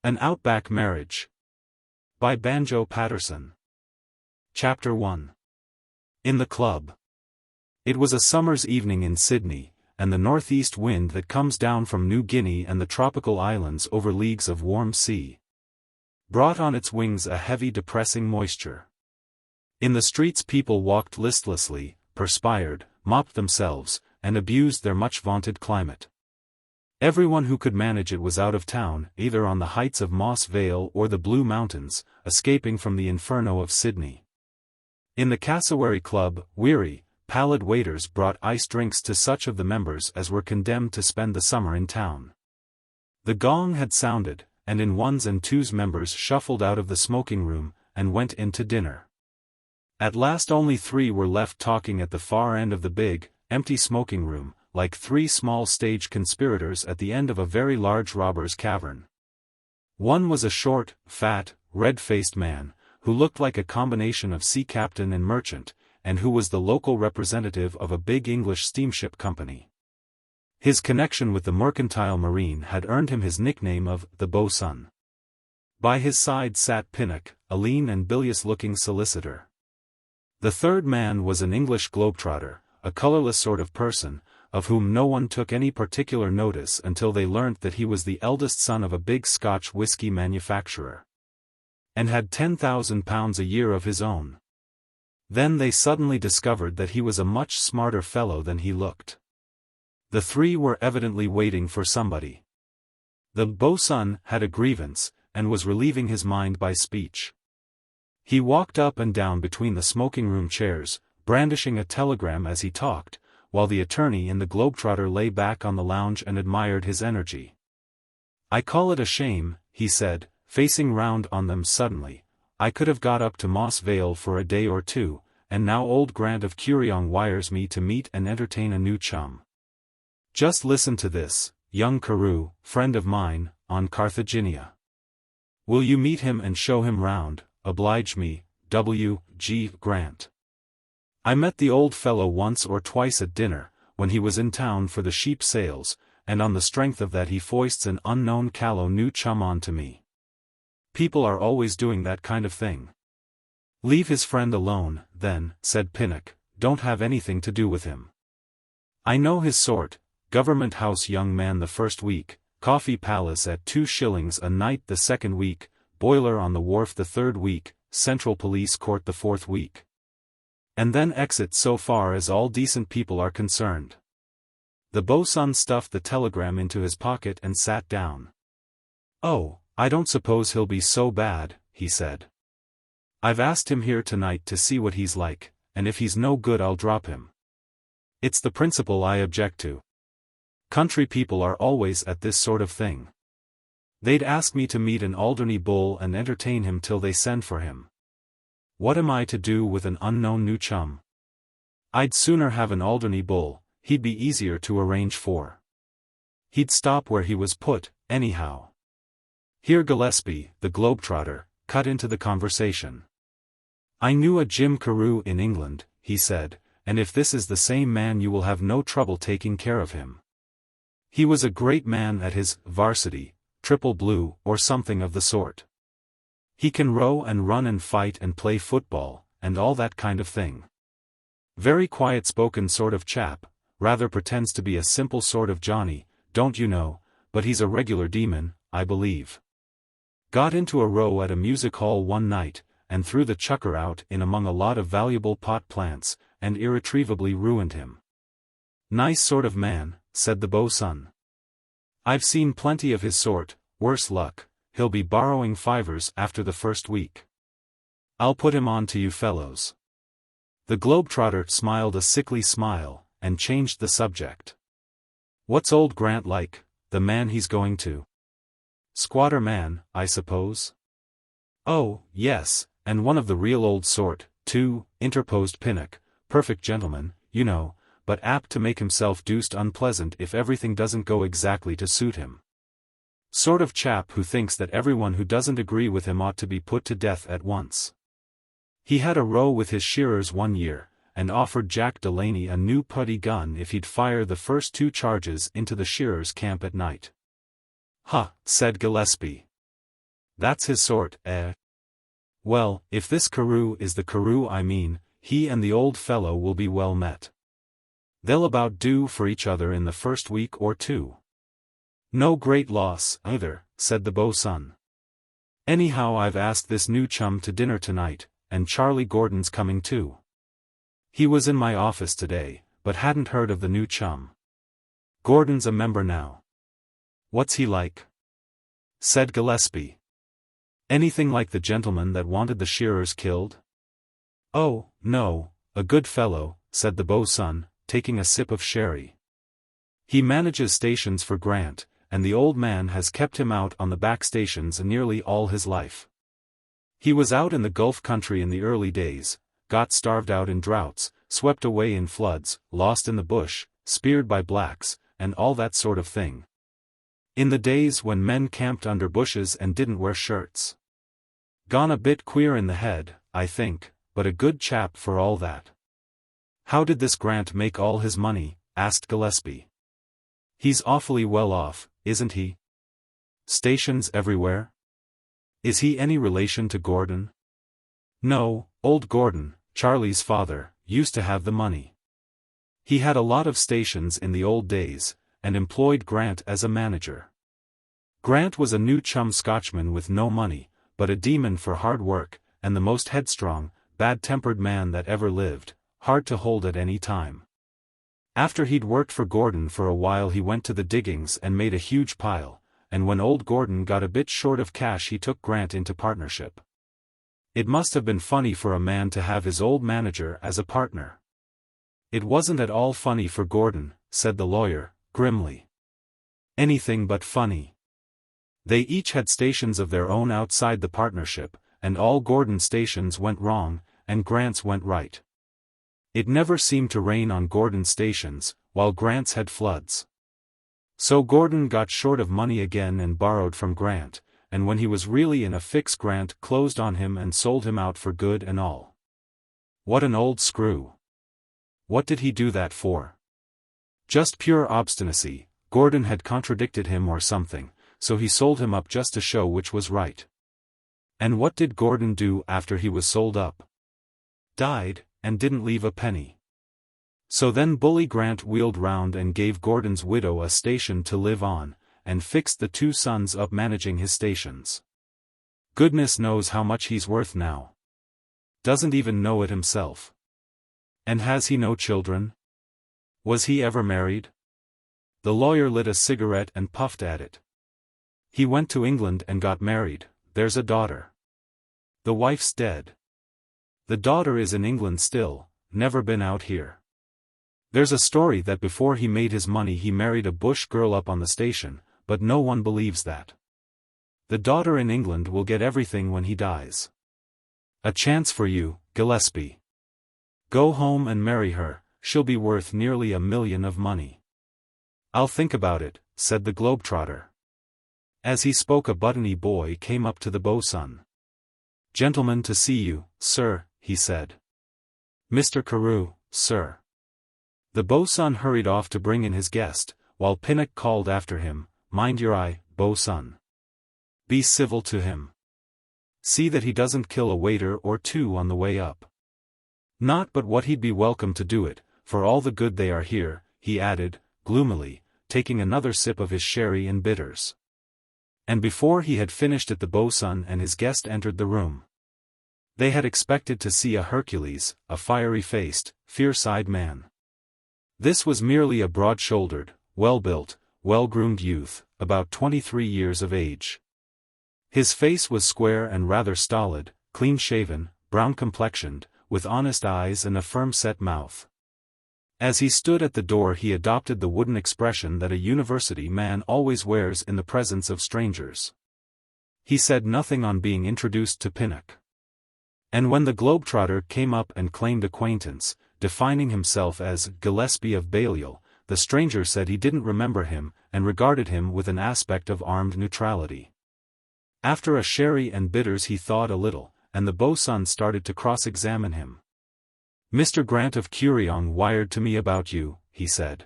An Outback Marriage. By Banjo Paterson. Chapter 1. In the Club. It was a summer's evening in Sydney, and the northeast wind that comes down from New Guinea and the tropical islands over leagues of warm sea brought on its wings a heavy depressing moisture. In the streets people walked listlessly, perspired, mopped themselves, and abused their much-vaunted climate. Everyone who could manage it was out of town, either on the heights of Moss Vale or the Blue Mountains, escaping from the inferno of Sydney. In the cassowary club, weary, pallid waiters brought iced drinks to such of the members as were condemned to spend the summer in town. The gong had sounded, and in ones and twos members shuffled out of the smoking room, and went in to dinner. At last only 3 were left talking at the far end of the big, empty smoking room, like 3 small stage conspirators at the end of a very large robber's cavern. One was a short, fat, red-faced man, who looked like a combination of sea captain and merchant, and who was the local representative of a big English steamship company. His connection with the mercantile marine had earned him his nickname of the Bosun. By his side sat Pinnock, a lean and bilious-looking solicitor. The third man was an English globetrotter, a colourless sort of person, of whom no one took any particular notice until they learnt that he was the eldest son of a big Scotch whisky manufacturer, and had £10,000 a year of his own. Then they suddenly discovered that he was a much smarter fellow than he looked. The 3 were evidently waiting for somebody. The bosun had a grievance, and was relieving his mind by speech. He walked up and down between the smoking-room chairs, brandishing a telegram as he talked, while the attorney and the globetrotter lay back on the lounge and admired his energy. "I call it a shame," he said, facing round on them suddenly. "I could have got up to Moss Vale for a day or 2, and now old Grant of Kuriong wires me to meet and entertain a new chum. Just listen to this, young Carew, friend of mine, on Carthagena. Will you meet him and show him round, oblige me, W. G. Grant. I met the old fellow once or twice at dinner, when he was in town for the sheep sales, and on the strength of that he foists an unknown callow new chum on to me. People are always doing that kind of thing." "Leave his friend alone, then," said Pinnock, "don't have anything to do with him. I know his sort, Government House young man the first week, Coffee Palace at 2 shillings a night the second week, Boiler on the Wharf the third week, Central Police Court the 4th week. And then exit so far as all decent people are concerned." The bosun stuffed the telegram into his pocket and sat down. "Oh, I don't suppose he'll be so bad," he said. "I've asked him here tonight to see what he's like, and if he's no good I'll drop him. It's the principle I object to. Country people are always at this sort of thing. They'd ask me to meet an Alderney bull and entertain him till they send for him. What am I to do with an unknown new chum? I'd sooner have an Alderney bull, he'd be easier to arrange for. He'd stop where he was put, anyhow." Here Gillespie, the globetrotter, cut into the conversation. "I knew a Jim Carew in England," he said, "and if this is the same man you will have no trouble taking care of him. He was a great man at his varsity, Triple Blue or something of the sort. He can row and run and fight and play football, and all that kind of thing. Very quiet-spoken sort of chap, rather pretends to be a simple sort of Johnny, don't you know, but he's a regular demon, I believe. Got into a row at a music hall one night, and threw the chucker out in among a lot of valuable pot plants, and irretrievably ruined him." "Nice sort of man," said the bosun. "I've seen plenty of his sort, worse luck. He'll be borrowing fivers after the first week. I'll put him on to you fellows." The globetrotter smiled a sickly smile, and changed the subject. "What's old Grant like, the man he's going to? Squatter man, I suppose?" "Oh, yes, and one of the real old sort, too," interposed Pinnock. "Perfect gentleman, you know, but apt to make himself deuced unpleasant if everything doesn't go exactly to suit him. Sort of chap who thinks that everyone who doesn't agree with him ought to be put to death at once. He had a row with his shearers one year, and offered Jack Delaney a new putty gun if he'd fire the first 2 charges into the shearers' camp at night." "Huh," said Gillespie. That's his sort, eh? Well, if this Carew is the Carew I mean, he and the old fellow will be well met. They'll about do for each other in the first week or two. No great loss, either, said the bo'sun. Anyhow, I've asked this new chum to dinner tonight, and Charlie Gordon's coming too. He was in my office today, but hadn't heard of the new chum. Gordon's a member now. What's he like? Said Gillespie. Anything like the gentleman that wanted the shearers killed? Oh, no, a good fellow, said the bo'sun, taking a sip of sherry. He manages stations for Grant, and the old man has kept him out on the back stations nearly all his life. He was out in the Gulf country in the early days, got starved out in droughts, swept away in floods, lost in the bush, speared by blacks, and all that sort of thing. In the days when men camped under bushes and didn't wear shirts. Gone a bit queer in the head, I think, but a good chap for all that. How did this Grant make all his money? Asked Gillespie. He's awfully well off, isn't he? Stations everywhere? Is he any relation to Gordon? No, old Gordon, Charlie's father, used to have the money. He had a lot of stations in the old days, and employed Grant as a manager. Grant was a new chum Scotchman with no money, but a demon for hard work, and the most headstrong, bad-tempered man that ever lived, hard to hold at any time. After he'd worked for Gordon for a while he went to the diggings and made a huge pile, and when old Gordon got a bit short of cash he took Grant into partnership. It must have been funny for a man to have his old manager as a partner. It wasn't at all funny for Gordon, said the lawyer, grimly. Anything but funny. They each had stations of their own outside the partnership, and all Gordon's stations went wrong, and Grant's went right. It never seemed to rain on Gordon's stations, while Grant's had floods. So Gordon got short of money again and borrowed from Grant, and when he was really in a fix Grant closed on him and sold him out for good and all. What an old screw. What did he do that for? Just pure obstinacy. Gordon had contradicted him or something, so he sold him up just to show which was right. And what did Gordon do after he was sold up? Died, and didn't leave a penny. So then Bully Grant wheeled round and gave Gordon's widow a station to live on, and fixed the two sons up managing his stations. Goodness knows how much he's worth now. Doesn't even know it himself. And has he no children? Was he ever married? The lawyer lit a cigarette and puffed at it. He went to England and got married. There's a daughter. The wife's dead. The daughter is in England still, never been out here. There's a story that before he made his money he married a bush girl up on the station, but no one believes that. The daughter in England will get everything when he dies. A chance for you, Gillespie. Go home and marry her, she'll be worth nearly $1 million of money. I'll think about it, said the globetrotter. As he spoke a buttony boy came up to the bo'sun. Gentleman to see you, sir, he said. Mr. Carew, sir. The bo'sun hurried off to bring in his guest, while Pinnock called after him, mind your eye, bo'sun. Be civil to him. See that he doesn't kill a waiter or two on the way up. Not but what he'd be welcome to do it, for all the good they are here, he added, gloomily, taking another sip of his sherry and bitters. And before he had finished it the bo'sun and his guest entered the room. They had expected to see a Hercules, a fiery-faced, fierce-eyed man. This was merely a broad-shouldered, well-built, well-groomed youth, about 23 years of age. His face was square and rather stolid, clean-shaven, brown-complexioned, with honest eyes and a firm-set mouth. As he stood at the door he adopted the wooden expression that a university man always wears in the presence of strangers. He said nothing on being introduced to Pinnock. And when the globetrotter came up and claimed acquaintance, defining himself as Gillespie of Balliol, the stranger said he didn't remember him, and regarded him with an aspect of armed neutrality. After a sherry and bitters he thawed a little, and the bo'sun started to cross-examine him. Mr. Grant of Kuriong wired to me about you, he said.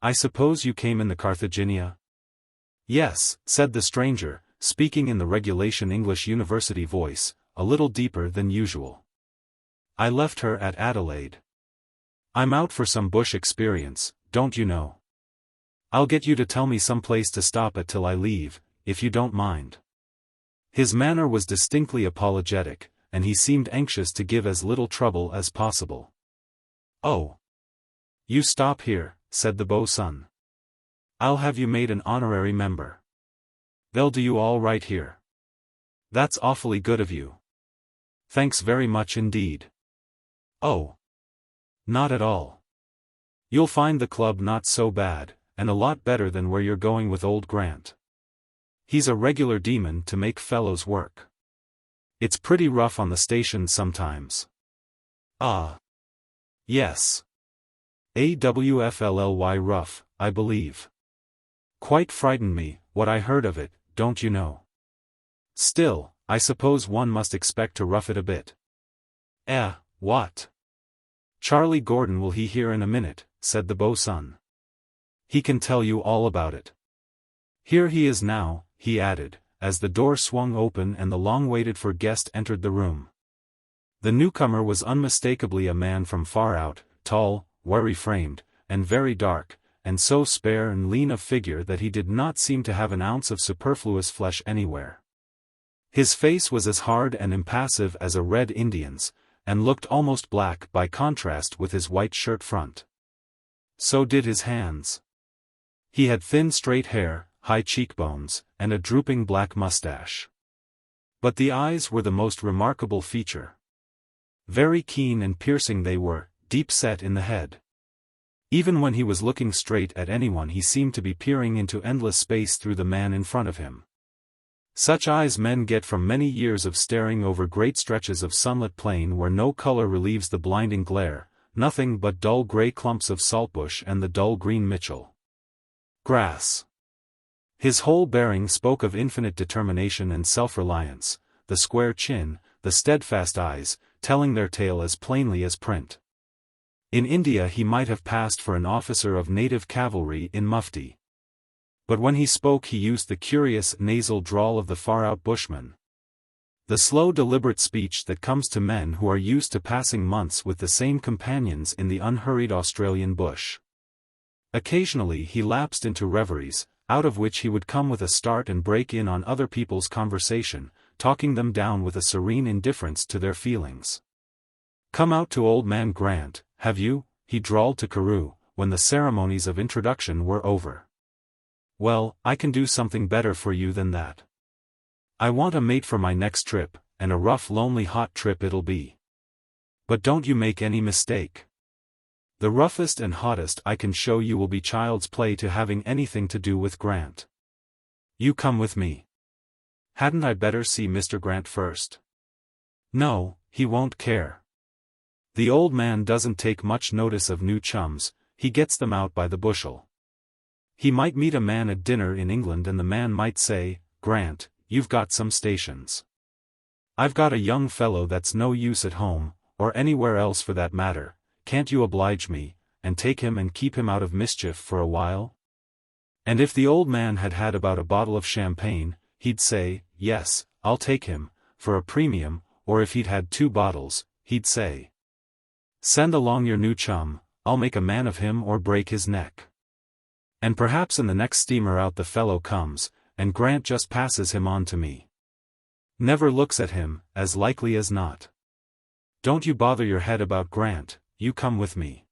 I suppose you came in the Carthaginia? Yes, said the stranger, speaking in the regulation English university voice, a little deeper than usual. I left her at Adelaide. I'm out for some bush experience, don't you know? I'll get you to tell me some place to stop at till I leave, if you don't mind. His manner was distinctly apologetic, and he seemed anxious to give as little trouble as possible. Oh. You stop here, said the bo'sun. I'll have you made an honorary member. They'll do you all right here. That's awfully good of you. Thanks very much indeed. Oh. Not at all. You'll find the club not so bad, and a lot better than where you're going with old Grant. He's a regular demon to make fellows work. It's pretty rough on the station sometimes. Ah. Yes. AWFLLY rough, I believe. Quite frightened me, what I heard of it, don't you know? Still, I suppose one must expect to rough it a bit. What? Charlie Gordon will he hear in a minute, said the bo'sun. He can tell you all about it. Here he is now, he added, as the door swung open and the long-waited-for guest entered the room. The newcomer was unmistakably a man from far out, tall, wiry-framed, and very dark, and so spare and lean of figure that he did not seem to have an ounce of superfluous flesh anywhere. His face was as hard and impassive as a Red Indian's, and looked almost black by contrast with his white shirt front. So did his hands. He had thin straight hair, high cheekbones, and a drooping black mustache. But the eyes were the most remarkable feature. Very keen and piercing they were, deep set in the head. Even when he was looking straight at anyone he seemed to be peering into endless space through the man in front of him. Such eyes men get from many years of staring over great stretches of sunlit plain where no color relieves the blinding glare, nothing but dull gray clumps of saltbush and the dull green Mitchell grass. His whole bearing spoke of infinite determination and self-reliance, the square chin, the steadfast eyes, telling their tale as plainly as print. In India he might have passed for an officer of native cavalry in mufti. But when he spoke he used the curious nasal drawl of the far-out bushman. The slow deliberate speech that comes to men who are used to passing months with the same companions in the unhurried Australian bush. Occasionally he lapsed into reveries, out of which he would come with a start and break in on other people's conversation, talking them down with a serene indifference to their feelings. "Come out to old man Grant, have you?" he drawled to Carew, when the ceremonies of introduction were over. "Well, I can do something better for you than that. I want a mate for my next trip, and a rough lonely hot trip it'll be. But don't you make any mistake. The roughest and hottest I can show you will be child's play to having anything to do with Grant. You come with me. Hadn't I better see Mr. Grant first?" "No, he won't care. The old man doesn't take much notice of new chums, he gets them out by the bushel. He might meet a man at dinner in England and the man might say, 'Grant, you've got some stations. I've got a young fellow that's no use at home, or anywhere else for that matter, can't you oblige me, and take him and keep him out of mischief for a while?' And if the old man had had about a bottle of champagne, he'd say, 'Yes, I'll take him, for a premium,' or if he'd had 2 bottles, he'd say, 'Send along your new chum, I'll make a man of him or break his neck.' And perhaps in the next steamer out the fellow comes, and Grant just passes him on to me. Never looks at him, as likely as not. Don't you bother your head about Grant, you come with me."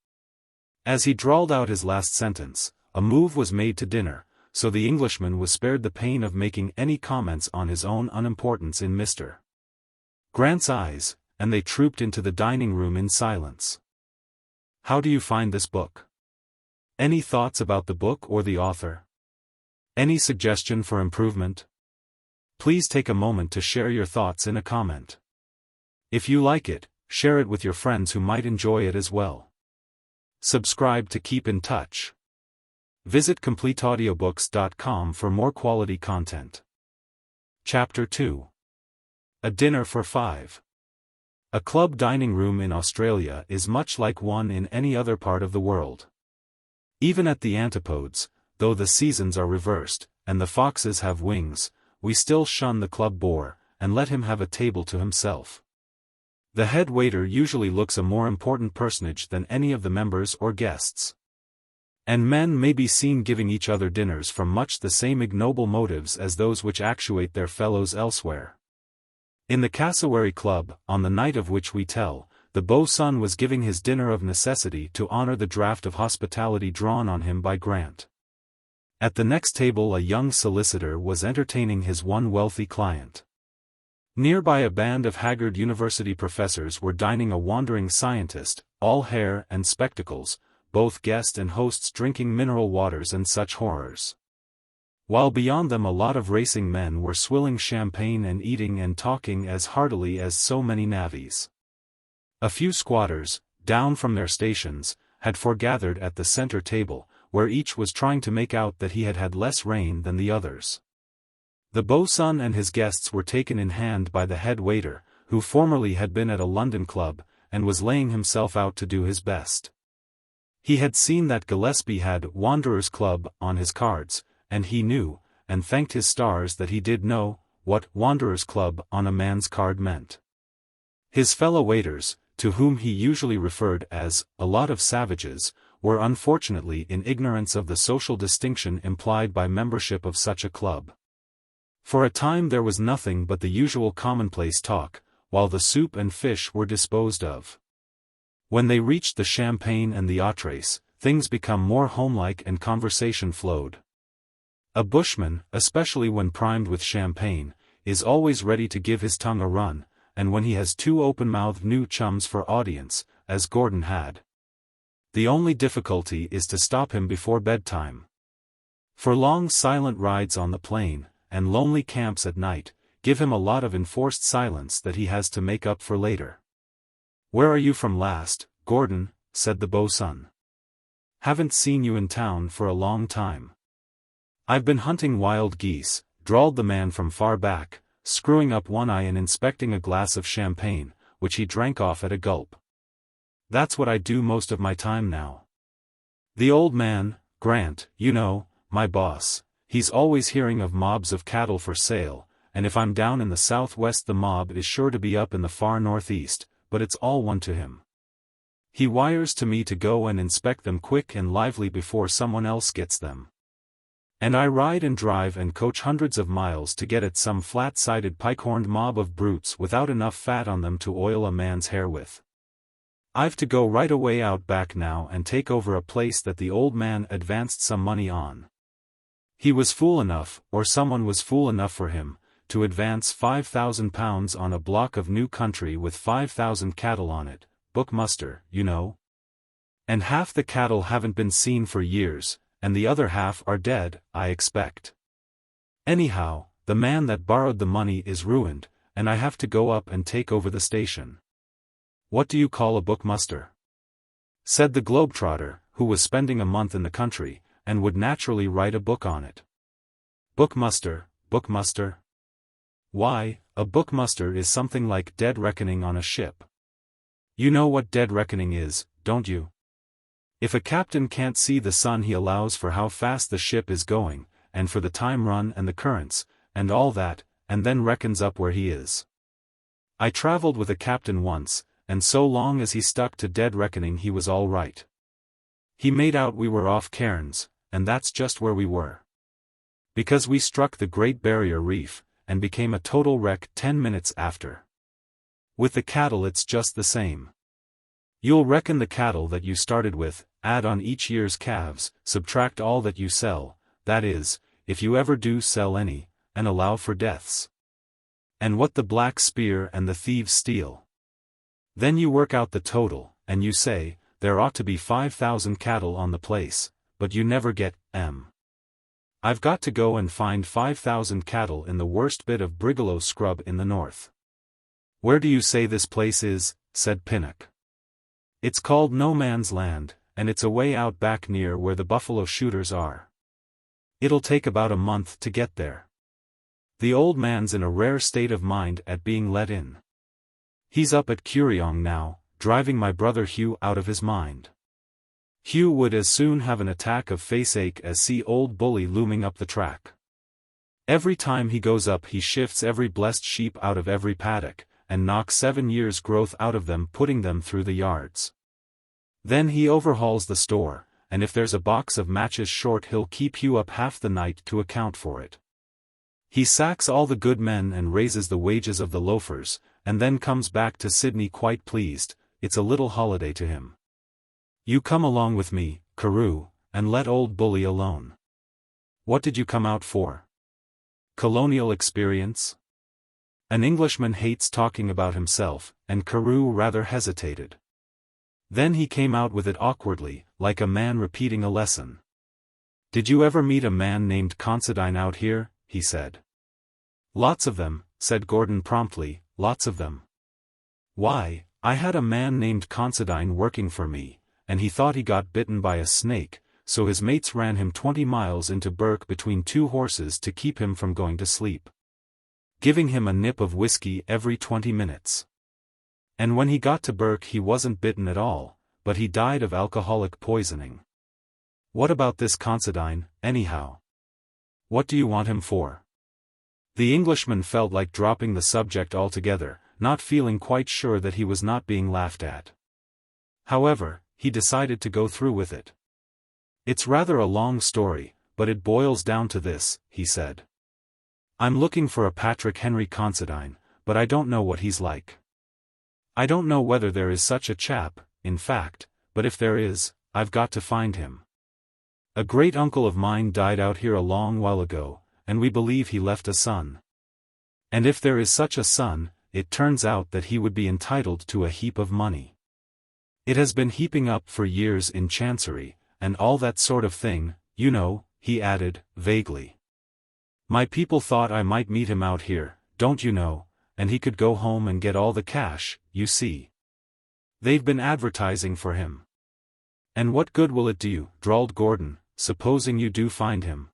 As he drawled out his last sentence, a move was made to dinner, so the Englishman was spared the pain of making any comments on his own unimportance in Mr. Grant's eyes, and they trooped into the dining room in silence. "How do you find this book? Any thoughts about the book or the author? Any suggestion for improvement? Please take a moment to share your thoughts in a comment. If you like it, share it with your friends who might enjoy it as well. Subscribe to keep in touch. Visit CompleteAudiobooks.com for more quality content. Chapter 2. A Dinner for 5. A club dining room in Australia is much like one in any other part of the world. Even at the antipodes, though the seasons are reversed, and the foxes have wings, we still shun the club bore, and let him have a table to himself. The head waiter usually looks a more important personage than any of the members or guests. And men may be seen giving each other dinners from much the same ignoble motives as those which actuate their fellows elsewhere. In the Cassowary Club, on the night of which we tell, the boatswain was giving his dinner of necessity to honor the draft of hospitality drawn on him by Grant. At the next table a young solicitor was entertaining his one wealthy client. Nearby a band of haggard university professors were dining a wandering scientist, all hair and spectacles, both guest and hosts drinking mineral waters and such horrors. While beyond them a lot of racing men were swilling champagne and eating and talking as heartily as so many navvies. A few squatters, down from their stations, had foregathered at the center table, where each was trying to make out that he had had less rain than the others. The boatswain and his guests were taken in hand by the head waiter, who formerly had been at a London club, and was laying himself out to do his best. He had seen that Gillespie had Wanderers Club on his cards, and he knew, and thanked his stars that he did know, what Wanderers Club on a man's card meant. His fellow waiters, to whom he usually referred as a lot of savages, were unfortunately in ignorance of the social distinction implied by membership of such a club. For a time there was nothing but the usual commonplace talk, while the soup and fish were disposed of. When they reached the champagne and the entrees, things became more homelike and conversation flowed. A bushman, especially when primed with champagne, is always ready to give his tongue a run, and when he has two open-mouthed new chums for audience, as Gordon had. The only difficulty is to stop him before bedtime. For long silent rides on the plain, and lonely camps at night, give him a lot of enforced silence that he has to make up for later. "Where are you from last, Gordon?" said the boatswain. "Haven't seen you in town for a long time." "I've been hunting wild geese," drawled the man from far back, screwing up one eye and inspecting a glass of champagne, which he drank off at a gulp. "That's what I do most of my time now. The old man, Grant, you know, my boss, he's always hearing of mobs of cattle for sale, and if I'm down in the southwest the mob is sure to be up in the far northeast, but it's all one to him. He wires to me to go and inspect them quick and lively before someone else gets them. And I ride and drive and coach hundreds of miles to get at some flat-sided pike-horned mob of brutes without enough fat on them to oil a man's hair with. I've to go right away out back now and take over a place that the old man advanced some money on. He was fool enough, or someone was fool enough for him, to advance £5,000 on a block of new country with 5,000 cattle on it, book muster, you know. And half the cattle haven't been seen for years, and the other half are dead, I expect. Anyhow, the man that borrowed the money is ruined, and I have to go up and take over the station." "What do you call a bookmuster?" said the globetrotter, who was spending a month in the country, and would naturally write a book on it. "Bookmuster, bookmuster? Why, a bookmuster is something like dead reckoning on a ship. You know what dead reckoning is, don't you? If a captain can't see the sun he allows for how fast the ship is going, and for the time run and the currents, and all that, and then reckons up where he is. I travelled with a captain once, and so long as he stuck to dead reckoning he was all right. He made out we were off Cairns, and that's just where we were. Because we struck the Great Barrier Reef, and became a total wreck 10 minutes after. With the cattle it's just the same. You'll reckon the cattle that you started with, add on each year's calves, subtract all that you sell, that is, if you ever do sell any, and allow for deaths. And what the black spear and the thieves steal. Then you work out the total, and you say, there ought to be 5,000 cattle on the place, but you never get M. I've got to go and find 5,000 cattle in the worst bit of brigalow scrub in the north." "Where do you say this place is?" said Pinnock. "It's called No Man's Land, and it's away out back near where the buffalo shooters are. It'll take about a month to get there. The old man's in a rare state of mind at being let in. He's up at Kuriong now, driving my brother Hugh out of his mind. Hugh would as soon have an attack of face-ache as see old Bully looming up the track. Every time he goes up he shifts every blessed sheep out of every paddock, and knocks 7 years' growth out of them, putting them through the yards. Then he overhauls the store, and if there's a box of matches short he'll keep you up half the night to account for it. He sacks all the good men and raises the wages of the loafers, and then comes back to Sydney quite pleased. It's a little holiday to him. You come along with me, Carew, and let old Bully alone. What did you come out for? Colonial experience? An Englishman hates talking about himself, and Carew rather hesitated. Then he came out with it awkwardly, like a man repeating a lesson. Did you ever meet a man named Considine out here? He said. Lots of them, said Gordon promptly, lots of them. Why, I had a man named Considine working for me, and he thought he got bitten by a snake, so his mates ran him 20 miles into Burke between 2 horses to keep him from going to sleep, giving him a nip of whiskey every 20 minutes. And when he got to Burke he wasn't bitten at all, but he died of alcoholic poisoning. What about this Considine, anyhow? What do you want him for? The Englishman felt like dropping the subject altogether, not feeling quite sure that he was not being laughed at. However, he decided to go through with it. It's rather a long story, but it boils down to this, he said. I'm looking for a Patrick Henry Considine, but I don't know what he's like. I don't know whether there is such a chap, in fact, but if there is, I've got to find him. A great uncle of mine died out here a long while ago, and we believe he left a son. And if there is such a son, it turns out that he would be entitled to a heap of money. It has been heaping up for years in Chancery, and all that sort of thing, you know, he added, vaguely. My people thought I might meet him out here, don't you know, and he could go home and get all the cash, you see. They've been advertising for him. And what good will it do you, drawled Gordon, supposing you do find him?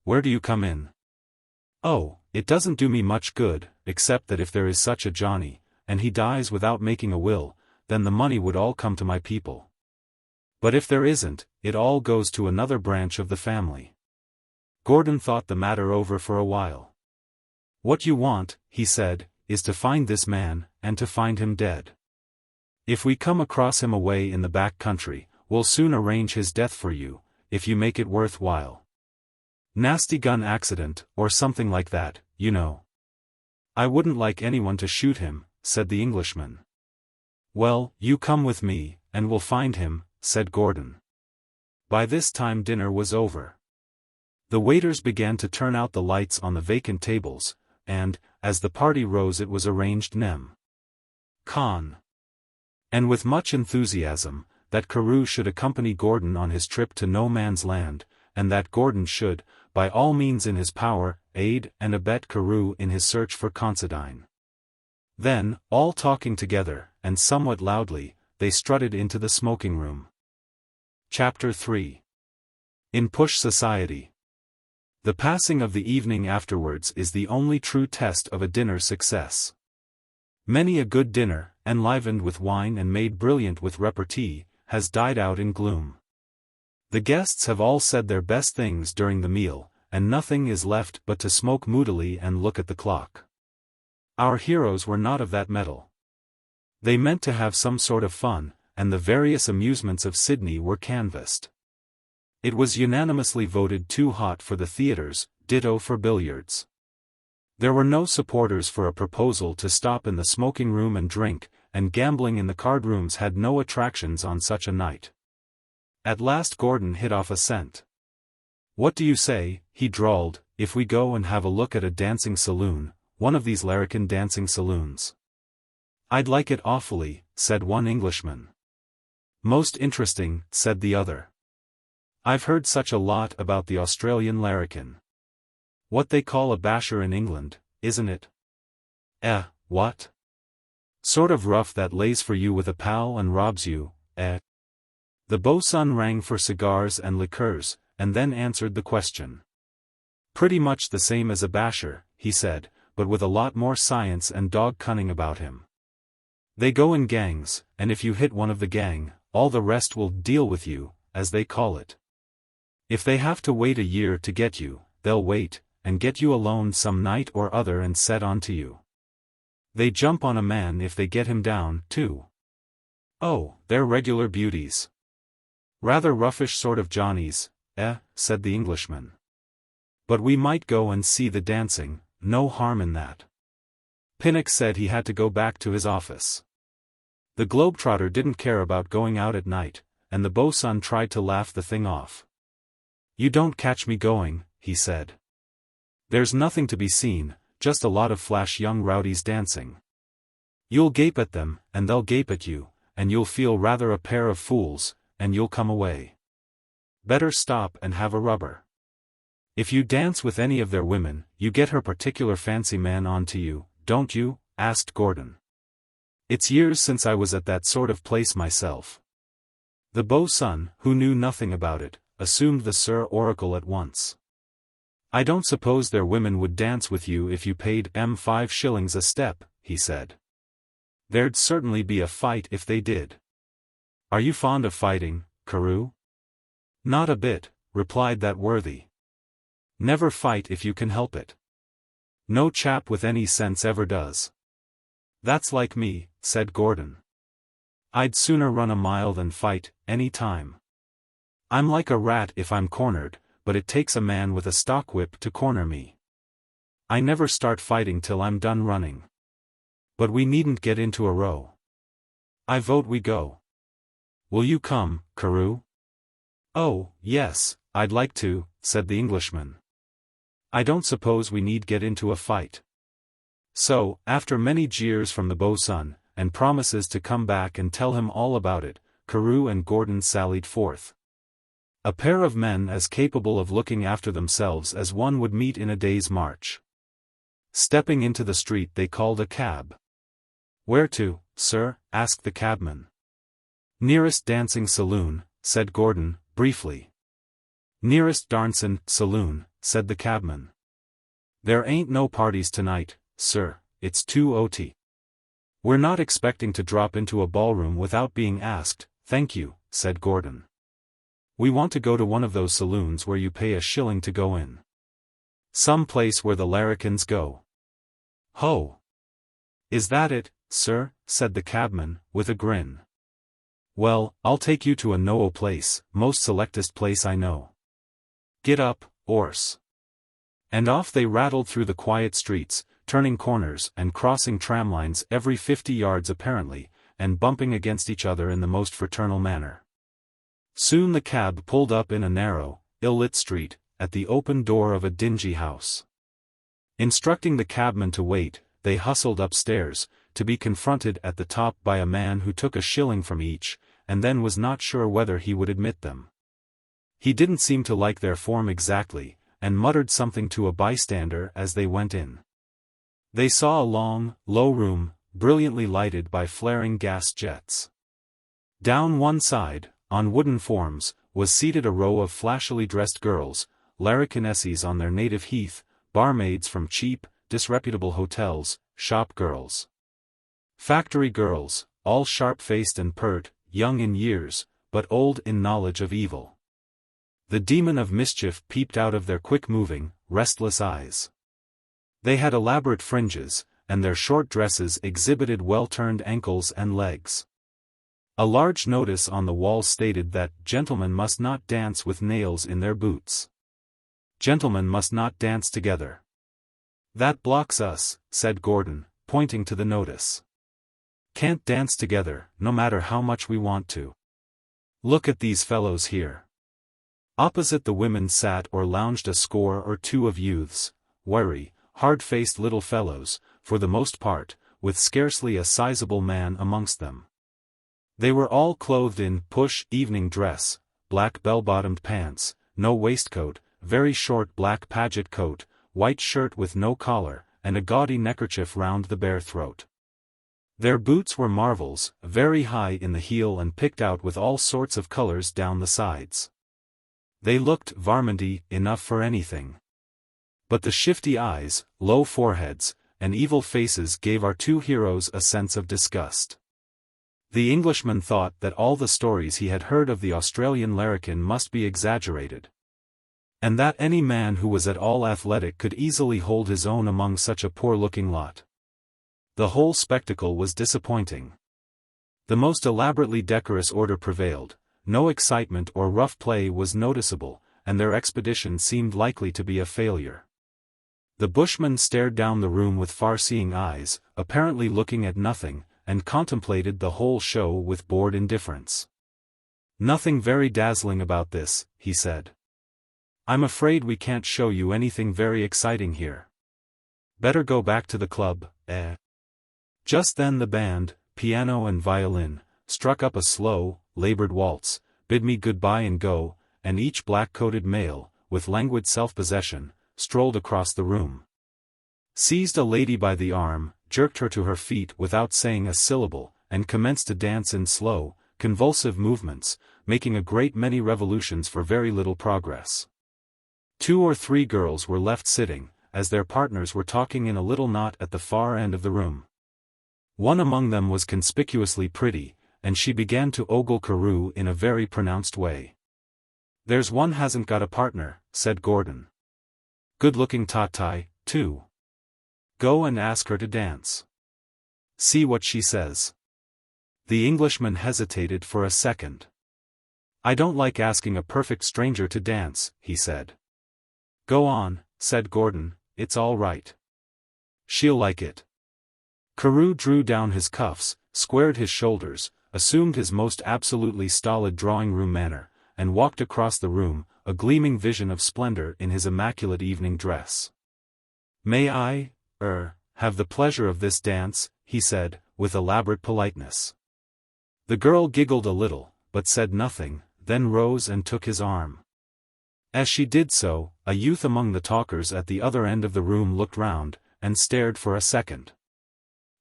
Where do you come in? Oh, it doesn't do me much good, except that if there is such a Johnny, and he dies without making a will, then the money would all come to my people. But if there isn't, it all goes to another branch of the family. Gordon thought the matter over for a while. What you want, he said, is to find this man, and to find him dead. If we come across him away in the back country, we'll soon arrange his death for you, if you make it worthwhile. Nasty gun accident, or something like that, you know. I wouldn't like anyone to shoot him, said the Englishman. Well, you come with me, and we'll find him, said Gordon. By this time dinner was over. The waiters began to turn out the lights on the vacant tables, and, as the party rose it was arranged nem. Con. And with much enthusiasm, that Carew should accompany Gordon on his trip to no man's land, and that Gordon should, by all means in his power, aid and abet Carew in his search for Considine. Then, all talking together, and somewhat loudly, they strutted into the smoking room. Chapter 3. In Push Society. The passing of the evening afterwards is the only true test of a dinner success. Many a good dinner, enlivened with wine and made brilliant with repartee, has died out in gloom. The guests have all said their best things during the meal, and nothing is left but to smoke moodily and look at the clock. Our heroes were not of that mettle. They meant to have some sort of fun, and the various amusements of Sydney were canvassed. It was unanimously voted too hot for the theatres, ditto for billiards. There were no supporters for a proposal to stop in the smoking room and drink, and gambling in the card rooms had no attractions on such a night. At last Gordon hit off a scent. What do you say, he drawled, if we go and have a look at a dancing saloon, one of these larrikin dancing saloons? I'd like it awfully, said one Englishman. Most interesting, said the other. I've heard such a lot about the Australian larrikin. What they call a basher in England, isn't it? What? Sort of rough that lays for you with a pal and robs you, eh? The bosun rang for cigars and liqueurs, and then answered the question. Pretty much the same as a basher, he said, but with a lot more science and dog cunning about him. They go in gangs, and if you hit one of the gang, all the rest will deal with you, as they call it. If they have to wait a year to get you, they'll wait, and get you alone some night or other and set on to you. They jump on a man if they get him down, too. Oh, they're regular beauties. Rather roughish sort of Johnnies, said the Englishman. But we might go and see the dancing, no harm in that. Pinnock said he had to go back to his office. The globetrotter didn't care about going out at night, and the bosun tried to laugh the thing off. You don't catch me going, he said. There's nothing to be seen, just a lot of flash young rowdies dancing. You'll gape at them, and they'll gape at you, and you'll feel rather a pair of fools, and you'll come away. Better stop and have a rubber. If you dance with any of their women, you get her particular fancy man on to you, don't you? Asked Gordon. It's years since I was at that sort of place myself. The bosun, who knew nothing about it, assumed the Sir Oracle at once. I don't suppose their women would dance with you if you paid 5 shillings a step, he said. There'd certainly be a fight if they did. Are you fond of fighting, Carew? Not a bit, replied that worthy. Never fight if you can help it. No chap with any sense ever does. That's like me, said Gordon. I'd sooner run a mile than fight, any time. I'm like a rat if I'm cornered, but it takes a man with a stockwhip to corner me. I never start fighting till I'm done running. But we needn't get into a row. I vote we go. Will you come, Carew? Oh, yes, I'd like to, said the Englishman. I don't suppose we need get into a fight. So, after many jeers from the bosun, and promises to come back and tell him all about it, Carew and Gordon sallied forth. A pair of men as capable of looking after themselves as one would meet in a day's march. Stepping into the street they called a cab. Where to, sir? Asked the cabman. Nearest dancing saloon, said Gordon, briefly. Nearest Darnson saloon, said the cabman. There ain't no parties tonight, sir, it's too OT. We're not expecting to drop into a ballroom without being asked, thank you, said Gordon. We want to go to one of those saloons where you pay a shilling to go in. Some place where the larrikins go. Ho! Is that it, sir? Said the cabman, with a grin. Well, I'll take you to a no place, most selectest place I know. Get up, 'orse. And off they rattled through the quiet streets, turning corners and crossing tramlines every 50 yards apparently, and bumping against each other in the most fraternal manner. Soon the cab pulled up in a narrow, ill-lit street, at the open door of a dingy house. Instructing the cabman to wait, they hustled upstairs, to be confronted at the top by a man who took a shilling from each, and then was not sure whether he would admit them. He didn't seem to like their form exactly, and muttered something to a bystander as they went in. They saw a long, low room, brilliantly lighted by flaring gas jets. Down one side, on wooden forms, was seated a row of flashily dressed girls, larrikinesses on their native heath, barmaids from cheap, disreputable hotels, shop girls. Factory girls, all sharp-faced and pert, young in years, but old in knowledge of evil. The demon of mischief peeped out of their quick-moving, restless eyes. They had elaborate fringes, and their short dresses exhibited well-turned ankles and legs. A large notice on the wall stated that gentlemen must not dance with nails in their boots. Gentlemen must not dance together. That blocks us, said Gordon, pointing to the notice. Can't dance together, no matter how much we want to. Look at these fellows here. Opposite the women sat or lounged a score or two of youths, wiry, hard-faced little fellows, for the most part, with scarcely a sizable man amongst them. They were all clothed in push evening dress, black bell-bottomed pants, no waistcoat, very short black paget coat, white shirt with no collar, and a gaudy neckerchief round the bare throat. Their boots were marvels, very high in the heel and picked out with all sorts of colors down the sides. They looked varminty enough for anything. But the shifty eyes, low foreheads, and evil faces gave our two heroes a sense of disgust. The Englishman thought that all the stories he had heard of the Australian larrikin must be exaggerated. and that any man who was at all athletic could easily hold his own among such a poor-looking lot. The whole spectacle was disappointing. The most elaborately decorous order prevailed, no excitement or rough play was noticeable, and their expedition seemed likely to be a failure. The bushman stared down the room with far-seeing eyes, apparently looking at nothing, and contemplated the whole show with bored indifference. "Nothing very dazzling about this," he said. "I'm afraid we can't show you anything very exciting here. Better go back to the club, eh?" Just then the band, piano and violin, struck up a slow, labored waltz, "Bid Me Goodbye and Go," and each black-coated male, with languid self-possession, strolled across the room. Seized a lady by the arm, jerked her to her feet without saying a syllable, and commenced to dance in slow, convulsive movements, making a great many revolutions for very little progress. 2 or 3 girls were left sitting, as their partners were talking in a little knot at the far end of the room. One among them was conspicuously pretty, and she began to ogle Carew in a very pronounced way. "There's one hasn't got a partner," said Gordon. "Good-looking Tatai, too. Go and ask her to dance. See what she says." The Englishman hesitated for a second. "I don't like asking a perfect stranger to dance," he said. "Go on," said Gordon, "it's all right. She'll like it." Carew drew down his cuffs, squared his shoulders, assumed his most absolutely stolid drawing-room manner, and walked across the room, a gleaming vision of splendor in his immaculate evening dress. "May I, have the pleasure of this dance?" he said, with elaborate politeness. The girl giggled a little, but said nothing, then rose and took his arm. As she did so, a youth among the talkers at the other end of the room looked round, and stared for a second.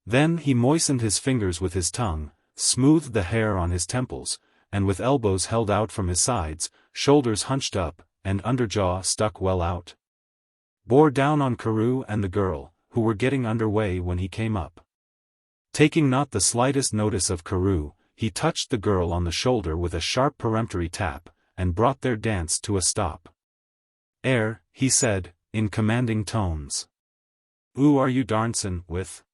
Then he moistened his fingers with his tongue, smoothed the hair on his temples, and with elbows held out from his sides, shoulders hunched up, and underjaw stuck well out, bore down on Carew and the girl, who were getting under way when he came up. Taking not the slightest notice of Carew, he touched the girl on the shoulder with a sharp peremptory tap, and brought their dance to a stop. "Heir," he said, in commanding tones. "Who are you darncin' with?"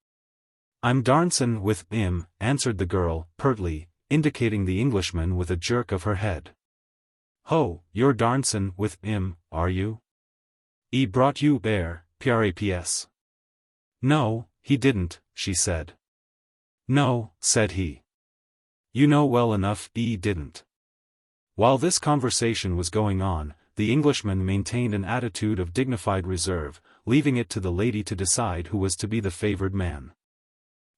"I'm darncin' with 'im," answered the girl, pertly, indicating the Englishman with a jerk of her head. "Ho, you're darncin' with 'im, are you? 'E brought you heir, praps." "No, he didn't," she said. "No," said he. "You know well enough 'e didn't." While this conversation was going on, the Englishman maintained an attitude of dignified reserve, leaving it to the lady to decide who was to be the favored man.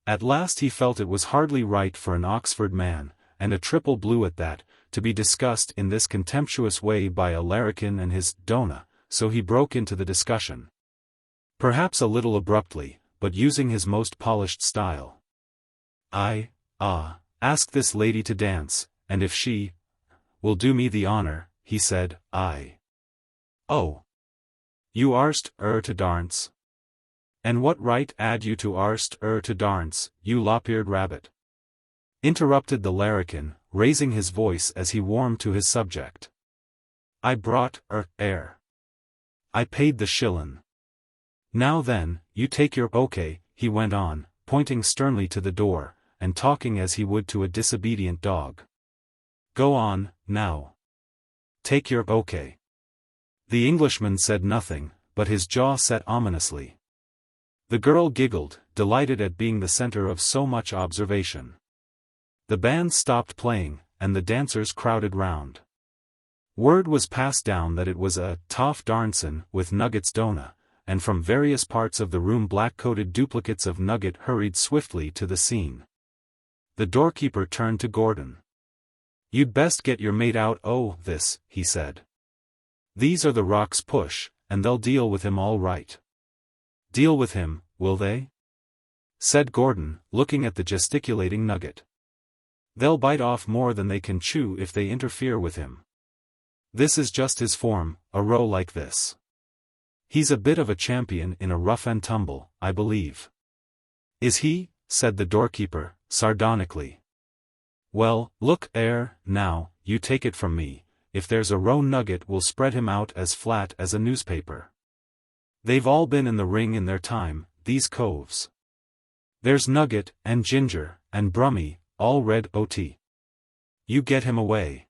At last he felt it was hardly right for an Oxford man, and a triple blue at that, to be discussed in this contemptuous way by a larrikin and his dona, so he broke into the discussion. Perhaps a little abruptly, but using his most polished style. "I ask this lady to dance, and if she will do me the honor," he said, "Oh. You arst to darnce? And what right add you to arst to darnce, you lop-eared rabbit?" interrupted the larrikin, raising his voice as he warmed to his subject. "I brought heir. I paid the shillin'. Now then, you take your okay," he went on, pointing sternly to the door, and talking as he would to a disobedient dog. "Go on, now. Take your okay." The Englishman said nothing, but his jaw set ominously. The girl giggled, delighted at being the center of so much observation. The band stopped playing, and the dancers crowded round. Word was passed down that it was a toff darncin' with Nugget's dona, and from various parts of the room black-coated duplicates of Nugget hurried swiftly to the scene. The doorkeeper turned to Gordon. "You'd best get your mate out this," he said. "These are the rocks push, and they'll deal with him all right." "Deal with him, will they?" said Gordon, looking at the gesticulating Nugget. "They'll bite off more than they can chew if they interfere with him. This is just his form, a row like this. He's a bit of a champion in a rough and tumble, I believe." "Is he?" said the doorkeeper, sardonically. "Well, look, heir, now, you take it from me, if there's a roe nugget we'll spread him out as flat as a newspaper. They've all been in the ring in their time, these coves. There's Nugget, and Ginger, and Brummy, all red OT. You get him away.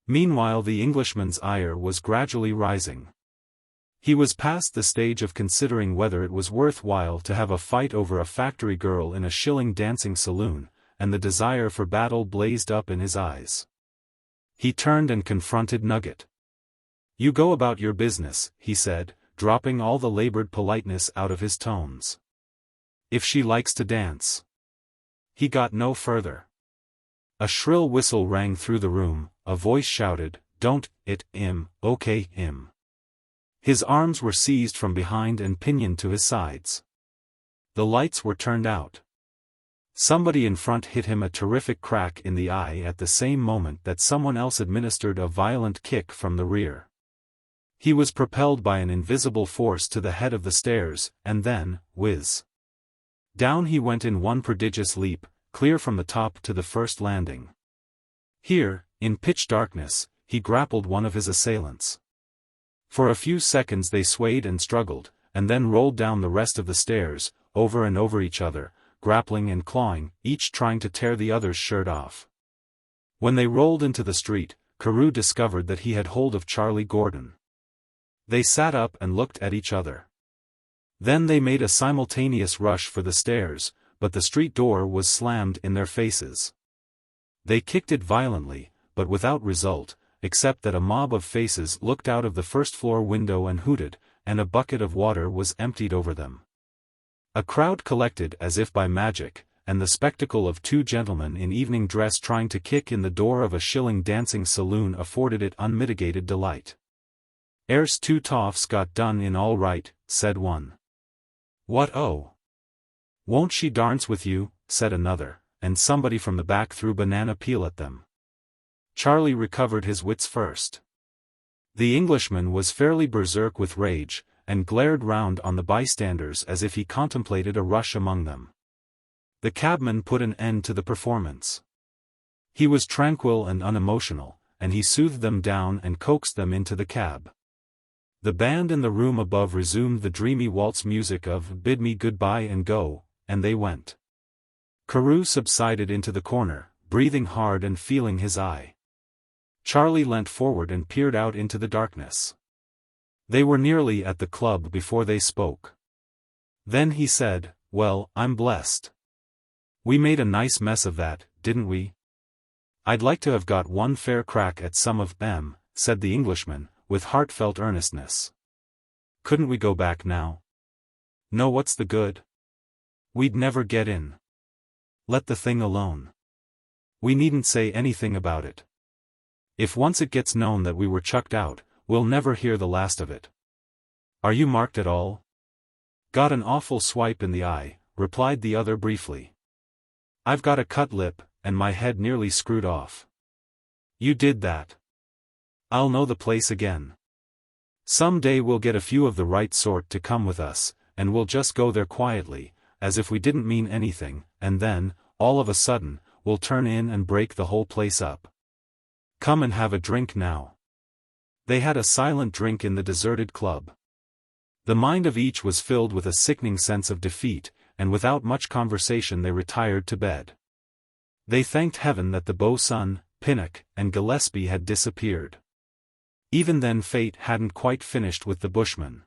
Meanwhile the Englishman's ire was gradually rising. He was past the stage of considering whether it was worthwhile to have a fight over a factory girl in a shilling dancing saloon, and the desire for battle blazed up in his eyes. He turned and confronted Nugget. You go about your business, he said, dropping all the labored politeness out of his tones. If she likes to dance. He got no further. A shrill whistle rang through the room, a voice shouted, "Don't, okay, him." His arms were seized from behind and pinioned to his sides. The lights were turned out. Somebody in front hit him a terrific crack in the eye at the same moment that someone else administered a violent kick from the rear. He was propelled by an invisible force to the head of the stairs, and then, whiz. Down he went in one prodigious leap, clear from the top to the first landing. Here, in pitch darkness, he grappled one of his assailants. For a few seconds they swayed and struggled, and then rolled down the rest of the stairs, over and over each other, grappling and clawing, each trying to tear the other's shirt off. When they rolled into the street, Carew discovered that he had hold of Charlie Gordon. They sat up and looked at each other. Then they made a simultaneous rush for the stairs, but the street door was slammed in their faces. They kicked it violently, but without result, except that a mob of faces looked out of the first-floor window and hooted, and a bucket of water was emptied over them. A crowd collected as if by magic, and the spectacle of two gentlemen in evening dress trying to kick in the door of a shilling dancing saloon afforded it unmitigated delight. "Heir's two toffs got done in all right," said one. "What oh? Won't she dance with you?" said another, and somebody from the back threw banana peel at them. Charlie recovered his wits first. The Englishman was fairly berserk with rage, and glared round on the bystanders as if he contemplated a rush among them. The cabman put an end to the performance. He was tranquil and unemotional, and he soothed them down and coaxed them into the cab. The band in the room above resumed the dreamy waltz music of "Bid Me Goodbye and Go," and they went. Carew subsided into the corner, breathing hard and feeling his eye. Charlie leant forward and peered out into the darkness. They were nearly at the club before they spoke. Then he said, "Well, I'm blessed. We made a nice mess of that, didn't we? I'd like to have got one fair crack at some of them," said the Englishman, with heartfelt earnestness. "Couldn't we go back now? No, what's the good? We'd never get in. Let the thing alone. We needn't say anything about it. If once it gets known that we were chucked out, we'll never hear the last of it." "Are you marked at all?" "Got an awful swipe in the eye," replied the other briefly. "I've got a cut lip, and my head nearly screwed off." "You did that? I'll know the place again. Some day we'll get a few of the right sort to come with us, and we'll just go there quietly, as if we didn't mean anything, and then, all of a sudden, we'll turn in and break the whole place up. Come and have a drink now." They had a silent drink in the deserted club. The mind of each was filled with a sickening sense of defeat, and without much conversation they retired to bed. They thanked heaven that the boatswain, Pinnock, and Gillespie had disappeared. Even then fate hadn't quite finished with the bushman.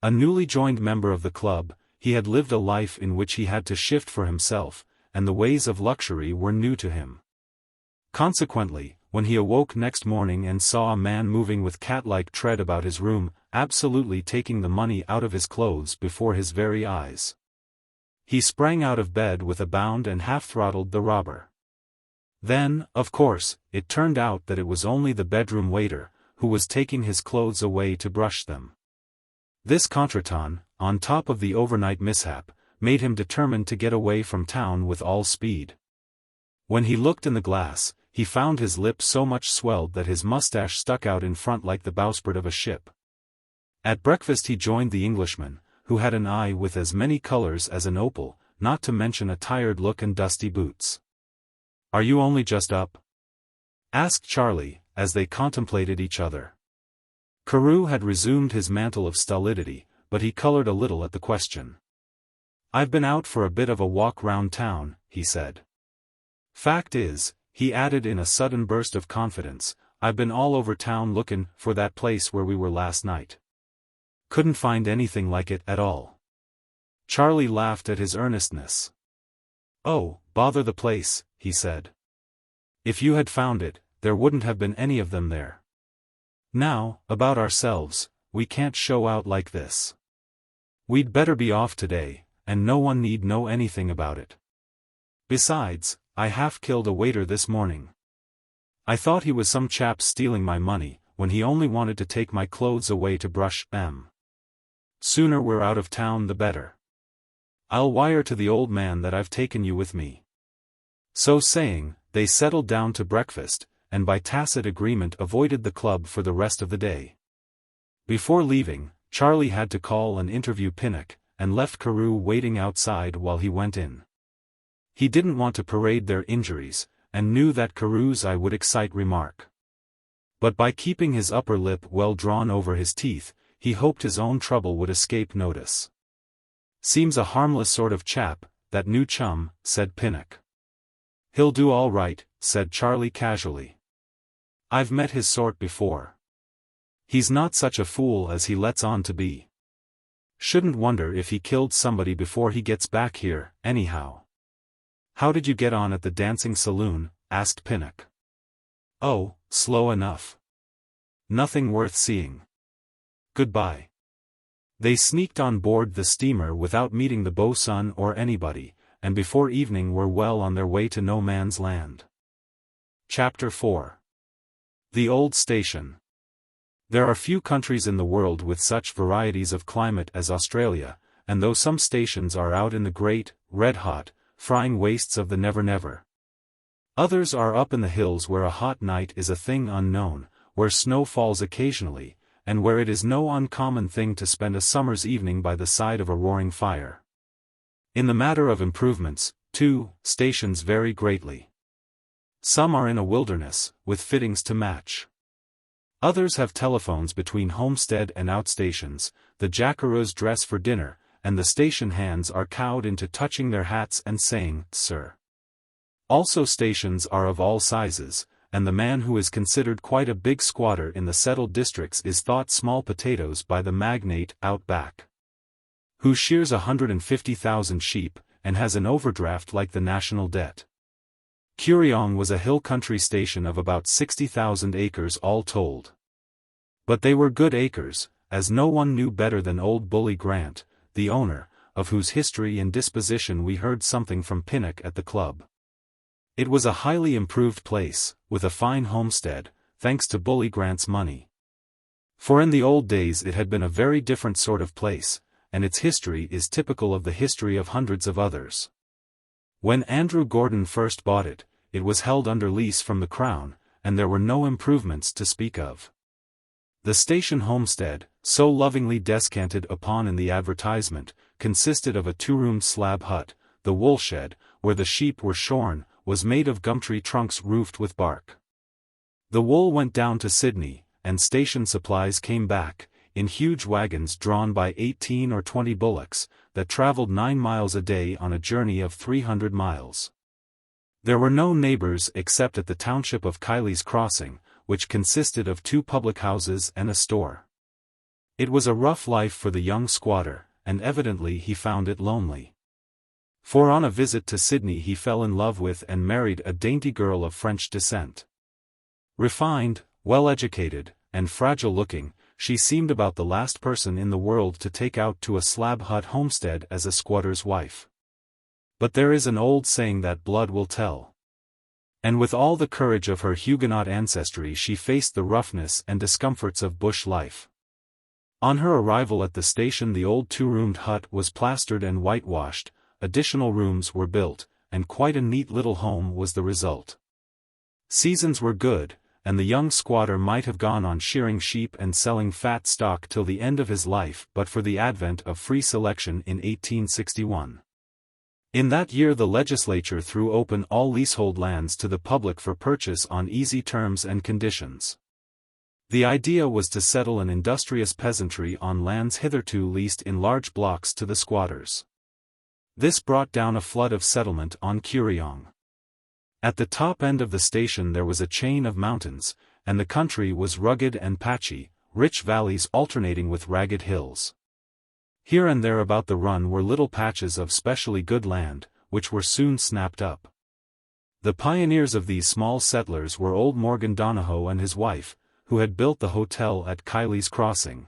A newly joined member of the club, he had lived a life in which he had to shift for himself, and the ways of luxury were new to him. Consequently, when he awoke next morning and saw a man moving with cat-like tread about his room, absolutely taking the money out of his clothes before his very eyes, he sprang out of bed with a bound and half-throttled the robber. Then, of course, it turned out that it was only the bedroom waiter, who was taking his clothes away to brush them. This contretemps, on top of the overnight mishap, made him determined to get away from town with all speed. When he looked in the glass, he found his lip so much swelled that his mustache stuck out in front like the bowsprit of a ship. At breakfast he joined the Englishman, who had an eye with as many colors as an opal, not to mention a tired look and dusty boots. "Are you only just up?" asked Charlie, as they contemplated each other. Carew had resumed his mantle of stolidity, but he colored a little at the question. "I've been out for a bit of a walk round town," he said. "Fact is," he added in a sudden burst of confidence, "I've been all over town lookin' for that place where we were last night. Couldn't find anything like it at all." Charlie laughed at his earnestness. "Oh, bother the place," he said. "If you had found it, there wouldn't have been any of them there. Now, about ourselves, we can't show out like this. We'd better be off today, and no one need know anything about it. Besides, I half killed a waiter this morning. I thought he was some chap stealing my money, when he only wanted to take my clothes away to brush them. Sooner we're out of town the better. I'll wire to the old man that I've taken you with me." So saying, they settled down to breakfast, and by tacit agreement avoided the club for the rest of the day. Before leaving, Charlie had to call and interview Pinnock, and left Carew waiting outside while he went in. He didn't want to parade their injuries, and knew that Carew's eye would excite remark. But by keeping his upper lip well drawn over his teeth, he hoped his own trouble would escape notice. "Seems a harmless sort of chap, that new chum," said Pinnock. "He'll do all right," said Charlie casually. "I've met his sort before. He's not such a fool as he lets on to be. Shouldn't wonder if he killed somebody before he gets back here, anyhow." "How did you get on at the dancing saloon?" asked Pinnock. "Oh, slow enough. Nothing worth seeing. Goodbye." They sneaked on board the steamer without meeting the bosun or anybody, and before evening were well on their way to no man's land. Chapter 4. The Old Station. There are few countries in the world with such varieties of climate as Australia, and though some stations are out in the great, red-hot, frying wastes of the never-never, others are up in the hills where a hot night is a thing unknown, where snow falls occasionally, and where it is no uncommon thing to spend a summer's evening by the side of a roaring fire. In the matter of improvements, too, stations vary greatly. Some are in a wilderness, with fittings to match. Others have telephones between Homestead and outstations, the jackaroos dress for dinner, and the station hands are cowed into touching their hats and saying, "Sir." Also stations are of all sizes, and the man who is considered quite a big squatter in the settled districts is thought small potatoes by the magnate Outback, who shears 150,000 sheep, and has an overdraft like the national debt. Kuriong was a hill country station of about 60,000 acres all told. But they were good acres, as no one knew better than old Bully Grant, the owner, of whose history and disposition we heard something from Pinnock at the club. It was a highly improved place, with a fine homestead, thanks to Bully Grant's money. For in the old days it had been a very different sort of place, and its history is typical of the history of hundreds of others. When Andrew Gordon first bought it, it was held under lease from the Crown, and there were no improvements to speak of. The station homestead, so lovingly descanted upon in the advertisement, consisted of a two-roomed slab hut. The woolshed, where the sheep were shorn, was made of gum-tree trunks roofed with bark. The wool went down to Sydney, and station supplies came back, in huge wagons drawn by 18 or 20 bullocks, that travelled 9 miles a day on a journey of 300 miles. There were no neighbours except at the township of Kiley's Crossing, which consisted of 2 public houses and a store. It was a rough life for the young squatter, and evidently he found it lonely. For on a visit to Sydney he fell in love with and married a dainty girl of French descent. Refined, well-educated, and fragile-looking, she seemed about the last person in the world to take out to a slab hut homestead as a squatter's wife. But there is an old saying that blood will tell. And with all the courage of her Huguenot ancestry she faced the roughness and discomforts of bush life. On her arrival at the station the old 2-roomed hut was plastered and whitewashed, additional rooms were built, and quite a neat little home was the result. Seasons were good, and the young squatter might have gone on shearing sheep and selling fat stock till the end of his life but for the advent of free selection in 1861. In that year the legislature threw open all leasehold lands to the public for purchase on easy terms and conditions. The idea was to settle an industrious peasantry on lands hitherto leased in large blocks to the squatters. This brought down a flood of settlement on Kooragang. At the top end of the station there was a chain of mountains, and the country was rugged and patchy, rich valleys alternating with ragged hills. Here and there about the run were little patches of specially good land, which were soon snapped up. The pioneers of these small settlers were old Morgan Donohoe and his wife, who had built the hotel at Kiley's Crossing.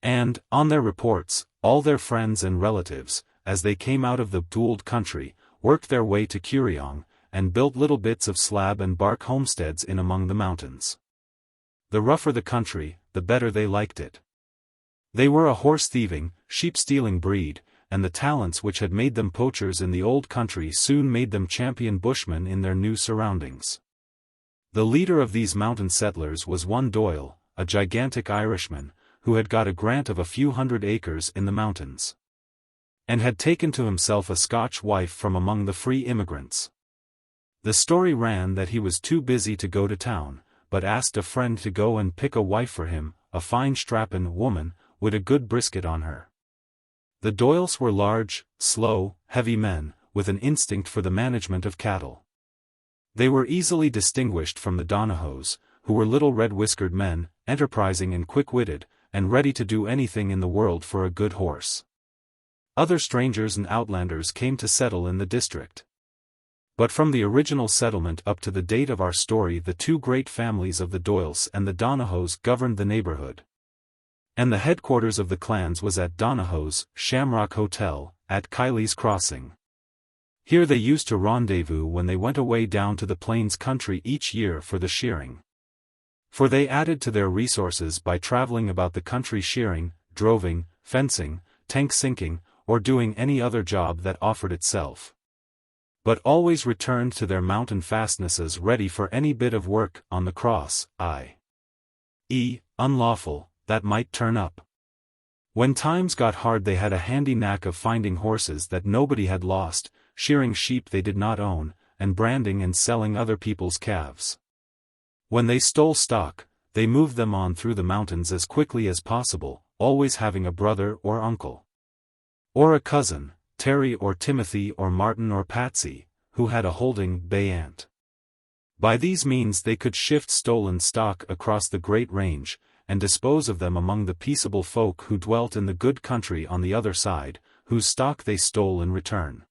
And, on their reports, all their friends and relatives, as they came out of the Gould country, worked their way to Kooragang, and built little bits of slab and bark homesteads in among the mountains. The rougher the country, the better they liked it. They were a horse-thieving, sheep-stealing breed, and the talents which had made them poachers in the old country soon made them champion bushmen in their new surroundings. The leader of these mountain settlers was one Doyle, a gigantic Irishman, who had got a grant of a few hundred acres in the mountains, and had taken to himself a Scotch wife from among the free immigrants. The story ran that he was too busy to go to town, but asked a friend to go and pick a wife for him, a fine strappin' woman, with a good brisket on her. The Doyles were large, slow, heavy men, with an instinct for the management of cattle. They were easily distinguished from the Donohoes, who were little red-whiskered men, enterprising and quick-witted, and ready to do anything in the world for a good horse. Other strangers and outlanders came to settle in the district. But from the original settlement up to the date of our story the two great families of the Doyles and the Donohoes governed the neighborhood. And the headquarters of the clans was at Donohoe's Shamrock Hotel, at Kiley's Crossing. Here they used to rendezvous when they went away down to the plains country each year for the shearing. For they added to their resources by traveling about the country shearing, droving, fencing, tank sinking, or doing any other job that offered itself. But always returned to their mountain fastnesses ready for any bit of work on the cross, i.e., unlawful, that might turn up. When times got hard they had a handy knack of finding horses that nobody had lost, shearing sheep they did not own, and branding and selling other people's calves. When they stole stock, they moved them on through the mountains as quickly as possible, always having a brother or uncle, or a cousin, Terry or Timothy or Martin or Patsy, who had a holding bay aunt. By these means they could shift stolen stock across the great range, and dispose of them among the peaceable folk who dwelt in the good country on the other side, whose stock they stole in return.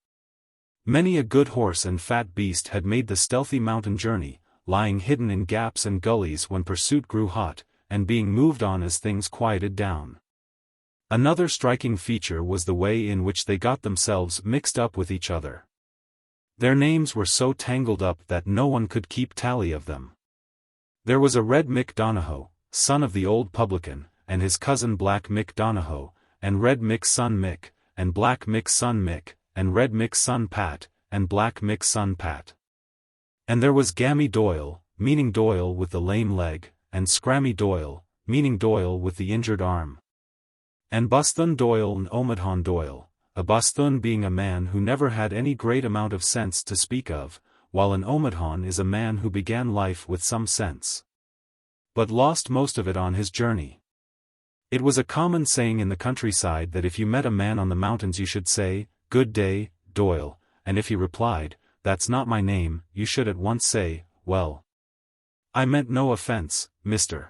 Many a good horse and fat beast had made the stealthy mountain journey, lying hidden in gaps and gullies when pursuit grew hot, and being moved on as things quieted down. Another striking feature was the way in which they got themselves mixed up with each other. Their names were so tangled up that no one could keep tally of them. There was a Red Mick Donohoe, son of the old publican, and his cousin Black Mick Donohoe, and Red Mick's son Mick, and Black Mick's son Mick, and Red Mick's son Pat, and Black Mick's son Pat. And there was Gammy Doyle, meaning Doyle with the lame leg, and Scrammy Doyle, meaning Doyle with the injured arm. And Busthun Doyle and Omidhon Doyle, a Busthun being a man who never had any great amount of sense to speak of, while an Omidhon is a man who began life with some sense, but lost most of it on his journey. It was a common saying in the countryside that if you met a man on the mountains you should say, "Good day, Doyle," and if he replied, "That's not my name," you should at once say, "Well, I meant no offense, Mr.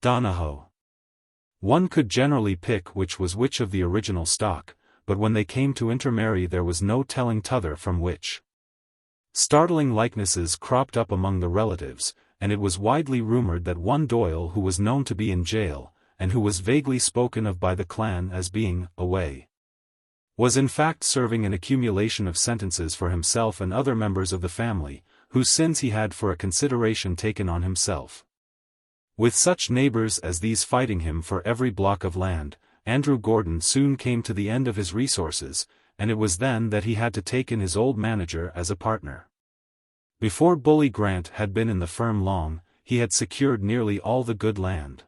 Donohoe." One could generally pick which was which of the original stock, but when they came to intermarry there was no telling t'other from which. Startling likenesses cropped up among the relatives, and it was widely rumored that one Doyle who was known to be in jail, and who was vaguely spoken of by the clan as being away, was in fact serving an accumulation of sentences for himself and other members of the family, whose sins he had for a consideration taken on himself. With such neighbors as these fighting him for every block of land, Andrew Gordon soon came to the end of his resources, and it was then that he had to take in his old manager as a partner. Before Bully Grant had been in the firm long, he had secured nearly all the good land.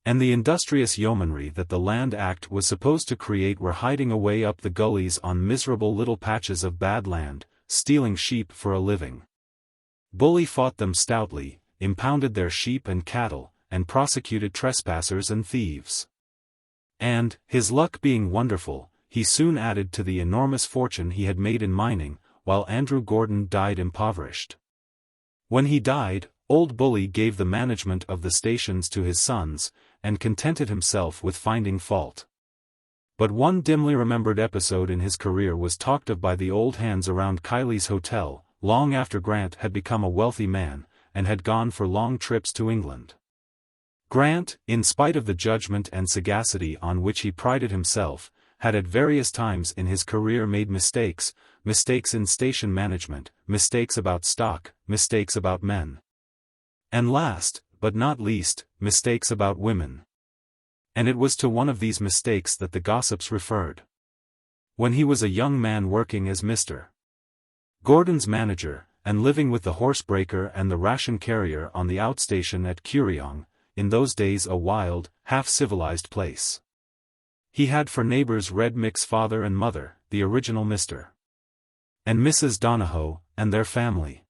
And the industrious yeomanry that the Land Act was supposed to create were hiding away up the gullies on miserable little patches of bad land, stealing sheep for a living. Bully fought them stoutly, impounded their sheep and cattle, and prosecuted trespassers and thieves. And, his luck being wonderful, he soon added to the enormous fortune he had made in mining, while Andrew Gordon died impoverished. When he died, old Bully gave the management of the stations to his sons, and contented himself with finding fault. But one dimly remembered episode in his career was talked of by the old hands around Kiley's hotel, long after Grant had become a wealthy man, and had gone for long trips to England. Grant, in spite of the judgment and sagacity on which he prided himself, had at various times in his career made mistakes in station management, mistakes about stock, mistakes about men. And last, but not least, mistakes about women. And it was to one of these mistakes that the gossips referred. When he was a young man working as Mr. Gordon's manager, and living with the horsebreaker and the ration carrier on the outstation at Kuriong, in those days a wild, half-civilized place. He had for neighbors Red Mick's father and mother, the original Mr. and Mrs. Donahoe, and their family.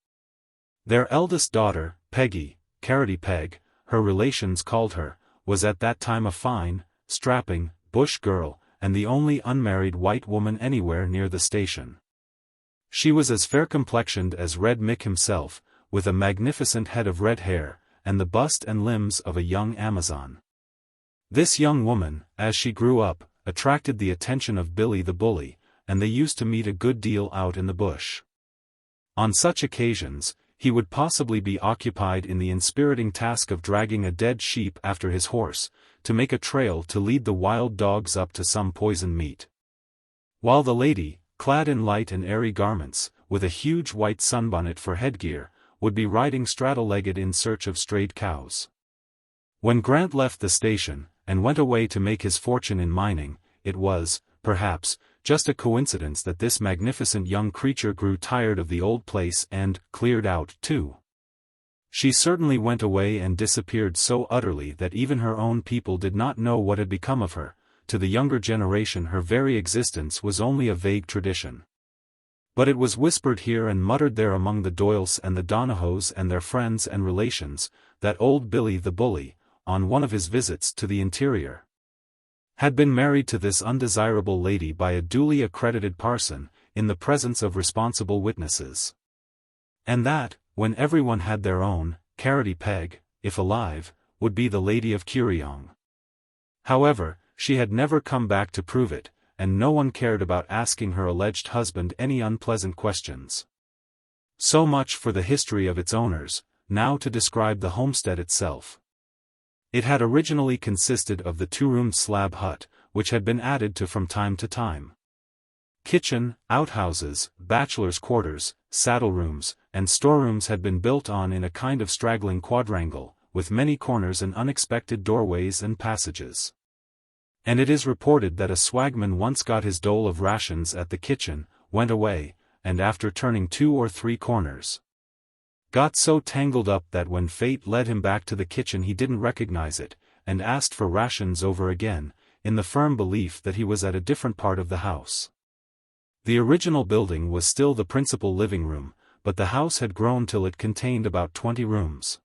Their eldest daughter, Peggy, Carroty Peg, her relations called her, was at that time a fine, strapping, bush girl, and the only unmarried white woman anywhere near the station. She was as fair-complexioned as Red Mick himself, with a magnificent head of red hair, and the bust and limbs of a young Amazon. This young woman, as she grew up, attracted the attention of Billy the Bully, and they used to meet a good deal out in the bush. On such occasions, he would possibly be occupied in the inspiriting task of dragging a dead sheep after his horse, to make a trail to lead the wild dogs up to some poisoned meat. While the lady, clad in light and airy garments, with a huge white sunbonnet for headgear, would be riding straddle-legged in search of strayed cows. When Grant left the station, and went away to make his fortune in mining, it was, perhaps, just a coincidence that this magnificent young creature grew tired of the old place and cleared out, too. She certainly went away and disappeared so utterly that even her own people did not know what had become of her. To the younger generation her very existence was only a vague tradition. But it was whispered here and muttered there among the Doyles and the Donahoes and their friends and relations, that old Billy the Bully, on one of his visits to the interior, had been married to this undesirable lady by a duly accredited parson, in the presence of responsible witnesses. And that, when everyone had their own, Carroty Peg, if alive, would be the Lady of Kuriong. However, she had never come back to prove it, and no one cared about asking her alleged husband any unpleasant questions. So much for the history of its owners. Now to describe the homestead itself. It had originally consisted of the two-roomed slab hut, which had been added to from time to time. Kitchen, outhouses, bachelors' quarters, saddle rooms, and storerooms had been built on in a kind of straggling quadrangle, with many corners and unexpected doorways and passages. And it is reported that a swagman once got his dole of rations at the kitchen, went away, and after turning 2 or 3 corners, got so tangled up that when fate led him back to the kitchen he didn't recognize it, and asked for rations over again, in the firm belief that he was at a different part of the house. The original building was still the principal living room, but the house had grown till it contained about 20 rooms.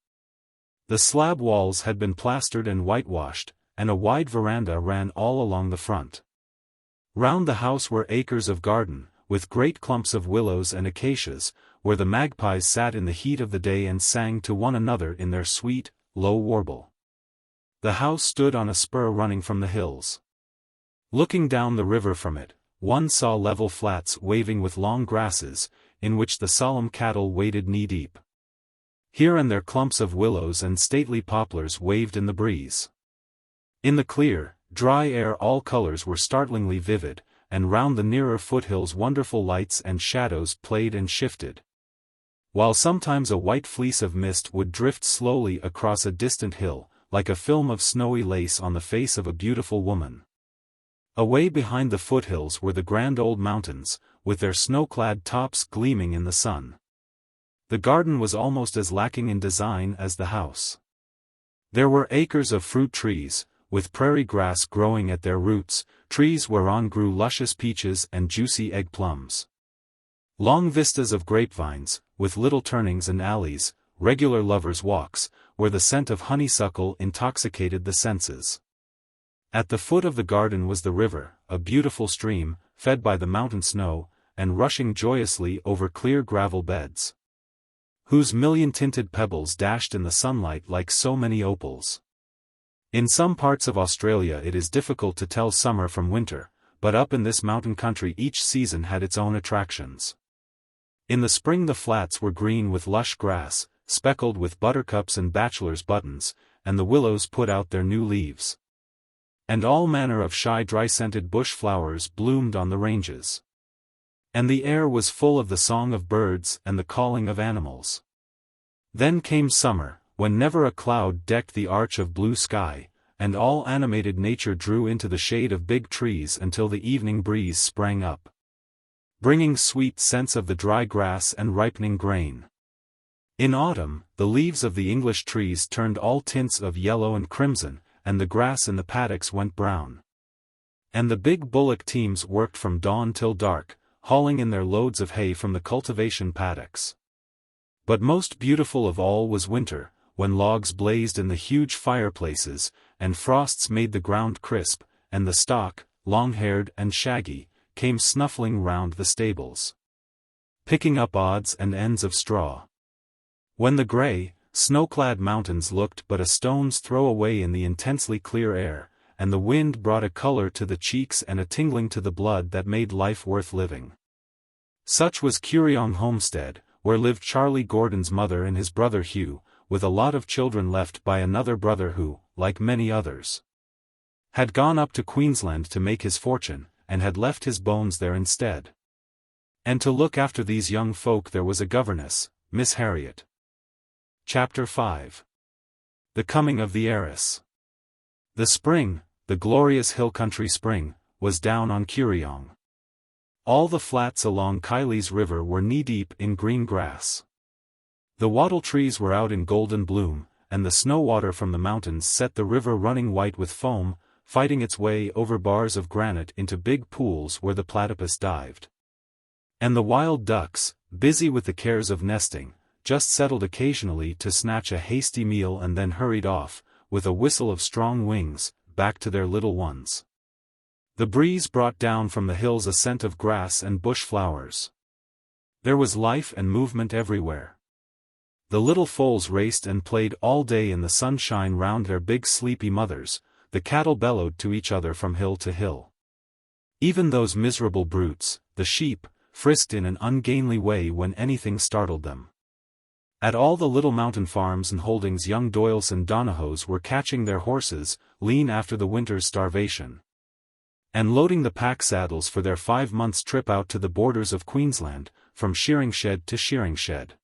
The slab walls had been plastered and whitewashed, and a wide veranda ran all along the front. Round the house were acres of garden, with great clumps of willows and acacias, where the magpies sat in the heat of the day and sang to one another in their sweet, low warble. The house stood on a spur running from the hills. Looking down the river from it, one saw level flats waving with long grasses, in which the solemn cattle waded knee-deep. Here and there clumps of willows and stately poplars waved in the breeze. In the clear, dry air all colors were startlingly vivid, and round the nearer foothills wonderful lights and shadows played and shifted, while sometimes a white fleece of mist would drift slowly across a distant hill, like a film of snowy lace on the face of a beautiful woman. Away behind the foothills were the grand old mountains, with their snow-clad tops gleaming in the sun. The garden was almost as lacking in design as the house. There were acres of fruit trees, with prairie grass growing at their roots, trees whereon grew luscious peaches and juicy egg plums. Long vistas of grapevines, with little turnings and alleys, regular lovers' walks, where the scent of honeysuckle intoxicated the senses. At the foot of the garden was the river, a beautiful stream, fed by the mountain snow, and rushing joyously over clear gravel beds, whose million-tinted pebbles dashed in the sunlight like so many opals. In some parts of Australia it is difficult to tell summer from winter, but up in this mountain country each season had its own attractions. In the spring the flats were green with lush grass, speckled with buttercups and bachelor's buttons, and the willows put out their new leaves. And all manner of shy dry-scented bush flowers bloomed on the ranges. And the air was full of the song of birds and the calling of animals. Then came summer, when never a cloud decked the arch of blue sky, and all animated nature drew into the shade of big trees until the evening breeze sprang up, bringing sweet scents of the dry grass and ripening grain. In autumn, the leaves of the English trees turned all tints of yellow and crimson, and the grass in the paddocks went brown. And the big bullock teams worked from dawn till dark, hauling in their loads of hay from the cultivation paddocks. But most beautiful of all was winter, when logs blazed in the huge fireplaces, and frosts made the ground crisp, and the stock, long-haired and shaggy, came snuffling round the stables, picking up odds and ends of straw. When the grey, snow-clad mountains looked but a stone's throw away in the intensely clear air, and the wind brought a colour to the cheeks and a tingling to the blood that made life worth living. Such was Kuryong Homestead, where lived Charlie Gordon's mother and his brother Hugh, with a lot of children left by another brother who, like many others, had gone up to Queensland to make his fortune, and had left his bones there instead. And to look after these young folk there was a governess, Miss Harriet. Chapter 5. The Coming of the Heiress. The spring, the glorious hill country spring, was down on Kuryong. All the flats along Kiley's river were knee-deep in green grass. The wattle trees were out in golden bloom, and the snow water from the mountains set the river running white with foam, fighting its way over bars of granite into big pools where the platypus dived. And the wild ducks, busy with the cares of nesting, just settled occasionally to snatch a hasty meal and then hurried off, with a whistle of strong wings, back to their little ones. The breeze brought down from the hills a scent of grass and bush flowers. There was life and movement everywhere. The little foals raced and played all day in the sunshine round their big sleepy mothers, the cattle bellowed to each other from hill to hill. Even those miserable brutes, the sheep, frisked in an ungainly way when anything startled them. At all the little mountain farms and holdings young Doyles and Donahoes were catching their horses, lean after the winter's starvation, and loading the pack saddles for their 5 months' trip out to the borders of Queensland, from shearing shed to shearing shed.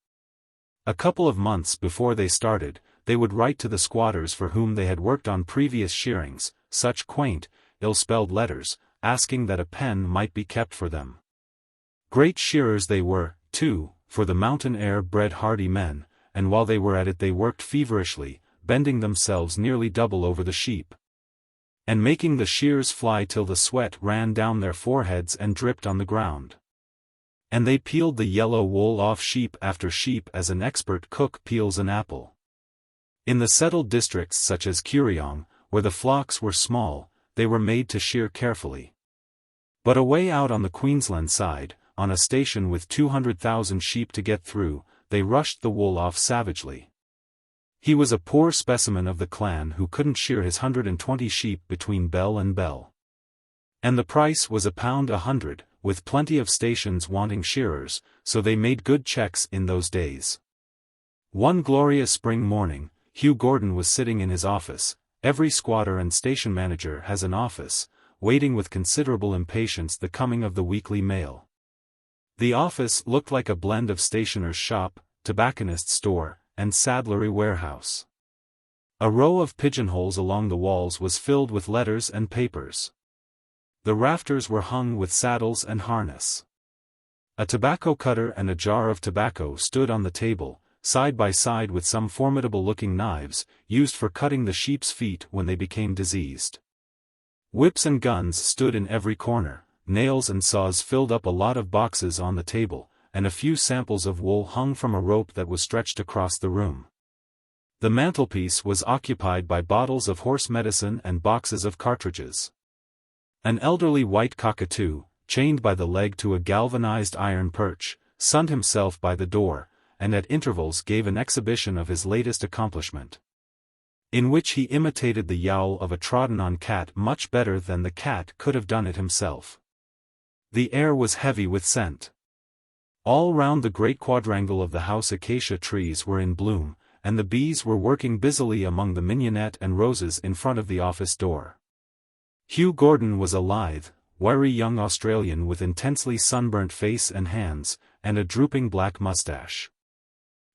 A couple of months before they started, they would write to the squatters for whom they had worked on previous shearings, such quaint, ill-spelled letters, asking that a pen might be kept for them. Great shearers they were, too, for the mountain air bred hardy men, and while they were at it they worked feverishly, bending themselves nearly double over the sheep, and making the shears fly till the sweat ran down their foreheads and dripped on the ground. And they peeled the yellow wool off sheep after sheep as an expert cook peels an apple. In the settled districts such as Kuryong, where the flocks were small, they were made to shear carefully. But away out on the Queensland side, on a station with 200,000 sheep to get through, they rushed the wool off savagely. He was a poor specimen of the clan who couldn't shear his 120 sheep between bell and bell. And the price was £100, with plenty of stations wanting shearers, so they made good checks in those days. One glorious spring morning, Hugh Gordon was sitting in his office. Every squatter and station manager has an office, waiting with considerable impatience the coming of the weekly mail. The office looked like a blend of stationer's shop, tobacconist's store, and saddlery warehouse. A row of pigeonholes along the walls was filled with letters and papers. The rafters were hung with saddles and harness. A tobacco cutter and a jar of tobacco stood on the table, side by side with some formidable-looking knives, used for cutting the sheep's feet when they became diseased. Whips and guns stood in every corner, nails and saws filled up a lot of boxes on the table, and a few samples of wool hung from a rope that was stretched across the room. The mantelpiece was occupied by bottles of horse medicine and boxes of cartridges. An elderly white cockatoo, chained by the leg to a galvanized iron perch, sunned himself by the door, and at intervals gave an exhibition of his latest accomplishment, in which he imitated the yowl of a trodden-on cat much better than the cat could have done it himself. The air was heavy with scent. All round the great quadrangle of the house acacia trees were in bloom, and the bees were working busily among the mignonette and roses in front of the office door. Hugh Gordon was a lithe, wiry young Australian with intensely sunburnt face and hands, and a drooping black mustache.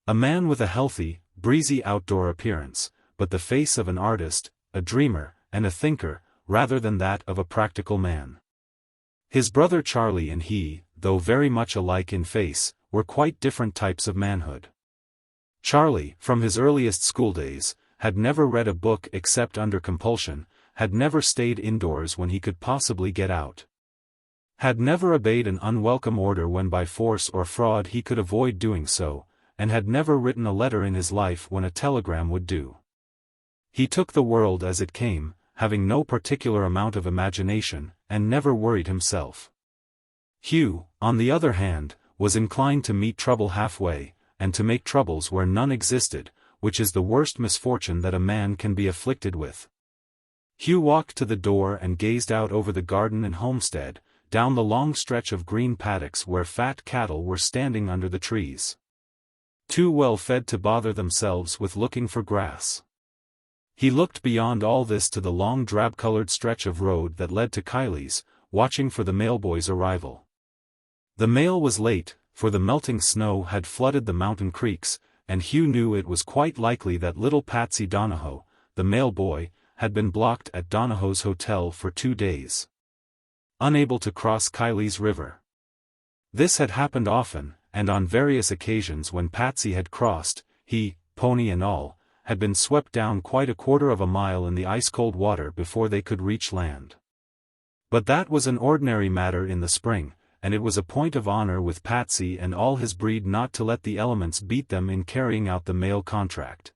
A man with a healthy, breezy outdoor appearance, but the face of an artist, a dreamer, and a thinker, rather than that of a practical man. His brother Charlie and he, though very much alike in face, were quite different types of manhood. Charlie, from his earliest schooldays, had never read a book except under compulsion, had never stayed indoors when he could possibly get out, had never obeyed an unwelcome order when by force or fraud he could avoid doing so, and had never written a letter in his life when a telegram would do. He took the world as it came, having no particular amount of imagination, and never worried himself. Hugh, on the other hand, was inclined to meet trouble halfway, and to make troubles where none existed, which is the worst misfortune that a man can be afflicted with. Hugh walked to the door and gazed out over the garden and homestead, down the long stretch of green paddocks where fat cattle were standing under the trees, too well fed to bother themselves with looking for grass. He looked beyond all this to the long drab-colored stretch of road that led to Kiley's, watching for the mailboy's arrival. The mail was late, for the melting snow had flooded the mountain creeks, and Hugh knew it was quite likely that little Patsy Donahoe, the mailboy, had been blocked at Donahoe's hotel for 2 days, unable to cross Kiley's River. This had happened often, and on various occasions when Patsy had crossed, he, pony and all, had been swept down quite a quarter of a mile in the ice-cold water before they could reach land. But that was an ordinary matter in the spring, and it was a point of honor with Patsy and all his breed not to let the elements beat them in carrying out the mail contract,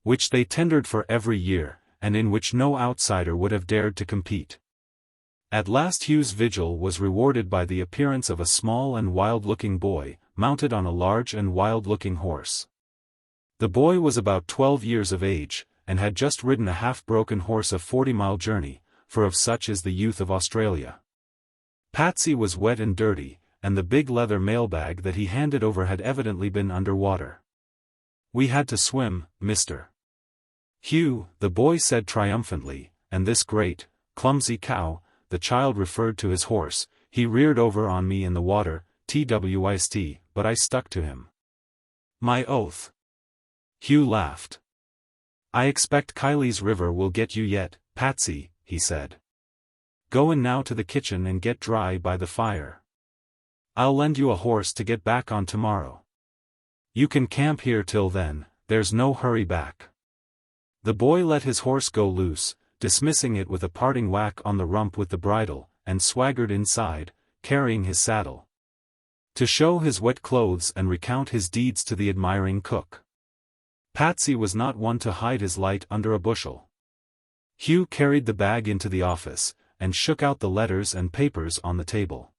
which they tendered for every year, and in which no outsider would have dared to compete. At last Hugh's vigil was rewarded by the appearance of a small and wild-looking boy, mounted on a large and wild-looking horse. The boy was about 12 years of age, and had just ridden a half-broken horse a 40-mile journey, for of such is the youth of Australia. Patsy was wet and dirty, and the big leather mailbag that he handed over had evidently been under water. "We had to swim, mister." "Hugh," the boy said triumphantly, "and this great, clumsy cow," the child referred to his horse, "he reared over on me in the water, twist, but I stuck to him. My oath." Hugh laughed. "I expect Kiley's River will get you yet, Patsy," he said. "Go in now to the kitchen and get dry by the fire. I'll lend you a horse to get back on tomorrow. You can camp here till then, there's no hurry back." The boy let his horse go loose, dismissing it with a parting whack on the rump with the bridle, and swaggered inside, carrying his saddle, to show his wet clothes and recount his deeds to the admiring cook. Patsy was not one to hide his light under a bushel. Hugh carried the bag into the office, and shook out the letters and papers on the table.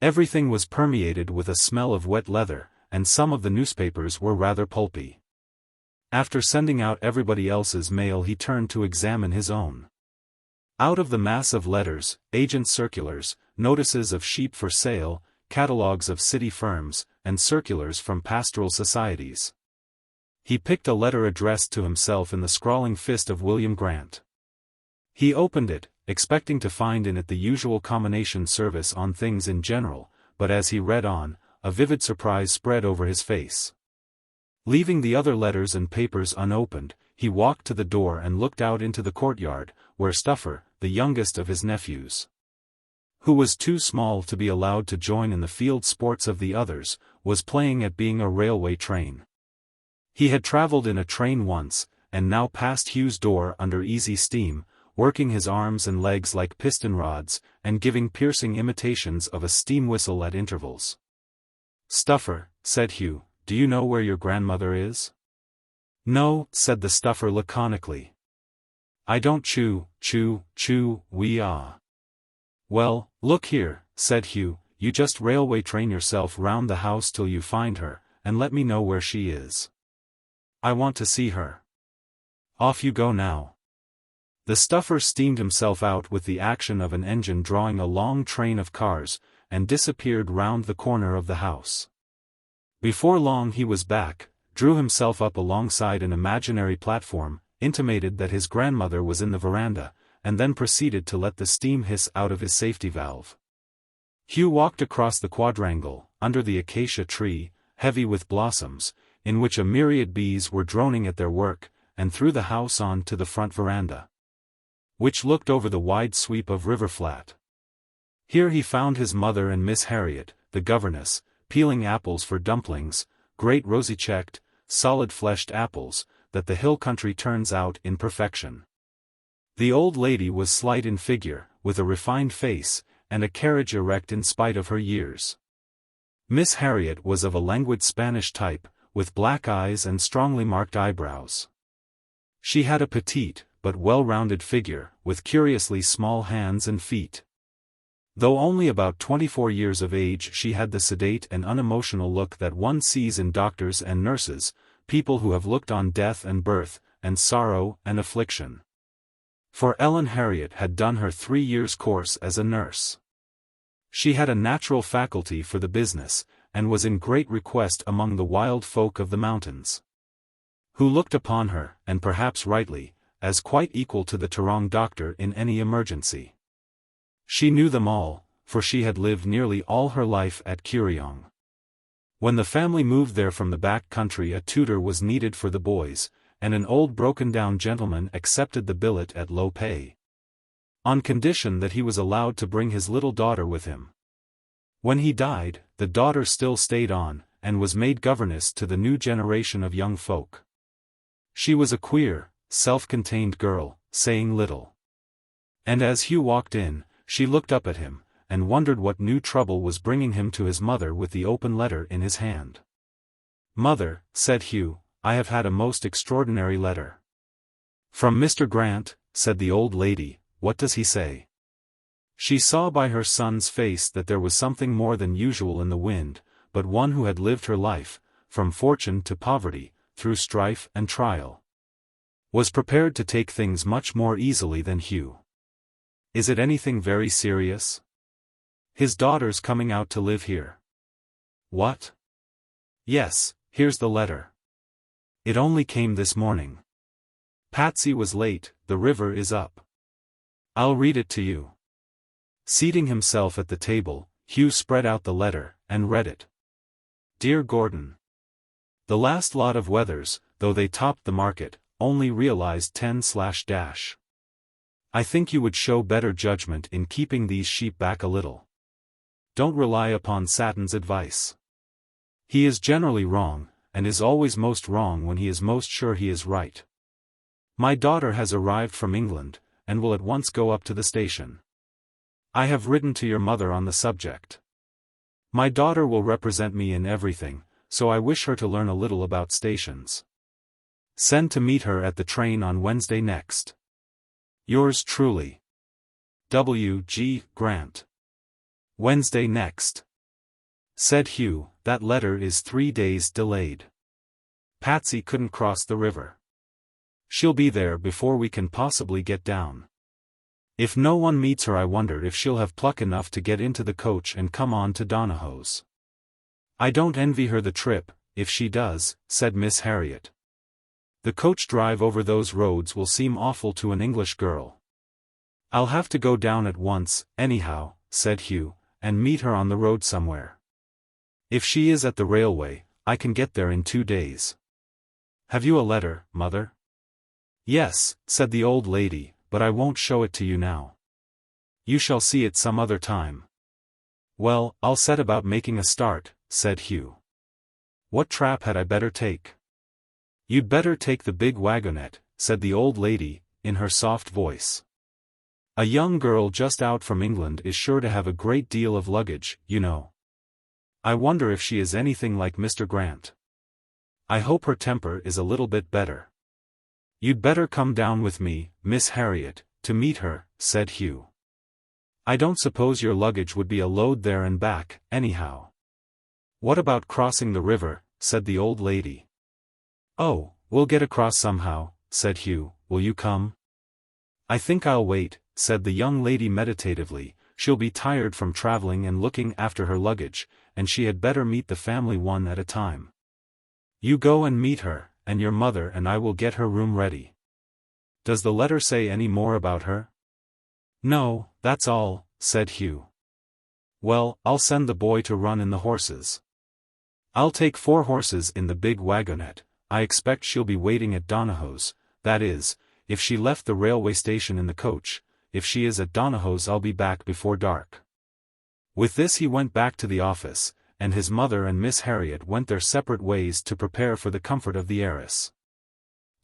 Everything was permeated with a smell of wet leather, and some of the newspapers were rather pulpy. After sending out everybody else's mail he turned to examine his own. Out of the mass of letters, agent circulars, notices of sheep for sale, catalogues of city firms, and circulars from pastoral societies, he picked a letter addressed to himself in the scrawling fist of William Grant. He opened it, expecting to find in it the usual combination service on things in general, but as he read on, a vivid surprise spread over his face. Leaving the other letters and papers unopened, he walked to the door and looked out into the courtyard, where Stuffer, the youngest of his nephews, who was too small to be allowed to join in the field sports of the others, was playing at being a railway train. He had travelled in a train once, and now passed Hugh's door under easy steam, working his arms and legs like piston rods, and giving piercing imitations of a steam whistle at intervals. "Stuffer," said Hugh, "do you know where your grandmother is?" "No," said the stuffer laconically. "I don't chew, we are." "Well, look here," said Hugh, "you just railway train yourself round the house till you find her, and let me know where she is. I want to see her. Off you go now." The stuffer steamed himself out with the action of an engine drawing a long train of cars, and disappeared round the corner of the house. Before long he was back, drew himself up alongside an imaginary platform, intimated that his grandmother was in the veranda, and then proceeded to let the steam hiss out of his safety valve. Hugh walked across the quadrangle, under the acacia tree, heavy with blossoms, in which a myriad bees were droning at their work, and through the house on to the front veranda, which looked over the wide sweep of river flat. Here he found his mother and Miss Harriet, the governess, peeling apples for dumplings, great rosy-cheeked, solid-fleshed apples, that the hill country turns out in perfection. The old lady was slight in figure, with a refined face, and a carriage erect in spite of her years. Miss Harriet was of a languid Spanish type, with black eyes and strongly marked eyebrows. She had a petite, but well-rounded figure, with curiously small hands and feet. Though only about 24 years of age, she had the sedate and unemotional look that one sees in doctors and nurses, people who have looked on death and birth, and sorrow and affliction. For Ellen Harriet had done her 3 years' course as a nurse. She had a natural faculty for the business, and was in great request among the wild folk of the mountains, who looked upon her, and perhaps rightly, as quite equal to the Tarong doctor in any emergency. She knew them all, for she had lived nearly all her life at Kuriong. When the family moved there from the back country, a tutor was needed for the boys, and an old broken-down gentleman accepted the billet at low pay, on condition that he was allowed to bring his little daughter with him. When he died, the daughter still stayed on, and was made governess to the new generation of young folk. She was a queer, self-contained girl, saying little. And as Hugh walked in, she looked up at him, and wondered what new trouble was bringing him to his mother with the open letter in his hand. "Mother," said Hugh, "I have had a most extraordinary letter." "From Mr. Grant," said the old lady. "What does he say?" She saw by her son's face that there was something more than usual in the wind, but one who had lived her life, from fortune to poverty, through strife and trial, was prepared to take things much more easily than Hugh. "Is it anything very serious? His daughter's coming out to live here." "What?" "Yes, here's the letter. It only came this morning. Patsy was late, the river is up. I'll read it to you." Seating himself at the table, Hugh spread out the letter, and read it. "Dear Gordon, the last lot of wethers, though they topped the market, only realized 10/. I think you would show better judgment in keeping these sheep back a little. Don't rely upon Satin's advice. He is generally wrong, and is always most wrong when he is most sure he is right. My daughter has arrived from England, and will at once go up to the station. I have written to your mother on the subject. My daughter will represent me in everything, so I wish her to learn a little about stations. Send to meet her at the train on Wednesday next. Yours truly, W. G. Grant. Wednesday next. Said Hugh, that letter is 3 days delayed. Patsy couldn't cross the river. She'll be there before we can possibly get down. If no one meets her, I wonder if she'll have pluck enough to get into the coach and come on to Donahoe's. I don't envy her the trip, if she does, said Miss Harriet. The coach drive over those roads will seem awful to an English girl. I'll have to go down at once, anyhow, said Hugh, and meet her on the road somewhere. If she is at the railway, I can get there in 2 days. Have you a letter, Mother? Yes, said the old lady, but I won't show it to you now. You shall see it some other time. Well, I'll set about making a start, said Hugh. What trap had I better take? "You'd better take the big wagonette," said the old lady, in her soft voice. "A young girl just out from England is sure to have a great deal of luggage, you know. I wonder if she is anything like Mr. Grant. I hope her temper is a little bit better." "You'd better come down with me, Miss Harriet, to meet her," said Hugh. "I don't suppose your luggage would be a load there and back, anyhow." "What about crossing the river?" said the old lady. "Oh, we'll get across somehow," said Hugh. "Will you come?" "I think I'll wait," said the young lady meditatively. "She'll be tired from traveling and looking after her luggage, and she had better meet the family one at a time. You go and meet her, and your mother and I will get her room ready." "Does the letter say any more about her?" "No, that's all," said Hugh. "Well, I'll send the boy to run in the horses. I'll take 4 horses in the big wagonette. I expect she'll be waiting at Donahoe's, that is, if she left the railway station in the coach. If she is at Donahoe's I'll be back before dark." With this he went back to the office, and his mother and Miss Harriet went their separate ways to prepare for the comfort of the heiress.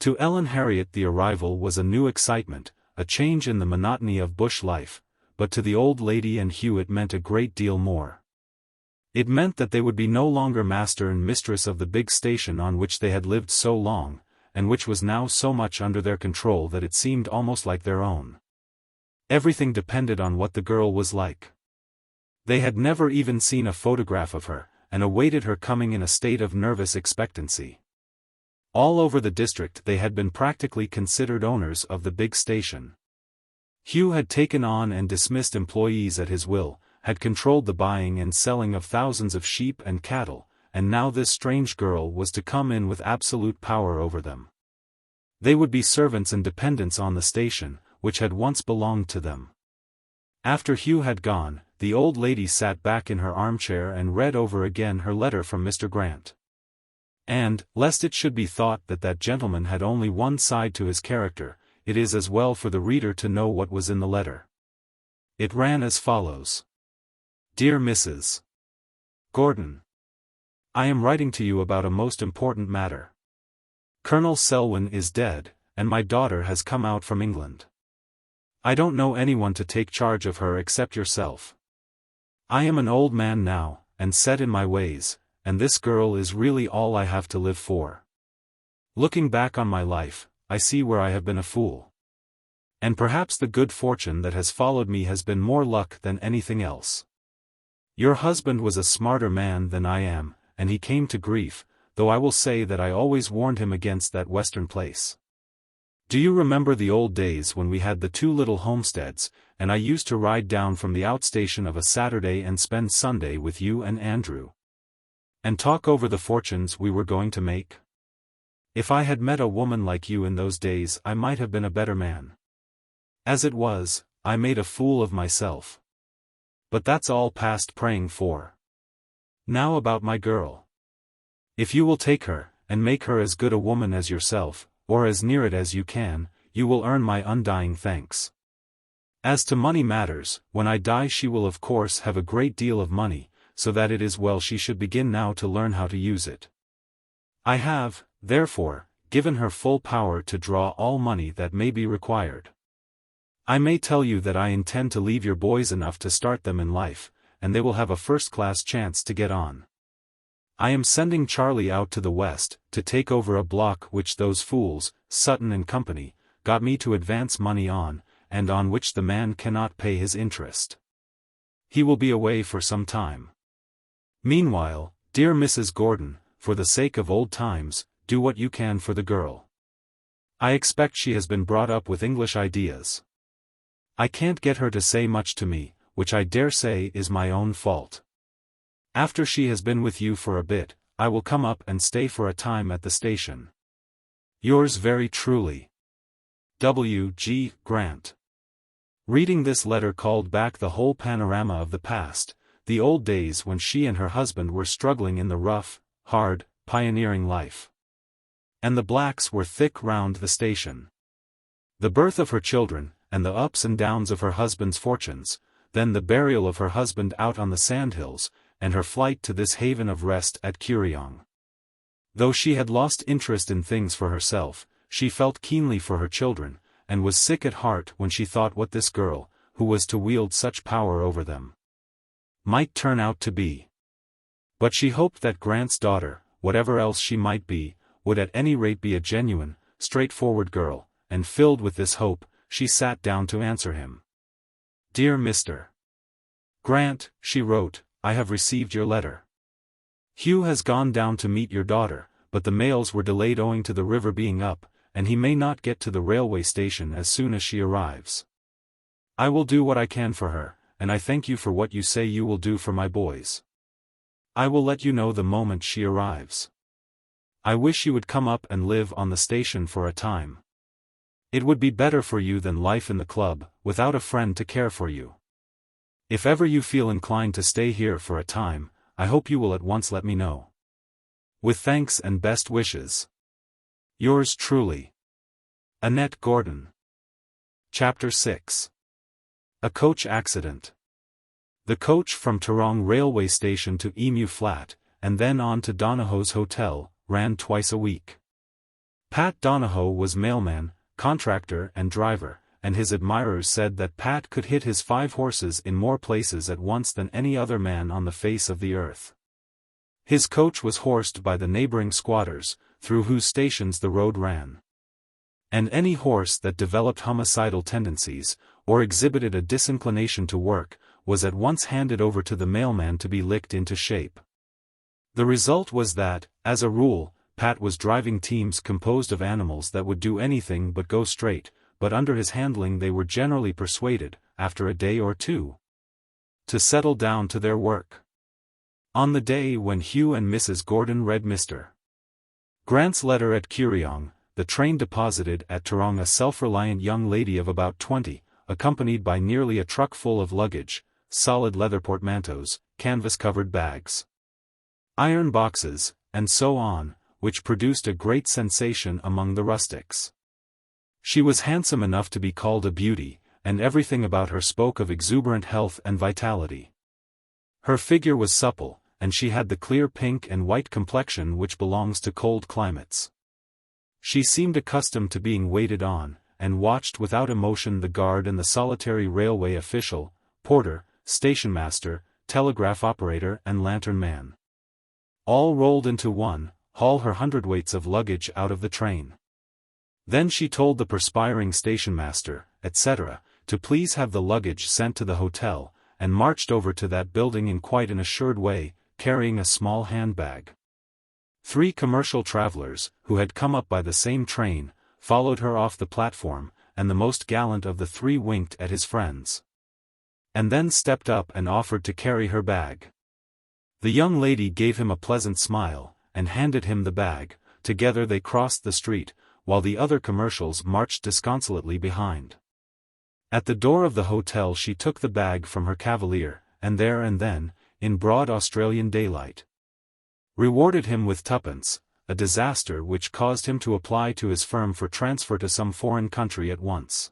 To Ellen Harriet the arrival was a new excitement, a change in the monotony of bush life, but to the old lady and Hugh it meant a great deal more. It meant that they would be no longer master and mistress of the big station on which they had lived so long, and which was now so much under their control that it seemed almost like their own. Everything depended on what the girl was like. They had never even seen a photograph of her, and awaited her coming in a state of nervous expectancy. All over the district they had been practically considered owners of the big station. Hugh had taken on and dismissed employees at his will, had controlled the buying and selling of thousands of sheep and cattle, and now this strange girl was to come in with absolute power over them. They would be servants and dependents on the station, which had once belonged to them. After Hugh had gone, the old lady sat back in her armchair and read over again her letter from Mr. Grant. And, lest it should be thought that that gentleman had only one side to his character, it is as well for the reader to know what was in the letter. It ran as follows. "Dear Mrs. Gordon, I am writing to you about a most important matter. Colonel Selwyn is dead, and my daughter has come out from England. I don't know anyone to take charge of her except yourself. I am an old man now, and set in my ways, and this girl is really all I have to live for. Looking back on my life, I see where I have been a fool. And perhaps the good fortune that has followed me has been more luck than anything else. Your husband was a smarter man than I am, and he came to grief, though I will say that I always warned him against that western place. Do you remember the old days when we had the 2 little homesteads, and I used to ride down from the outstation of a Saturday and spend Sunday with you and Andrew? And talk over the fortunes we were going to make? If I had met a woman like you in those days I might have been a better man. As it was, I made a fool of myself. But that's all past praying for. Now about my girl. If you will take her, and make her as good a woman as yourself, or as near it as you can, you will earn my undying thanks. As to money matters, when I die she will of course have a great deal of money, so that it is well she should begin now to learn how to use it. I have, therefore, given her full power to draw all money that may be required. I may tell you that I intend to leave your boys enough to start them in life, and they will have a first-class chance to get on. I am sending Charlie out to the west, to take over a block which those fools, Sutton and Company, got me to advance money on, and on which the man cannot pay his interest. He will be away for some time. Meanwhile, dear Mrs. Gordon, for the sake of old times, do what you can for the girl. I expect she has been brought up with English ideas. I can't get her to say much to me, which I dare say is my own fault. After she has been with you for a bit, I will come up and stay for a time at the station. Yours very truly, W. G. Grant. Reading this letter called back the whole panorama of the past, the old days when she and her husband were struggling in the rough, hard, pioneering life. And the blacks were thick round the station. The birth of her children, and the ups and downs of her husband's fortunes, then the burial of her husband out on the sandhills, and her flight to this haven of rest at Kuriong. Though she had lost interest in things for herself, she felt keenly for her children, and was sick at heart when she thought what this girl, who was to wield such power over them, might turn out to be. But she hoped that Grant's daughter, whatever else she might be, would at any rate be a genuine, straightforward girl, and filled with this hope, she sat down to answer him. "Dear Mr. Grant," she wrote, "I have received your letter. Hugh has gone down to meet your daughter, but the mails were delayed owing to the river being up, and he may not get to the railway station as soon as she arrives. I will do what I can for her, and I thank you for what you say you will do for my boys. I will let you know the moment she arrives. I wish you would come up and live on the station for a time. It would be better for you than life in the club, without a friend to care for you. If ever you feel inclined to stay here for a time, I hope you will at once let me know. With thanks and best wishes. Yours truly, Annette Gordon." Chapter 6. A Coach Accident. The coach from Toorong railway station to Emu Flat, and then on to Donahoe's hotel, ran twice a week. Pat Donahoe was mailman, contractor and driver, and his admirers said that Pat could hit his 5 horses in more places at once than any other man on the face of the earth. His coach was horsed by the neighboring squatters, through whose stations the road ran. And any horse that developed homicidal tendencies, or exhibited a disinclination to work, was at once handed over to the mailman to be licked into shape. The result was that, as a rule, Pat was driving teams composed of animals that would do anything but go straight, but under his handling they were generally persuaded, after a day or two, to settle down to their work. On the day when Hugh and Mrs. Gordon read Mr. Grant's letter at Kuriong, the train deposited at Toorong a self-reliant young lady of about 20, accompanied by nearly a truck full of luggage, solid leather portmanteaus, canvas-covered bags, iron boxes, and so on, which produced a great sensation among the rustics. She was handsome enough to be called a beauty, and everything about her spoke of exuberant health and vitality. Her figure was supple, and she had the clear pink and white complexion which belongs to cold climates. She seemed accustomed to being waited on, and watched without emotion the guard and the solitary railway official, porter, stationmaster, telegraph operator and lantern man, all rolled into one, haul her hundredweights of luggage out of the train. Then she told the perspiring stationmaster, etc., to please have the luggage sent to the hotel, and marched over to that building in quite an assured way, carrying a small handbag. 3 commercial travelers, who had come up by the same train, followed her off the platform, and the most gallant of the 3 winked at his friends, and then stepped up and offered to carry her bag. The young lady gave him a pleasant smile, and handed him the bag. Together they crossed the street, while the other commercials marched disconsolately behind. At the door of the hotel she took the bag from her cavalier, and there and then, in broad Australian daylight, rewarded him with 2pence, a disaster which caused him to apply to his firm for transfer to some foreign country at once.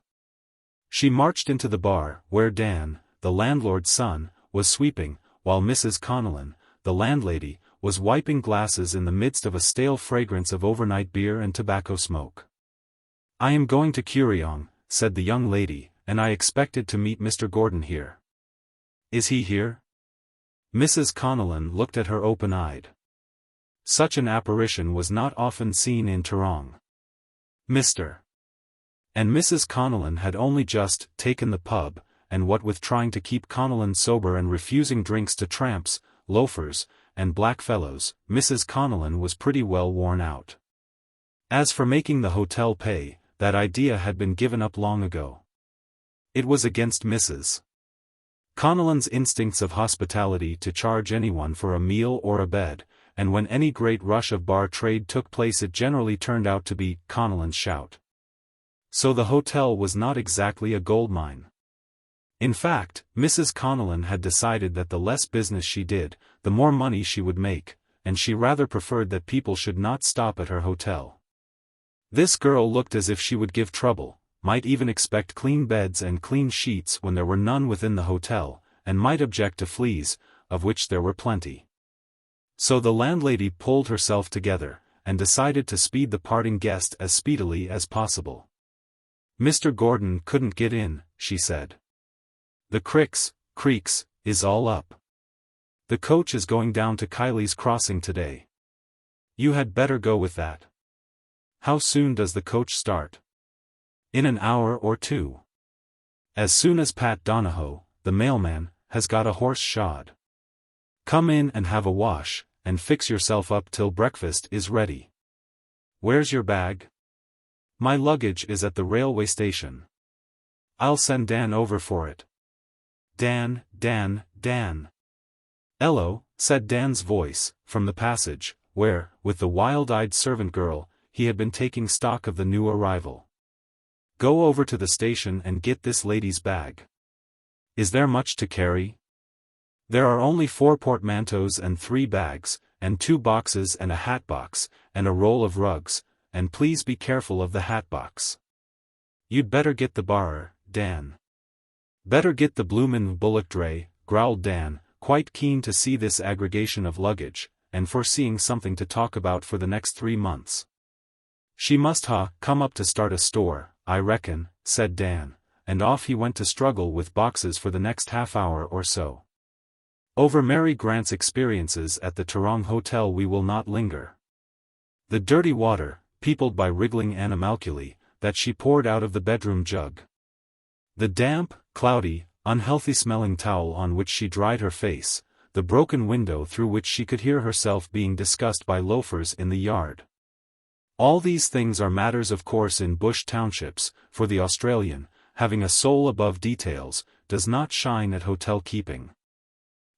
She marched into the bar, where Dan, the landlord's son, was sweeping, while Mrs. Connellan, the landlady, was wiping glasses in the midst of a stale fragrance of overnight beer and tobacco smoke. "I am going to Kuriong," said the young lady, "and I expected to meet Mr. Gordon here. Is he here?" Mrs. Connellan looked at her open-eyed. Such an apparition was not often seen in Toorong. Mr. and Mrs. Connellan had only just taken the pub, and what with trying to keep Connellan sober and refusing drinks to tramps, loafers, and blackfellows, Mrs. Connellan was pretty well worn out. As for making the hotel pay, that idea had been given up long ago. It was against Mrs. Connellan's instincts of hospitality to charge anyone for a meal or a bed, and when any great rush of bar trade took place it generally turned out to be Connellan's shout. So the hotel was not exactly a gold mine. In fact, Mrs. Connellan had decided that the less business she did, the more money she would make, and she rather preferred that people should not stop at her hotel. This girl looked as if she would give trouble, might even expect clean beds and clean sheets when there were none within the hotel, and might object to fleas, of which there were plenty. So the landlady pulled herself together, and decided to speed the parting guest as speedily as possible. "Mr. Gordon couldn't get in," she said. "The creaks, is all up. The coach is going down to Kiley's crossing today. You had better go with that." "How soon does the coach start?" "In an hour or two. As soon as Pat Donahoe, the mailman, has got a horse shod. Come in and have a wash, and fix yourself up till breakfast is ready. Where's your bag?" "My luggage is at the railway station. I'll send Dan over for it." Dan. "Ello," said Dan's voice, from the passage, where, with the wild-eyed servant girl, he had been taking stock of the new arrival. "Go over to the station and get this lady's bag." "Is there much to carry?" "There are only 4 portmanteaus and 3 bags, and 2 boxes and a hat box, and a roll of rugs, and please be careful of the hat box." "You'd better get the bar, Dan." "Better get the bloomin' bullock dray," growled Dan, quite keen to see this aggregation of luggage, and foreseeing something to talk about for the next 3 months. "She must come up to start a store, I reckon," said Dan, and off he went to struggle with boxes for the next half-hour or so. Over Mary Grant's experiences at the Toronto Hotel we will not linger. The dirty water, peopled by wriggling animalculae, that she poured out of the bedroom jug. The damp, cloudy, unhealthy-smelling towel on which she dried her face, the broken window through which she could hear herself being discussed by loafers in the yard. All these things are matters of course in bush townships, for the Australian, having a soul above details, does not shine at hotel keeping.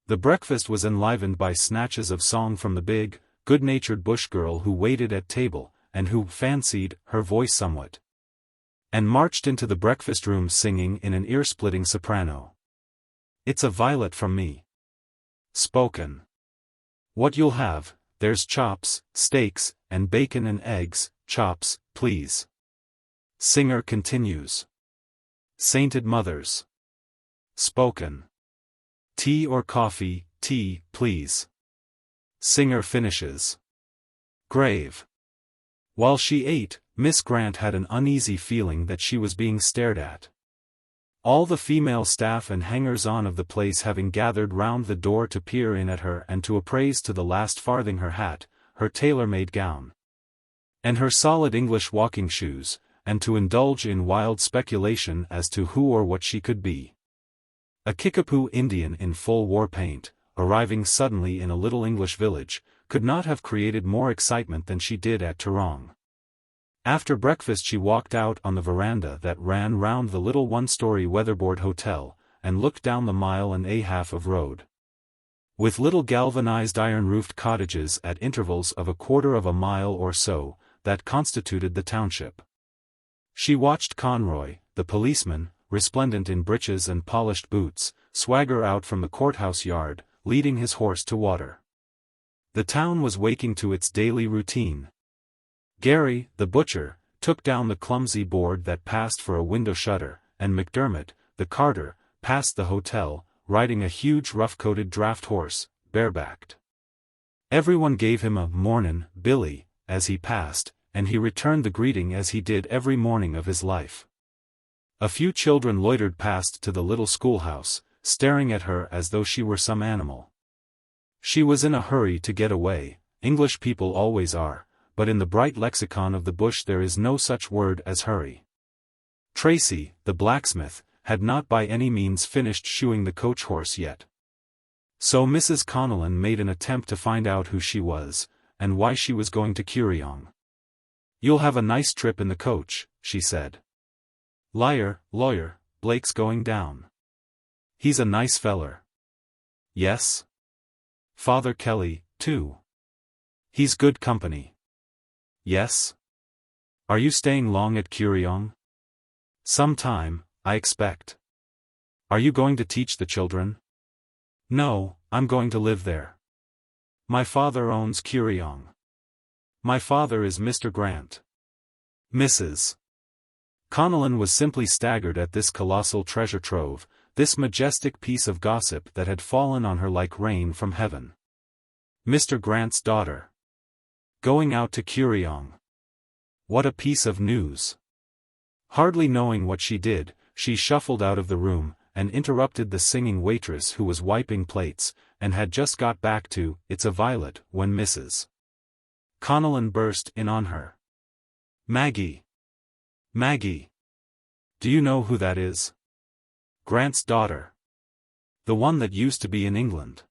The breakfast was enlivened by snatches of song from the big, good-natured bush girl who waited at table, and who fancied her voice somewhat, and marched into the breakfast room singing in an ear-splitting soprano. "It's a violet from me." Spoken. "What you'll have, there's chops, steaks, and bacon and eggs, chops, please." Singer continues. "Sainted mothers." Spoken. "Tea or coffee, tea, please." Singer finishes. Grave. While she ate, Miss Grant had an uneasy feeling that she was being stared at. All the female staff and hangers-on of the place having gathered round the door to peer in at her and to appraise to the last farthing her hat, her tailor-made gown, and her solid English walking shoes, and to indulge in wild speculation as to who or what she could be. A Kickapoo Indian in full war paint, arriving suddenly in a little English village, could not have created more excitement than she did at Toronto. After breakfast she walked out on the veranda that ran round the little one-story weatherboard hotel, and looked down the mile and a half of road, with little galvanized iron-roofed cottages at intervals of a quarter of a mile or so, that constituted the township. She watched Conroy, the policeman, resplendent in breeches and polished boots, swagger out from the courthouse yard, leading his horse to water. The town was waking to its daily routine. Gary, the butcher, took down the clumsy board that passed for a window shutter, and McDermott, the carter, passed the hotel, riding a huge rough-coated draft horse, barebacked. Everyone gave him a "Mornin', Billy," as he passed, and he returned the greeting as he did every morning of his life. A few children loitered past to the little schoolhouse, staring at her as though she were some animal. She was in a hurry to get away, English people always are, but in the bright lexicon of the bush there is no such word as hurry. Tracy, the blacksmith, had not by any means finished shoeing the coach horse yet. So Mrs. Connellan made an attempt to find out who she was, and why she was going to Curryong. "You'll have a nice trip in the coach," she said. Lawyer, Blake's going down. He's a nice feller." "Yes. Father Kelly, too. He's good company." "Yes. Are you staying long at Curryong?" "Some time, I expect." "Are you going to teach the children?" "No, I'm going to live there. My father owns Curryong. My father is Mr. Grant." Mrs. Connellan was simply staggered at this colossal treasure trove, this majestic piece of gossip that had fallen on her like rain from heaven. Mr. Grant's daughter. Going out to Kuriong. What a piece of news. Hardly knowing what she did, she shuffled out of the room, and interrupted the singing waitress who was wiping plates, and had just got back to "It's a Violet" when Mrs. Connellan burst in on her. "Maggie! Maggie! Do you know who that is? Grant's daughter. The one that used to be in England.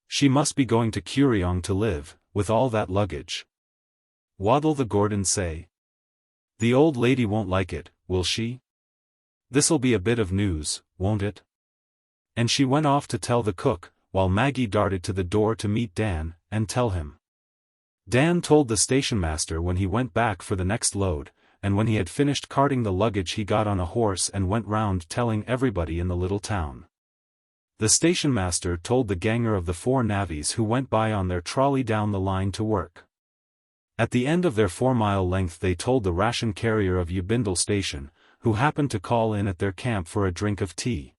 She must be going to Kuriong to live, with all that luggage. What'll the Gordons say? The old lady won't like it, will she? This'll be a bit of news, won't it?" And she went off to tell the cook, while Maggie darted to the door to meet Dan, and tell him. Dan told the stationmaster when he went back for the next load, and when he had finished carting the luggage he got on a horse and went round telling everybody in the little town. The stationmaster told the ganger of the 4 navvies who went by on their trolley down the line to work. At the end of their 4-mile length they told the ration carrier of Yabindal station, who happened to call in at their camp for a drink of tea.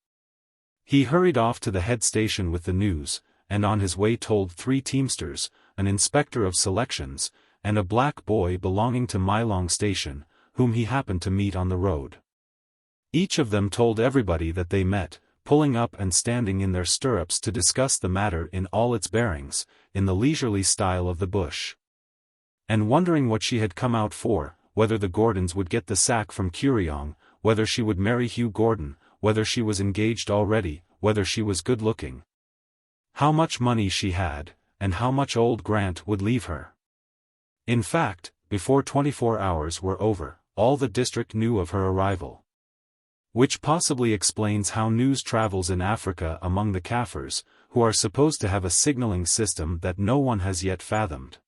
He hurried off to the head station with the news, and on his way told 3 teamsters, an inspector of selections, and a black boy belonging to Mylong station, whom he happened to meet on the road. Each of them told everybody that they met, pulling up and standing in their stirrups to discuss the matter in all its bearings, in the leisurely style of the bush. And wondering what she had come out for, whether the Gordons would get the sack from Kuriong, whether she would marry Hugh Gordon, whether she was engaged already, whether she was good-looking, how much money she had, and how much old Grant would leave her. In fact, before 24 hours were over, all the district knew of her arrival. Which possibly explains how news travels in Africa among the Kaffirs, who are supposed to have a signalling system that no one has yet fathomed.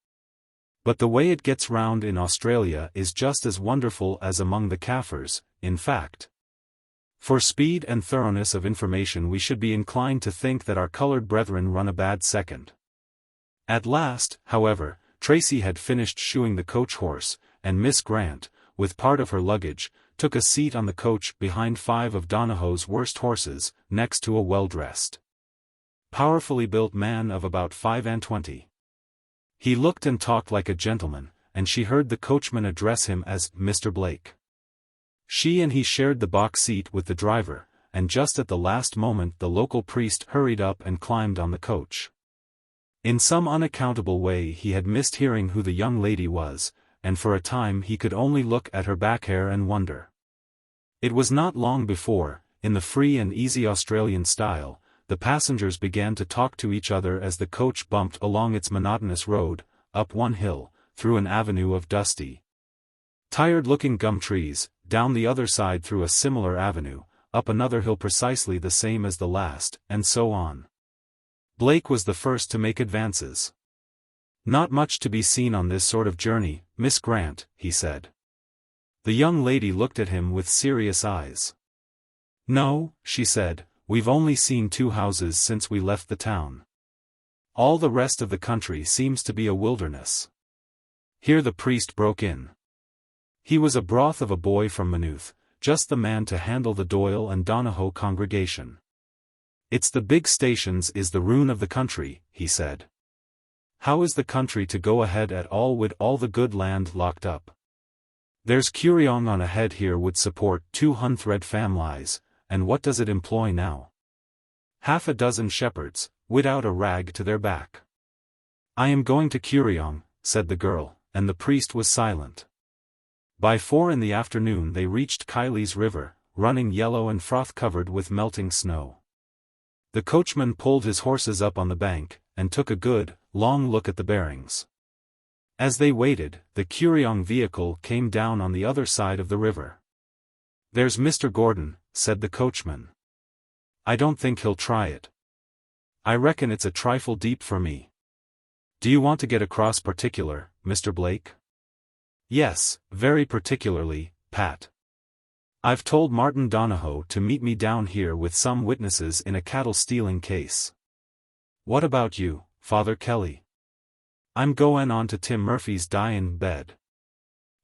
But the way it gets round in Australia is just as wonderful as among the Kaffirs, in fact. For speed and thoroughness of information we should be inclined to think that our coloured brethren run a bad second. At last, however, Tracy had finished shoeing the coach horse, and Miss Grant, with part of her luggage, took a seat on the coach behind 5 of Donahoe's worst horses, next to a well-dressed, powerfully built man of about 25. He looked and talked like a gentleman, and she heard the coachman address him as Mr. Blake. She and he shared the box seat with the driver, and just at the last moment the local priest hurried up and climbed on the coach. In some unaccountable way he had missed hearing who the young lady was, and for a time he could only look at her back hair and wonder. It was not long before, in the free and easy Australian style, the passengers began to talk to each other as the coach bumped along its monotonous road, up one hill, through an avenue of dusty, tired-looking gum trees, down the other side through a similar avenue, up another hill precisely the same as the last, and so on. Blake was the first to make advances. "Not much to be seen on this sort of journey, Miss Grant," he said. The young lady looked at him with serious eyes. "No," she said, "we've only seen 2 houses since we left the town. All the rest of the country seems to be a wilderness." Here the priest broke in. He was a broth of a boy from Maynooth, just the man to handle the Doyle and Donahoe congregation. "It's the big stations is the ruin of the country," he said. "How is the country to go ahead at all wid all the good land locked up? There's Kuriong on ahead here would support 200 families, and what does it employ now? 6 shepherds, without a rag to their back." "I am going to Kuriong," said the girl, and the priest was silent. By 4 in the afternoon they reached Kiley's river, running yellow and froth-covered with melting snow. The coachman pulled his horses up on the bank, and took a good, long look at the bearings. As they waited, the Kuriong vehicle came down on the other side of the river. "There's Mr. Gordon," said the coachman. "I don't think he'll try it. I reckon it's a trifle deep for me. Do you want to get across particular, Mr. Blake?" "Yes, very particularly, Pat. I've told Martin Donahoe to meet me down here with some witnesses in a cattle-stealing case." "What about you, Father Kelly?" "I'm goin' on to Tim Murphy's dyin' bed.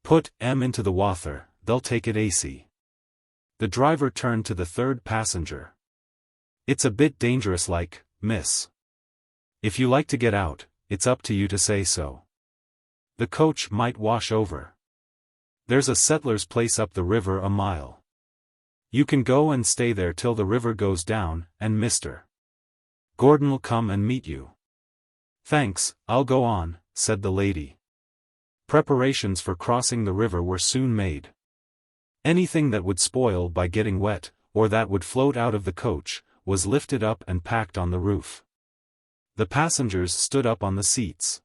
Put 'em into the wather, they'll take it aisy." The driver turned to the 3rd passenger. "It's a bit dangerous like, miss. If you like to get out, it's up to you to say so." The coach might wash over. There's a settler's place up the river a mile. You can go and stay there till the river goes down, and Mr. Gordon'll come and meet you." "Thanks, I'll go on," said the lady. Preparations for crossing the river were soon made. Anything that would spoil by getting wet, or that would float out of the coach, was lifted up and packed on the roof. The passengers stood up on the seats.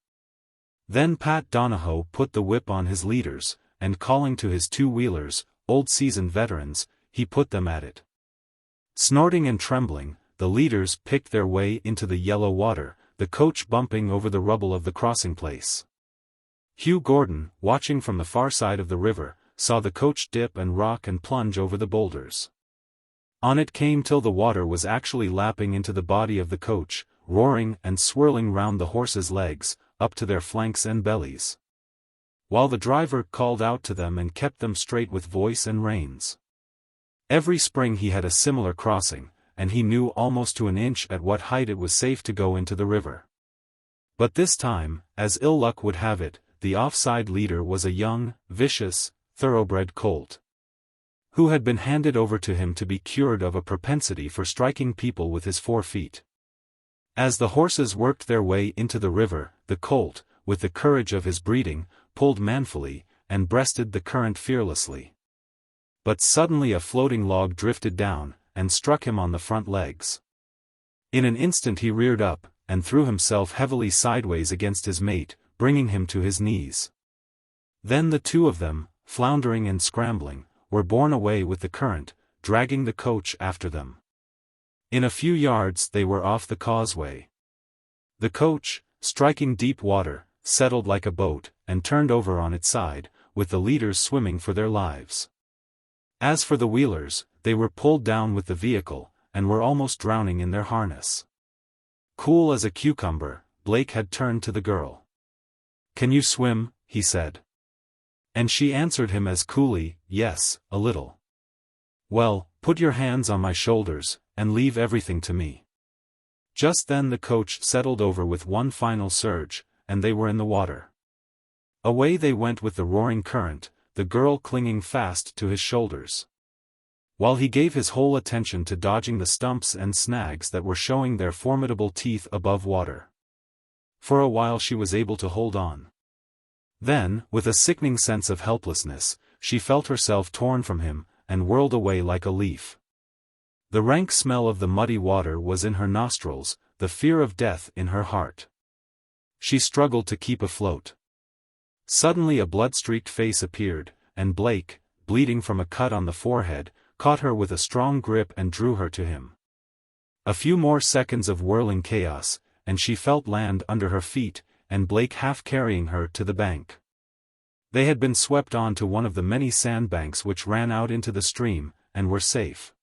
Then Pat Donahoe put the whip on his leaders, and calling to his two-wheelers, old seasoned veterans, he put them at it. Snorting and trembling, the leaders picked their way into the yellow water, the coach bumping over the rubble of the crossing place. Hugh Gordon, watching from the far side of the river, saw the coach dip and rock and plunge over the boulders. On it came till the water was actually lapping into the body of the coach, roaring and swirling round the horses' legs, up to their flanks and bellies. While the driver called out to them and kept them straight with voice and reins. Every spring he had a similar crossing, and he knew almost to an inch at what height it was safe to go into the river. But this time, as ill luck would have it, the offside leader was a young, vicious, thoroughbred colt, who had been handed over to him to be cured of a propensity for striking people with his 4 feet. As the horses worked their way into the river, the colt, with the courage of his breeding, pulled manfully, and breasted the current fearlessly. But suddenly a floating log drifted down, and struck him on the front legs. In an instant he reared up, and threw himself heavily sideways against his mate, bringing him to his knees. Then the two of them, floundering and scrambling, were borne away with the current, dragging the coach after them. In a few yards they were off the causeway. The coach, striking deep water, settled like a boat, and turned over on its side, with the leaders swimming for their lives. As for the wheelers, they were pulled down with the vehicle, and were almost drowning in their harness. Cool as a cucumber, Blake had turned to the girl. "Can you swim?" he said. And she answered him as coolly, "Yes, a little." "Well, put your hands on my shoulders, and leave everything to me." Just then the coach settled over with one final surge, and they were in the water. Away they went with the roaring current, the girl clinging fast to his shoulders, while he gave his whole attention to dodging the stumps and snags that were showing their formidable teeth above water. For a while she was able to hold on. Then, with a sickening sense of helplessness, she felt herself torn from him, and whirled away like a leaf. The rank smell of the muddy water was in her nostrils, the fear of death in her heart. She struggled to keep afloat. Suddenly a blood-streaked face appeared, and Blake, bleeding from a cut on the forehead, caught her with a strong grip and drew her to him. A few more seconds of whirling chaos, and she felt land under her feet, and Blake half carrying her to the bank. They had been swept on to one of the many sandbanks which ran out into the stream, and were safe.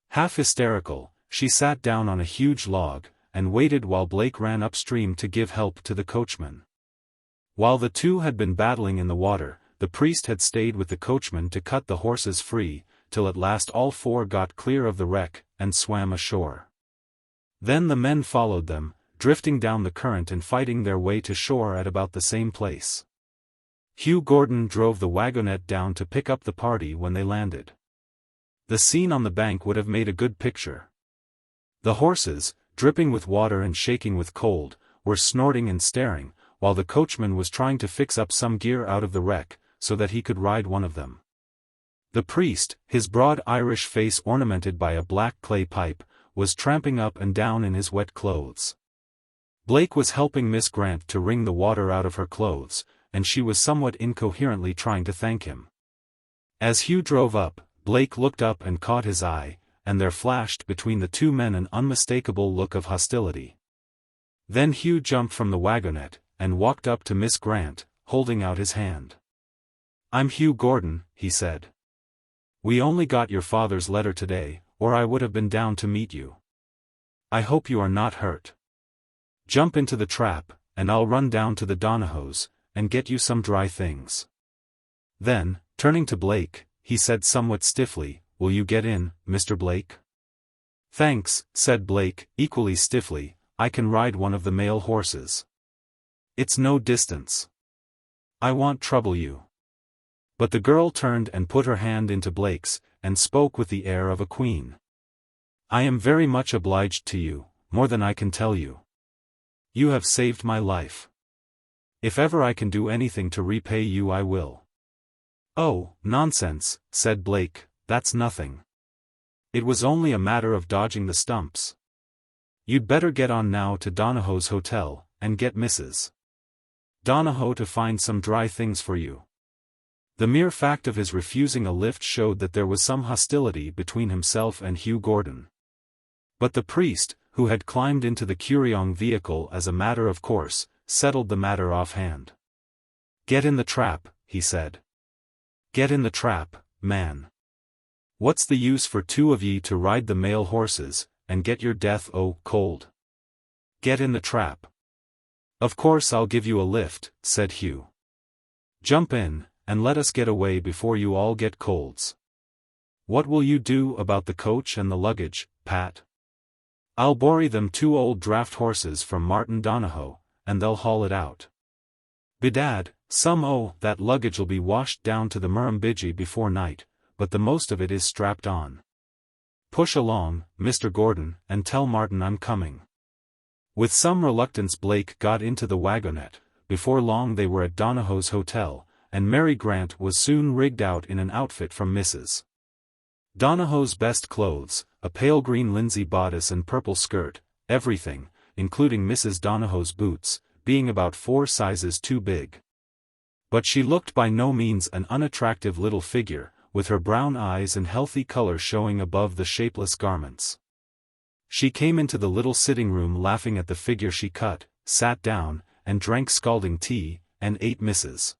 Half hysterical, she sat down on a huge log, and waited while Blake ran upstream to give help to the coachman. While the two had been battling in the water, the priest had stayed with the coachman to cut the horses free, till at last all 4 got clear of the wreck, and swam ashore. Then the men followed them, drifting down the current and fighting their way to shore at about the same place. Hugh Gordon drove the wagonette down to pick up the party when they landed. The scene on the bank would have made a good picture. The horses, dripping with water and shaking with cold, were snorting and staring, while the coachman was trying to fix up some gear out of the wreck, so that he could ride one of them. The priest, his broad Irish face ornamented by a black clay pipe, was tramping up and down in his wet clothes. Blake was helping Miss Grant to wring the water out of her clothes, and she was somewhat incoherently trying to thank him. As Hugh drove up, Blake looked up and caught his eye, and there flashed between the two men an unmistakable look of hostility. Then Hugh jumped from the wagonette, and walked up to Miss Grant, holding out his hand. "I'm Hugh Gordon," he said. "We only got your father's letter today, or I would have been down to meet you. I hope you are not hurt. Jump into the trap, and I'll run down to the Donahoes, and get you some dry things." Then, turning to Blake, he said somewhat stiffly, "Will you get in, Mr. Blake?" "Thanks," said Blake, equally stiffly, "I can ride one of the male horses. It's no distance." I won't trouble you." But the girl turned and put her hand into Blake's, and spoke with the air of a queen. "I am very much obliged to you, more than I can tell you. You have saved my life. If ever I can do anything to repay you I will." "Oh, nonsense," said Blake, "that's nothing. It was only a matter of dodging the stumps. You'd better get on now to Donahoe's hotel, and get Mrs. Donahoe to find some dry things for you." The mere fact of his refusing a lift showed that there was some hostility between himself and Hugh Gordon. But the priest, who had climbed into the Kuriong vehicle as a matter of course, settled the matter offhand. "Get in the trap," he said. "Get in the trap, man. What's the use for two of ye to ride the male horses, and get your death cold? Get in the trap." "Of course I'll give you a lift," said Hugh. "Jump in, and let us get away before you all get colds. What will you do about the coach and the luggage, Pat?" "I'll borry them 2 old draft horses from Martin Donahoe, and they'll haul it out. Bedad, that luggage'll be washed down to the Murrumbidgee before night, but the most of it is strapped on. Push along, Mr. Gordon, and tell Martin I'm coming." With some reluctance Blake got into the wagonette. Before long they were at Donahoe's hotel, and Mary Grant was soon rigged out in an outfit from Mrs. Donahoe's best clothes, a pale green linsey bodice and purple skirt, everything, including Mrs. Donahoe's boots, being about 4 sizes too big. But she looked by no means an unattractive little figure, with her brown eyes and healthy color showing above the shapeless garments. She came into the little sitting room laughing at the figure she cut, sat down, and drank scalding tea, and ate Mrs.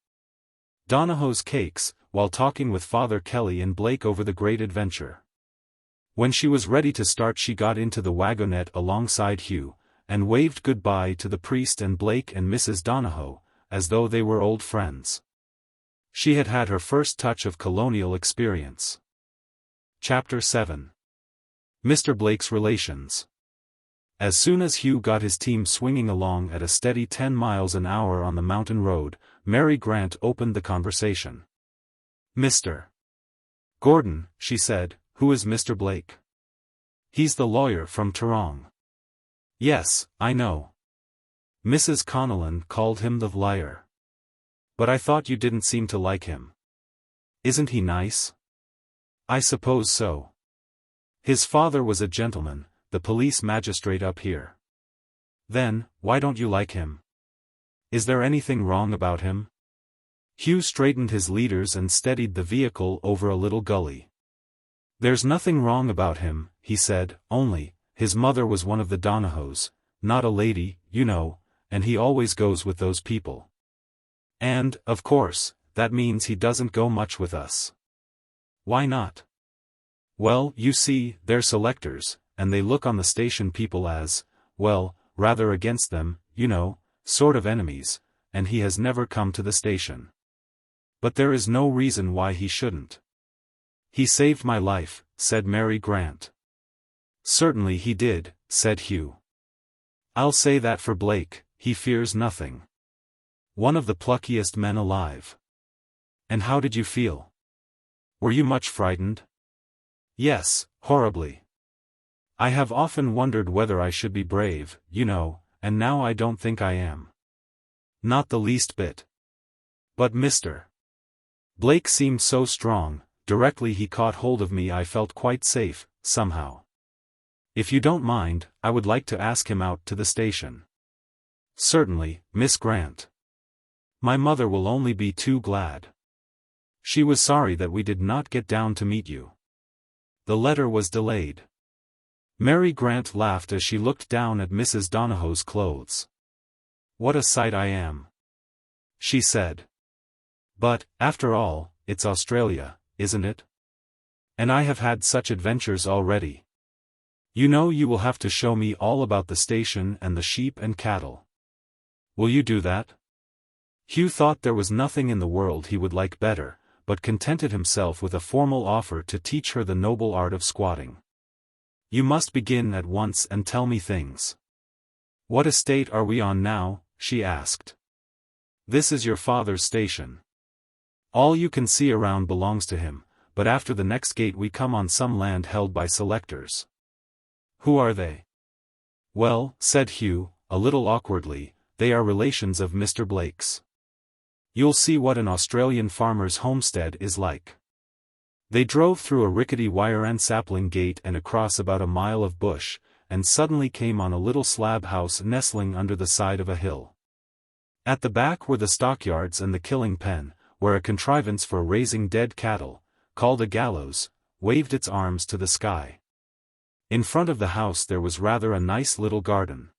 Donahoe's cakes, while talking with Father Kelly and Blake over the great adventure. When she was ready to start she got into the wagonette alongside Hugh, and waved goodbye to the priest and Blake and Mrs. Donahoe, as though they were old friends. She had had her first touch of colonial experience. Chapter 7. Mr. Blake's Relations. As soon as Hugh got his team swinging along at a steady 10 miles an hour on the mountain road, Mary Grant opened the conversation. "Mr. Gordon," she said, "who is Mr. Blake?" "He's the lawyer from Toorong." "Yes, I know. Mrs. Connellan called him the liar. But I thought you didn't seem to like him. Isn't he nice?" "I suppose so. His father was a gentleman, the police magistrate up here." "Then, why don't you like him? Is there anything wrong about him?" Hugh straightened his leaders and steadied the vehicle over a little gully. "There's nothing wrong about him," he said, "only, his mother was one of the Donahoes, not a lady, you know, and he always goes with those people. And, of course, that means he doesn't go much with us." "Why not?" "Well, you see, they're selectors, and they look on the station people as, well, rather against them, you know, sort of enemies, and he has never come to the station. But there is no reason why he shouldn't." "He saved my life," said Mary Grant. "Certainly he did," said Hugh. "I'll say that for Blake, he fears nothing. One of the pluckiest men alive." "And how did you feel? Were you much frightened?" "Yes, horribly. I have often wondered whether I should be brave, you know, and now I don't think I am. Not the least bit. But Mr. Blake seemed so strong. Directly he caught hold of me I felt quite safe, somehow. If you don't mind, I would like to ask him out to the station." "Certainly, Miss Grant. My mother will only be too glad. She was sorry that we did not get down to meet you. The letter was delayed." Mary Grant laughed as she looked down at Mrs. Donahoe's clothes. "What a sight I am," she said. "But, after all, it's Australia, isn't it? And I have had such adventures already. You know you will have to show me all about the station and the sheep and cattle. Will you do that?" Hugh thought there was nothing in the world he would like better, but contented himself with a formal offer to teach her the noble art of squatting. "You must begin at once and tell me things. What estate are we on now?" she asked. This is your father's station. All you can see around belongs to him, but after the next gate we come on some land held by selectors. Who are they? Well, said Hugh, a little awkwardly, they are relations of Mr. Blake's. You'll see what an Australian farmer's homestead is like. They drove through a rickety wire and sapling gate and across about a mile of bush, and suddenly came on a little slab house nestling under the side of a hill. At the back were the stockyards and the killing pen, where a contrivance for raising dead cattle, called a gallows, waved its arms to the sky. In front of the house there was rather a nice little garden.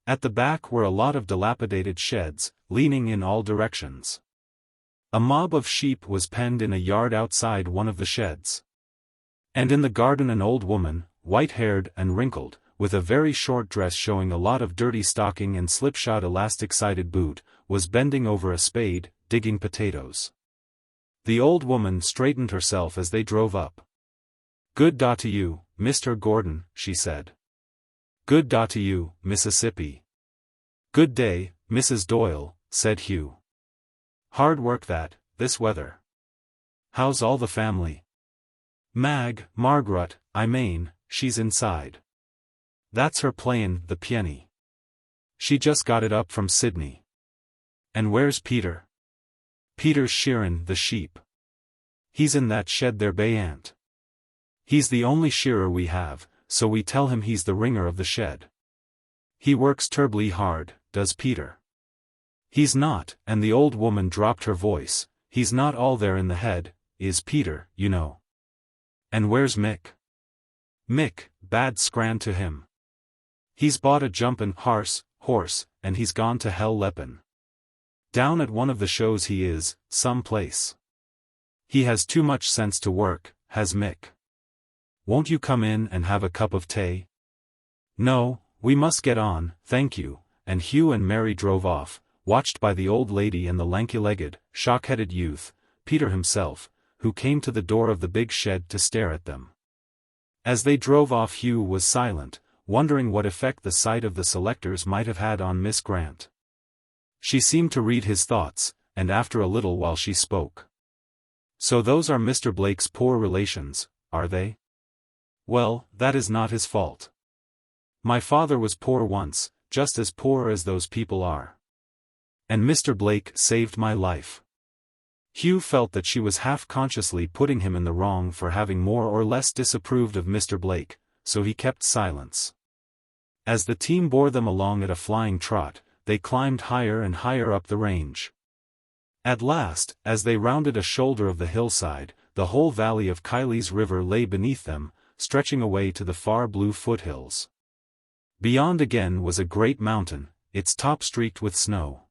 At the back were a lot of dilapidated sheds, leaning in all directions. A mob of sheep was penned in a yard outside one of the sheds. And in the garden an old woman, white-haired and wrinkled, with a very short dress showing a lot of dirty stocking and slipshod elastic-sided boot, was bending over a spade, digging potatoes. The old woman straightened herself as they drove up. "Good day to you, Mr. Gordon," she said. "Good day to you, Mississippi." "Good day, Mrs. Doyle," said Hugh. "Hard work that, this weather. How's all the family?" Margaret, I mane, she's inside. That's her playin' the piano. She just got it up from Sydney." "And where's Peter?" "Peter's shearin' the sheep. He's in that shed there bayant. He's the only shearer we have, so we tell him he's the ringer of the shed. He works terribly hard, does Peter. He's not," and the old woman dropped her voice, "he's not all there in the head, is Peter, you know." "And where's Mick?" "Mick, bad scran to him. He's bought a jumpin' horse, and he's gone to hell leppin'. Down at one of the shows he is, some place. He has too much sense to work, has Mick. Won't you come in and have a cup of tea?" "No, we must get on, thank you," and Hugh and Mary drove off, watched by the old lady and the lanky-legged, shock-headed youth, Peter himself, who came to the door of the big shed to stare at them. As they drove off Hugh was silent, wondering what effect the sight of the selectors might have had on Miss Grant. She seemed to read his thoughts, and after a little while she spoke. "So those are Mr. Blake's poor relations, are they? Well, that is not his fault. My father was poor once, just as poor as those people are. And Mr. Blake saved my life." Hugh felt that she was half-consciously putting him in the wrong for having more or less disapproved of Mr. Blake, so he kept silence. As the team bore them along at a flying trot, they climbed higher and higher up the range. At last, as they rounded a shoulder of the hillside, the whole valley of Kiley's river lay beneath them, stretching away to the far blue foothills. Beyond again was a great mountain, its top streaked with snow.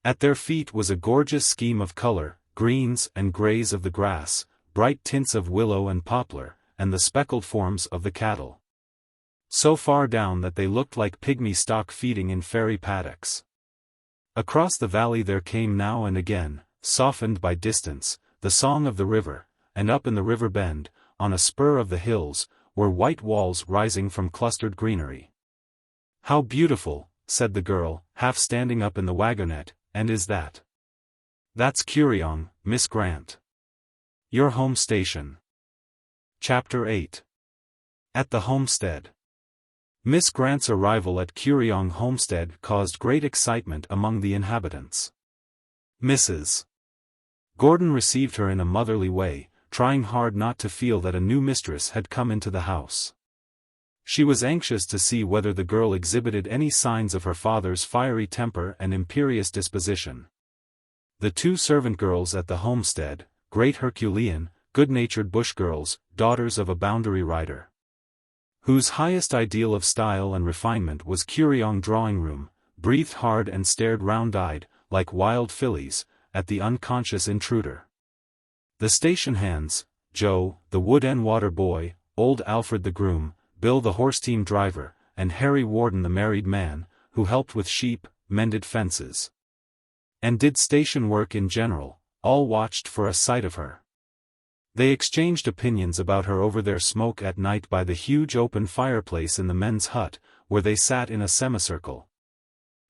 At their feet was a gorgeous scheme of color, greens and grays of the grass, bright tints of willow and poplar, and the speckled forms of the cattle. So far down that they looked like pygmy stock feeding in fairy paddocks. Across the valley there came now and again, softened by distance, the song of the river, and up in the river bend, on a spur of the hills, were white walls rising from clustered greenery. "How beautiful," said the girl, half standing up in the wagonette, "and is that?" "That's Curryong, Miss Grant. Your home station." Chapter 8. At the Homestead. Miss Grant's arrival at Curryong Homestead caused great excitement among the inhabitants. Mrs. Gordon received her in a motherly way, trying hard not to feel that a new mistress had come into the house. She was anxious to see whether the girl exhibited any signs of her father's fiery temper and imperious disposition. The two servant girls at the homestead, great Herculean, good-natured bush girls, daughters of a boundary rider, whose highest ideal of style and refinement was Curryong drawing-room, breathed hard and stared round-eyed, like wild fillies, at the unconscious intruder. The station hands, Joe, the wood and water boy, old Alfred the groom, Bill the horse-team driver, and Harry Warden the married man, who helped with sheep, mended fences, and did station work in general, all watched for a sight of her. They exchanged opinions about her over their smoke at night by the huge open fireplace in the men's hut, where they sat in a semicircle.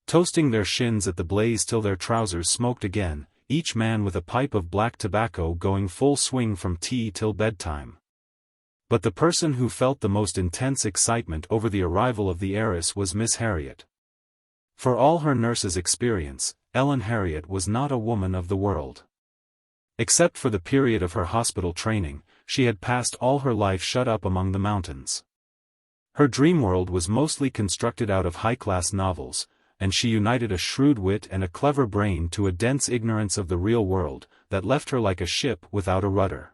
toasting their shins at the blaze till their trousers smoked again, each man with a pipe of black tobacco going full swing from tea till bedtime. But the person who felt the most intense excitement over the arrival of the heiress was Miss Harriet. For all her nurse's experience, Ellen Harriet was not a woman of the world. Except for the period of her hospital training, she had passed all her life shut up among the mountains. Her dream world was mostly constructed out of high-class novels, and she united a shrewd wit and a clever brain to a dense ignorance of the real world, that left her like a ship without a rudder.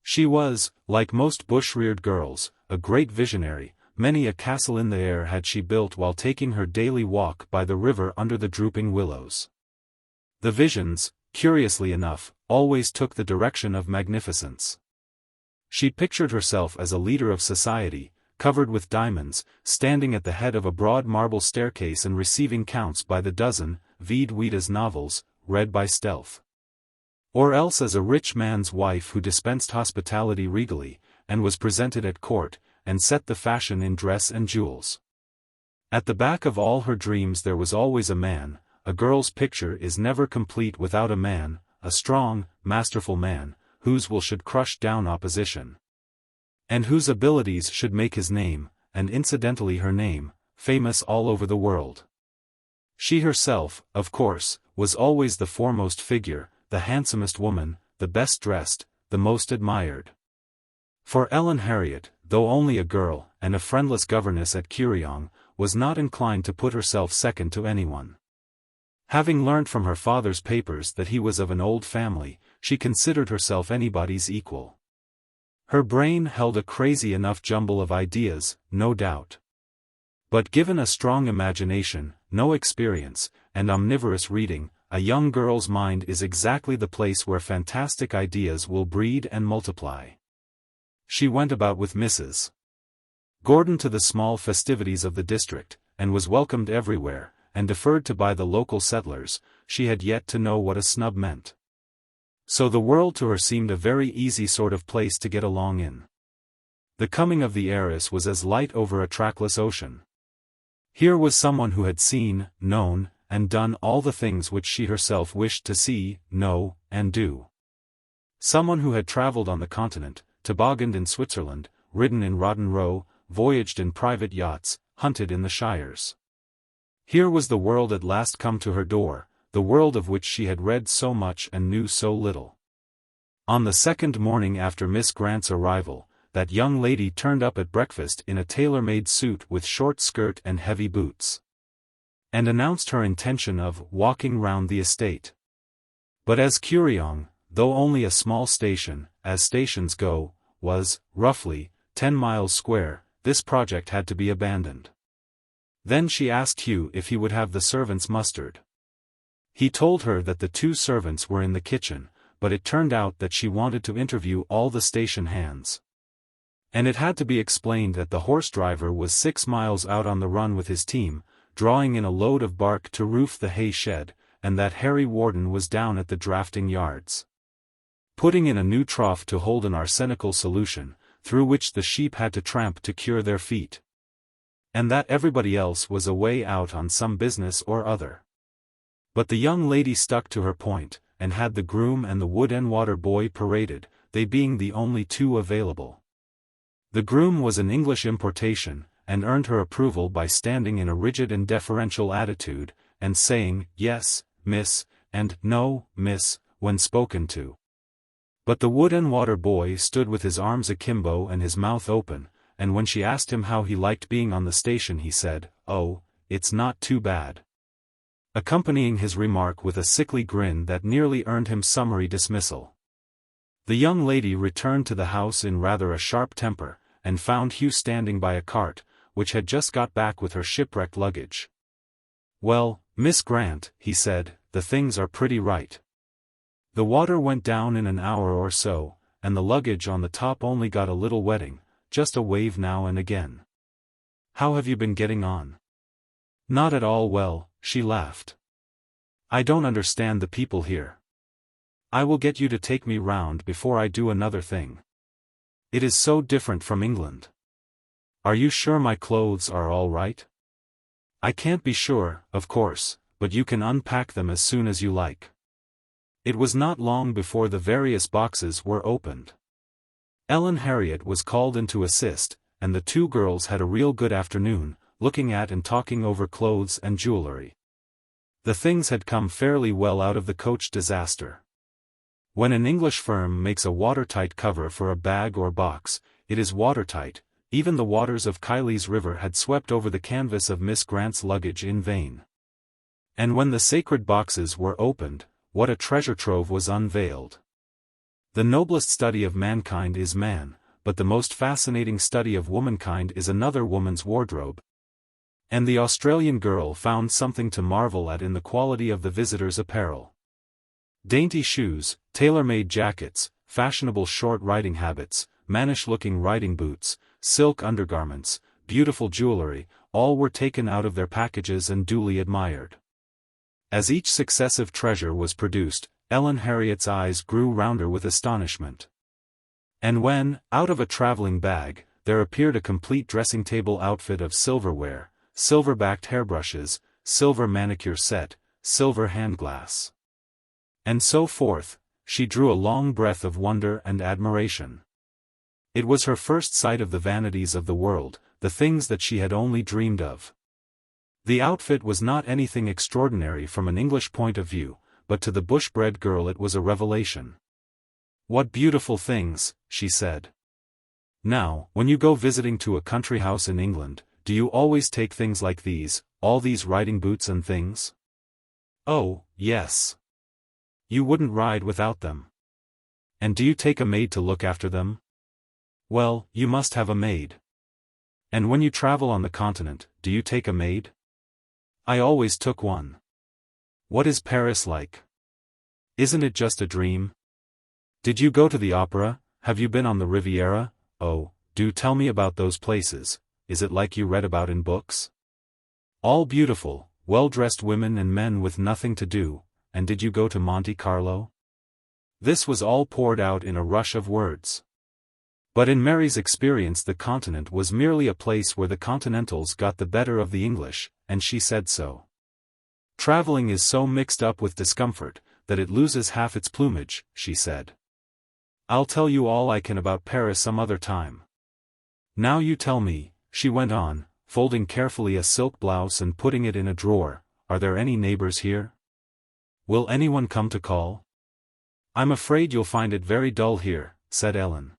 She was, like most bush-reared girls, a great visionary. Many a castle in the air had she built while taking her daily walk by the river under the drooping willows. The visions, curiously enough, always took the direction of magnificence. She pictured herself as a leader of society, covered with diamonds, standing at the head of a broad marble staircase and receiving counts by the dozen, VIII's novels, read by stealth. Or else as a rich man's wife who dispensed hospitality regally, and was presented at court, and set the fashion in dress and jewels. At the back of all her dreams there was always a man. A girl's picture is never complete without a man, a strong, masterful man, whose will should crush down opposition. And whose abilities should make his name, and incidentally her name, famous all over the world. She herself, of course, was always the foremost figure, the handsomest woman, the best dressed, the most admired. For Ellen Harriet, though only a girl, and a friendless governess at Kiley, was not inclined to put herself second to anyone. Having learnt from her father's papers that he was of an old family, she considered herself anybody's equal. Her brain held a crazy enough jumble of ideas, no doubt. But given a strong imagination, no experience, and omnivorous reading, a young girl's mind is exactly the place where fantastic ideas will breed and multiply. She went about with Mrs. Gordon to the small festivities of the district, and was welcomed everywhere, and deferred to by the local settlers. She had yet to know what a snub meant. So the world to her seemed a very easy sort of place to get along in. The coming of the heiress was as light over a trackless ocean. Here was someone who had seen, known, and done all the things which she herself wished to see, know, and do. Someone who had travelled on the continent, tobogganed in Switzerland, ridden in Rotten Row, voyaged in private yachts, hunted in the shires. Here was the world at last come to her door, the world of which she had read so much and knew so little. On the second morning after Miss Grant's arrival, that young lady turned up at breakfast in a tailor-made suit with short skirt and heavy boots, and announced her intention of walking round the estate. But as Kiley, though only a small station, as stations go, was, roughly, 10 miles square, this project had to be abandoned. Then she asked Hugh if he would have the servants mustered. He told her that the 2 servants were in the kitchen, but it turned out that she wanted to interview all the station hands. And it had to be explained that the horse driver was 6 miles out on the run with his team, drawing in a load of bark to roof the hay shed, and that Harry Warden was down at the drafting yards, putting in a new trough to hold an arsenical solution, through which the sheep had to tramp to cure their feet. And that everybody else was away out on some business or other. But the young lady stuck to her point, and had the groom and the wood and water boy paraded, they being the only 2 available. The groom was an English importation, and earned her approval by standing in a rigid and deferential attitude, and saying, "Yes, miss," and "No, miss," when spoken to. But the wood and water boy stood with his arms akimbo and his mouth open, and when she asked him how he liked being on the station he said, "Oh, it's not too bad," accompanying his remark with a sickly grin that nearly earned him summary dismissal. The young lady returned to the house in rather a sharp temper, and found Hugh standing by a cart, which had just got back with her shipwrecked luggage. "Well, Miss Grant," he said, "the things are pretty right. The water went down in an hour or so, and the luggage on the top only got a little wetting, just a wave now and again. How have you been getting on?" "Not at all well," she laughed. "I don't understand the people here. I will get you to take me round before I do another thing. It is so different from England. Are you sure my clothes are all right?" I can't be sure, of course, but you can unpack them as soon as you like. It was not long before the various boxes were opened. Ellen Harriet was called in to assist, and the two girls had a real good afternoon, looking at and talking over clothes and jewelry. The things had come fairly well out of the coach disaster. When an English firm makes a watertight cover for a bag or box, it is watertight. Even the waters of Kiley's river had swept over the canvas of Miss Grant's luggage in vain. And when the sacred boxes were opened, what a treasure trove was unveiled. The noblest study of mankind is man, but the most fascinating study of womankind is another woman's wardrobe. And the Australian girl found something to marvel at in the quality of the visitors' apparel. Dainty shoes, tailor-made jackets, fashionable short riding habits, mannish-looking riding boots, silk undergarments, beautiful jewelry, all were taken out of their packages and duly admired. As each successive treasure was produced, Ellen Harriet's eyes grew rounder with astonishment. And when, out of a traveling bag, there appeared a complete dressing-table outfit of silverware, silver-backed hairbrushes, silver manicure set, silver handglass, and so forth, she drew a long breath of wonder and admiration. It was her first sight of the vanities of the world, the things that she had only dreamed of. The outfit was not anything extraordinary from an English point of view, but to the bush-bred girl it was a revelation. "What beautiful things," she said. "Now, when you go visiting to a country house in England, do you always take things like these, all these riding boots and things?" "Oh, yes. You wouldn't ride without them." "And do you take a maid to look after them?" "Well, you must have a maid." "And when you travel on the continent, do you take a maid?" "I always took one." "What is Paris like? Isn't it just a dream? Did you go to the opera? Have you been on the Riviera? Oh, do tell me about those places. Is it like you read about in books? All beautiful, well-dressed women and men with nothing to do, and did you go to Monte Carlo?" This was all poured out in a rush of words. But in Mary's experience the continent was merely a place where the continentals got the better of the English, and she said so. "Traveling is so mixed up with discomfort, that it loses half its plumage," she said. "I'll tell you all I can about Paris some other time. Now you tell me," she went on, folding carefully a silk blouse and putting it in a drawer, "are there any neighbors here? Will anyone come to call?" "I'm afraid you'll find it very dull here," said Ellen.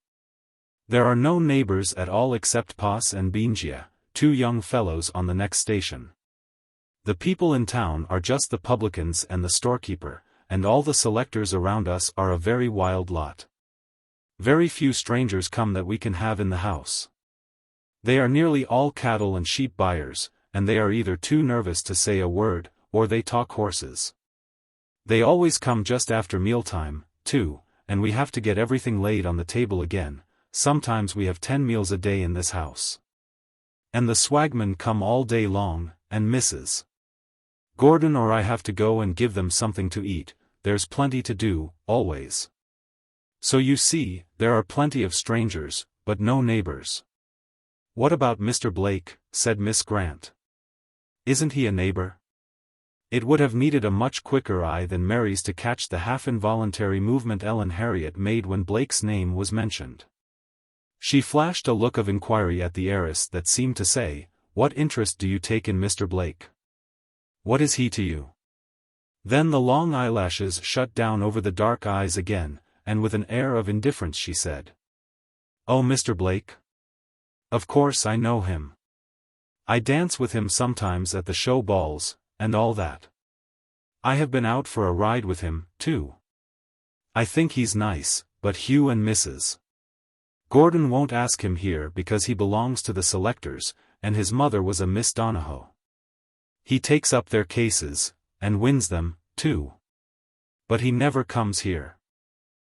"There are no neighbors at all except Pass and Bingia, two young fellows on the next station. The people in town are just the publicans and the storekeeper, and all the selectors around us are a very wild lot. Very few strangers come that we can have in the house. They are nearly all cattle and sheep buyers, and they are either too nervous to say a word, or they talk horses. They always come just after mealtime, too, and we have to get everything laid on the table again. Sometimes we have 10 meals a day in this house. And the swagmen come all day long, and Mrs. Gordon or I have to go and give them something to eat. There's plenty to do, always. So you see, there are plenty of strangers, but no neighbors." "What about Mr. Blake?" said Miss Grant. "Isn't he a neighbor?" It would have needed a much quicker eye than Mary's to catch the half-involuntary movement Ellen Harriet made when Blake's name was mentioned. She flashed a look of inquiry at the heiress that seemed to say, "What interest do you take in Mr. Blake? What is he to you?" Then the long eyelashes shut down over the dark eyes again, and with an air of indifference she said, "Oh, Mr. Blake? Of course I know him. I dance with him sometimes at the show balls, and all that. I have been out for a ride with him, too. I think he's nice, but Hugh and Mrs. Gordon won't ask him here because he belongs to the selectors, and his mother was a Miss Donahoe. He takes up their cases, and wins them, too. But he never comes here.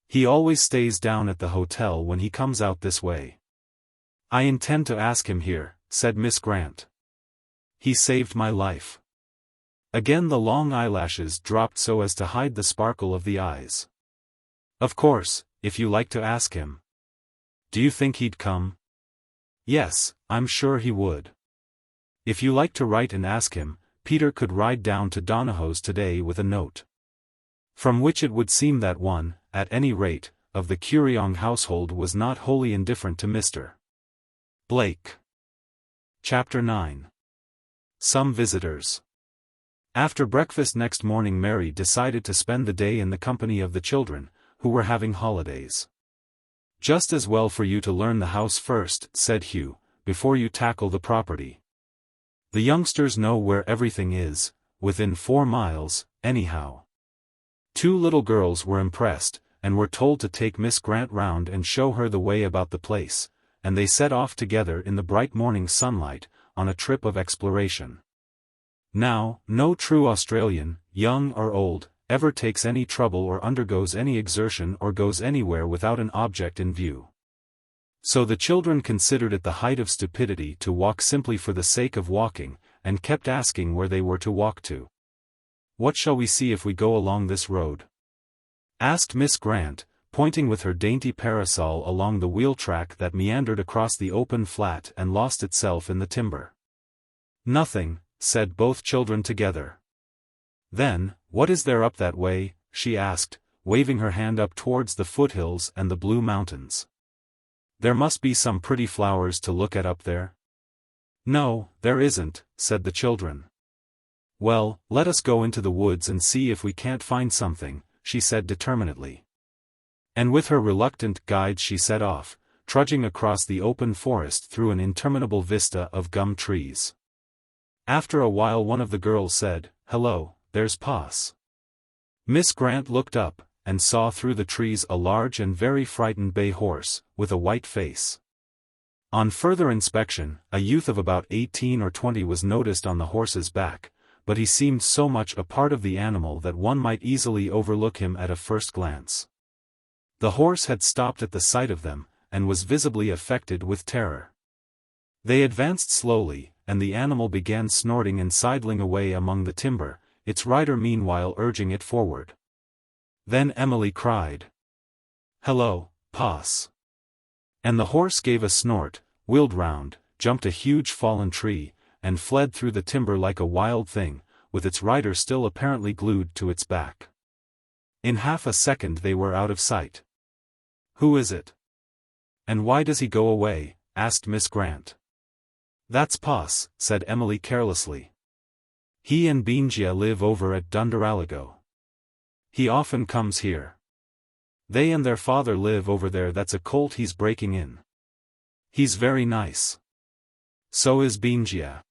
He always stays down at the hotel when he comes out this way." "I intend to ask him here," said Miss Grant. "He saved my life." Again the long eyelashes dropped so as to hide the sparkle of the eyes. "Of course, if you like to ask him. Do you think he'd come?" "Yes, I'm sure he would." If you like to write and ask him, Peter could ride down to Donahoe's today with a note. From which it would seem that one, at any rate, of the Curiong household was not wholly indifferent to Mr. Blake. Chapter 9. Some Visitors. After breakfast next morning Mary decided to spend the day in the company of the children, who were having holidays. "Just as well for you to learn the house first," said Hugh, "before you tackle the property. The youngsters know where everything is, within 4 miles, anyhow." 2 little girls were impressed, and were told to take Miss Grant round and show her the way about the place, and they set off together in the bright morning sunlight, on a trip of exploration. Now, no true Australian, young or old, ever takes any trouble or undergoes any exertion or goes anywhere without an object in view. So the children considered it the height of stupidity to walk simply for the sake of walking, and kept asking where they were to walk to. "What shall we see if we go along this road?" asked Miss Grant, pointing with her dainty parasol along the wheel track that meandered across the open flat and lost itself in the timber. "Nothing," said both children together. "Then, what is there up that way?" she asked, waving her hand up towards the foothills and the blue mountains. "There must be some pretty flowers to look at up there." "No, there isn't," said the children. "Well, let us go into the woods and see if we can't find something," she said determinedly. And with her reluctant guide she set off, trudging across the open forest through an interminable vista of gum trees. After a while one of the girls said, "Hello, there's Pa's." Miss Grant looked up, and saw through the trees a large and very frightened bay horse, with a white face. On further inspection, a youth of about 18 or 20 was noticed on the horse's back, but he seemed so much a part of the animal that one might easily overlook him at a first glance. The horse had stopped at the sight of them, and was visibly affected with terror. They advanced slowly, and the animal began snorting and sidling away among the timber, its rider meanwhile urging it forward. Then Emily cried, "Hello, Pa's." And the horse gave a snort, wheeled round, jumped a huge fallen tree, and fled through the timber like a wild thing, with its rider still apparently glued to its back. In half a second they were out of sight. "Who is it? And why does he go away?" asked Miss Grant. "That's Pa's," said Emily carelessly. "He and Benjia live over at Dunderaligo. He often comes here. They and their father live over there. That's a colt he's breaking in. He's very nice. So is Benjia."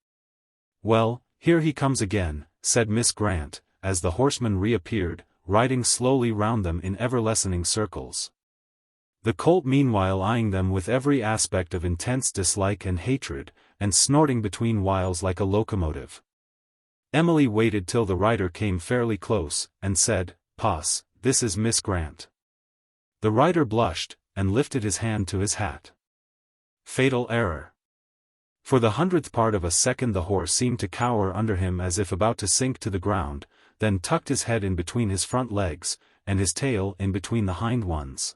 "Well, here he comes again," said Miss Grant, as the horseman reappeared, riding slowly round them in ever-lessening circles. The colt meanwhile eyeing them with every aspect of intense dislike and hatred, and snorting between whiles like a locomotive. Emily waited till the rider came fairly close, and said, "Pa's, this is Miss Grant." The rider blushed, and lifted his hand to his hat. Fatal error. For the 100th part of a second the horse seemed to cower under him as if about to sink to the ground, then tucked his head in between his front legs, and his tail in between the hind ones,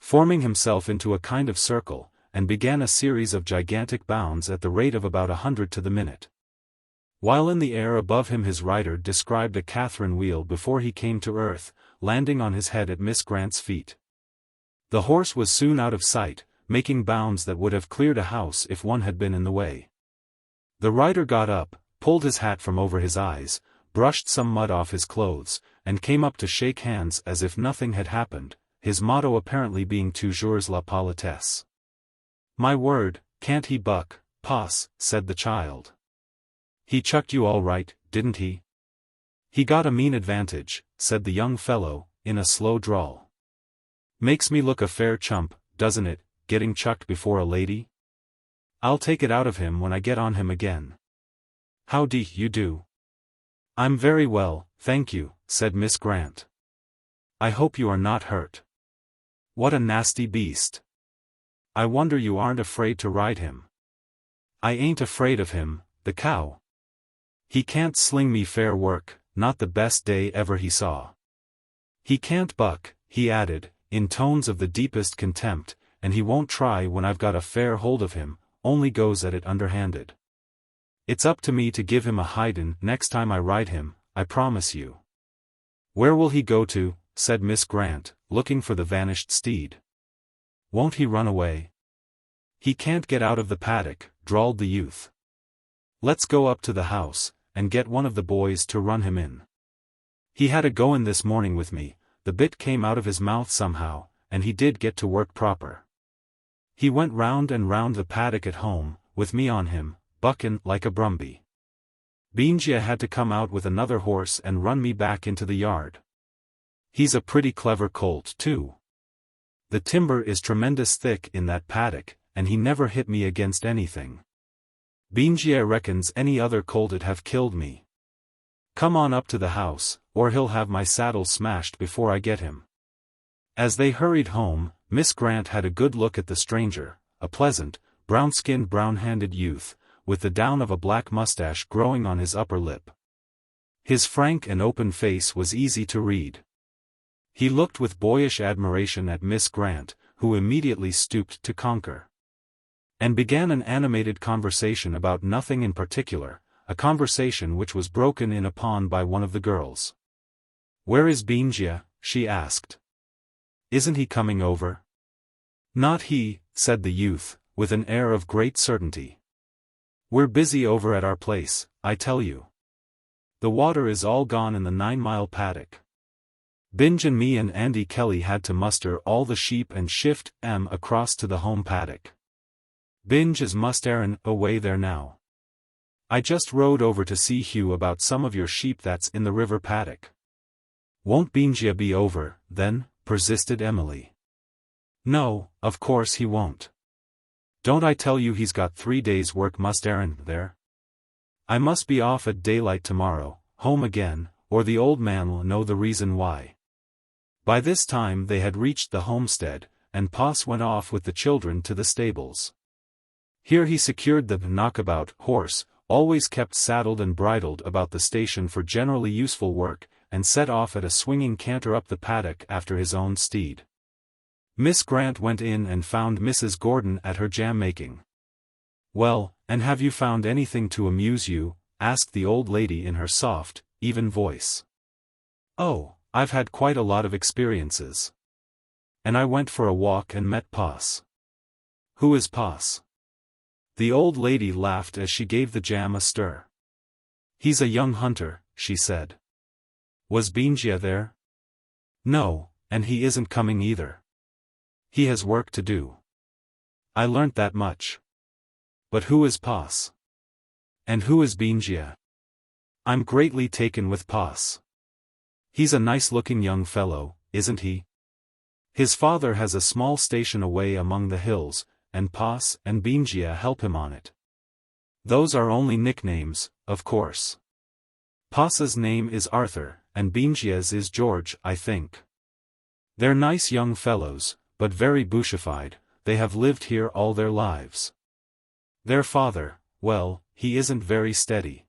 forming himself into a kind of circle, and began a series of gigantic bounds at the rate of about 100 to the minute. While in the air above him his rider described a Catherine wheel before he came to earth, landing on his head at Miss Grant's feet. The horse was soon out of sight, making bounds that would have cleared a house if one had been in the way. The rider got up, pulled his hat from over his eyes, brushed some mud off his clothes, and came up to shake hands as if nothing had happened, his motto apparently being toujours la politesse. "My word, can't he buck, Pa's," said the child. "He chucked you all right, didn't he?" "He got a mean advantage," said the young fellow, in a slow drawl. "Makes me look a fair chump, doesn't it, getting chucked before a lady? I'll take it out of him when I get on him again." "How do you do?" "I'm very well, thank you," said Miss Grant. "I hope you are not hurt. What a nasty beast. I wonder you aren't afraid to ride him." "I ain't afraid of him, the cow. He can't sling me fair work, not the best day ever he saw. He can't buck," he added, in tones of the deepest contempt, "and he won't try when I've got a fair hold of him, only goes at it underhanded. It's up to me to give him a hidin' next time I ride him, I promise you. Where will he go to? Said Miss Grant, looking for the vanished steed. Won't he run away? He can't get out of the paddock, drawled the youth. Let's go up to the house, and get one of the boys to run him in. He had a goin' this morning with me, the bit came out of his mouth somehow, and he did get to work proper. He went round and round the paddock at home, with me on him, buckin' like a brumby. Benjia had to come out with another horse and run me back into the yard. He's a pretty clever colt too. The timber is tremendous thick in that paddock, and he never hit me against anything. Benjia reckons any other colt'd have killed me. Come on up to the house, or he'll have my saddle smashed before I get him. As they hurried home, Miss Grant had a good look at the stranger, a pleasant, brown-skinned brown-handed youth, with the down of a black mustache growing on his upper lip. His frank and open face was easy to read. He looked with boyish admiration at Miss Grant, who immediately stooped to conquer, and began an animated conversation about nothing in particular, a conversation which was broken in upon by one of the girls. "Where is Benjia?" she asked. "Isn't he coming over?" "Not he," said the youth, with an air of great certainty. "We're busy over at our place, I tell you. The water is all gone in the 9-mile paddock. Binge and me and Andy Kelly had to muster all the sheep and shift 'em across to the home paddock. Binge is musterin' away there now. I just rode over to see Hugh about some of your sheep that's in the river paddock." "Won't Benjia be over, then?" persisted Emily. "No, of course he won't. Don't I tell you he's got 3 days' work musterin' there? I must be off at daylight tomorrow, home again, or the old man'll know the reason why." By this time they had reached the homestead, and Poss went off with the children to the stables. Here he secured the knockabout horse, always kept saddled and bridled about the station for generally useful work, and set off at a swinging canter up the paddock after his own steed. Miss Grant went in and found Mrs. Gordon at her jam-making. "Well, and have you found anything to amuse you?" asked the old lady in her soft, even voice. "Oh, I've had quite a lot of experiences. And I went for a walk and met Poss." "Who is Poss?" The old lady laughed as she gave the jam a stir. "He's a young hunter," she said. "Was Benjia there?" "No, and he isn't coming either. He has work to do. I learnt that much. But who is Poss? And who is Benjia?" "I'm greatly taken with Poss. He's a nice-looking young fellow, isn't he? His father has a small station away among the hills, and Poss and Benjia help him on it. Those are only nicknames, of course. Poss's name is Arthur, and Benjia's is George, I think. They're nice young fellows, but very bushified. They have lived here all their lives. Their father, well, he isn't very steady.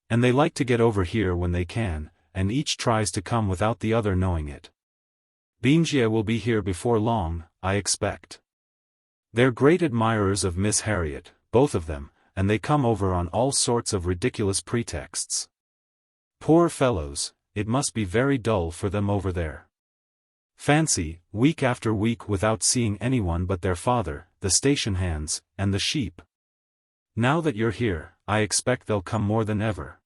And they like to get over here when they can, and each tries to come without the other knowing it. Benjia will be here before long, I expect. They're great admirers of Miss Harriet, both of them, and they come over on all sorts of ridiculous pretexts. Poor fellows, it must be very dull for them over there. Fancy, week after week without seeing anyone but their father, the station hands, and the sheep. Now that you're here, I expect they'll come more than ever."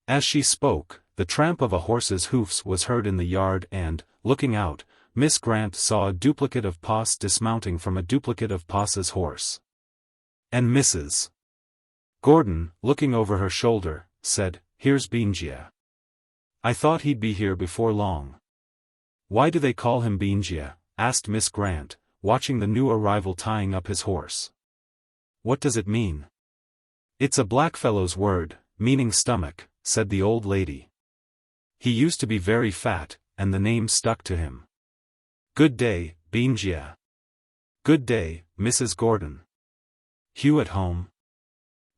As she spoke, the tramp of a horse's hoofs was heard in the yard and, looking out, Miss Grant saw a duplicate of Poss dismounting from a duplicate of Poss's horse. And Mrs. Gordon, looking over her shoulder, said, "Here's Benjia. I thought he'd be here before long." "Why do they call him Benjia?" asked Miss Grant, watching the new arrival tying up his horse. "What does it mean?" "It's a blackfellow's word, meaning stomach," said the old lady. "He used to be very fat, and the name stuck to him. Good day, Benjia." "Good day, Mrs. Gordon. Hugh at home?"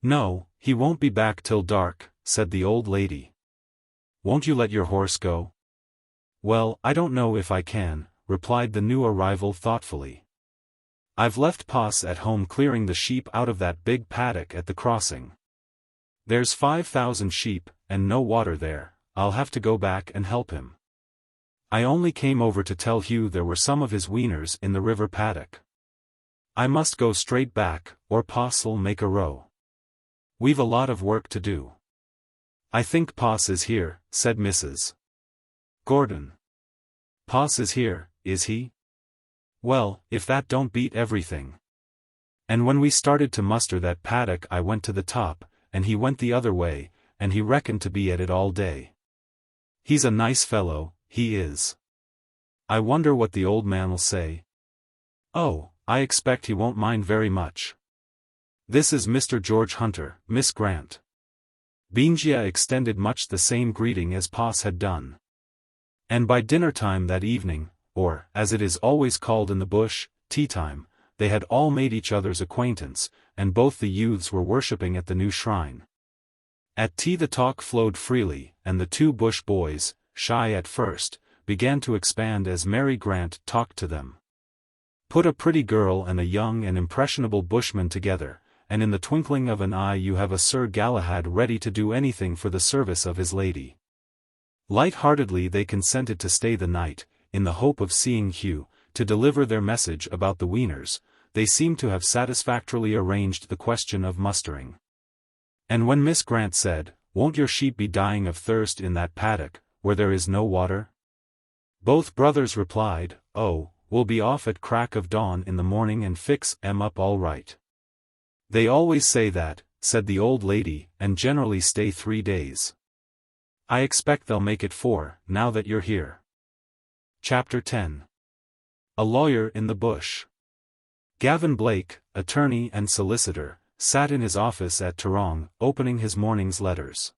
"No, he won't be back till dark," said the old lady. "Won't you let your horse go?" "Well, I don't know if I can," replied the new arrival thoughtfully. "I've left Poss at home clearing the sheep out of that big paddock at the crossing. There's 5,000 sheep, and no water there. I'll have to go back and help him. I only came over to tell Hugh there were some of his weaners in the river paddock. I must go straight back, or Poss'll make a row. We've a lot of work to do. I think Poss is here, said Mrs. Gordon. Poss is here, is he? Well, if that don't beat everything. And when we started to muster that paddock, I went to the top, and he went the other way, and he reckoned to be at it all day. He's a nice fellow, he is. I wonder what the old man'll say. Oh, I expect he won't mind very much. This is Mr. George Hunter, Miss Grant. Benjia extended much the same greeting as Poss had done. And by dinner time that evening, or, as it is always called in the bush, tea time, they had all made each other's acquaintance, and both the youths were worshipping at the new shrine. At tea the talk flowed freely, and the two bush boys, shy at first, began to expand as Mary Grant talked to them. Put a pretty girl and a young and impressionable bushman together, and in the twinkling of an eye you have a Sir Galahad ready to do anything for the service of his lady. Light-heartedly they consented to stay the night, in the hope of seeing Hugh, to deliver their message about the weaners. They seemed to have satisfactorily arranged the question of mustering. And when Miss Grant said, "Won't your sheep be dying of thirst in that paddock, where there is no water?" both brothers replied, "Oh, we'll be off at crack of dawn in the morning and fix 'em up all right." "They always say that," said the old lady, "and generally stay 3 days. I expect they'll make it 4, now that you're here." Chapter 10. A Lawyer in the Bush. Gavin Blake, attorney and solicitor, sat in his office at Toorong, opening his morning's letters.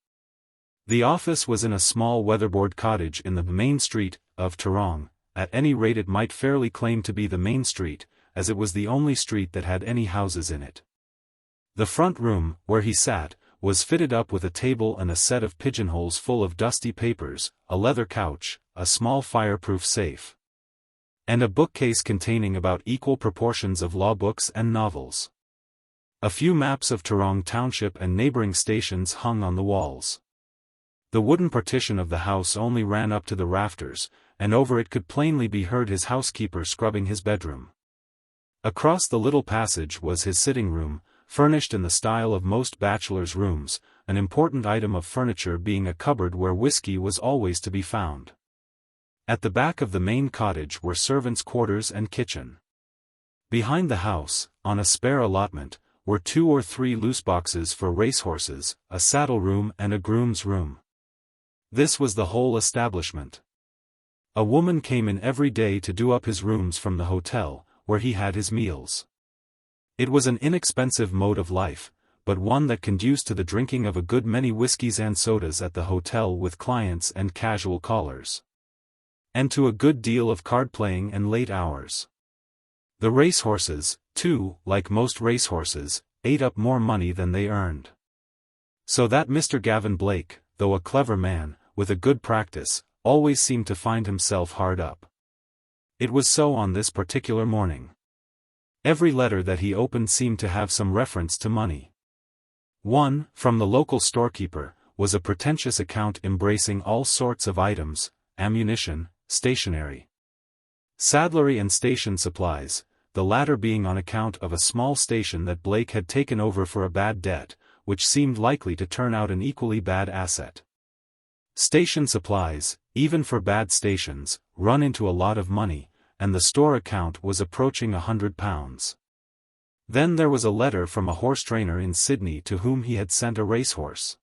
The office was in a small weatherboard cottage in the main street of Toorong. At any rate it might fairly claim to be the main street, as it was the only street that had any houses in it. The front room, where he sat, was fitted up with a table and a set of pigeonholes full of dusty papers, a leather couch, a small fireproof safe, and a bookcase containing about equal proportions of law books and novels. A few maps of Toorong Township and neighboring stations hung on the walls. The wooden partition of the house only ran up to the rafters, and over it could plainly be heard his housekeeper scrubbing his bedroom. Across the little passage was his sitting room, furnished in the style of most bachelors' rooms, an important item of furniture being a cupboard where whiskey was always to be found. At the back of the main cottage were servants' quarters and kitchen. Behind the house, on a spare allotment, were 2 or 3 loose boxes for racehorses, a saddle room and a groom's room. This was the whole establishment. A woman came in every day to do up his rooms from the hotel, where he had his meals. It was an inexpensive mode of life, but one that conduced to the drinking of a good many whiskies and sodas at the hotel with clients and casual callers, and to a good deal of card-playing and late hours. The racehorses, too, like most racehorses, ate up more money than they earned. So that Mr. Gavin Blake, though a clever man, with a good practice, always seemed to find himself hard up. It was so on this particular morning. Every letter that he opened seemed to have some reference to money. One, from the local storekeeper, was a pretentious account embracing all sorts of items: ammunition, stationery, saddlery and station supplies, the latter being on account of a small station that Blake had taken over for a bad debt, which seemed likely to turn out an equally bad asset. Station supplies, even for bad stations, run into a lot of money, and the store account was approaching £100. Then there was a letter from a horse trainer in Sydney to whom he had sent a racehorse.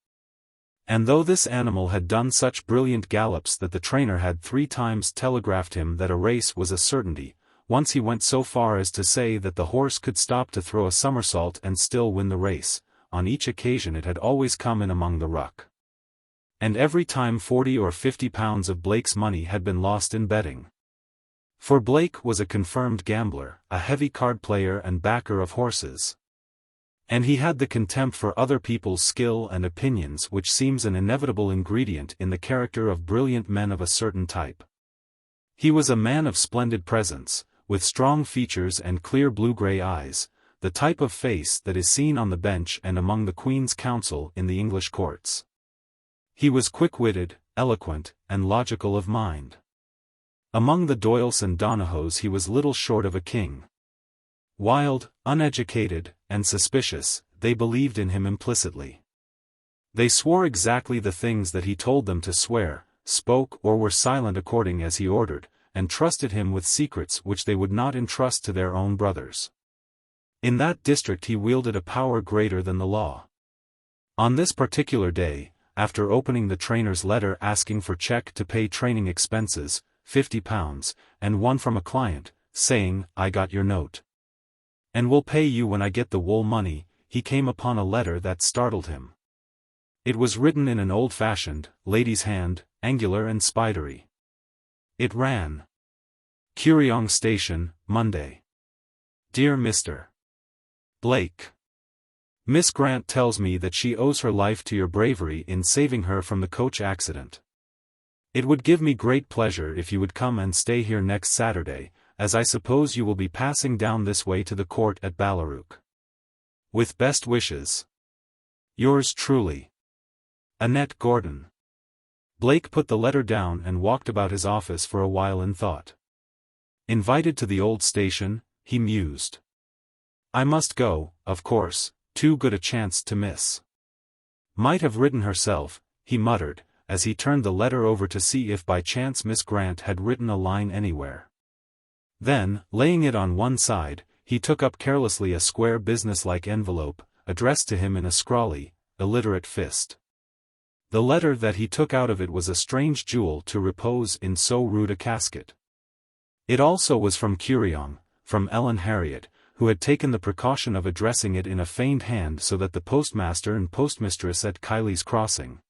And though this animal had done such brilliant gallops that the trainer had 3 times telegraphed him that a race was a certainty, once he went so far as to say that the horse could stop to throw a somersault and still win the race. On each occasion it had always come in among the ruck. And every time 40 or 50 pounds of Blake's money had been lost in betting. For Blake was a confirmed gambler, a heavy card player and backer of horses. And he had the contempt for other people's skill and opinions which seems an inevitable ingredient in the character of brilliant men of a certain type. He was a man of splendid presence, with strong features and clear blue-grey eyes, the type of face that is seen on the bench and among the Queen's Counsel in the English courts. He was quick-witted, eloquent, and logical of mind. Among the Doyles and Donahoes he was little short of a king. Wild, uneducated, and suspicious, they believed in him implicitly. They swore exactly the things that he told them to swear, spoke or were silent according as he ordered, and trusted him with secrets which they would not entrust to their own brothers. In that district he wielded a power greater than the law. On this particular day, after opening the trainer's letter asking for cheque to pay training expenses, £50, and one from a client, saying, "I got your note. And will pay you when I get the wool money," he came upon a letter that startled him. It was written in an old-fashioned, lady's hand, angular and spidery. It ran: Kuryong Station, Monday. Dear Mr. Blake. Miss Grant tells me that she owes her life to your bravery in saving her from the coach accident. It would give me great pleasure if you would come and stay here next Saturday, as I suppose you will be passing down this way to the court at Ballarook. With best wishes. Yours truly, Annette Gordon. Blake put the letter down and walked about his office for a while in thought. Invited to the old station, he mused. I must go, of course, too good a chance to miss. Might have written herself, he muttered, as he turned the letter over to see if by chance Miss Grant had written a line anywhere. Then, laying it on one side, he took up carelessly a square business-like envelope, addressed to him in a scrawly, illiterate fist. The letter that he took out of it was a strange jewel to repose in so rude a casket. It also was from Kuryong, from Ellen Harriet, who had taken the precaution of addressing it in a feigned hand so that the postmaster and postmistress at Kiley's Crossing,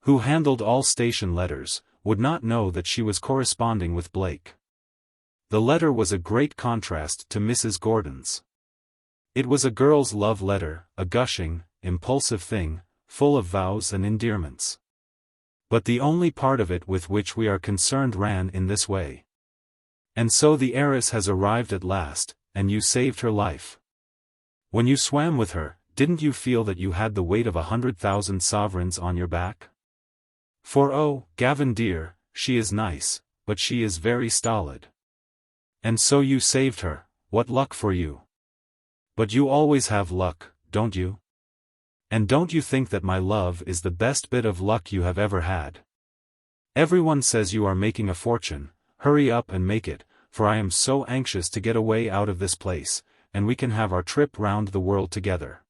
who handled all station letters, would not know that she was corresponding with Blake. The letter was a great contrast to Mrs. Gordon's. It was a girl's love letter, a gushing, impulsive thing, full of vows and endearments. But the only part of it with which we are concerned ran in this way. And so the heiress has arrived at last, and you saved her life. When you swam with her, didn't you feel that you had the weight of 100,000 sovereigns on your back? For oh, Gavin dear, she is nice, but she is very stolid. And so you saved her, what luck for you. But you always have luck, don't you? And don't you think that my love is the best bit of luck you have ever had? Everyone says you are making a fortune, hurry up and make it, for I am so anxious to get away out of this place, and we can have our trip round the world together.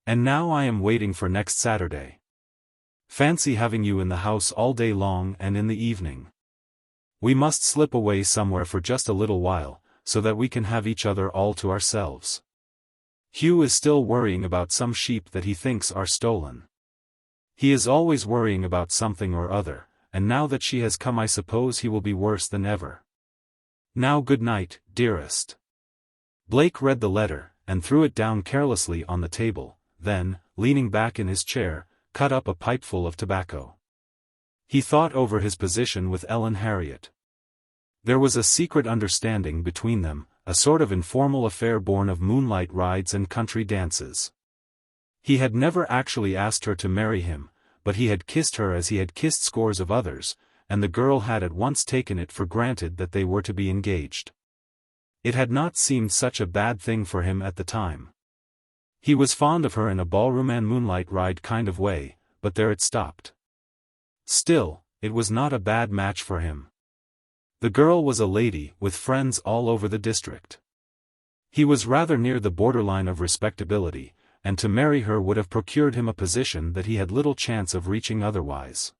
And now I am waiting for next Saturday. Fancy having you in the house all day long and in the evening. We must slip away somewhere for just a little while, so that we can have each other all to ourselves. Hugh is still worrying about some sheep that he thinks are stolen. He is always worrying about something or other, and now that she has come I suppose he will be worse than ever. Now good night, dearest. Blake read the letter, and threw it down carelessly on the table, then, leaning back in his chair, cut up a pipeful of tobacco. He thought over his position with Ellen Harriet. There was a secret understanding between them, a sort of informal affair born of moonlight rides and country dances. He had never actually asked her to marry him, but he had kissed her as he had kissed scores of others, and the girl had at once taken it for granted that they were to be engaged. It had not seemed such a bad thing for him at the time. He was fond of her in a ballroom and moonlight ride kind of way, but there it stopped. Still, it was not a bad match for him. The girl was a lady, with friends all over the district. He was rather near the borderline of respectability, and to marry her would have procured him a position that he had little chance of reaching otherwise.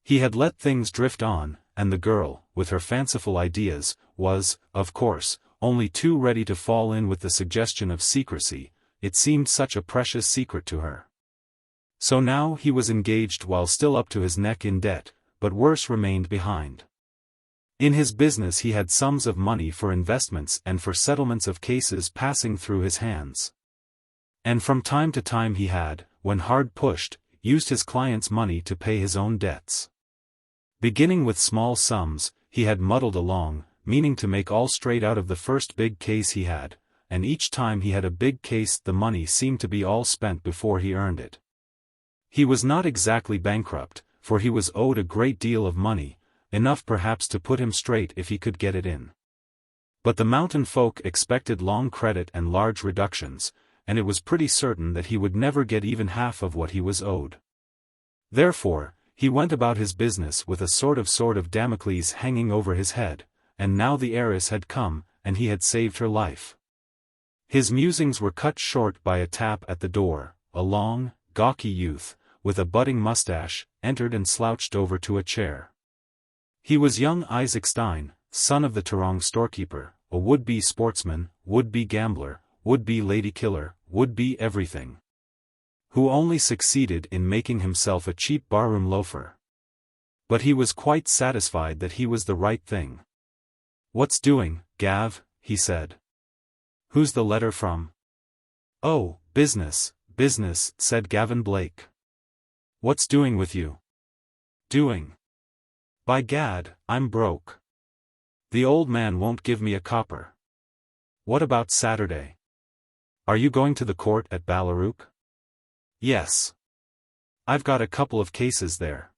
He had let things drift on, and the girl, with her fanciful ideas, was, of course, only too ready to fall in with the suggestion of secrecy. It seemed such a precious secret to her. So now he was engaged while still up to his neck in debt, but worse remained behind. In his business he had sums of money for investments and for settlements of cases passing through his hands. And from time to time he had, when hard pushed, used his clients' money to pay his own debts. Beginning with small sums, he had muddled along, meaning to make all straight out of the first big case he had, and each time he had a big case the money seemed to be all spent before he earned it. He was not exactly bankrupt, for he was owed a great deal of money, enough perhaps to put him straight if he could get it in. But the mountain folk expected long credit and large reductions, and it was pretty certain that he would never get even half of what he was owed. Therefore, he went about his business with a sort of Damocles hanging over his head, and now the heiress had come, and he had saved her life. His musings were cut short by a tap at the door. A long, gawky youth, with a budding mustache, entered and slouched over to a chair. He was young XVIII, son of the Tarong storekeeper, a would-be sportsman, would-be gambler, would-be lady-killer, would-be everything, who only succeeded in making himself a cheap barroom loafer. But he was quite satisfied that he was the right thing. "What's doing, Gav?" he said. "Who's the letter from?" "Oh, business, business," said Gavin Blake. "What's doing with you?" "Doing? By gad, I'm broke. The old man won't give me a copper." "What about Saturday? Are you going to the court at Ballarook?" "Yes. I've got a couple of cases there.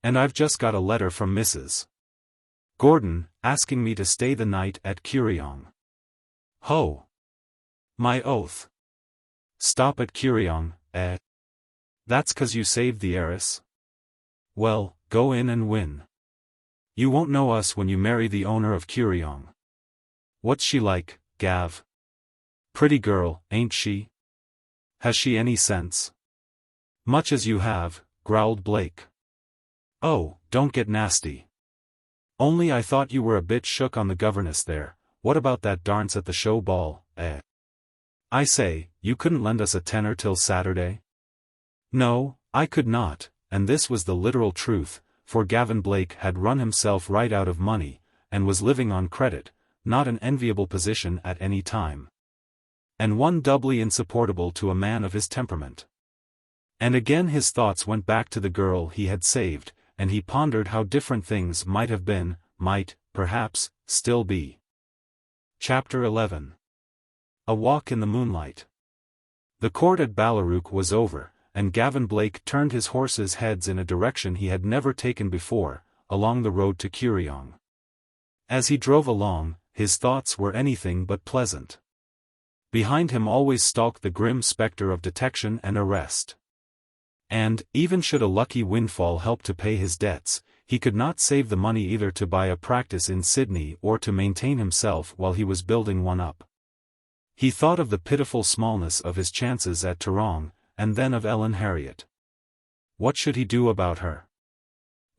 And I've just got a letter from Mrs. Gordon, asking me to stay the night at Kuriong." "Ho! My oath. Stop at Kuriong, eh? That's 'cause you saved the heiress? Well, go in and win. You won't know us when you marry the owner of Kuriong. What's she like, Gav? Pretty girl, ain't she? Has she any sense?" "Much as you have," growled Blake. "Oh, don't get nasty. Only I thought you were a bit shook on the governess there. What about that dance at the show ball, eh? I say, you couldn't lend us a tenner till Saturday?" No, I could not, and this was the literal truth, for Gavin Blake had run himself right out of money, and was living on credit, not an enviable position at any time, and one doubly insupportable to a man of his temperament. And again his thoughts went back to the girl he had saved, and he pondered how different things might have been, might, perhaps, still be. Chapter 11. A walk in the moonlight. The court at Ballarook was over, and Gavin Blake turned his horses' heads in a direction he had never taken before, along the road to Kuriong. As he drove along, his thoughts were anything but pleasant. Behind him always stalked the grim spectre of detection and arrest. And, even should a lucky windfall help to pay his debts, he could not save the money either to buy a practice in Sydney or to maintain himself while he was building one up. He thought of the pitiful smallness of his chances at Tarong, and then of Ellen Harriet. What should he do about her?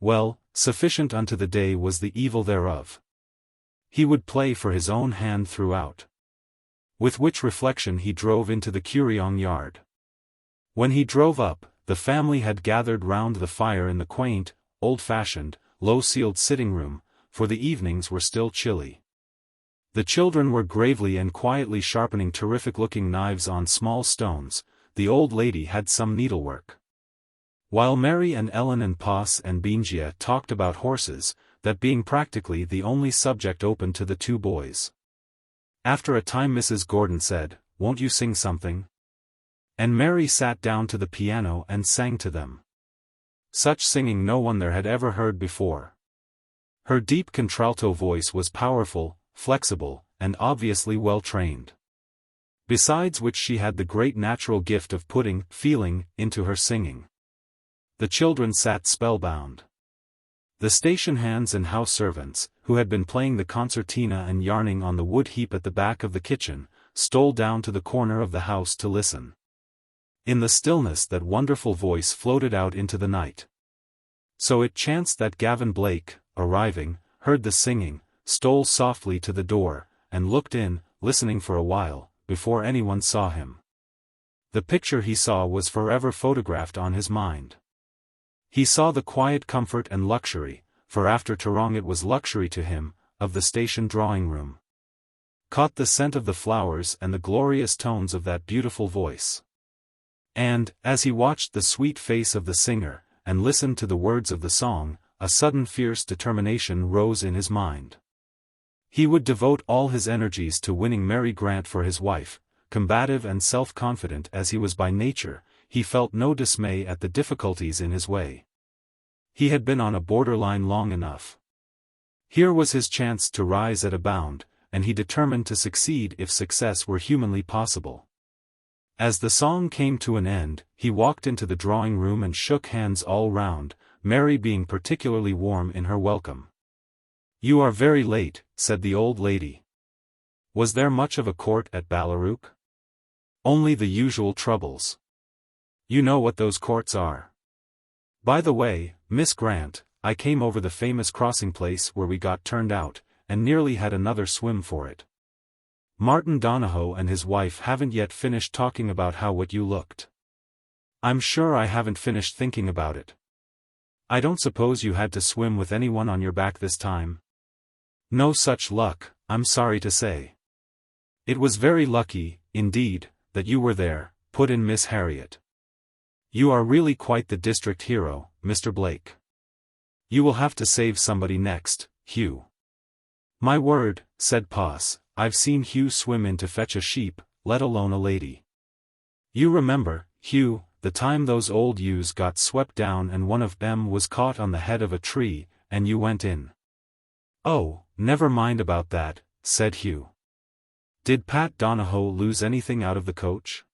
Well, sufficient unto the day was the evil thereof. He would play for his own hand throughout. With which reflection he drove into the Kuriong yard. When he drove up, the family had gathered round the fire in the quaint, old-fashioned, low-ceiled sitting room, for the evenings were still chilly. The children were gravely and quietly sharpening terrific-looking knives on small stones. The old lady had some needlework. While Mary and Ellen and Pos and Benjia talked about horses, that being practically the only subject open to the two boys. After a time Mrs. Gordon said, "Won't you sing something?" And Mary sat down to the piano and sang to them. Such singing no one there had ever heard before. Her deep contralto voice was powerful, flexible, and obviously well trained. Besides which she had the great natural gift of putting feeling into her singing. The children sat spellbound. The station hands and house servants, who had been playing the concertina and yarning on the wood heap at the back of the kitchen, stole down to the corner of the house to listen. In the stillness that wonderful voice floated out into the night. So it chanced that Gavin Blake, arriving, heard the singing, stole softly to the door, and looked in, listening for a while, before anyone saw him. The picture he saw was forever photographed on his mind. He saw the quiet comfort and luxury, for after Tarong it was luxury to him, of the station drawing-room. Caught the scent of the flowers and the glorious tones of that beautiful voice. And, as he watched the sweet face of the singer, and listened to the words of the song, a sudden fierce determination rose in his mind. He would devote all his energies to winning Mary Grant for his wife. Combative and self-confident as he was by nature, he felt no dismay at the difficulties in his way. He had been on a borderline long enough. Here was his chance to rise at a bound, and he determined to succeed if success were humanly possible. As the song came to an end, he walked into the drawing-room and shook hands all round, Mary being particularly warm in her welcome. "You are very late," said the old lady. "Was there much of a court at Ballarook?" "Only the usual troubles. You know what those courts are. By the way, Miss Grant, I came over the famous crossing place where we got turned out, and nearly had another swim for it. Martin Donahoe and his wife haven't yet finished talking about how what you looked. I'm sure I haven't finished thinking about it. I don't suppose you had to swim with anyone on your back this time?" "No such luck, I'm sorry to say." "It was very lucky, indeed, that you were there," put in Miss Harriet. "You are really quite the district hero, Mr. Blake. You will have to save somebody next, Hugh." "My word," said Poss, "I've seen Hugh swim in to fetch a sheep, let alone a lady. You remember, Hugh, the time those old ewes got swept down and one of them was caught on the head of a tree, and you went in?" "Oh, never mind about that," said Hugh. "Did Pat Donahoe lose anything out of the coach?"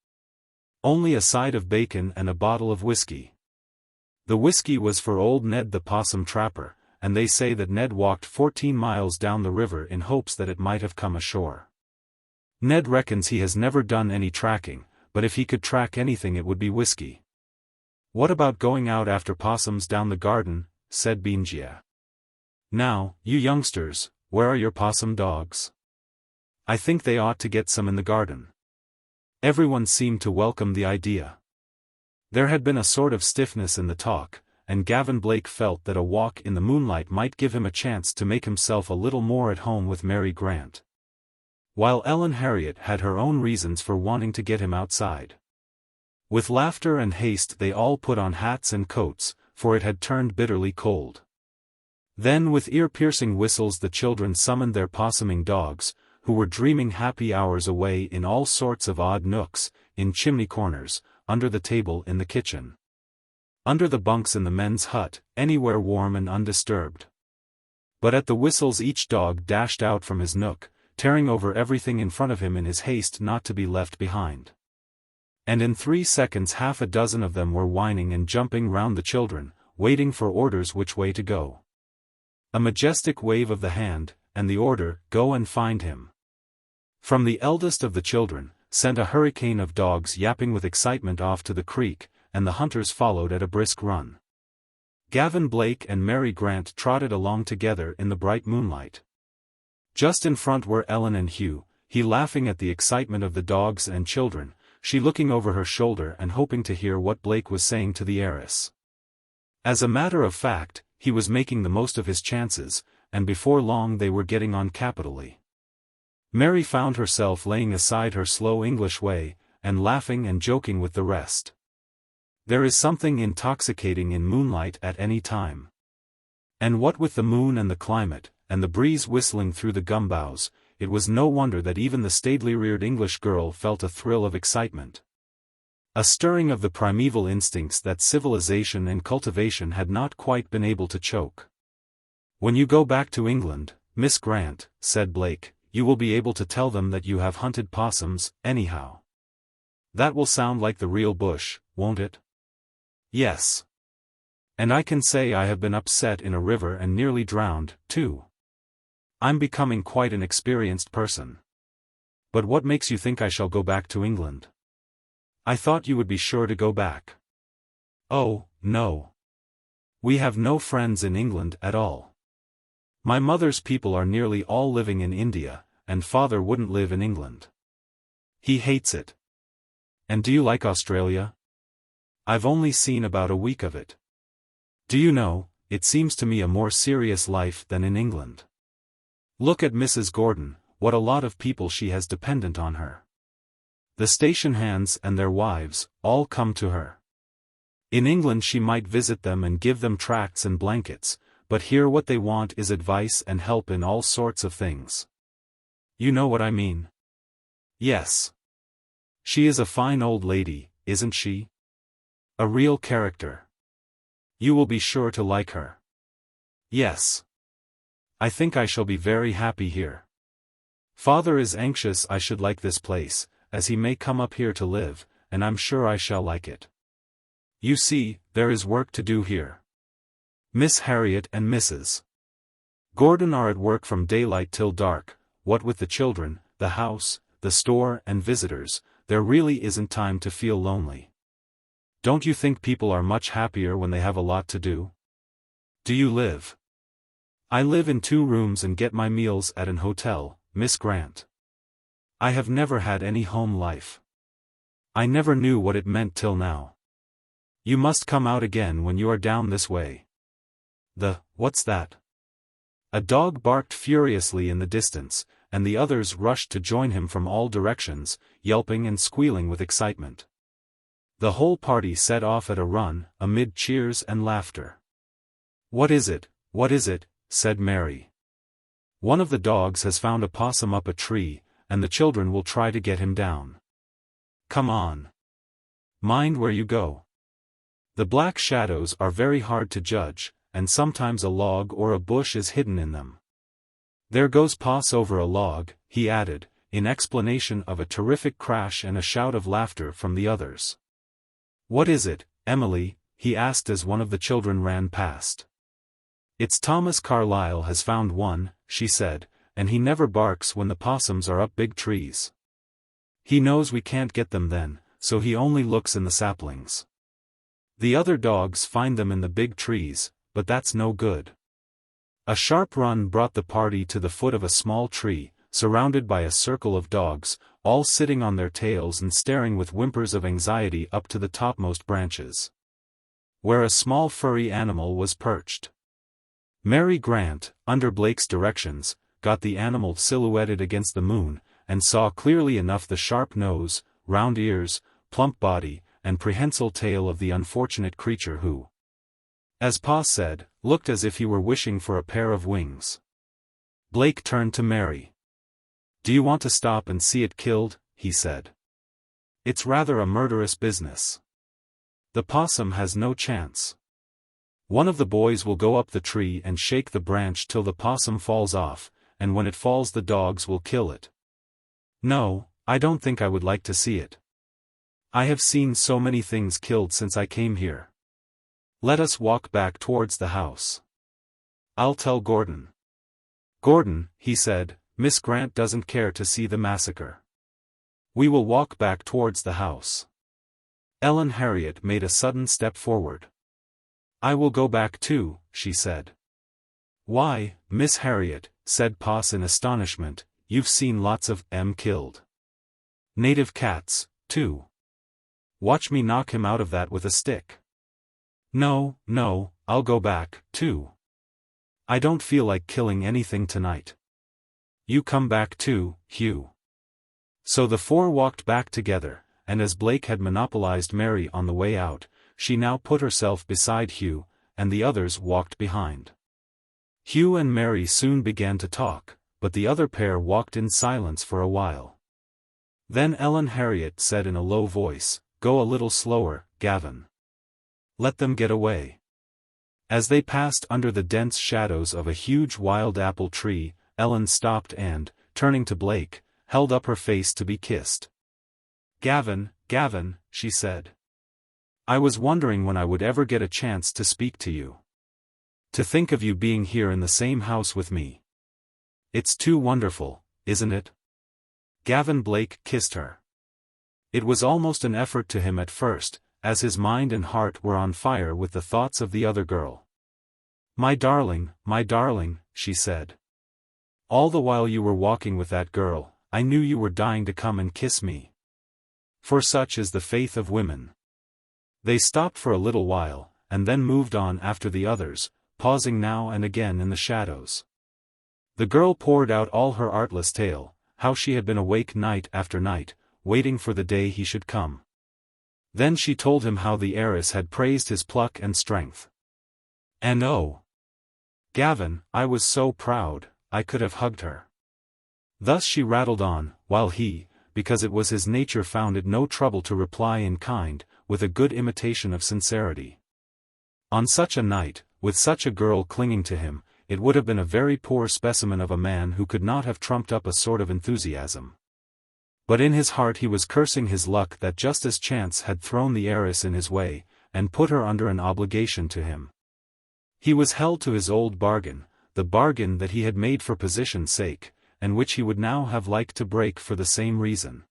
"Only a side of bacon and a bottle of whiskey. The whiskey was for old Ned the possum trapper, and they say that Ned walked 14 miles down the river in hopes that it might have come ashore. Ned reckons he has never done any tracking, but if he could track anything it would be whiskey." "What about going out after possums down the garden?" said Benjia. "Now, you youngsters, where are your possum dogs? I think they ought to get some in the garden." Everyone seemed to welcome the idea. There had been a sort of stiffness in the talk, and Gavin Blake felt that a walk in the moonlight might give him a chance to make himself a little more at home with Mary Grant. While Ellen Harriet had her own reasons for wanting to get him outside. With laughter and haste they all put on hats and coats, for it had turned bitterly cold. Then with ear-piercing whistles the children summoned their possuming dogs, who were dreaming happy hours away in all sorts of odd nooks, in chimney corners, under the table in the kitchen, under the bunks in the men's hut, anywhere warm and undisturbed. But at the whistles each dog dashed out from his nook, tearing over everything in front of him in his haste not to be left behind. And in 3 seconds half a dozen of them were whining and jumping round the children, waiting for orders which way to go. A majestic wave of the hand, and the order, "Go and find him." From the eldest of the children, sent a hurricane of dogs yapping with excitement off to the creek, and the hunters followed at a brisk run. Gavin Blake and Mary Grant trotted along together in the bright moonlight. Just in front were Ellen and Hugh, he laughing at the excitement of the dogs and children, she looking over her shoulder and hoping to hear what Blake was saying to the heiress. As a matter of fact, he was making the most of his chances, and before long they were getting on capitally. Mary found herself laying aside her slow English way, and laughing and joking with the rest. There is something intoxicating in moonlight at any time. And what with the moon and the climate, and the breeze whistling through the gum boughs, it was no wonder that even the staidly-reared English girl felt a thrill of excitement. A stirring of the primeval instincts that civilization and cultivation had not quite been able to choke. "When you go back to England, Miss Grant," said Blake, "you will be able to tell them that you have hunted possums, anyhow. That will sound like the real bush, won't it?" "Yes. And I can say I have been upset in a river and nearly drowned, too. I'm becoming quite an experienced person. But what makes you think I shall go back to England? I thought you would be sure to go back." "Oh, no. We have no friends in England at all. My mother's people are nearly all living in India, and father wouldn't live in England. He hates it." "And do you like Australia?" "I've only seen about a week of it. Do you know, it seems to me a more serious life than in England. Look at Mrs. Gordon, what a lot of people she has dependent on her. The station hands and their wives, all come to her. In England she might visit them and give them tracts and blankets, but here what they want is advice and help in all sorts of things. You know what I mean? Yes. She is a fine old lady, isn't she? A real character. You will be sure to like her. Yes. I think I shall be very happy here. Father is anxious I should like this place, as he may come up here to live, and I'm sure I shall like it. You see, there is work to do here. Miss Harriet and Mrs. Gordon are at work from daylight till dark. What with the children, the house, the store and visitors, there really isn't time to feel lonely. Don't you think people are much happier when they have a lot to do? Do you live? I live in 2 rooms and get my meals at an hotel, Miss Grant. I have never had any home life. I never knew what it meant till now. You must come out again when you are down this way. What's that? A dog barked furiously in the distance, and the others rushed to join him from all directions, yelping and squealing with excitement. The whole party set off at a run, amid cheers and laughter. What is it? What is it? Said Mary. One of the dogs has found a possum up a tree, and the children will try to get him down. Come on. Mind where you go. The black shadows are very hard to judge, and sometimes a log or a bush is hidden in them. There goes Poss over a log, he added, in explanation of a terrific crash and a shout of laughter from the others. What is it, Emily? He asked as one of the children ran past. It's Thomas Carlyle has found one, she said, and he never barks when the possums are up big trees. He knows we can't get them then, so he only looks in the saplings. The other dogs find them in the big trees, but that's no good. A sharp run brought the party to the foot of a small tree, surrounded by a circle of dogs, all sitting on their tails and staring with whimpers of anxiety up to the topmost branches, where a small furry animal was perched. Mary Grant, under Blake's directions, got the animal silhouetted against the moon, and saw clearly enough the sharp nose, round ears, plump body, and prehensile tail of the unfortunate creature who, as Pa said, looked as if he were wishing for a pair of wings. Blake turned to Mary. Do you want to stop and see it killed? He said. It's rather a murderous business. The possum has no chance. One of the boys will go up the tree and shake the branch till the possum falls off, and when it falls the dogs will kill it. No, I don't think I would like to see it. I have seen so many things killed since I came here. Let us walk back towards the house. I'll tell Gordon. Gordon, he said, Miss Grant doesn't care to see the massacre. We will walk back towards the house. Ellen Harriet made a sudden step forward. I will go back too, she said. Why, Miss Harriet, said Poss in astonishment, you've seen lots of them killed. Native cats, too. Watch me knock him out of that with a stick. No, I'll go back, too. I don't feel like killing anything tonight. You come back too, Hugh. So the 4 walked back together, and as Blake had monopolized Mary on the way out, she now put herself beside Hugh, and the others walked behind. Hugh and Mary soon began to talk, but the other pair walked in silence for a while. Then Ellen Harriet said in a low voice, Go a little slower, Gavin. Let them get away. As they passed under the dense shadows of a huge wild apple tree, Ellen stopped and, turning to Blake, held up her face to be kissed. Gavin, she said. I was wondering when I would ever get a chance to speak to you. To think of you being here in the same house with me. It's too wonderful, isn't it? Gavin Blake kissed her. It was almost an effort to him at first, as his mind and heart were on fire with the thoughts of the other girl. My darling, she said. All the while you were walking with that girl, I knew you were dying to come and kiss me. For such is the faith of women. They stopped for a little while, and then moved on after the others, pausing now and again in the shadows. The girl poured out all her artless tale, how she had been awake night after night, waiting for the day he should come. Then she told him how the heiress had praised his pluck and strength. And oh! Gavin, I was so proud, I could have hugged her." Thus she rattled on, while he, because it was his nature, found it no trouble to reply in kind, with a good imitation of sincerity. On such a night, with such a girl clinging to him, it would have been a very poor specimen of a man who could not have trumped up a sort of enthusiasm. But in his heart he was cursing his luck that just as chance had thrown the heiress in his way, and put her under an obligation to him. He was held to his old bargain, the bargain that he had made for position's sake, and which he would now have liked to break for the same reason.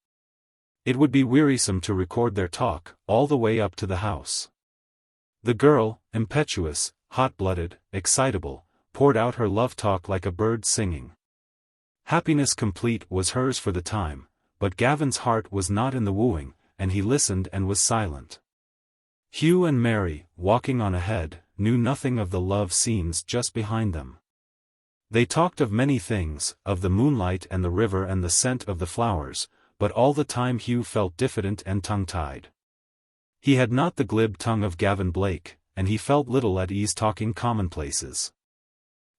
It would be wearisome to record their talk, all the way up to the house. The girl, impetuous, hot-blooded, excitable, poured out her love talk like a bird singing. Happiness complete was hers for the time, but Gavin's heart was not in the wooing, and he listened and was silent. Hugh and Mary, walking on ahead, knew nothing of the love scenes just behind them. They talked of many things, of the moonlight and the river and the scent of the flowers, but all the time Hugh felt diffident and tongue-tied. He had not the glib tongue of Gavin Blake, and he felt little at ease talking commonplaces.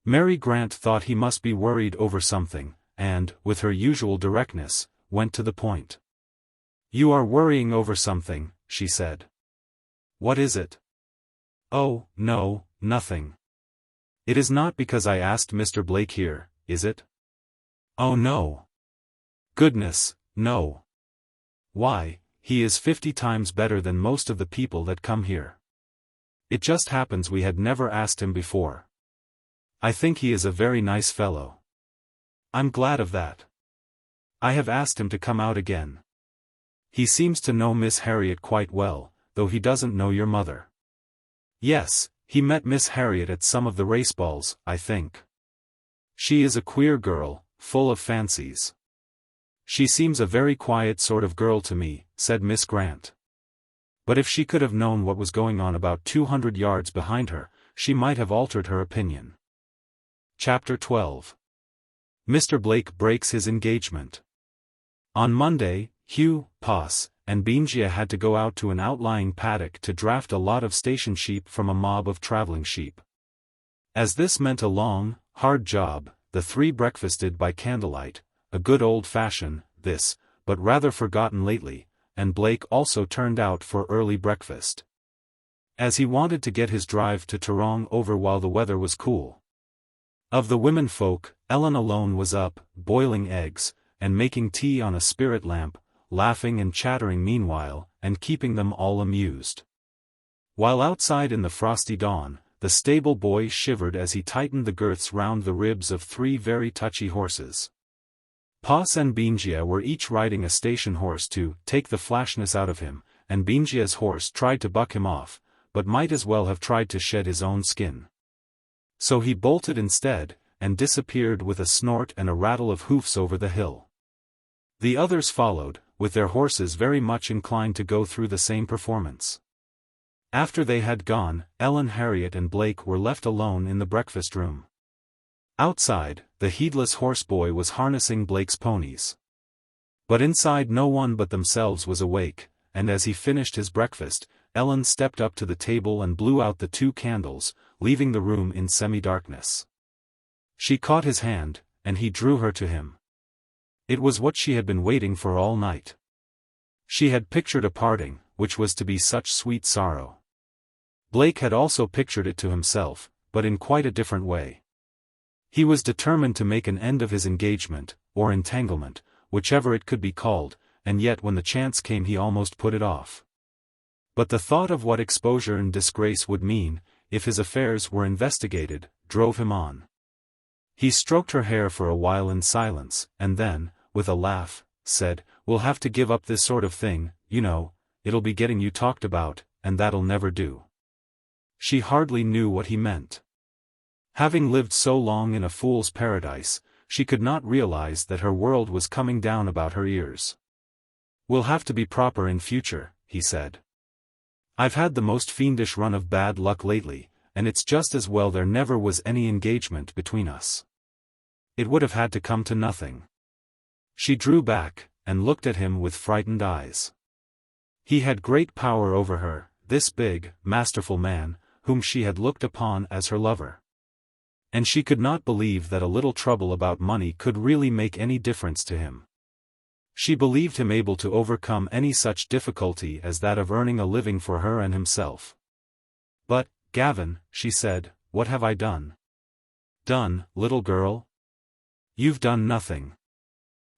Mary Grant thought he must be worried over something, and, with her usual directness, went to the point. "You are worrying over something," she said. "What is it?" "Oh, no, nothing. It is not because I asked Mr. Blake here, is it?" "Oh no. Goodness, no. Why, he is 50 times better than most of the people that come here. It just happens we had never asked him before. I think he is a very nice fellow. I'm glad of that. I have asked him to come out again. He seems to know Miss Harriet quite well, though he doesn't know your mother." "Yes, he met Miss Harriet at some of the race balls, I think. She is a queer girl, full of fancies." "She seems a very quiet sort of girl to me," said Miss Grant. But if she could have known what was going on about 200 yards behind her, she might have altered her opinion. Chapter 12. Mr. Blake breaks his engagement. On Monday, Hugh, Poss, and Benjia had to go out to an outlying paddock to draft a lot of station sheep from a mob of traveling sheep. As this meant a long, hard job, the three breakfasted by candlelight, a good old-fashioned, this, but rather forgotten lately, and Blake also turned out for early breakfast. As he wanted to get his drive to Toorong over while the weather was cool. Of the women folk, Ellen alone was up, boiling eggs, and making tea on a spirit lamp, laughing and chattering meanwhile, and keeping them all amused. While outside in the frosty dawn, the stable boy shivered as he tightened the girths round the ribs of 3 very touchy horses. Poss and Benjia were each riding a station horse to take the flashness out of him, and Benjia's horse tried to buck him off, but might as well have tried to shed his own skin. So he bolted instead, and disappeared with a snort and a rattle of hoofs over the hill. The others followed, with their horses very much inclined to go through the same performance. After they had gone, Ellen, Harriet and Blake were left alone in the breakfast room. Outside, the heedless horseboy was harnessing Blake's ponies. But inside no one but themselves was awake, and as he finished his breakfast, Ellen stepped up to the table and blew out the 2 candles, leaving the room in semi-darkness. She caught his hand, and he drew her to him. It was what she had been waiting for all night. She had pictured a parting, which was to be such sweet sorrow. Blake had also pictured it to himself, but in quite a different way. He was determined to make an end of his engagement, or entanglement, whichever it could be called, and yet when the chance came he almost put it off. But the thought of what exposure and disgrace would mean, if his affairs were investigated, drove him on. He stroked her hair for a while in silence, and then, with a laugh, said, "We'll have to give up this sort of thing, you know, it'll be getting you talked about, and that'll never do." She hardly knew what he meant. Having lived so long in a fool's paradise, she could not realize that her world was coming down about her ears. "We'll have to be proper in future," he said. "I've had the most fiendish run of bad luck lately, and it's just as well there never was any engagement between us. It would have had to come to nothing." She drew back, and looked at him with frightened eyes. He had great power over her, this big, masterful man, whom she had looked upon as her lover. And she could not believe that a little trouble about money could really make any difference to him. She believed him able to overcome any such difficulty as that of earning a living for her and himself. "But, Gavin," she said, "what have I done?" "Done, little girl? You've done nothing.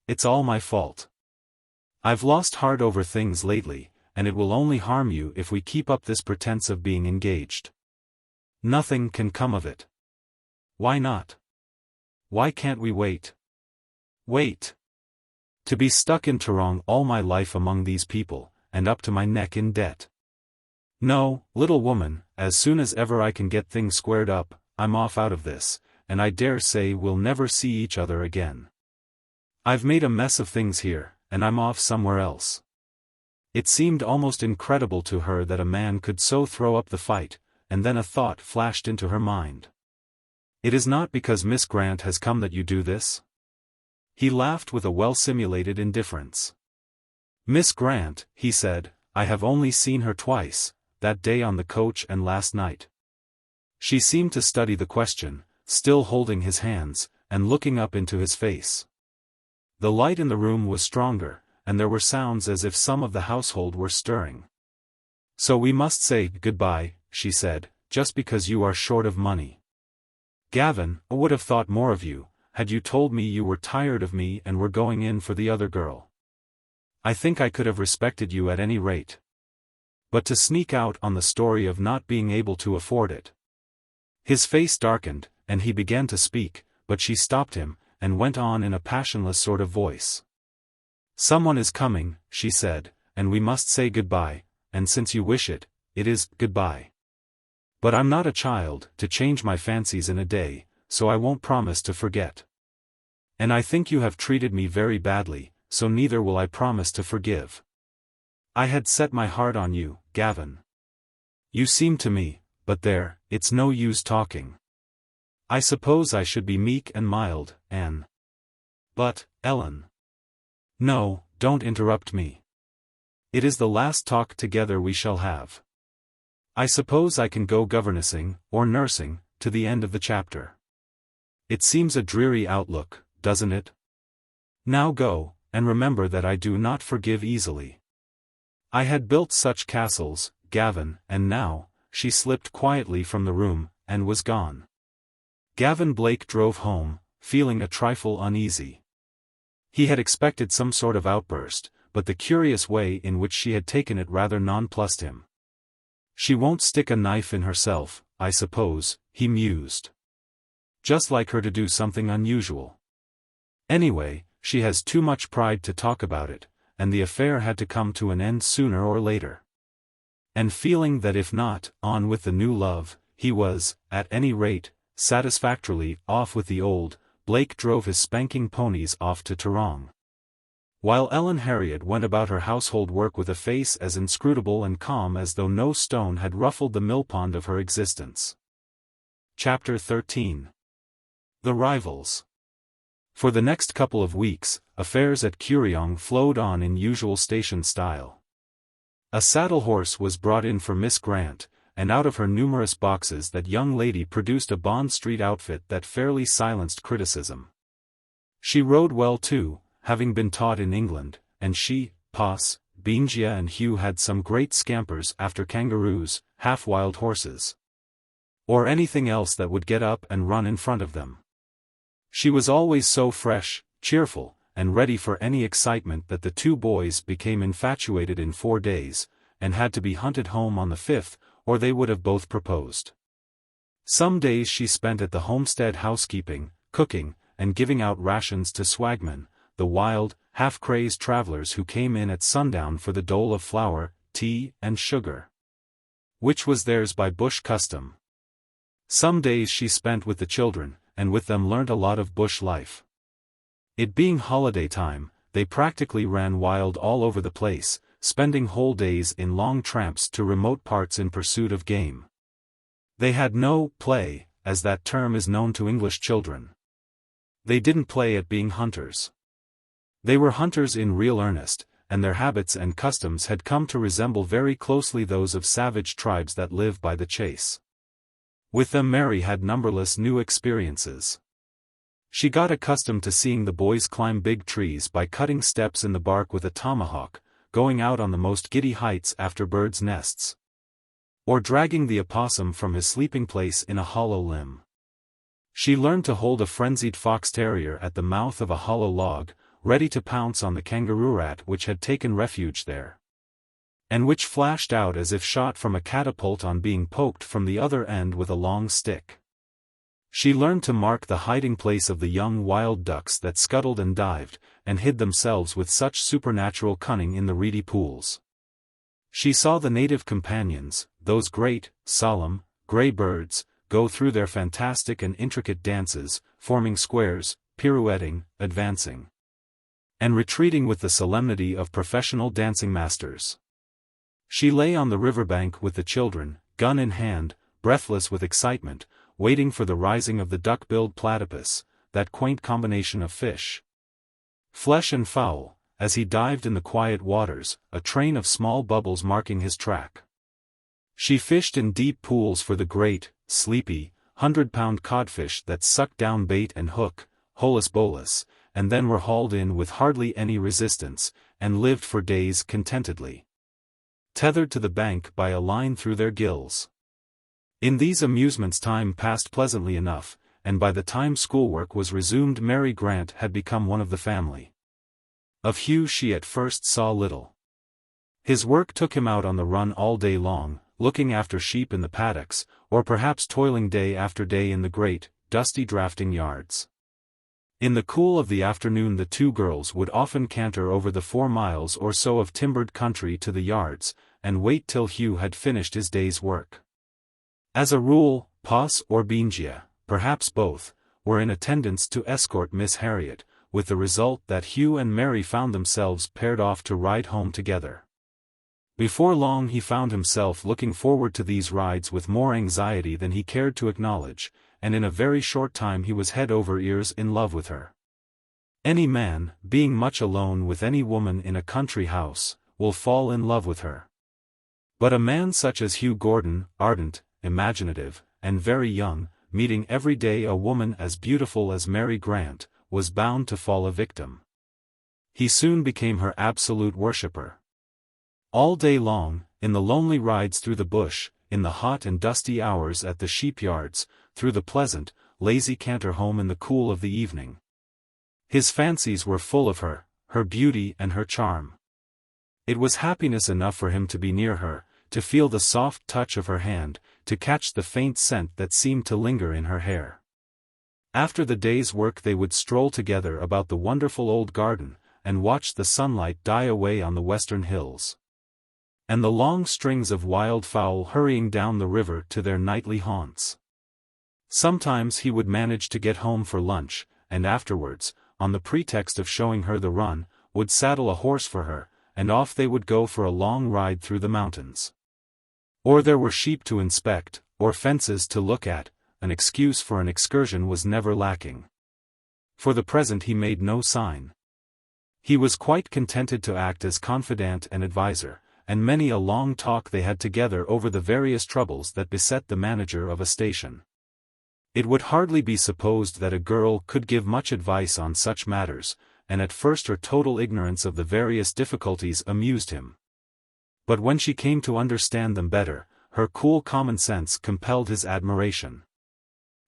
It's all my fault. I've lost heart over things lately, and it will only harm you if we keep up this pretense of being engaged. Nothing can come of it." "Why not? Why can't we wait?" "Wait? To be stuck in Toronto all my life among these people, and up to my neck in debt? No, little woman, as soon as ever I can get things squared up, I'm off out of this, and I dare say we'll never see each other again. I've made a mess of things here, and I'm off somewhere else." It seemed almost incredible to her that a man could so throw up the fight, and then a thought flashed into her mind. "It is not because Miss Grant has come that you do this?" He laughed with a well-simulated indifference. "Miss Grant," he said, "I have only seen her twice, that day on the coach and last night." She seemed to study the question, still holding his hands, and looking up into his face. The light in the room was stronger, and there were sounds as if some of the household were stirring. "So we must say goodbye," she said, "just because you are short of money. Gavin, I would have thought more of you, had you told me you were tired of me and were going in for the other girl. I think I could have respected you at any rate. But to sneak out on the story of not being able to afford it." His face darkened, and he began to speak, but she stopped him, and went on in a passionless sort of voice. "Someone is coming," she said, "and we must say goodbye, and since you wish it, it is goodbye. But I'm not a child, to change my fancies in a day, so I won't promise to forget. And I think you have treated me very badly, so neither will I promise to forgive. I had set my heart on you, Gavin. You seem to me, but there, it's no use talking. I suppose I should be meek and mild, Anne. But, Ellen. No, don't interrupt me. It is the last talk together we shall have. I suppose I can go governessing, or nursing, to the end of the chapter. It seems a dreary outlook, doesn't it? Now go, and remember that I do not forgive easily. I had built such castles, Gavin, and now," she slipped quietly from the room, and was gone. Gavin Blake drove home, feeling a trifle uneasy. He had expected some sort of outburst, but the curious way in which she had taken it rather nonplussed him. "She won't stick a knife in herself, I suppose," he mused. "Just like her to do something unusual. Anyway, she has too much pride to talk about it, and the affair had to come to an end sooner or later." And feeling that if not on with the new love, he was, at any rate, satisfactorily off with the old, Blake drove his spanking ponies off to Toronto. While Ellen Harriet went about her household work with a face as inscrutable and calm as though no stone had ruffled the millpond of her existence. Chapter 13. The Rivals. For the next couple of weeks, affairs at Curriong flowed on in usual station style. A saddle horse was brought in for Miss Grant, and out of her numerous boxes that young lady produced a Bond Street outfit that fairly silenced criticism. She rode well too, having been taught in England, and she, Poss, Benjia and Hugh had some great scampers after kangaroos, half-wild horses, or anything else that would get up and run in front of them. She was always so fresh, cheerful, and ready for any excitement that the two boys became infatuated in 4 days, and had to be hunted home on the 5th, or they would have both proposed. Some days she spent at the Homestead housekeeping, cooking, and giving out rations to swagmen, the wild, half-crazed travelers who came in at sundown for the dole of flour, tea, and sugar, which was theirs by bush custom. Some days she spent with the children, and with them learnt a lot of bush life. It being holiday time, they practically ran wild all over the place, spending whole days in long tramps to remote parts in pursuit of game. They had no play, as that term is known to English children. They didn't play at being hunters. They were hunters in real earnest, and their habits and customs had come to resemble very closely those of savage tribes that live by the chase. With them Mary had numberless new experiences. She got accustomed to seeing the boys climb big trees by cutting steps in the bark with a tomahawk, going out on the most giddy heights after birds' nests, or dragging the opossum from his sleeping place in a hollow limb. She learned to hold a frenzied fox terrier at the mouth of a hollow log, ready to pounce on the kangaroo rat which had taken refuge there, and which flashed out as if shot from a catapult on being poked from the other end with a long stick. She learned to mark the hiding place of the young wild ducks that scuttled and dived, and hid themselves with such supernatural cunning in the reedy pools. She saw the native companions, those great, solemn, grey birds, go through their fantastic and intricate dances, forming squares, pirouetting, advancing, and retreating with the solemnity of professional dancing masters. She lay on the riverbank with the children, gun in hand, breathless with excitement, waiting for the rising of the duck-billed platypus, that quaint combination of fish, flesh and fowl, as he dived in the quiet waters, a train of small bubbles marking his track. She fished in deep pools for the great, sleepy, 100-pound codfish that sucked down bait and hook, holus bolus, and then were hauled in with hardly any resistance, and lived for days contentedly, tethered to the bank by a line through their gills. In these amusements time passed pleasantly enough, and by the time schoolwork was resumed Mary Grant had become one of the family. Of Hugh she at first saw little. His work took him out on the run all day long, looking after sheep in the paddocks, or perhaps toiling day after day in the great, dusty drafting yards. In the cool of the afternoon the two girls would often canter over the 4 miles or so of timbered country to the yards, and wait till Hugh had finished his day's work. As a rule, Poss or Benjia, perhaps both, were in attendance to escort Miss Harriet, with the result that Hugh and Mary found themselves paired off to ride home together. Before long he found himself looking forward to these rides with more anxiety than he cared to acknowledge, and in a very short time he was head over ears in love with her. Any man, being much alone with any woman in a country house, will fall in love with her. But a man such as Hugh Gordon, ardent, imaginative, and very young, meeting every day a woman as beautiful as Mary Grant, was bound to fall a victim. He soon became her absolute worshipper. All day long, in the lonely rides through the bush, in the hot and dusty hours at the sheep-yards, through the pleasant, lazy canter home in the cool of the evening, his fancies were full of her, her beauty and her charm. It was happiness enough for him to be near her, to feel the soft touch of her hand, to catch the faint scent that seemed to linger in her hair. After the day's work they would stroll together about the wonderful old garden, and watch the sunlight die away on the western hills, and the long strings of wild fowl hurrying down the river to their nightly haunts. Sometimes he would manage to get home for lunch, and afterwards, on the pretext of showing her the run, would saddle a horse for her, and off they would go for a long ride through the mountains. Or there were sheep to inspect, or fences to look at, an excuse for an excursion was never lacking. For the present he made no sign. He was quite contented to act as confidant and adviser, and many a long talk they had together over the various troubles that beset the manager of a station. It would hardly be supposed that a girl could give much advice on such matters, and at first her total ignorance of the various difficulties amused him. But when she came to understand them better, her cool common sense compelled his admiration.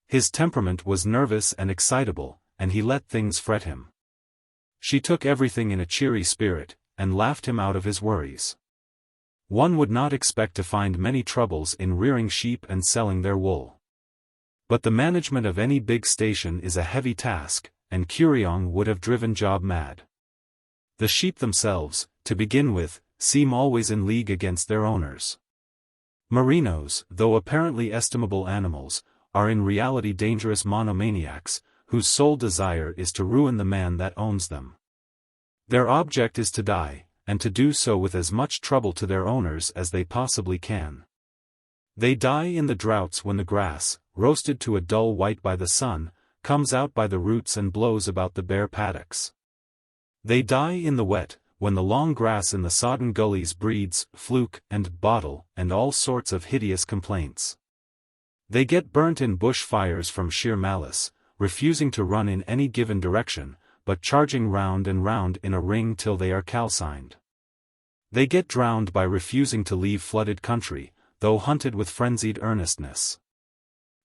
His temperament was nervous and excitable, and he let things fret him. She took everything in a cheery spirit, and laughed him out of his worries. One would not expect to find many troubles in rearing sheep and selling their wool. But the management of any big station is a heavy task, and Curiong would have driven Job mad. The sheep themselves, to begin with, seem always in league against their owners. Merinos, though apparently estimable animals, are in reality dangerous monomaniacs, whose sole desire is to ruin the man that owns them. Their object is to die, and to do so with as much trouble to their owners as they possibly can. They die in the droughts when the grass, roasted to a dull white by the sun, comes out by the roots and blows about the bare paddocks. They die in the wet, when the long grass in the sodden gullies breeds fluke and bottle and all sorts of hideous complaints. They get burnt in bush fires from sheer malice, refusing to run in any given direction, but charging round and round in a ring till they are calcined. They get drowned by refusing to leave flooded country, though hunted with frenzied earnestness.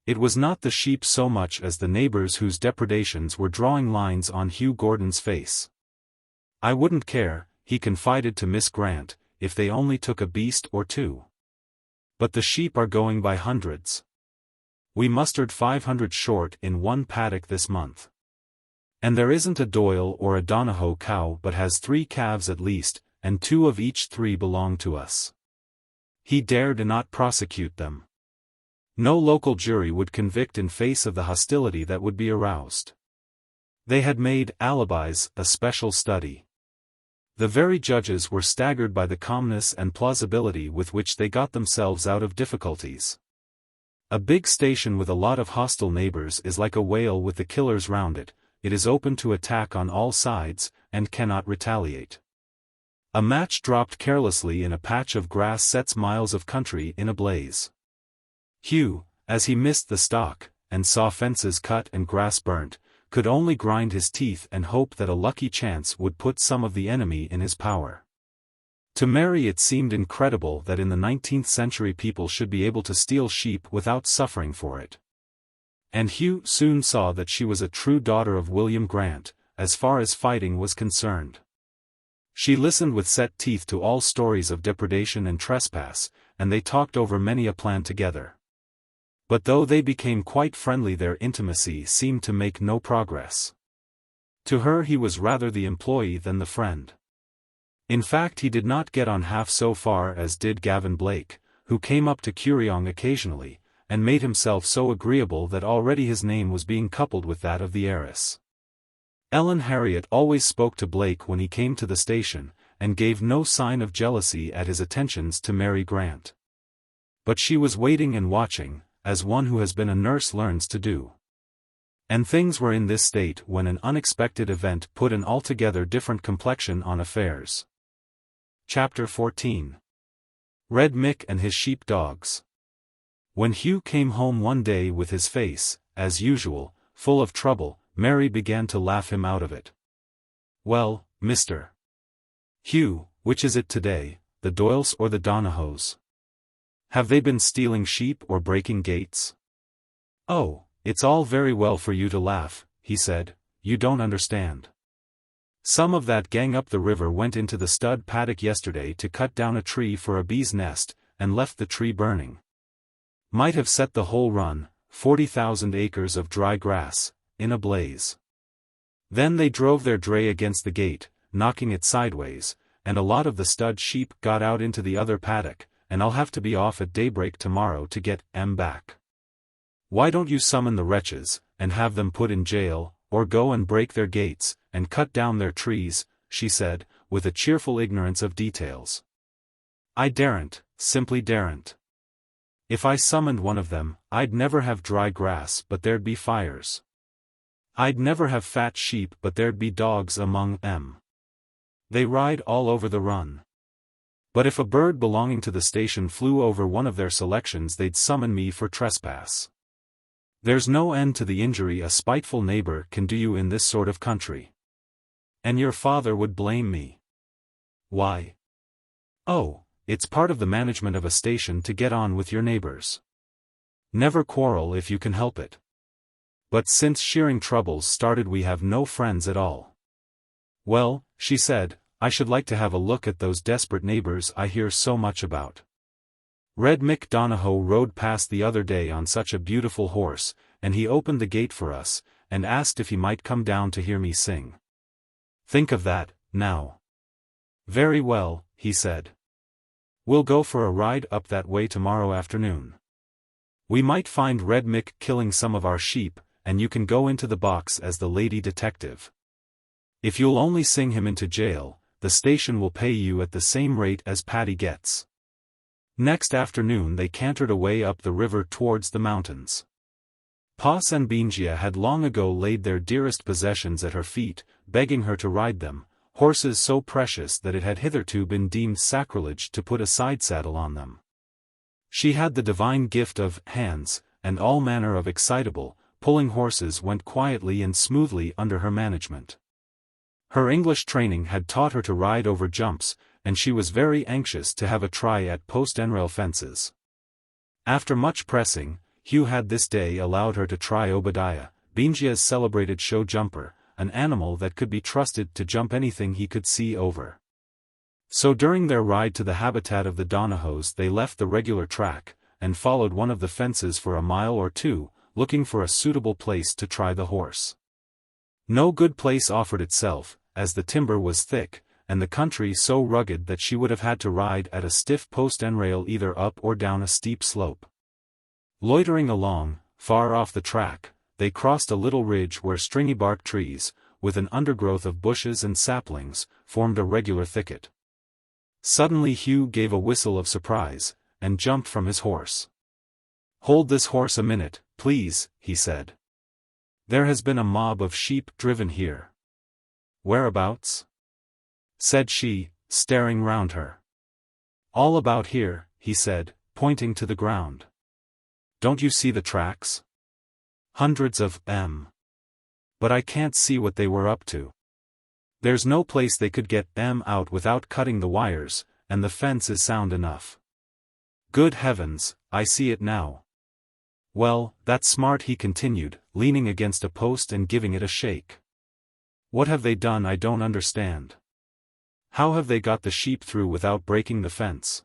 It was not the sheep so much as the neighbors whose depredations were drawing lines on Hugh Gordon's face. "I wouldn't care," he confided to Miss Grant, "if they only took a beast or two. But the sheep are going by hundreds. We mustered 500 short in one paddock this month. And there isn't a Doyle or a Donohoe cow but has 3 calves at least, and 2 of each 3 belong to us." He dared not prosecute them. No local jury would convict in face of the hostility that would be aroused. They had made alibis a special study. The very judges were staggered by the calmness and plausibility with which they got themselves out of difficulties. A big station with a lot of hostile neighbors is like a whale with the killers round it. It is open to attack on all sides, and cannot retaliate. A match dropped carelessly in a patch of grass sets miles of country in a blaze. Hugh, as he missed the stock, and saw fences cut and grass burnt, could only grind his teeth and hope that a lucky chance would put some of the enemy in his power. To Mary it seemed incredible that in the 19th century people should be able to steal sheep without suffering for it. And Hugh soon saw that she was a true daughter of William Grant, as far as fighting was concerned. She listened with set teeth to all stories of depredation and trespass, and they talked over many a plan together. But though they became quite friendly, their intimacy seemed to make no progress. To her he was rather the employee than the friend. In fact, he did not get on half so far as did Gavin Blake, who came up to Kuriong occasionally, and made himself so agreeable that already his name was being coupled with that of the heiress. Ellen Harriet always spoke to Blake when he came to the station, and gave no sign of jealousy at his attentions to Mary Grant. But she was waiting and watching, as one who has been a nurse learns to do. And things were in this state when an unexpected event put an altogether different complexion on affairs. Chapter 14. Red Mick and his sheep dogs. When Hugh came home one day with his face, as usual, full of trouble, Mary began to laugh him out of it. "Well, Mr. Hugh, which is it today, the Doyles or the Donohoes? Have they been stealing sheep or breaking gates?" "Oh, it's all very well for you to laugh," he said, "you don't understand. Some of that gang up the river went into the stud paddock yesterday to cut down a tree for a bee's nest, and left the tree burning. Might have set the whole run, 40,000 acres of dry grass, in a blaze. Then they drove their dray against the gate, knocking it sideways, and a lot of the stud sheep got out into the other paddock, and I'll have to be off at daybreak tomorrow to get 'em back. Why don't you summon the wretches, and have them put in jail, or go and break their gates, and cut down their trees?" she said, with a cheerful ignorance of details. "I daren't, simply daren't. If I summoned one of them, I'd never have dry grass but there'd be fires. I'd never have fat sheep but there'd be dogs among 'em. They ride all over the run. But if a bird belonging to the station flew over one of their selections, they'd summon me for trespass. There's no end to the injury a spiteful neighbor can do you in this sort of country. And your father would blame me. Why? Oh, it's part of the management of a station to get on with your neighbors. Never quarrel if you can help it. But since shearing troubles started we have no friends at all." "Well," she said, "I should like to have a look at those desperate neighbors I hear so much about. Red Mick Donohoe rode past the other day on such a beautiful horse, and he opened the gate for us, and asked if he might come down to hear me sing. Think of that, now." "Very well," he said. "We'll go for a ride up that way tomorrow afternoon. We might find Red Mick killing some of our sheep, and you can go into the box as the lady detective. If you'll only sing him into jail, the station will pay you at the same rate as Paddy gets." Next afternoon they cantered away up the river towards the mountains. Pos and Bingia had long ago laid their dearest possessions at her feet, begging her to ride them, horses so precious that it had hitherto been deemed sacrilege to put a side saddle on them. She had the divine gift of hands, and all manner of excitable, pulling horses went quietly and smoothly under her management. Her English training had taught her to ride over jumps, and she was very anxious to have a try at post-enrail fences. After much pressing, Hugh had this day allowed her to try Obadiah, Benjia's celebrated show jumper, an animal that could be trusted to jump anything he could see over. So during their ride to the habitat of the Donahoes they left the regular track, and followed one of the fences for a mile or two, looking for a suitable place to try the horse. No good place offered itself, as the timber was thick, and the country so rugged that she would have had to ride at a stiff post-enrail either up or down a steep slope. Loitering along, far off the track, they crossed a little ridge where stringy bark trees, with an undergrowth of bushes and saplings, formed a regular thicket. Suddenly Hugh gave a whistle of surprise, and jumped from his horse. "Hold this horse a minute, please," he said. "There has been a mob of sheep driven here." "Whereabouts?" said she, staring round her. "All about here," he said, pointing to the ground. "Don't you see the tracks? Hundreds of them. But I can't see what they were up to. There's no place they could get them out without cutting the wires, and the fence is sound enough. Good heavens, I see it now. Well, that's smart," he continued, leaning against a post and giving it a shake. "What have they done I don't understand. How have they got the sheep through without breaking the fence?"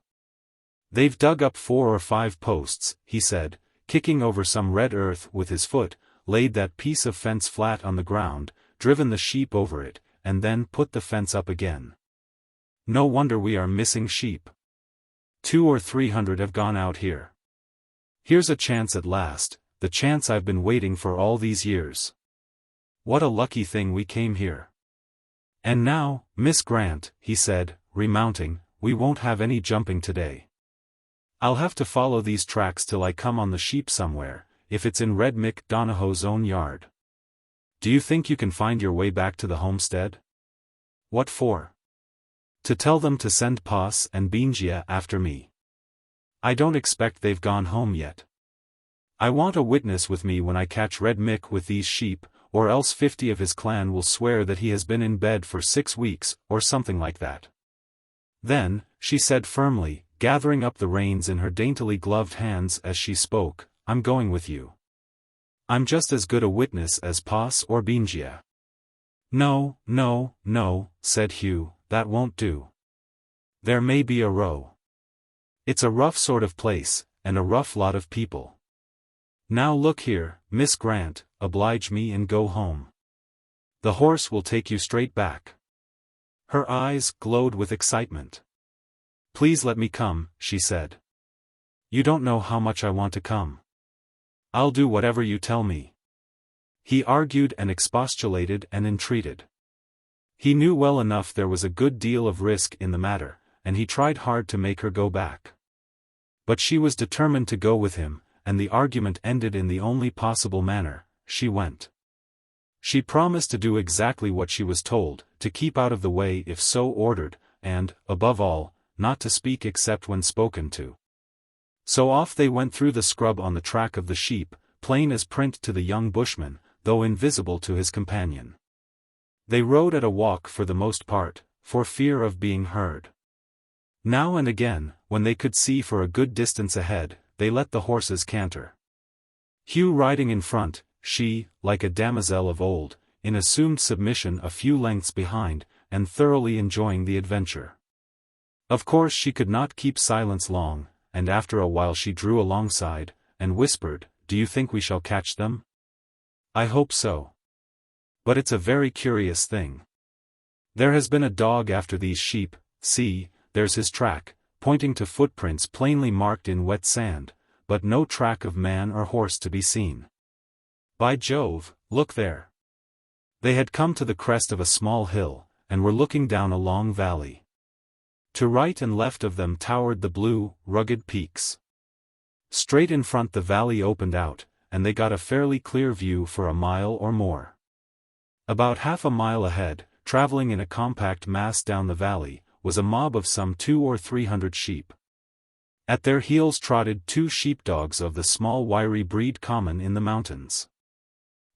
"They've dug up 4 or 5 posts," he said, kicking over some red earth with his foot, laid that piece of fence flat on the ground, driven the sheep over it, and then put the fence up again. "No wonder we are missing sheep. 200 or 300 have gone out here. Here's a chance at last, the chance I've been waiting for all these years. What a lucky thing we came here. And now, Miss Grant," he said, remounting, "we won't have any jumping today. I'll have to follow these tracks till I come on the sheep somewhere, if it's in Red Mick Donahoe's own yard. Do you think you can find your way back to the homestead?" "What for?" "To tell them to send Pa's and Benjia after me. I don't expect they've gone home yet. I want a witness with me when I catch Red Mick with these sheep, or else 50 of his clan will swear that he has been in bed for 6 weeks, or something like that." "Then," she said firmly, gathering up the reins in her daintily gloved hands as she spoke, "I'm going with you. I'm just as good a witness as Pa's or Benjia." "No, no, no," said Hugh, "that won't do. There may be a row. It's a rough sort of place, and a rough lot of people. Now look here, Miss Grant, oblige me and go home. The horse will take you straight back." Her eyes glowed with excitement. "Please let me come," she said. "You don't know how much I want to come. I'll do whatever you tell me." He argued and expostulated and entreated. He knew well enough there was a good deal of risk in the matter, and he tried hard to make her go back. But she was determined to go with him, and the argument ended in the only possible manner: she went. She promised to do exactly what she was told, to keep out of the way if so ordered, and, above all, not to speak except when spoken to. So off they went through the scrub on the track of the sheep, plain as print to the young bushman, though invisible to his companion. They rode at a walk for the most part, for fear of being heard. Now and again, when they could see for a good distance ahead, they let the horses canter. Hugh riding in front, she, like a damosel of old, in assumed submission a few lengths behind, and thoroughly enjoying the adventure. Of course she could not keep silence long, and after a while she drew alongside, and whispered, "Do you think we shall catch them?" "I hope so. But it's a very curious thing. There has been a dog after these sheep. See, there's his track," pointing to footprints plainly marked in wet sand, but no track of man or horse to be seen. "By Jove, look there." They had come to the crest of a small hill, and were looking down a long valley. To right and left of them towered the blue, rugged peaks. Straight in front the valley opened out, and they got a fairly clear view for a mile or more. About half a mile ahead, traveling in a compact mass down the valley, was a mob of some 200 or 300 sheep. At their heels trotted 2 sheepdogs of the small wiry breed common in the mountains.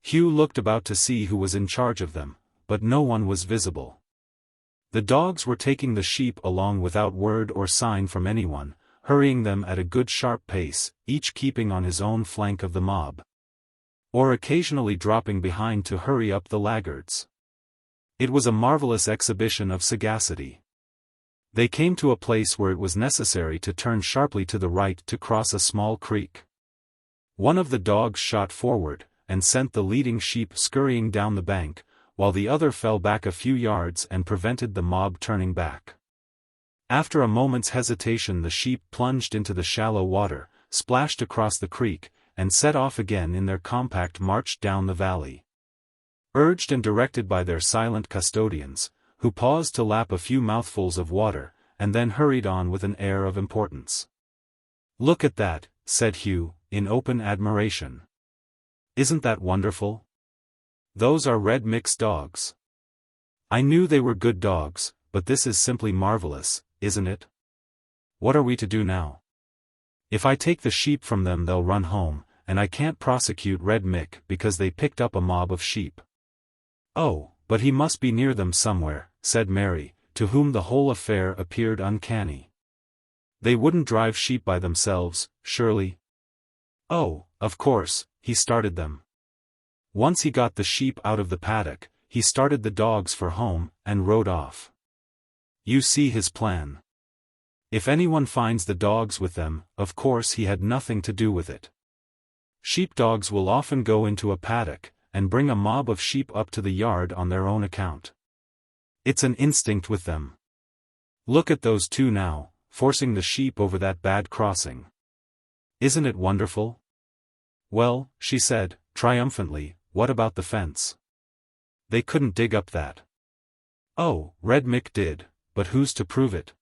Hugh looked about to see who was in charge of them, but no one was visible. The dogs were taking the sheep along without word or sign from anyone, hurrying them at a good sharp pace, each keeping on his own flank of the mob, or occasionally dropping behind to hurry up the laggards. It was a marvelous exhibition of sagacity. They came to a place where it was necessary to turn sharply to the right to cross a small creek. One of the dogs shot forward, and sent the leading sheep scurrying down the bank, while the other fell back a few yards and prevented the mob turning back. After a moment's hesitation, the sheep plunged into the shallow water, splashed across the creek, and set off again in their compact march down the valley. Urged and directed by their silent custodians, who paused to lap a few mouthfuls of water, and then hurried on with an air of importance. "Look at that," said Hugh, in open admiration. "Isn't that wonderful? Those are Red Mick's dogs. I knew they were good dogs, but this is simply marvelous, isn't it? What are we to do now? If I take the sheep from them they'll run home, and I can't prosecute Red Mick because they picked up a mob of sheep." "Oh, but he must be near them somewhere," said Mary, to whom the whole affair appeared uncanny. "They wouldn't drive sheep by themselves, surely?" "Oh, of course, he started them. Once he got the sheep out of the paddock, he started the dogs for home, and rode off. You see his plan. If anyone finds the dogs with them, of course he had nothing to do with it. Sheepdogs will often go into a paddock, and bring a mob of sheep up to the yard on their own account. It's an instinct with them. Look at those 2 now, forcing the sheep over that bad crossing. Isn't it wonderful?" "Well," she said, triumphantly, "what about the fence?" "They couldn't dig up that." "Oh, Red Mick did, but who's to prove it?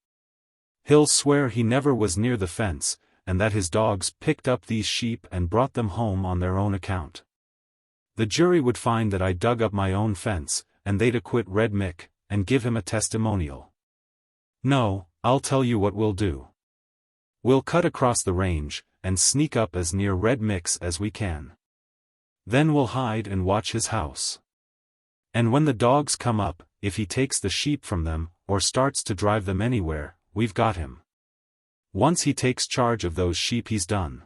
He'll swear he never was near the fence, and that his dogs picked up these sheep and brought them home on their own account. The jury would find that I dug up my own fence, and they'd acquit Red Mick, and give him a testimonial. No, I'll tell you what we'll do. We'll cut across the range, and sneak up as near Red Mick's as we can. Then we'll hide and watch his house. And when the dogs come up, if he takes the sheep from them, or starts to drive them anywhere, we've got him. Once he takes charge of those sheep he's done.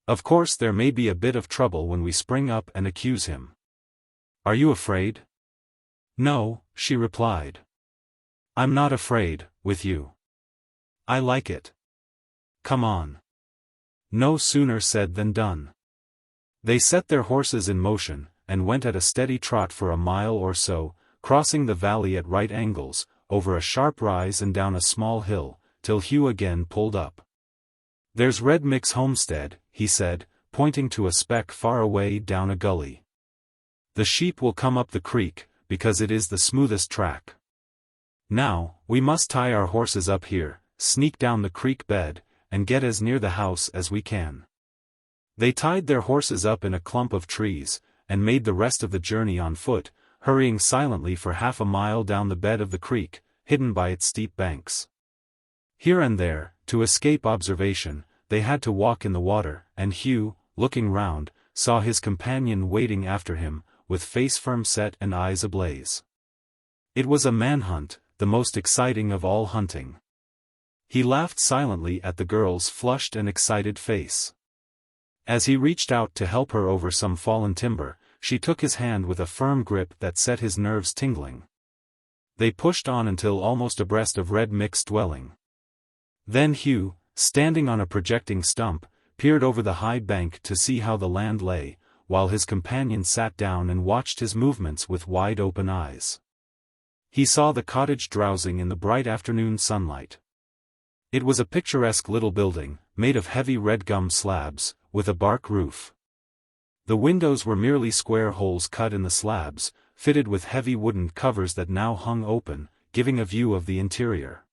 Of course there may be a bit of trouble when we spring up and accuse him. Are you afraid?" "No," she replied. "I'm not afraid, with you. I like it. Come on." No sooner said than done. They set their horses in motion, and went at a steady trot for a mile or so, crossing the valley at right angles, over a sharp rise and down a small hill, till Hugh again pulled up. "There's Red Mick's homestead," he said, pointing to a speck far away down a gully. "The sheep will come up the creek, because it is the smoothest track. Now, we must tie our horses up here, sneak down the creek bed, and get as near the house as we can." They tied their horses up in a clump of trees, and made the rest of the journey on foot, hurrying silently for half a mile down the bed of the creek, hidden by its steep banks. Here and there, to escape observation, they had to walk in the water, and Hugh, looking round, saw his companion waiting after him, with face firm set and eyes ablaze. It was a manhunt, the most exciting of all hunting. He laughed silently at the girl's flushed and excited face. As he reached out to help her over some fallen timber, she took his hand with a firm grip that set his nerves tingling. They pushed on until almost abreast of Red Mick's dwelling. Then Hugh, standing on a projecting stump, peered over the high bank to see how the land lay, while his companion sat down and watched his movements with wide-open eyes. He saw the cottage drowsing in the bright afternoon sunlight. It was a picturesque little building, made of heavy red gum slabs, with a bark roof. The windows were merely square holes cut in the slabs, fitted with heavy wooden covers that now hung open, giving a view of the interior.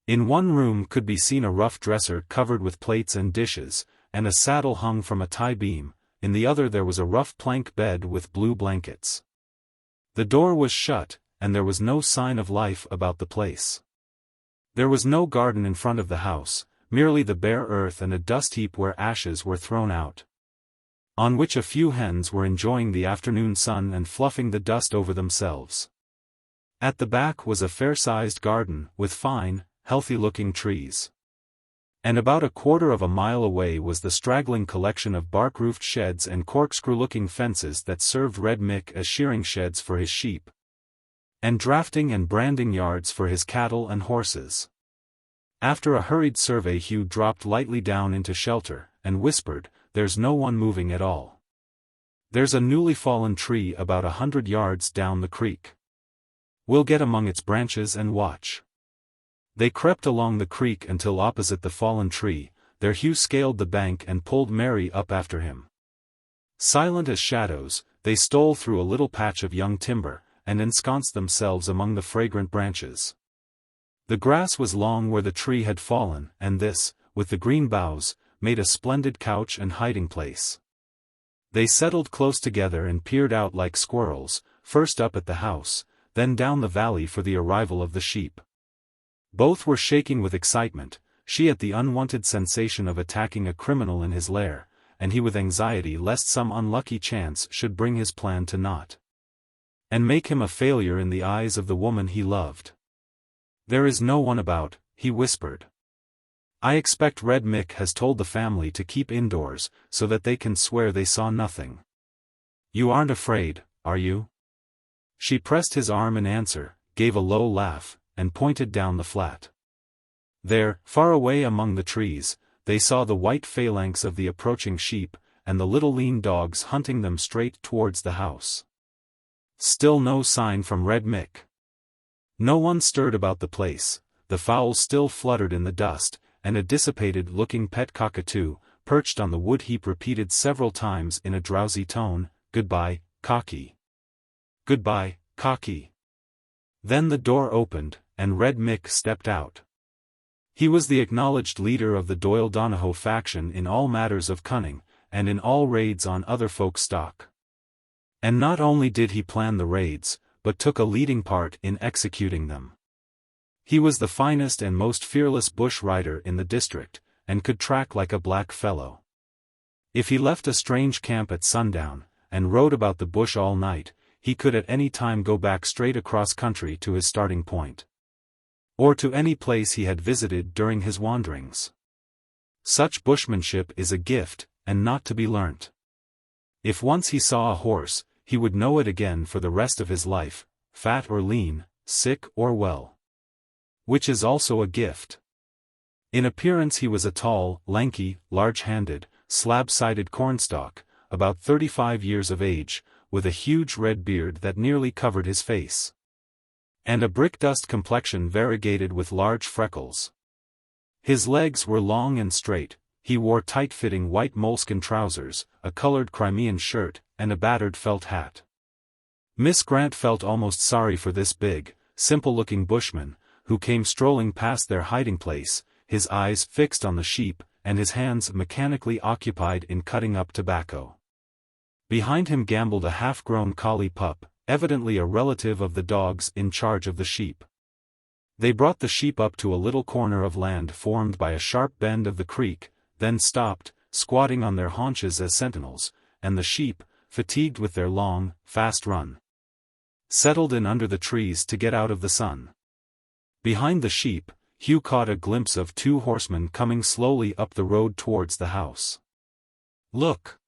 In one room could be seen a rough dresser covered with plates and dishes, and a saddle hung from a tie beam. In the other there was a rough plank bed with blue blankets. The door was shut, and there was no sign of life about the place. There was no garden in front of the house, merely the bare earth and a dust heap where ashes were thrown out, on which a few hens were enjoying the afternoon sun and fluffing the dust over themselves. At the back was a fair-sized garden, with fine, healthy-looking trees. And about a quarter of a mile away was the straggling collection of bark-roofed sheds and corkscrew-looking fences that served Red Mick as shearing sheds for his sheep, and drafting and branding yards for his cattle and horses. After a hurried survey, Hugh dropped lightly down into shelter, and whispered, "There's no one moving at all. There's a newly fallen tree about 100 yards down the creek. We'll get among its branches and watch." They crept along the creek until opposite the fallen tree. There Hugh scaled the bank and pulled Mary up after him. Silent as shadows, they stole through a little patch of young timber, and ensconced themselves among the fragrant branches. The grass was long where the tree had fallen, and this, with the green boughs, made a splendid couch and hiding place. They settled close together and peered out like squirrels, first up at the house, then down the valley for the arrival of the sheep. Both were shaking with excitement, she at the unwanted sensation of attacking a criminal in his lair, and he with anxiety lest some unlucky chance should bring his plan to naught, and make him a failure in the eyes of the woman he loved. "There is no one about," he whispered. "I expect Red Mick has told the family to keep indoors, so that they can swear they saw nothing. You aren't afraid, are you?" She pressed his arm in answer, gave a low laugh, and pointed down the flat. There, far away among the trees, they saw the white phalanx of the approaching sheep, and the little lean dogs hunting them straight towards the house. Still no sign from Red Mick. No one stirred about the place, the fowls still fluttered in the dust, and a dissipated-looking pet cockatoo, perched on the wood heap, repeated several times in a drowsy tone, "Goodbye, Cocky. Goodbye, Cocky." Then the door opened, and Red Mick stepped out. He was the acknowledged leader of the Doyle-Donohoe faction in all matters of cunning, and in all raids on other folks' stock. And not only did he plan the raids, but took a leading part in executing them. He was the finest and most fearless bush rider in the district, and could track like a black fellow. If he left a strange camp at sundown, and rode about the bush all night, he could at any time go back straight across country to his starting point, or to any place he had visited during his wanderings. Such bushmanship is a gift, and not to be learnt. If once he saw a horse, he would know it again for the rest of his life, fat or lean, sick or well. Which is also a gift. In appearance he was a tall, lanky, large-handed, slab-sided cornstalk, about 35 years of age, with a huge red beard that nearly covered his face, and a brick-dust complexion variegated with large freckles. His legs were long and straight, he wore tight-fitting white moleskin trousers, a colored Crimean shirt, and a battered felt hat. Miss Grant felt almost sorry for this big, simple-looking bushman, who came strolling past their hiding-place, his eyes fixed on the sheep, and his hands mechanically occupied in cutting up tobacco. Behind him gamboled a half-grown collie pup, evidently a relative of the dogs in charge of the sheep. They brought the sheep up to a little corner of land formed by a sharp bend of the creek, then stopped, squatting on their haunches as sentinels, and the sheep, fatigued with their long, fast run, settled in under the trees to get out of the sun. Behind the sheep, Hugh caught a glimpse of two horsemen coming slowly up the road towards the house. "Look!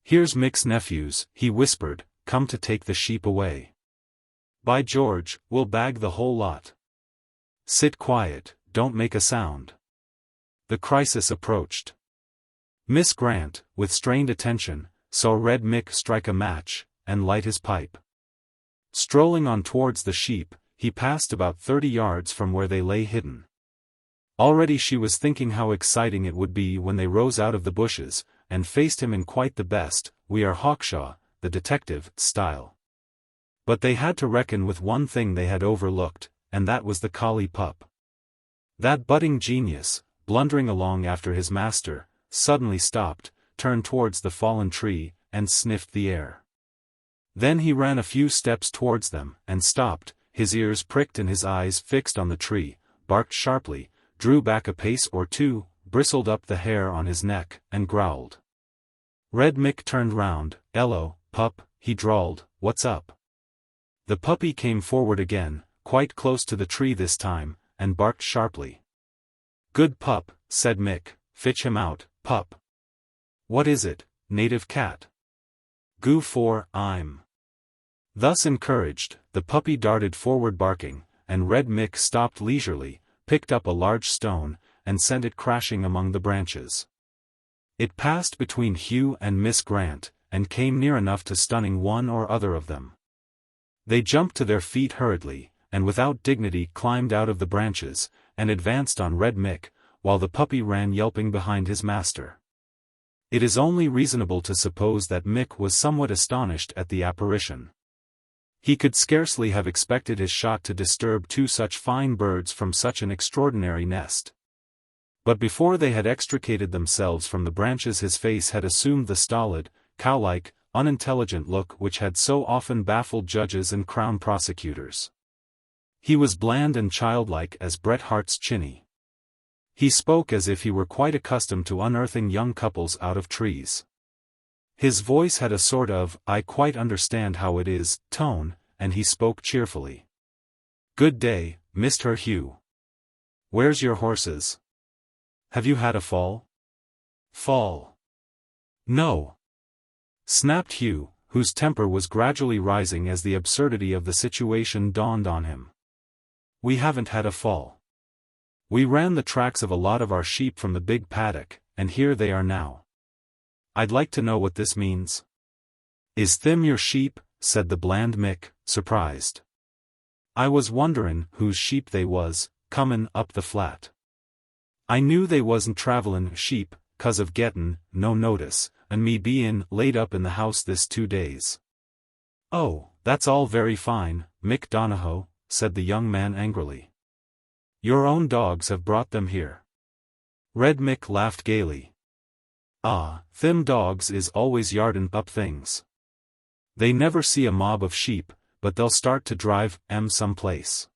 Here's Mick's nephews," he whispered, "come to take the sheep away. By George, we'll bag the whole lot. Sit quiet, don't make a sound." The crisis approached. Miss Grant, with strained attention, saw Red Mick strike a match, and light his pipe. Strolling on towards the sheep, he passed about 30 yards from where they lay hidden. Already she was thinking how exciting it would be when they rose out of the bushes, and faced him in quite the best, "we are Hawkshaw, the detective," style. But they had to reckon with one thing they had overlooked, and that was the collie pup. That budding genius, blundering along after his master, suddenly stopped, turned towards the fallen tree, and sniffed the air. Then he ran a few steps towards them, and stopped, his ears pricked and his eyes fixed on the tree, barked sharply, drew back a pace or two, bristled up the hair on his neck, and growled. Red Mick turned round. "Ello, pup," he drawled, "what's up?" The puppy came forward again, quite close to the tree this time, and barked sharply. "Good pup," said Mick, "fitch him out, pup." "What is it, native cat?" "Goo for, I'm." Thus encouraged, the puppy darted forward barking, and Red Mick stopped leisurely, picked up a large stone, and sent it crashing among the branches. It passed between Hugh and Miss Grant, and came near enough to stunning one or other of them. They jumped to their feet hurriedly, and without dignity climbed out of the branches, and advanced on Red Mick, while the puppy ran yelping behind his master. It is only reasonable to suppose that Mick was somewhat astonished at the apparition. He could scarcely have expected his shot to disturb two such fine birds from such an extraordinary nest. But before they had extricated themselves from the branches his face had assumed the stolid, cow-like, unintelligent look which had so often baffled judges and crown prosecutors. He was bland and childlike as Bret Harte's Chinny. He spoke as if he were quite accustomed to unearthing young couples out of trees. His voice had a sort of, "I quite understand how it is," tone, and he spoke cheerfully. "Good day, Mr. Hugh. Where's your horses? Have you had a fall?" "Fall? No," snapped Hugh, whose temper was gradually rising as the absurdity of the situation dawned on him. "We haven't had a fall. We ran the tracks of a lot of our sheep from the big paddock, and here they are now. I'd like to know what this means." "Is thim your sheep?" said the bland Mick, surprised. "I was wonderin' whose sheep they was, comin' up the flat. I knew they wasn't travellin' sheep, 'cause of gettin' no notice, and me bein' laid up in the house this 2 days. "Oh, that's all very fine, Mick Donohoe," said the young man angrily. "Your own dogs have brought them here." Red Mick laughed gaily. "Ah, thim dogs is always yardin' up things. They never see a mob of sheep, but they'll start to drive 'em someplace.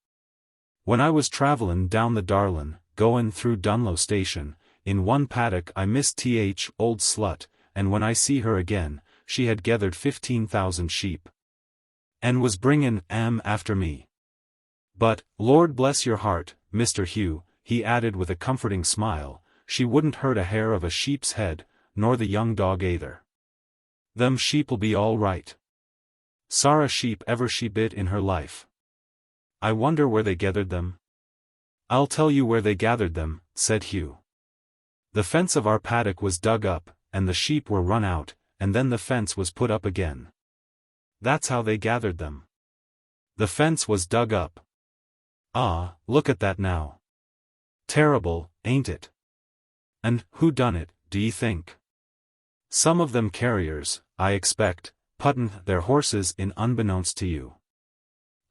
When I was travellin' down the Darlin', goin' through Dunlow Station, in one paddock I missed old slut, and when I see her again, she had gathered 15,000 sheep. And was bringin' 'em after me. But, Lord bless your heart, Mr. Hugh," he added with a comforting smile, "she wouldn't hurt a hair of a sheep's head, nor the young dog either. Them sheep'll be all right. Sorra sheep ever she bit in her life. I wonder where they gathered them?" "I'll tell you where they gathered them," said Hugh. "The fence of our paddock was dug up, and the sheep were run out, and then the fence was put up again. That's how they gathered them. The fence was dug up. Ah, look at that now. Terrible, ain't it? And who done it, do ye think? Some of them carriers, I expect, puttin' their horses in unbeknownst to you.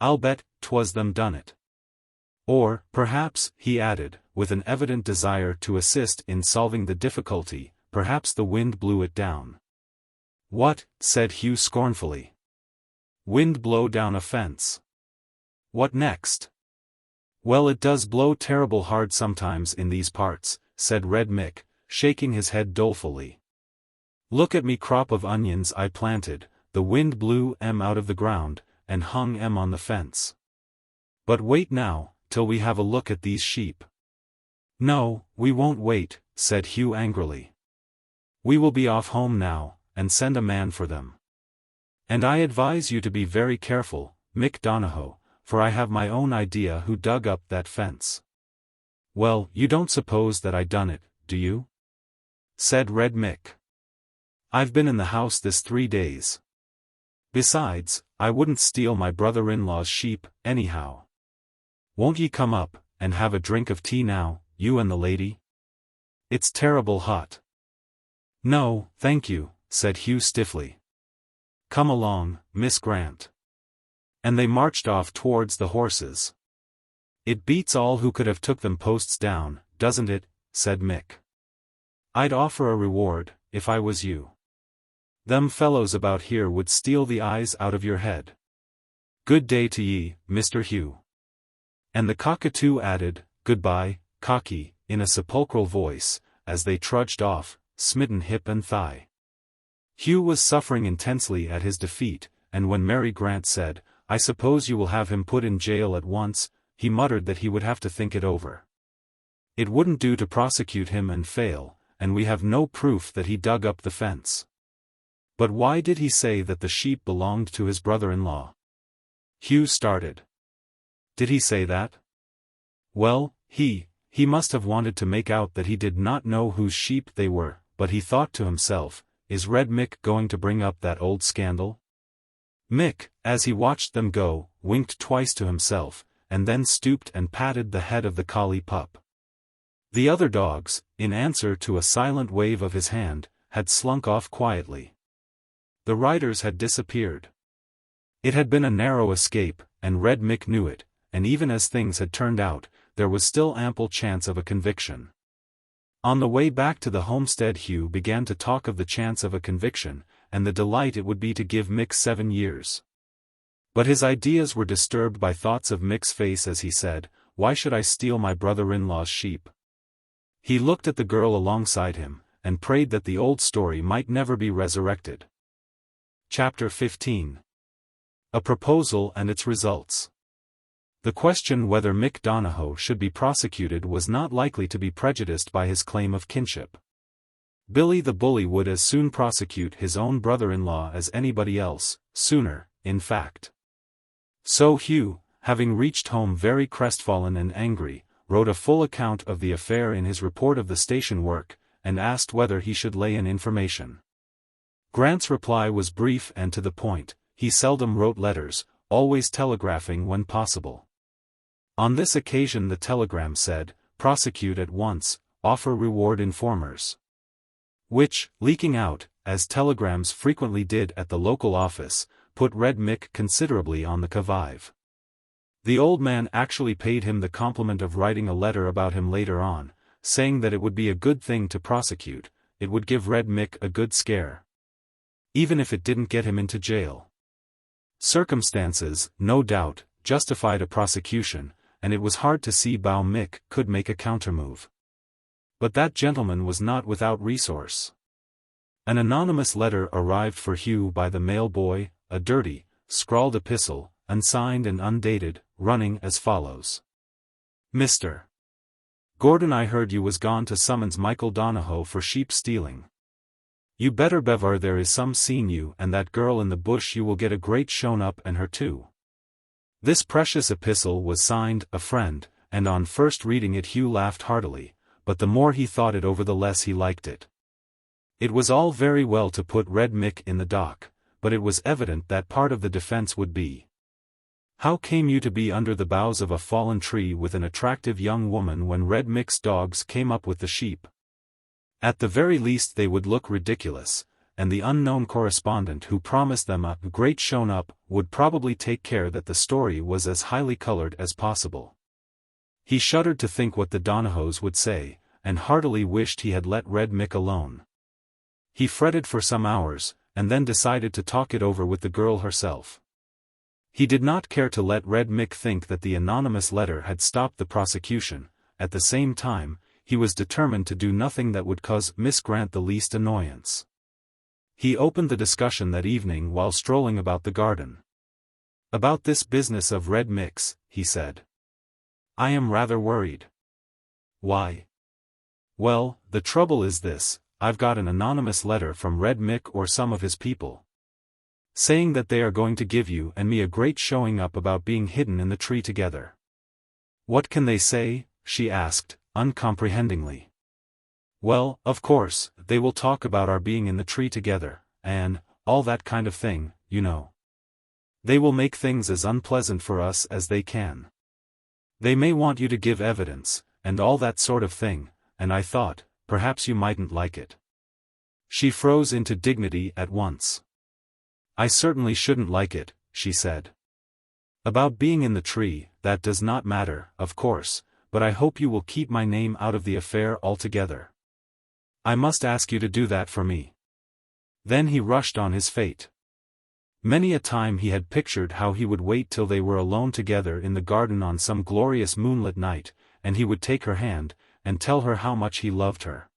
I'll bet 'twas them done it. Or, perhaps," he added, with an evident desire to assist in solving the difficulty, "perhaps the wind blew it down." "What?" said Hugh scornfully. "Wind blow down a fence? What next?" "Well, it does blow terrible hard sometimes in these parts," said Red Mick, shaking his head dolefully. "Look at me crop of onions I planted, the wind blew 'em out of the ground, and hung 'em on the fence. But wait now, till we have a look at these sheep." "No, we won't wait," said Hugh angrily. "We will be off home now, and send a man for them. And I advise you to be very careful, Mick Donohoe, for I have my own idea who dug up that fence." "Well, you don't suppose that I done it, do you?" said Red Mick. "I've been in the house this 3 days. Besides, I wouldn't steal my brother-in-law's sheep, anyhow. Won't ye come up, and have a drink of tea now, you and the lady? It's terrible hot." "No, thank you," said Hugh stiffly. "Come along, Miss Grant." And they marched off towards the horses. "It beats all who could have took them posts down, doesn't it?" said Mick. "I'd offer a reward, if I was you. Them fellows about here would steal the eyes out of your head. Good day to ye, Mr. Hugh." And the cockatoo added, "Goodbye, cocky, in a sepulchral voice, as they trudged off, smitten hip and thigh. Hugh was suffering intensely at his defeat, and when Mary Grant said, "I suppose you will have him put in jail at once," he muttered that he would have to think it over. It wouldn't do to prosecute him and fail, and we have no proof that he dug up the fence. But why did he say that the sheep belonged to his brother-in-law? Hugh started. Did he say that? Well, he must have wanted to make out that he did not know whose sheep they were, but he thought to himself, is Red Mick going to bring up that old scandal? Mick, as he watched them go, winked twice to himself, and then stooped and patted the head of the collie pup. The other dogs, in answer to a silent wave of his hand, had slunk off quietly. The riders had disappeared. It had been a narrow escape, and Red Mick knew it, and even as things had turned out, there was still ample chance of a conviction. On the way back to the homestead, Hugh began to talk of the chance of a conviction, and the delight it would be to give Mick 7 years. But his ideas were disturbed by thoughts of Mick's face as he said, "Why should I steal my brother-in-law's sheep?" He looked at the girl alongside him, and prayed that the old story might never be resurrected. Chapter 15. A Proposal and Its Results. The question whether Mick Donohoe should be prosecuted was not likely to be prejudiced by his claim of kinship. Billy the Bully would as soon prosecute his own brother-in-law as anybody else, sooner, in fact. So Hugh, having reached home very crestfallen and angry, wrote a full account of the affair in his report of the station work, and asked whether he should lay in information. Grant's reply was brief and to the point. He seldom wrote letters, always telegraphing when possible. On this occasion the telegram said, "Prosecute at once, offer reward informers." Which, leaking out, as telegrams frequently did at the local office, put Red Mick considerably on the qui-vive. The old man actually paid him the compliment of writing a letter about him later on, saying that it would be a good thing to prosecute, it would give Red Mick a good scare. Even if it didn't get him into jail. Circumstances, no doubt, justified a prosecution, and it was hard to see how Mick could make a countermove. But that gentleman was not without resource. An anonymous letter arrived for Hugh by the mail boy, a dirty, scrawled epistle, unsigned and undated, running as follows. Mr. Gordon, I heard you was gone to summons Michael Donohoe for sheep stealing. You better bevar there is some seen you and that girl in the bush, you will get a great shown up and her too. This precious epistle was signed, a friend, and on first reading it Hugh laughed heartily, but the more he thought it over the less he liked it. It was all very well to put Red Mick in the dock, but it was evident that part of the defense would be, "How came you to be under the boughs of a fallen tree with an attractive young woman when Red Mick's dogs came up with the sheep?" At the very least they would look ridiculous, and the unknown correspondent who promised them a great shown up would probably take care that the story was as highly colored as possible. He shuddered to think what the Donohoes would say, and heartily wished he had let Red Mick alone. He fretted for some hours, and then decided to talk it over with the girl herself. He did not care to let Red Mick think that the anonymous letter had stopped the prosecution. At the same time, he was determined to do nothing that would cause Miss Grant the least annoyance. He opened the discussion that evening while strolling about the garden. "About this business of Red Mick's," he said. "I am rather worried." "Why?" "Well, the trouble is this, I've got an anonymous letter from Red Mick or some of his people, saying that they are going to give you and me a great showing up about being hidden in the tree together." "What can they say?" she asked, uncomprehendingly. "Well, of course, they will talk about our being in the tree together, and all that kind of thing, you know. They will make things as unpleasant for us as they can. They may want you to give evidence, and all that sort of thing, and I thought, perhaps you mightn't like it." She froze into dignity at once. "I certainly shouldn't like it," she said. "About being in the tree, that does not matter, of course, but I hope you will keep my name out of the affair altogether. I must ask you to do that for me." Then he rushed on his fate. Many a time he had pictured how he would wait till they were alone together in the garden on some glorious moonlit night, and he would take her hand, and tell her how much he loved her.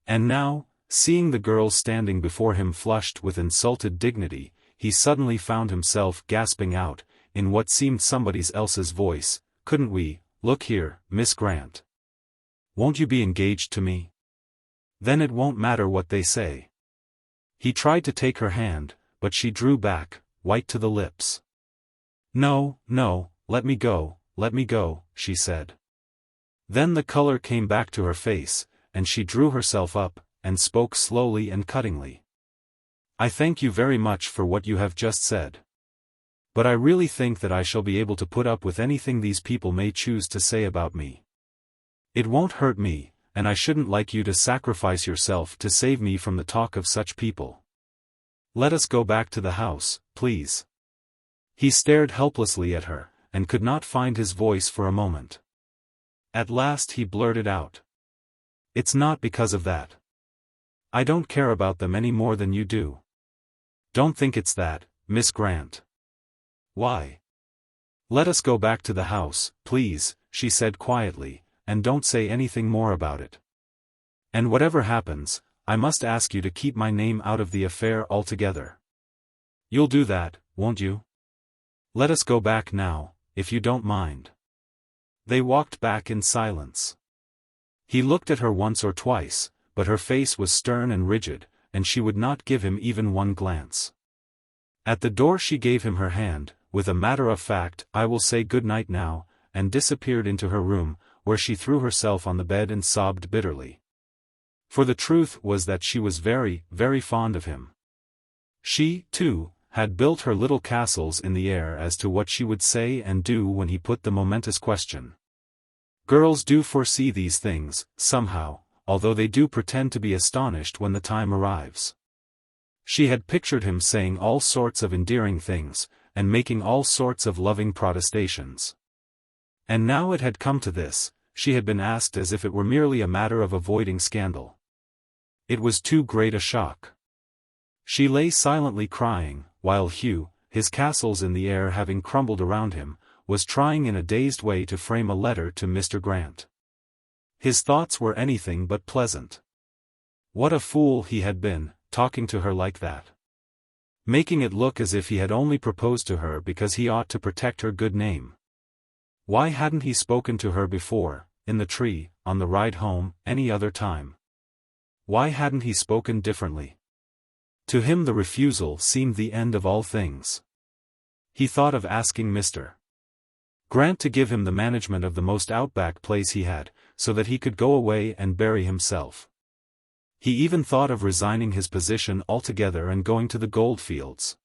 And now, seeing the girl standing before him flushed with insulted dignity, he suddenly found himself gasping out, in what seemed somebody else's voice, "Couldn't we, look here, Miss Grant? Won't you be engaged to me? Then it won't matter what they say." He tried to take her hand, but she drew back, white to the lips. "No, no, let me go," she said. Then the color came back to her face, and she drew herself up, and spoke slowly and cuttingly. "I thank you very much for what you have just said. But I really think that I shall be able to put up with anything these people may choose to say about me. It won't hurt me, and I shouldn't like you to sacrifice yourself to save me from the talk of such people. Let us go back to the house, please." He stared helplessly at her, and could not find his voice for a moment. At last he blurted out. "It's not because of that. I don't care about them any more than you do. Don't think it's that, Miss Grant." "Why?" "Let us go back to the house, please," she said quietly, "and don't say anything more about it. And whatever happens, I must ask you to keep my name out of the affair altogether. You'll do that, won't you? Let us go back now, if you don't mind." They walked back in silence. He looked at her once or twice, but her face was stern and rigid, and she would not give him even one glance. At the door she gave him her hand, with a matter-of-fact, "I will say good night now," and disappeared into her room, where she threw herself on the bed and sobbed bitterly. For the truth was that she was very, very fond of him. She, too, had built her little castles in the air as to what she would say and do when he put the momentous question. Girls do foresee these things, somehow, although they do pretend to be astonished when the time arrives. She had pictured him saying all sorts of endearing things, and making all sorts of loving protestations. And now it had come to this, she had been asked as if it were merely a matter of avoiding scandal. It was too great a shock. She lay silently crying, while Hugh, his castles in the air having crumbled around him, was trying in a dazed way to frame a letter to Mr. Grant. His thoughts were anything but pleasant. What a fool he had been, talking to her like that. Making it look as if he had only proposed to her because he ought to protect her good name. Why hadn't he spoken to her before, in the tree, on the ride home, any other time? Why hadn't he spoken differently? To him the refusal seemed the end of all things. He thought of asking Mr. Grant to give him the management of the most outback place he had, so that he could go away and bury himself. He even thought of resigning his position altogether and going to the goldfields.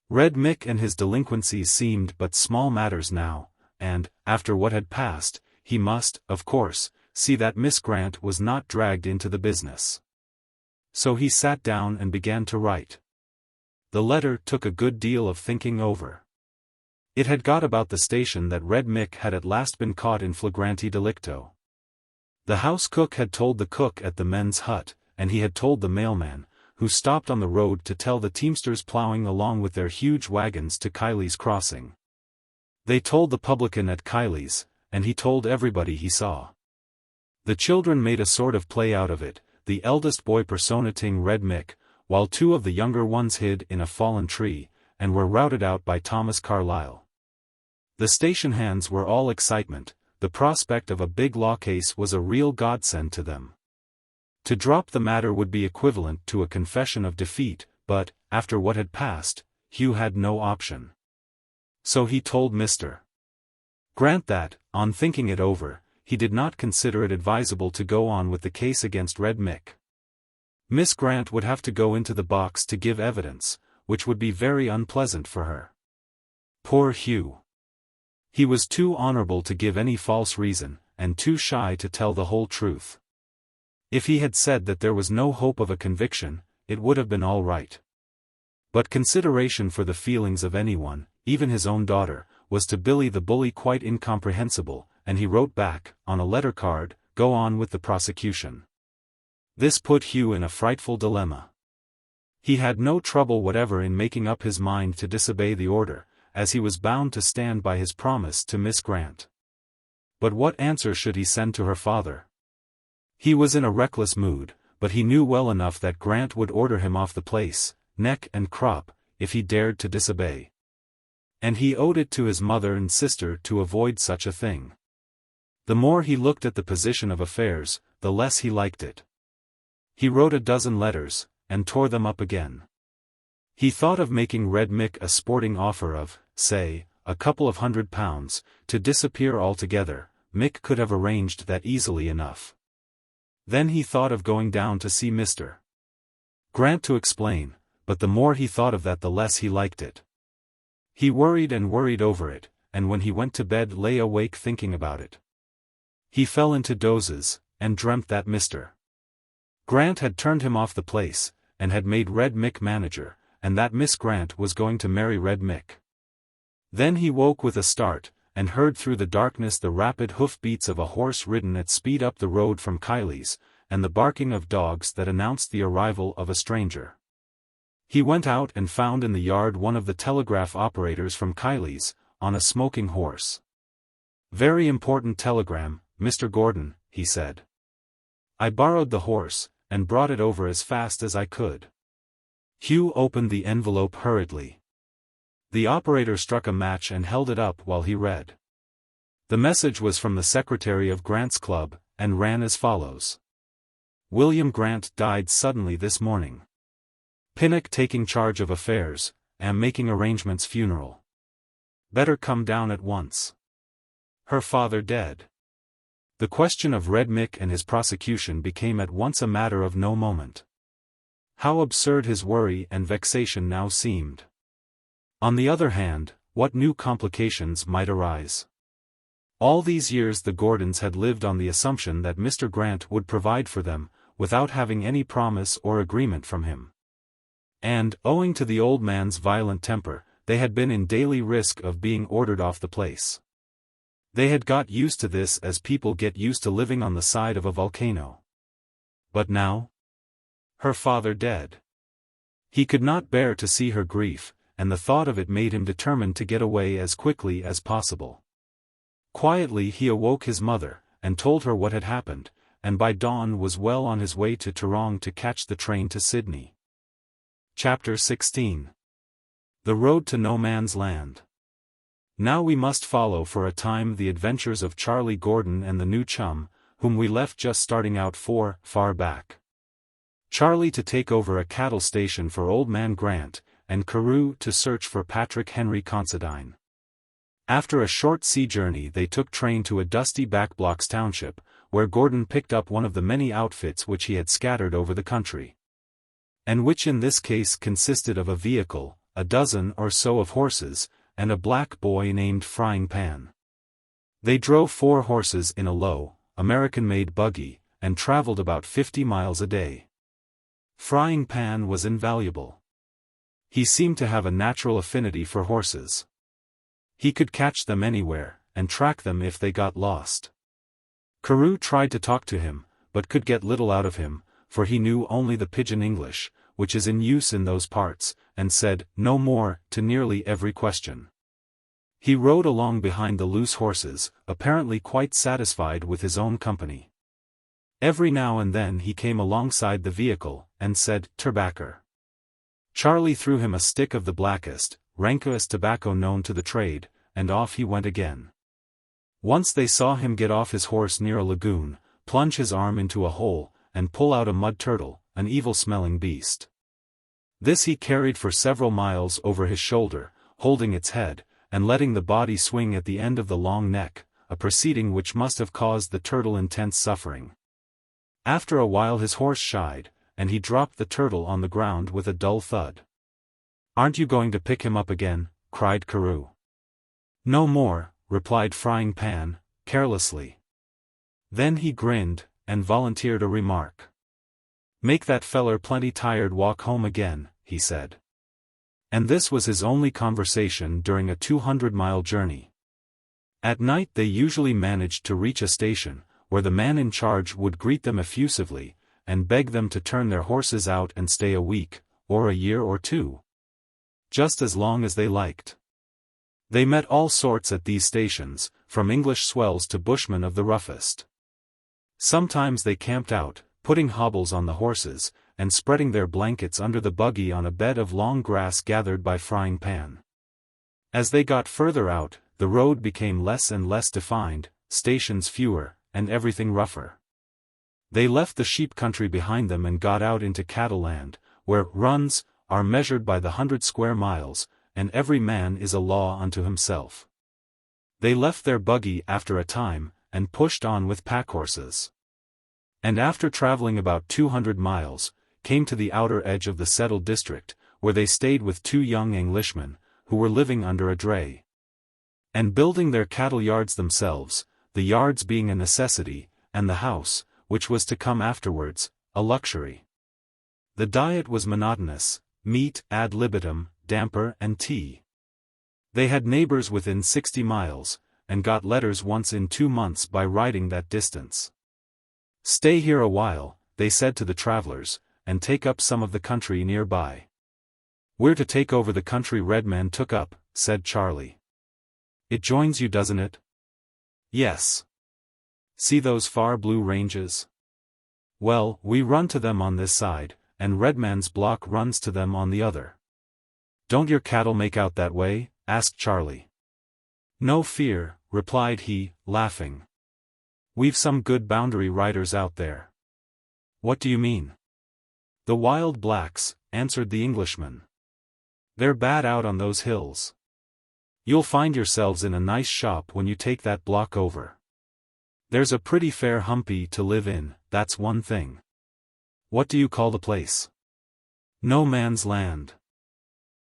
Red Mick and his delinquencies seemed but small matters now, and, after what had passed, he must, of course, see that Miss Grant was not dragged into the business. So he sat down and began to write. The letter took a good deal of thinking over. It had got about the station that Red Mick had at last been caught in flagrante delicto. The house cook had told the cook at the men's hut, and he had told the mailman, who stopped on the road to tell the teamsters ploughing along with their huge wagons to Kiley's crossing. They told the publican at Kiley's, and he told everybody he saw. The children made a sort of play out of it, the eldest boy personating Red Mick, while two of the younger ones hid in a fallen tree, and were routed out by Thomas Carlyle. The station hands were all excitement. The prospect of a big law case was a real godsend to them. To drop the matter would be equivalent to a confession of defeat, but, after what had passed, Hugh had no option. So he told Mr. Grant that, on thinking it over, he did not consider it advisable to go on with the case against Red Mick. Miss Grant would have to go into the box to give evidence, which would be very unpleasant for her. Poor Hugh. He was too honorable to give any false reason, and too shy to tell the whole truth. If he had said that there was no hope of a conviction, it would have been all right. But consideration for the feelings of anyone, even his own daughter, was to Billy the bully quite incomprehensible, and he wrote back, on a letter card, "Go on with the prosecution." This put Hugh in a frightful dilemma. He had no trouble whatever in making up his mind to disobey the order, as he was bound to stand by his promise to Miss Grant. But what answer should he send to her father? He was in a reckless mood, but he knew well enough that Grant would order him off the place, neck and crop, if he dared to disobey. And he owed it to his mother and sister to avoid such a thing. The more he looked at the position of affairs, the less he liked it. He wrote a dozen letters, and tore them up again. He thought of making Red Mick a sporting offer of, say, a couple of £100, to disappear altogether. Mick could have arranged that easily enough. Then he thought of going down to see Mr. Grant to explain, but the more he thought of that the less he liked it. He worried and worried over it, and when he went to bed lay awake thinking about it. He fell into dozes, and dreamt that Mr. Grant had turned him off the place, and had made Red Mick manager, and that Miss Grant was going to marry Red Mick. Then he woke with a start, and heard through the darkness the rapid hoof-beats of a horse ridden at speed up the road from Kiley's, and the barking of dogs that announced the arrival of a stranger. He went out and found in the yard one of the telegraph operators from Kiley's, on a smoking horse. "Very important telegram, Mr. Gordon," he said. "I borrowed the horse, and brought it over as fast as I could." Hugh opened the envelope hurriedly. The operator struck a match and held it up while he read. The message was from the secretary of Grant's club, and ran as follows. "William Grant died suddenly this morning. Pinnock taking charge of affairs, am making arrangements funeral. Better come down at once. Her father dead." The question of Red Mick and his prosecution became at once a matter of no moment. How absurd his worry and vexation now seemed. On the other hand, what new complications might arise? All these years the Gordons had lived on the assumption that Mr. Grant would provide for them, without having any promise or agreement from him. And, owing to the old man's violent temper, they had been in daily risk of being ordered off the place. They had got used to this as people get used to living on the side of a volcano. But now? Her father dead. He could not bear to see her grief, and the thought of it made him determined to get away as quickly as possible. Quietly he awoke his mother, and told her what had happened, and by dawn was well on his way to Toorong to catch the train to Sydney. Chapter 16. The Road to No Man's Land. Now we must follow for a time the adventures of Charlie Gordon and the new chum, whom we left just starting out for, far back. Charlie to take over a cattle station for Old Man Grant, and Carew to search for Patrick Henry Considine. After a short sea journey they took train to a dusty backblocks township, where Gordon picked up one of the many outfits which he had scattered over the country. And which in this case consisted of a vehicle, a dozen or so of horses, and a black boy named Frying Pan. They drove 4 horses in a low, American-made buggy, and traveled about 50 miles a day. Frying Pan was invaluable. He seemed to have a natural affinity for horses. He could catch them anywhere, and track them if they got lost. Carew tried to talk to him, but could get little out of him, for he knew only the pidgin English, which is in use in those parts, and said no more to nearly every question. He rode along behind the loose horses, apparently quite satisfied with his own company. Every now and then he came alongside the vehicle, and said, "Terbacker." Charlie threw him a stick of the blackest, rankest tobacco known to the trade, and off he went again. Once they saw him get off his horse near a lagoon, plunge his arm into a hole, and pull out a mud turtle, an evil-smelling beast. This he carried for several miles over his shoulder, holding its head, and letting the body swing at the end of the long neck, a proceeding which must have caused the turtle intense suffering. After a while his horse shied, and he dropped the turtle on the ground with a dull thud. "Aren't you going to pick him up again?" cried Carew. "No more," replied Frying Pan, carelessly. Then he grinned, and volunteered a remark. "Make that feller plenty tired walk home again," he said. And this was his only conversation during a 200-mile journey. At night they usually managed to reach a station, where the man in charge would greet them effusively, and beg them to turn their horses out and stay a week, or a year or two. Just as long as they liked. They met all sorts at these stations, from English swells to bushmen of the roughest. Sometimes they camped out, putting hobbles on the horses, and spreading their blankets under the buggy on a bed of long grass gathered by frying pan. As they got further out, the road became less and less defined, stations fewer, and everything rougher. They left the sheep country behind them and got out into cattle land, where runs are measured by the 100 square miles, and every man is a law unto himself. They left their buggy after a time, and pushed on with packhorses. And after traveling about 200 miles, came to the outer edge of the settled district, where they stayed with 2 young Englishmen, who were living under a dray, and building their cattle yards themselves, the yards being a necessity, and the house, which was to come afterwards, a luxury. The diet was monotonous, meat ad libitum, damper and tea. They had neighbors within 60 miles, and got letters once in 2 months by riding that distance. "Stay here a while," they said to the travelers, "and take up some of the country nearby." "We're to take over the country Redman took up," said Charlie. "It joins you, doesn't it?" "Yes. See those far blue ranges? Well, we run to them on this side, and Redman's block runs to them on the other." "Don't your cattle make out that way?" asked Charlie. "No fear," replied he, laughing. "We've some good boundary riders out there." "What do you mean?" "The wild blacks," answered the Englishman. "They're bad out on those hills. You'll find yourselves in a nice shop when you take that block over. There's a pretty fair humpy to live in, that's one thing." "What do you call the place?" "No Man's Land."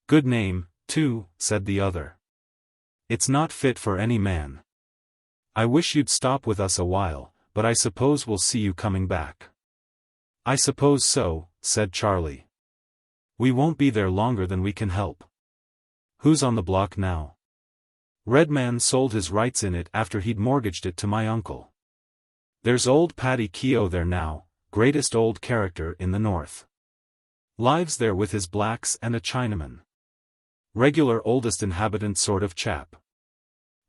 "Good name, too," said the other. "It's not fit for any man. I wish you'd stop with us a while, but I suppose we'll see you coming back." "I suppose so," said Charlie. "We won't be there longer than we can help." "Who's on the block now?" "Redman sold his rights in it after he'd mortgaged it to my uncle. There's old Paddy Keogh there now, greatest old character in the north. Lives there with his blacks and a Chinaman. Regular oldest inhabitant sort of chap.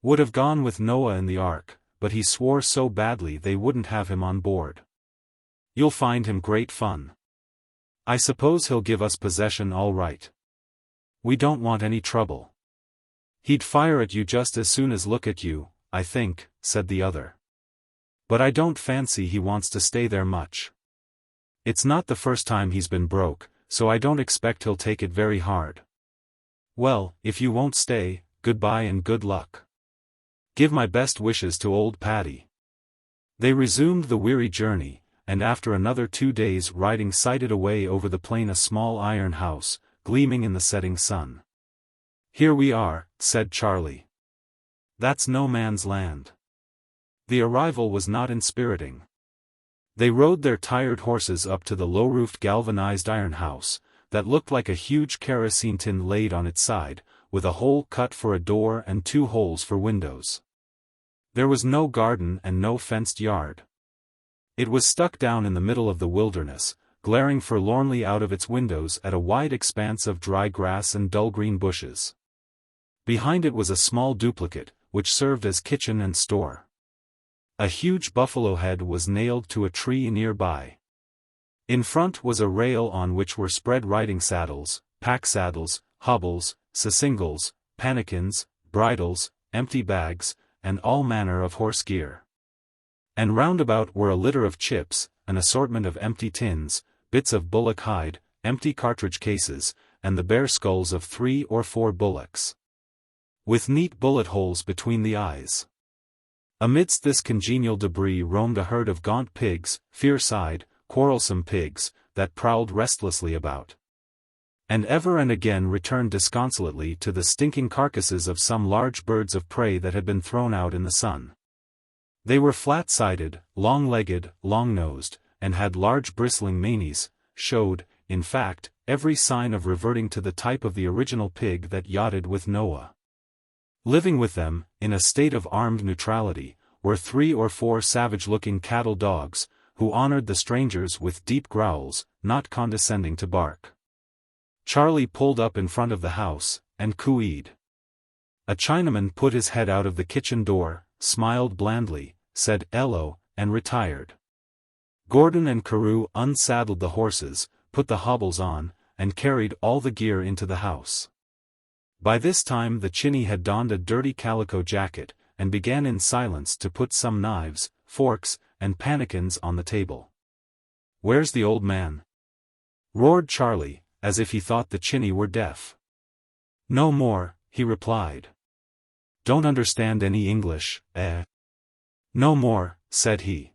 Would have gone with Noah in the ark, but he swore so badly they wouldn't have him on board. You'll find him great fun. I suppose he'll give us possession all right. We don't want any trouble." "He'd fire at you just as soon as look at you, I think," said the other. "But I don't fancy he wants to stay there much. It's not the first time he's been broke, so I don't expect he'll take it very hard." "Well, if you won't stay, goodbye and good luck. Give my best wishes to old Paddy." They resumed the weary journey, and after another 2 days riding sighted away over the plain a small iron house, gleaming in the setting sun. "Here we are," said Charlie. "That's No Man's Land." The arrival was not inspiriting. They rode their tired horses up to the low-roofed galvanized iron house, that looked like a huge kerosene tin laid on its side, with a hole cut for a door and 2 holes for windows. There was no garden and no fenced yard. It was stuck down in the middle of the wilderness, glaring forlornly out of its windows at a wide expanse of dry grass and dull green bushes. Behind it was a small duplicate, which served as kitchen and store. A huge buffalo head was nailed to a tree nearby. In front was a rail on which were spread riding saddles, pack saddles, hobbles, sasingles, pannikins, bridles, empty bags, and all manner of horse gear. And round about were a litter of chips, an assortment of empty tins, bits of bullock hide, empty cartridge cases, and the bare skulls of 3 or 4 bullocks, with neat bullet holes between the eyes. Amidst this congenial debris roamed a herd of gaunt pigs, fierce-eyed, quarrelsome pigs, that prowled restlessly about, and again returned disconsolately to the stinking carcasses of some large birds of prey that had been thrown out in the sun. They were flat-sided, long-legged, long-nosed, and had large bristling manes, showed, in fact, every sign of reverting to the type of the original pig that yachted with Noah. Living with them, in a state of armed neutrality, were 3 or 4 savage-looking cattle dogs, who honored the strangers with deep growls, not condescending to bark. Charlie pulled up in front of the house, and cooeed. A Chinaman put his head out of the kitchen door, smiled blandly, said "Hello," and retired. Gordon and Carew unsaddled the horses, put the hobbles on, and carried all the gear into the house. By this time the Chinny had donned a dirty calico jacket, and began in silence to put some knives, forks, and pannikins on the table. "Where's the old man?" roared Charlie, as if he thought the Chinny were deaf. "No more," he replied. "Don't understand any English, eh?" "No more," said he.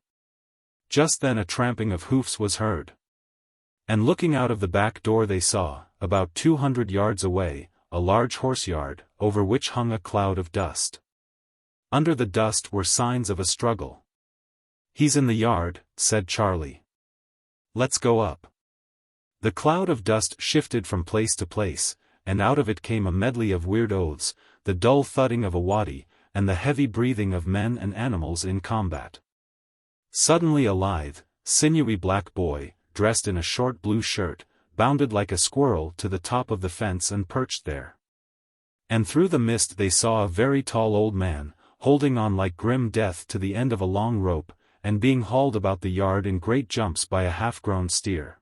Just then a tramping of hoofs was heard. And looking out of the back door they saw, about 200 yards away, a large horse-yard, over which hung a cloud of dust. Under the dust were signs of a struggle. "He's in the yard," said Charlie. "Let's go up." The cloud of dust shifted from place to place, and out of it came a medley of weird oaths, the dull thudding of a waddy, and the heavy breathing of men and animals in combat. Suddenly a lithe, sinewy black boy, dressed in a short blue shirt, bounded like a squirrel to the top of the fence and perched there. And through the mist they saw a very tall old man, holding on like grim death to the end of a long rope, and being hauled about the yard in great jumps by a half-grown steer.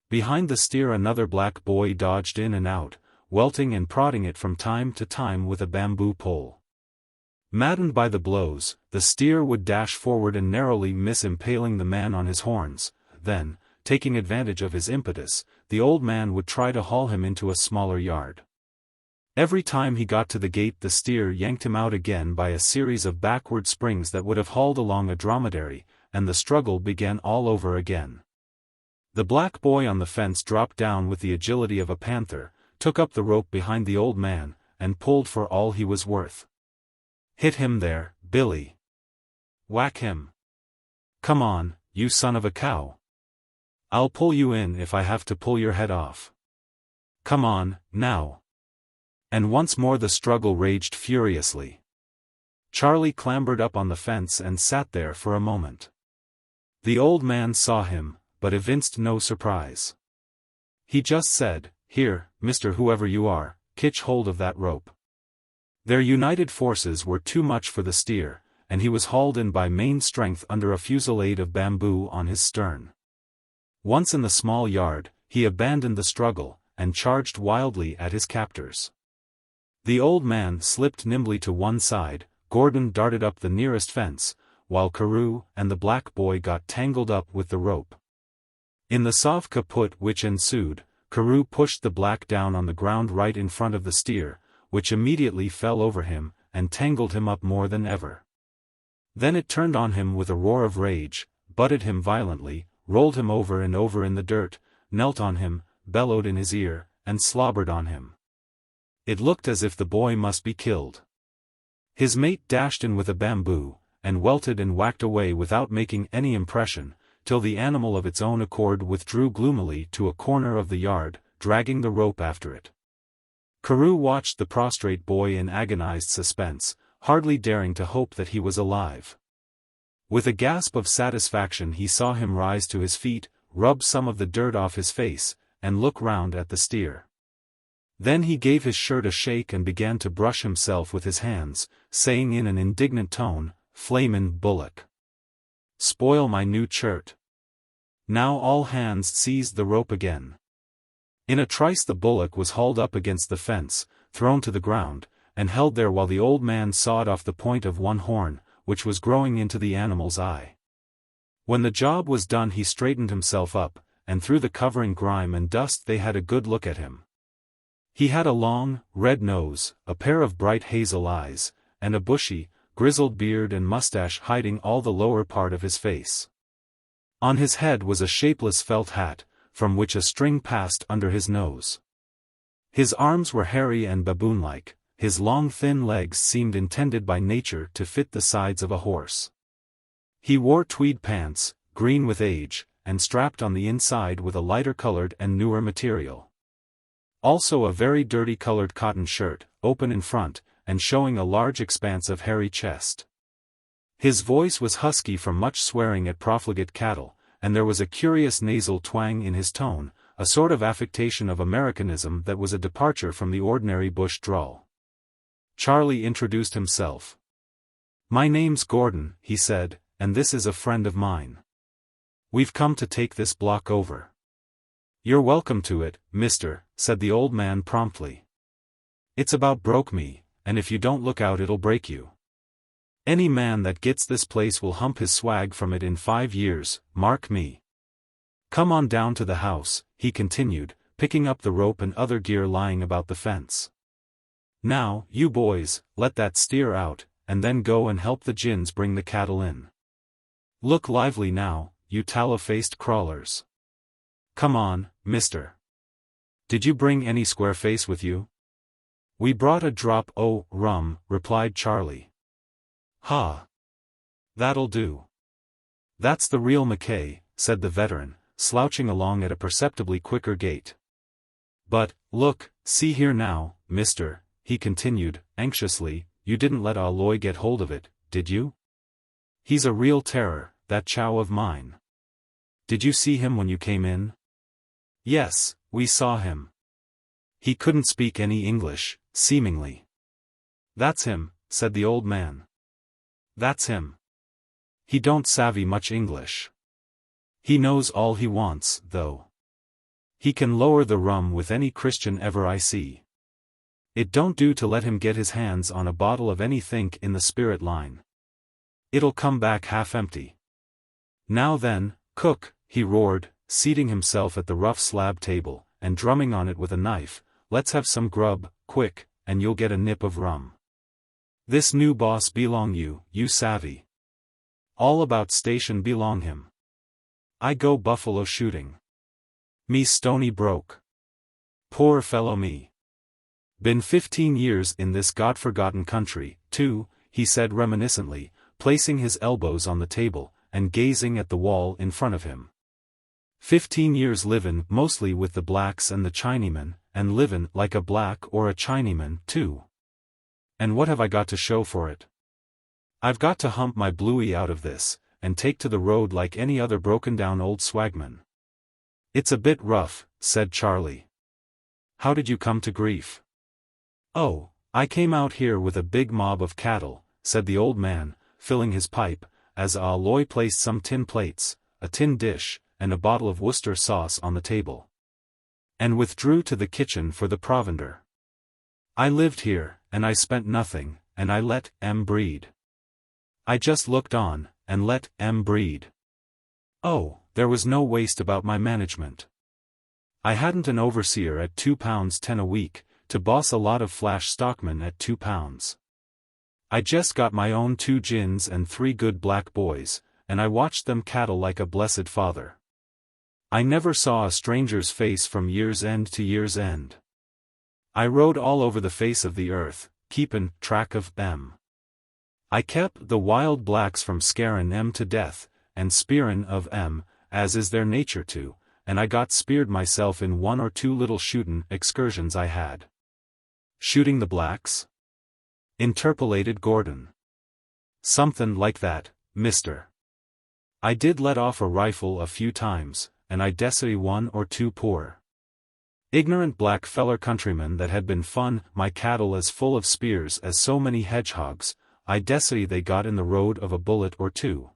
Behind the steer another black boy dodged in and out, welting and prodding it from time to time with a bamboo pole. Maddened by the blows, the steer would dash forward and narrowly miss impaling the man on his horns. Then, taking advantage of his impetus, the old man would try to haul him into a smaller yard. Every time he got to the gate the steer yanked him out again by a series of backward springs that would have hauled along a dromedary, and the struggle began all over again. The black boy on the fence dropped down with the agility of a panther, took up the rope behind the old man, and pulled for all he was worth. "Hit him there, Billy. Whack him. Come on, you son of a cow. I'll pull you in if I have to pull your head off. Come on, now." And once more the struggle raged furiously. Charlie clambered up on the fence and sat there for a moment. The old man saw him, but evinced no surprise. He just said, "Here, Mr. Whoever you are, catch hold of that rope." Their united forces were too much for the steer, and he was hauled in by main strength under a fusillade of bamboo on his stern. Once in the small yard, he abandoned the struggle, and charged wildly at his captors. The old man slipped nimbly to one side, Gordon darted up the nearest fence, while Carew and the black boy got tangled up with the rope. In the sauve qui-put which ensued, Carew pushed the black down on the ground right in front of the steer, which immediately fell over him, and tangled him up more than ever. Then it turned on him with a roar of rage, butted him violently, rolled him over and over in the dirt, knelt on him, bellowed in his ear, and slobbered on him. It looked as if the boy must be killed. His mate dashed in with a bamboo, and welted and whacked away without making any impression, till the animal of its own accord withdrew gloomily to a corner of the yard, dragging the rope after it. Carew watched the prostrate boy in agonized suspense, hardly daring to hope that he was alive. With a gasp of satisfaction he saw him rise to his feet, rub some of the dirt off his face, and look round at the steer. Then he gave his shirt a shake and began to brush himself with his hands, saying in an indignant tone, "Flamin' bullock. Spoil my new shirt." Now all hands seized the rope again. In a trice the bullock was hauled up against the fence, thrown to the ground, and held there while the old man sawed off the point of one horn, which was growing into the animal's eye. When the job was done he straightened himself up, and through the covering grime and dust they had a good look at him. He had a long, red nose, a pair of bright hazel eyes, and a bushy, grizzled beard and mustache hiding all the lower part of his face. On his head was a shapeless felt hat, from which a string passed under his nose. His arms were hairy and baboon-like, his long thin legs seemed intended by nature to fit the sides of a horse. He wore tweed pants, green with age, and strapped on the inside with a lighter-colored and newer material. Also a very dirty colored cotton shirt, open in front, and showing a large expanse of hairy chest. His voice was husky from much swearing at profligate cattle, and there was a curious nasal twang in his tone, a sort of affectation of Americanism that was a departure from the ordinary bush drawl. Charlie introduced himself. "My name's Gordon," he said, "and this is a friend of mine. We've come to take this block over." "You're welcome to it, mister," said the old man promptly. "It's about broke me, and if you don't look out it'll break you. Any man that gets this place will hump his swag from it in 5 years, mark me. Come on down to the house," he continued, picking up the rope and other gear lying about the fence. "Now, you boys, let that steer out, and then go and help the gins bring the cattle in. Look lively now, you tallow-faced crawlers. Come on, mister. Did you bring any square face with you?" "We brought a drop o' rum," replied Charlie. "Ha! That'll do. That's the real McKay," said the veteran, slouching along at a perceptibly quicker gait. "But, look, see here now, mister," he continued, anxiously, "you didn't let Aloy get hold of it, did you? He's a real terror, that chow of mine. Did you see him when you came in?" "Yes, we saw him. He couldn't speak any English, seemingly." "That's him," said the old man. "That's him. He don't savvy much English. He knows all he wants, though. He can lower the rum with any Christian ever I see. It don't do to let him get his hands on a bottle of anything in the spirit line. It'll come back half empty. Now then, cook," he roared, seating himself at the rough slab table, and drumming on it with a knife, "let's have some grub, quick, and you'll get a nip of rum. This new boss belong you, you savvy. All about station belong him. I go buffalo shooting. Me stony broke. Poor fellow me. Been 15 years in this God-forgotten country, too," he said reminiscently, placing his elbows on the table, and gazing at the wall in front of him. 15 years livin' mostly with the blacks and the Chinamen, and livin' like a black or a Chinaman, too. And what have I got to show for it? I've got to hump my bluey out of this, and take to the road like any other broken-down old swagman." "It's a bit rough," said Charlie. "How did you come to grief?" "Oh, I came out here with a big mob of cattle," said the old man, filling his pipe, as Aloy placed some tin plates, a tin dish, and a bottle of Worcester sauce on the table, and withdrew to the kitchen for the provender. "I lived here, and I spent nothing, and I let 'em breed. I just looked on, and let 'em breed. Oh, there was no waste about my management. I hadn't an overseer at £2.10 a week, to boss a lot of flash stockmen at £2. I just got my own 2 gins and 3 good black boys, and I watched them cattle like a blessed father. I never saw a stranger's face from year's end to year's end. I rode all over the face of the earth, keepin' track of 'em. I kept the wild blacks from scarin' 'em to death, and spearin' of 'em, as is their nature to, and I got speared myself in 1 or 2 little shootin' excursions I had." "Shooting the blacks?" interpolated Gordon. "Somethin' like that, mister. I did let off a rifle a few times, and I dessay 1 or 2 poor ignorant black feller countrymen that had been fun my cattle as full of spears as so many hedgehogs, I dessay they got in the road of a bullet or 2.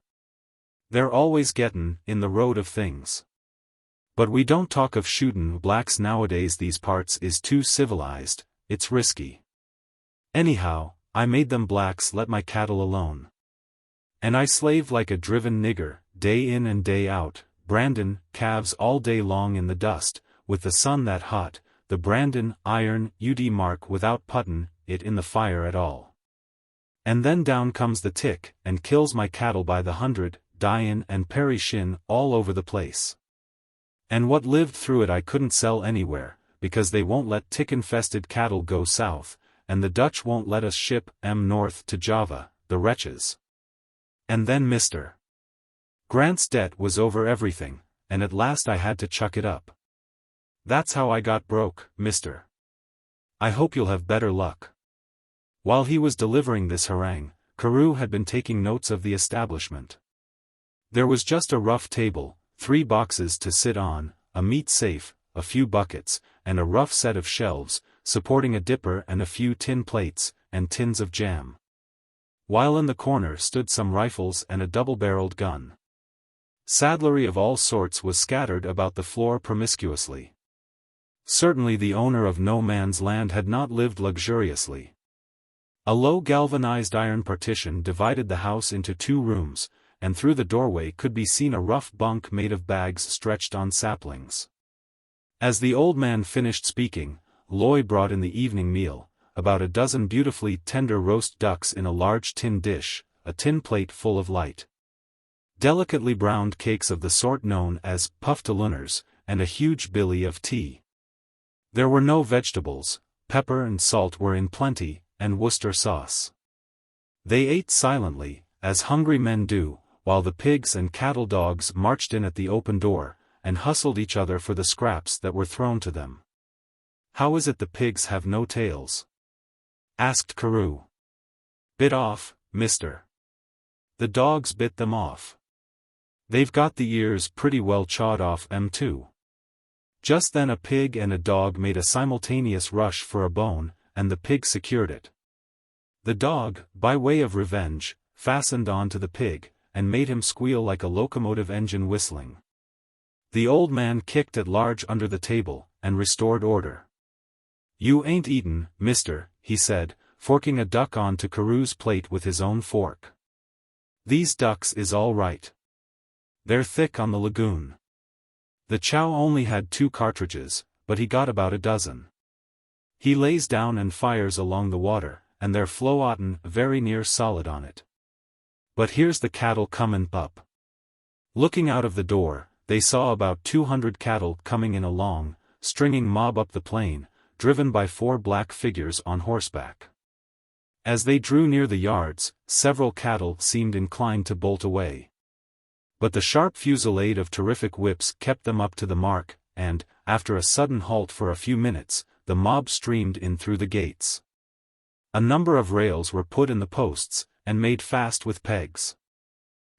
They're always gettin' in the road of things. But we don't talk of shootin' blacks nowadays, these parts is too civilized, it's risky. Anyhow, I made them blacks let my cattle alone. And I slaved like a driven nigger, day in and day out, brandin' calves all day long in the dust, with the sun that hot, the brandin' iron ud mark without puttin' it in the fire at all. And then down comes the tick, and kills my cattle by the 100, dyin' and perishin' all over the place. And what lived through it I couldn't sell anywhere, because they won't let tick-infested cattle go south, and the Dutch won't let us ship 'em north to Java, the wretches. And then Mr. Grant's debt was over everything, and at last I had to chuck it up. That's how I got broke, mister. I hope you'll have better luck." While he was delivering this harangue, Carew had been taking notes of the establishment. There was just a rough table, 3 boxes to sit on, a meat safe, a few buckets, and a rough set of shelves, supporting a dipper and a few tin plates, and tins of jam. while in the corner stood some rifles and a double-barreled gun. Saddlery of all sorts was scattered about the floor promiscuously. Certainly the owner of no man's land had not lived luxuriously. A low galvanized iron partition divided the house into 2 rooms, and through the doorway could be seen a rough bunk made of bags stretched on saplings. As the old man finished speaking, Loy brought in the evening meal, about a dozen beautifully tender roast ducks in a large tin dish, a tin plate full of light, delicately browned cakes of the sort known as puftalooners, and a huge billy of tea. There were no vegetables, pepper and salt were in plenty, and Worcester sauce. They ate silently, as hungry men do, while the pigs and cattle dogs marched in at the open door, and hustled each other for the scraps that were thrown to them. "How is it the pigs have no tails?" asked Carew. "Bit off, mister. The dogs bit them off. They've got the ears pretty well chawed off 'em too." Just then a pig and a dog made a simultaneous rush for a bone, and the pig secured it. The dog, by way of revenge, fastened on to the pig, and made him squeal like a locomotive engine whistling. The old man kicked at large under the table, and restored order. "You ain't eaten, mister," he said, forking a duck on to Carew's plate with his own fork. "These ducks is all right. They're thick on the lagoon." The chow only had 2 cartridges, but he got about a dozen. He lays down and fires along the water, and they're floatin' very near solid on it. But here's the cattle comin' up. Looking out of the door, they saw about 200 cattle coming in a long, stringing mob up the plain, driven by 4 black figures on horseback. As they drew near the yards, several cattle seemed inclined to bolt away. But the sharp fusillade of terrific whips kept them up to the mark, and, after a sudden halt for a few minutes, the mob streamed in through the gates. A number of rails were put in the posts, and made fast with pegs.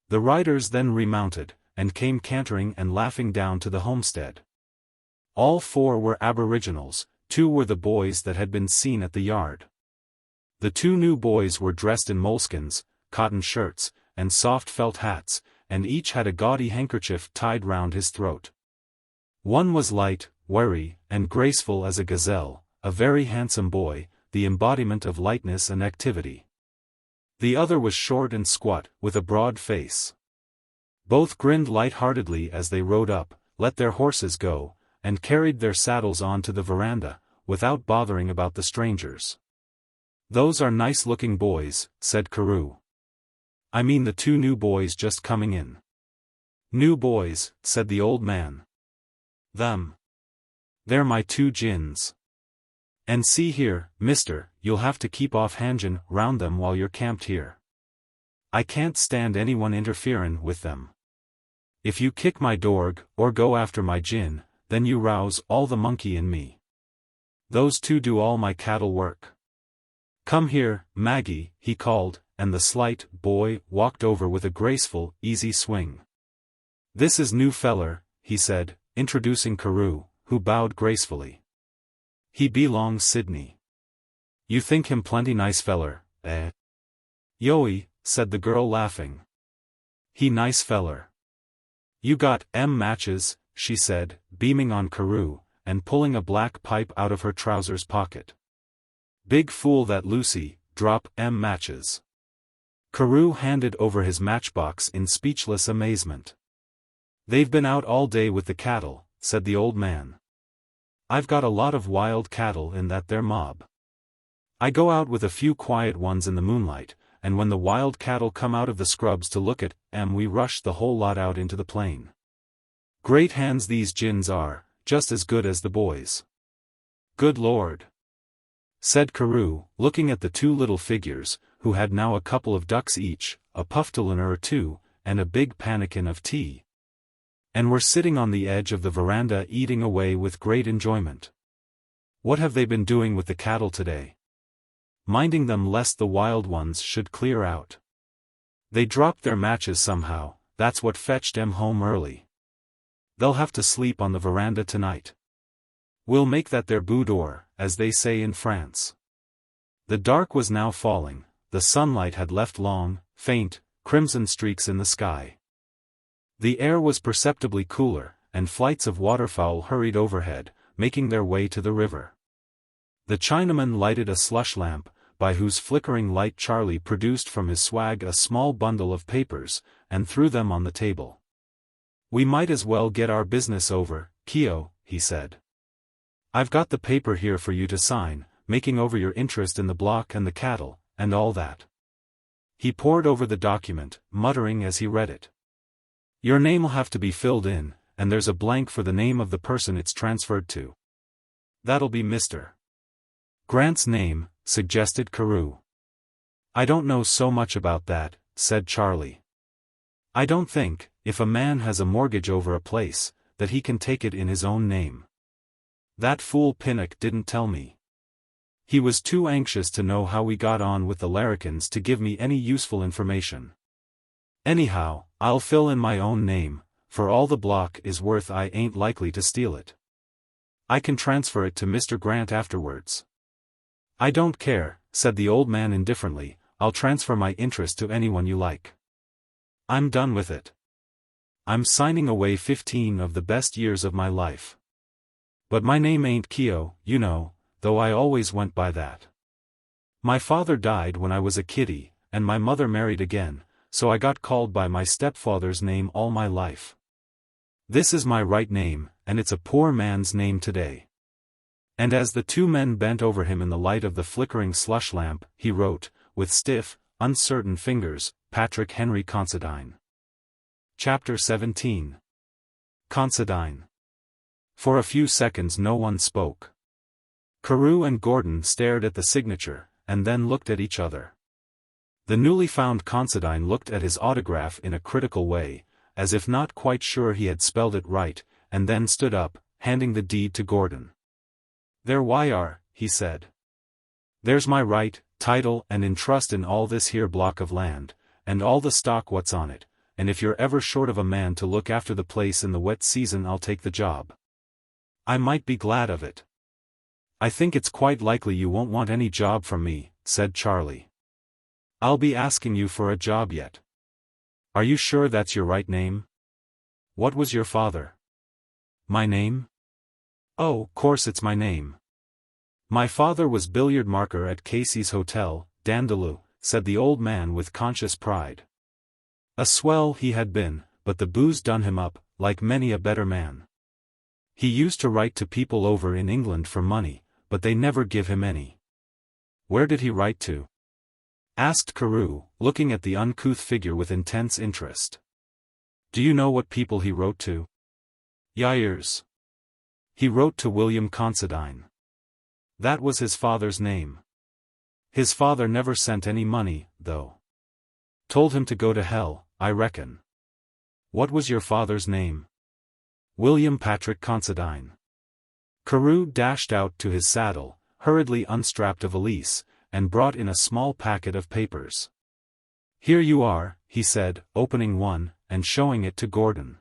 The riders then remounted, and came cantering and laughing down to the homestead. All 4 were aboriginals, 2 were the boys that had been seen at the yard. The 2 new boys were dressed in moleskins, cotton shirts, and soft felt hats, and each had a gaudy handkerchief tied round his throat. One was light, wiry, and graceful as a gazelle, a very handsome boy, the embodiment of lightness and activity. The other was short and squat, with a broad face. Both grinned light-heartedly as they rode up, let their horses go, and carried their saddles on to the veranda, without bothering about the strangers. "Those are nice-looking boys," said Carew. "I mean the 2 new boys just coming in." "New boys," said the old man. "Them. They're my 2 gins. And see here, mister, you'll have to keep off hangin' round them while you're camped here. I can't stand anyone interferin' with them. If you kick my dorg, or go after my gin, then you rouse all the monkey in me. Those 2 do all my cattle work. Come here, Maggie," he called, and the slight boy walked over with a graceful, easy swing. "This is new feller," he said, introducing Carew, who bowed gracefully. "He belongs Sydney. You think him plenty nice feller, eh?" "Yoey," said the girl laughing. "He nice feller." "You got matches," she said, beaming on Carew, and pulling a black pipe out of her trousers pocket. "Big fool that Lucy, drop matches." Carew handed over his matchbox in speechless amazement. "They've been out all day with the cattle," said the old man. "I've got a lot of wild cattle in that there mob. I go out with a few quiet ones in the moonlight, and when the wild cattle come out of the scrubs to look at we rush the whole lot out into the plain. Great hands these gins are, just as good as the boys." "Good Lord," said Carew, looking at the 2 little figures, who had now a couple of ducks each, a puftalooner or 2, and a big pannikin of tea, and were sitting on the edge of the veranda eating away with great enjoyment. "What have they been doing with the cattle today? Minding them lest the wild ones should clear out. They dropped their matches somehow, that's what fetched 'em home early. They'll have to sleep on the veranda tonight. We'll make that their boudoir, as they say in France." The dark was now falling, the sunlight had left long, faint, crimson streaks in the sky. The air was perceptibly cooler, and flights of waterfowl hurried overhead, making their way to the river. The Chinaman lighted a slush lamp, by whose flickering light Charlie produced from his swag a small bundle of papers, and threw them on the table. "We might as well get our business over, Keogh," he said. "I've got the paper here for you to sign, making over your interest in the block and the cattle, and all that." He pored over the document, muttering as he read it. "Your name'll have to be filled in, and there's a blank for the name of the person it's transferred to. That'll be Mr. Grant's name," suggested Carew. "I don't know so much about that," said Charlie. "I don't think, if a man has a mortgage over a place, that he can take it in his own name. That fool Pinnock didn't tell me. He was too anxious to know how we got on with the larrikins to give me any useful information. Anyhow, I'll fill in my own name, for all the block is worth I ain't likely to steal it. I can transfer it to Mr. Grant afterwards." "I don't care," said the old man indifferently, "I'll transfer my interest to anyone you like. I'm done with it. I'm signing away 15 of the best years of my life. But my name ain't Keogh, you know, though I always went by that. My father died when I was a kiddie, and my mother married again, so I got called by my stepfather's name all my life. This is my right name, and it's a poor man's name today." And as the two men bent over him in the light of the flickering slush lamp, he wrote, with stiff, uncertain fingers, "Patrick Henry Considine." Chapter 17. Considine. For a few seconds no one spoke. Carew and Gordon stared at the signature, and then looked at each other. The newly found Considine looked at his autograph in a critical way, as if not quite sure he had spelled it right, and then stood up, handing the deed to Gordon. "There why are," he said. "There's my right, title and interest in all this here block of land, and all the stock what's on it, and if you're ever short of a man to look after the place in the wet season I'll take the job. I might be glad of it." "I think it's quite likely you won't want any job from me," said Charlie. "I'll be asking you for a job yet. Are you sure that's your right name? What was your father?" "My name? Oh, course it's my name. My father was billiard marker at Casey's Hotel, Dandaloo," said the old man with conscious pride. A swell he had been, but the booze done him up, like many a better man. He used to write to people over in England for money, but they never give him any. "Where did he write to?" asked Carew, looking at the uncouth figure with intense interest. "Do you know what people he wrote to?" "Heirs. He wrote to William Considine. That was his father's name. His father never sent any money, though. Told him to go to hell, I reckon." "What was your father's name?" "William Patrick Considine." Carew dashed out to his saddle, hurriedly unstrapped a valise, and brought in a small packet of papers. "Here you are," he said, opening one, and showing it to Gordon.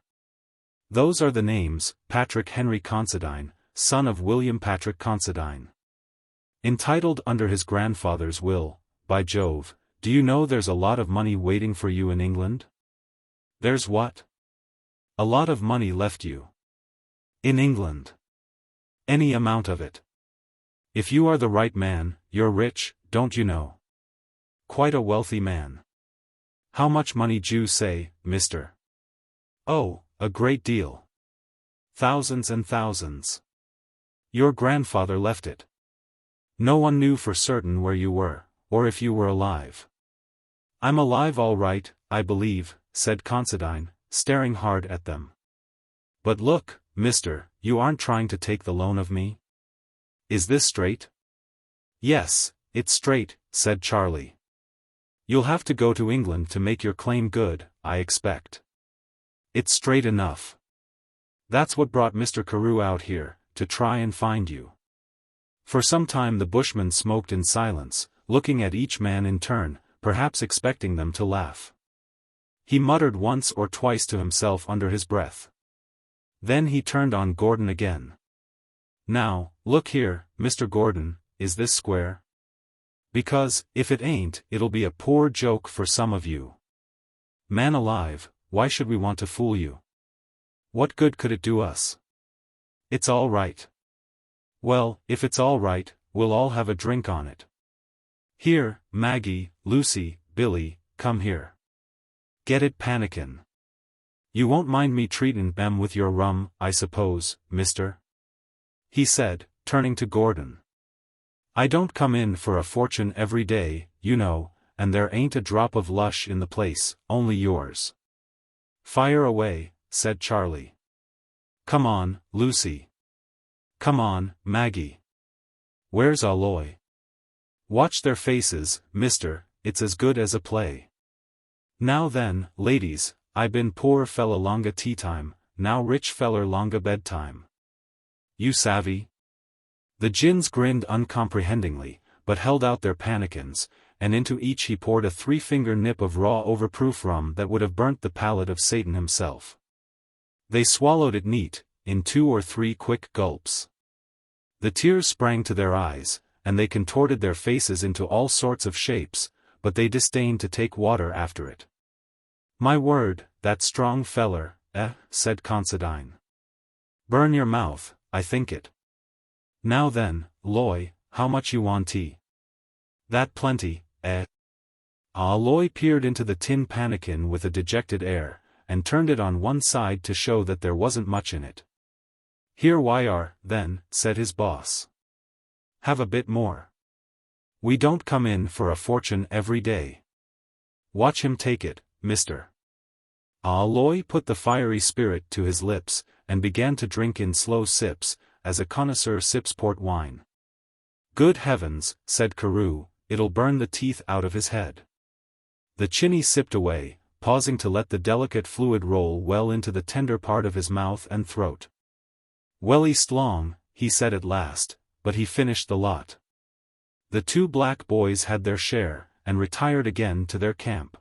"Those are the names, Patrick Henry Considine, son of William Patrick Considine. Entitled under his grandfather's will. By Jove, do you know there's a lot of money waiting for you in England?" "There's what?" "A lot of money left you. In England. Any amount of it. If you are the right man, you're rich, don't you know? Quite a wealthy man." "How much money d'you say, mister?" "Oh, a great deal. Thousands and thousands. Your grandfather left it. No one knew for certain where you were, or if you were alive." "I'm alive all right, I believe," said Considine, staring hard at them. "But look, mister, you aren't trying to take the loan of me? Is this straight?" "Yes, it's straight," said Charlie. "You'll have to go to England to make your claim good, I expect." "It's straight enough. That's what brought Mr. Carew out here, to try and find you." For some time the bushman smoked in silence, looking at each man in turn, perhaps expecting them to laugh. He muttered once or twice to himself under his breath. Then he turned on Gordon again. "Now, look here, Mr. Gordon, is this square?" Because, if it ain't, it'll be a poor joke for some of you. Man alive, why should we want to fool you? What good could it do us? It's all right. Well, if it's all right, we'll all have a drink on it. Here, Maggie, Lucy, Billy, come here. Get it pannikin. You won't mind me treatin' them with your rum, I suppose, mister? He said, turning to Gordon. I don't come in for a fortune every day, you know, and there ain't a drop of lush in the place, only yours. Fire away, said Charlie. Come on, Lucy. Come on, Maggie. Where's Aloy? Watch their faces, mister, it's as good as a play. Now then, ladies, I been poor fella longa tea time, now rich feller longa bedtime. You savvy? The gins grinned uncomprehendingly, but held out their pannikins, and into each he poured a 3-finger nip of raw overproof rum that would have burnt the palate of Satan himself. They swallowed it neat, in 2 or 3 quick gulps. The tears sprang to their eyes, and they contorted their faces into all sorts of shapes, but they disdained to take water after it. My word, that strong feller, said Considine. Burn your mouth, I think it. Now then, Loy, how much you want tea? That plenty, Loy peered into the tin pannikin with a dejected air, and turned it on one side to show that there wasn't much in it. Here we are, then, said his boss. Have a bit more. We don't come in for a fortune every day. Watch him take it, mister. Loy put the fiery spirit to his lips, and began to drink in slow sips, as a connoisseur sips port wine. Good heavens, said Carew, it'll burn the teeth out of his head. The chinny sipped away, pausing to let the delicate fluid roll well into the tender part of his mouth and throat. Well east long, he said at last, but he finished the lot. The 2 black boys had their share, and retired again to their camp.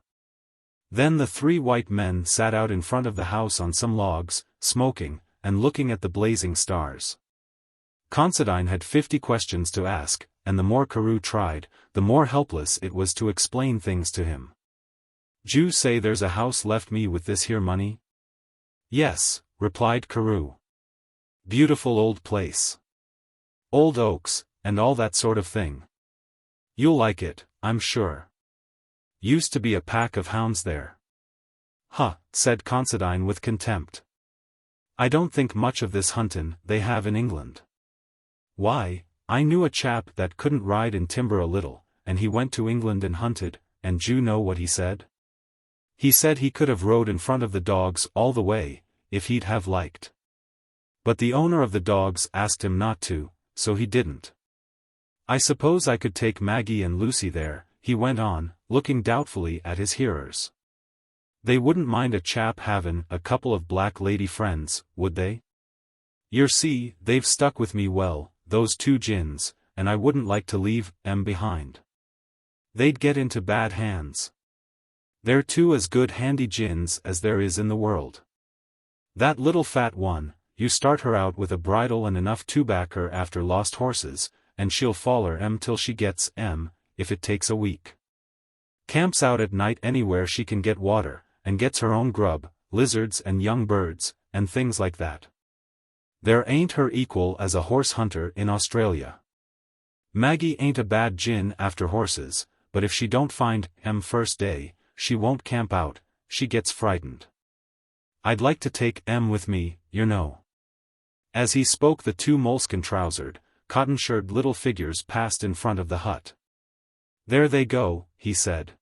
Then the 3 white men sat out in front of the house on some logs, smoking, and looking at the blazing stars. Considine had 50 questions to ask, and the more Carew tried, the more helpless it was to explain things to him. "D'you say there's a house left me with this here money?" "Yes," replied Carew. "Beautiful old place. Old oaks, and all that sort of thing. You'll like it, I'm sure. Used to be a pack of hounds there." "Huh," said Considine with contempt. "I don't think much of this huntin' they have in England. Why, I knew a chap that couldn't ride in timber a little, and he went to England and hunted, and d'you know what he said? He said he could have rode in front of the dogs all the way, if he'd have liked. But the owner of the dogs asked him not to, so he didn't. I suppose I could take Maggie and Lucy there," he went on, looking doubtfully at his hearers. "They wouldn't mind a chap havin' a couple of black lady friends, would they? Yer see, they've stuck with me well, those 2 gins, and I wouldn't like to leave 'em behind. They'd get into bad hands. They're 2 as good handy gins as there is in the world. That little fat one, you start her out with a bridle and enough to back her after lost horses, and she'll foller 'em till she gets 'em, if it takes a week. Camps out at night anywhere she can get water, and gets her own grub, lizards and young birds, and things like that. There ain't her equal as a horse hunter in Australia. Maggie ain't a bad gin after horses, but if she don't find 'em first day, she won't camp out, she gets frightened. I'd like to take 'em with me, you know." As he spoke, the 2 moleskin-trousered, cotton-shirted little figures passed in front of the hut. "There they go," he said.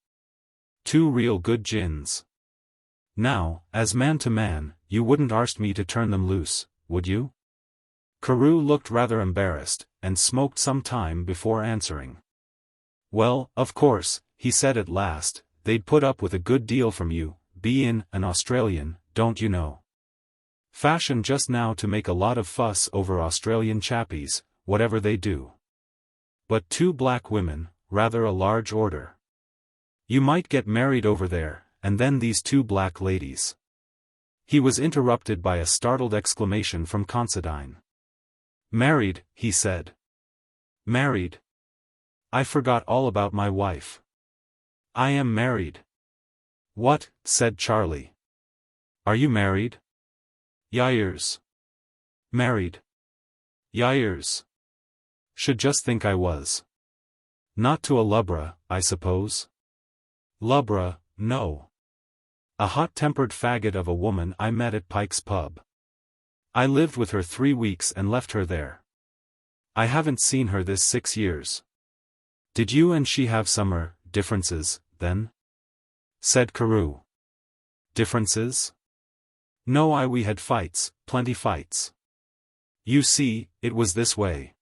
2 real good gins. Now, as man to man, you wouldn't arst me to turn them loose, would you?" Carew looked rather embarrassed, and smoked some time before answering. "Well, of course," he said at last, "they'd put up with a good deal from you, bein' an Australian, don't you know? Fashion just now to make a lot of fuss over Australian chappies, whatever they do. But 2 black women, rather a large order. You might get married over there, and then these 2 black ladies." He was interrupted by a startled exclamation from Considine. "Married," he said. "Married? I forgot all about my wife. I am married. What? Said Charlie. Are you married? Yires. Married. Yires. Should just think I was. Not to a lubra, I suppose? Lubra, no. A hot-tempered faggot of a woman I met at Pike's pub. I lived with her 3 weeks and left her there. I haven't seen her this 6 years. Did you and she have some differences, then? Said Carew. Differences? No, we had fights, plenty fights. You see, it was this way.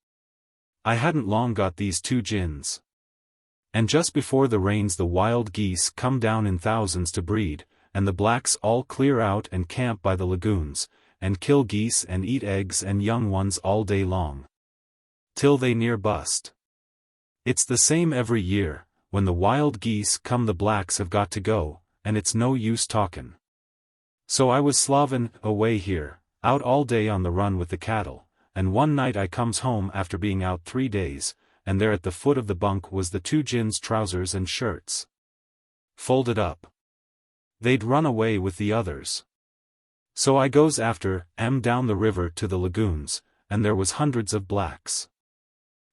I hadn't long got these 2 gins. And just before the rains the wild geese come down in thousands to breed, and the blacks all clear out and camp by the lagoons, and kill geese and eat eggs and young ones all day long. Till they near bust. It's the same every year, when the wild geese come the blacks have got to go, and it's no use talkin'. So I was slavin' away here, out all day on the run with the cattle, and one night I comes home after being out 3 days, and there at the foot of the bunk was the 2 gins' trousers and shirts. Folded up. They'd run away with the others. So I goes after 'em down the river to the lagoons, and there was hundreds of blacks.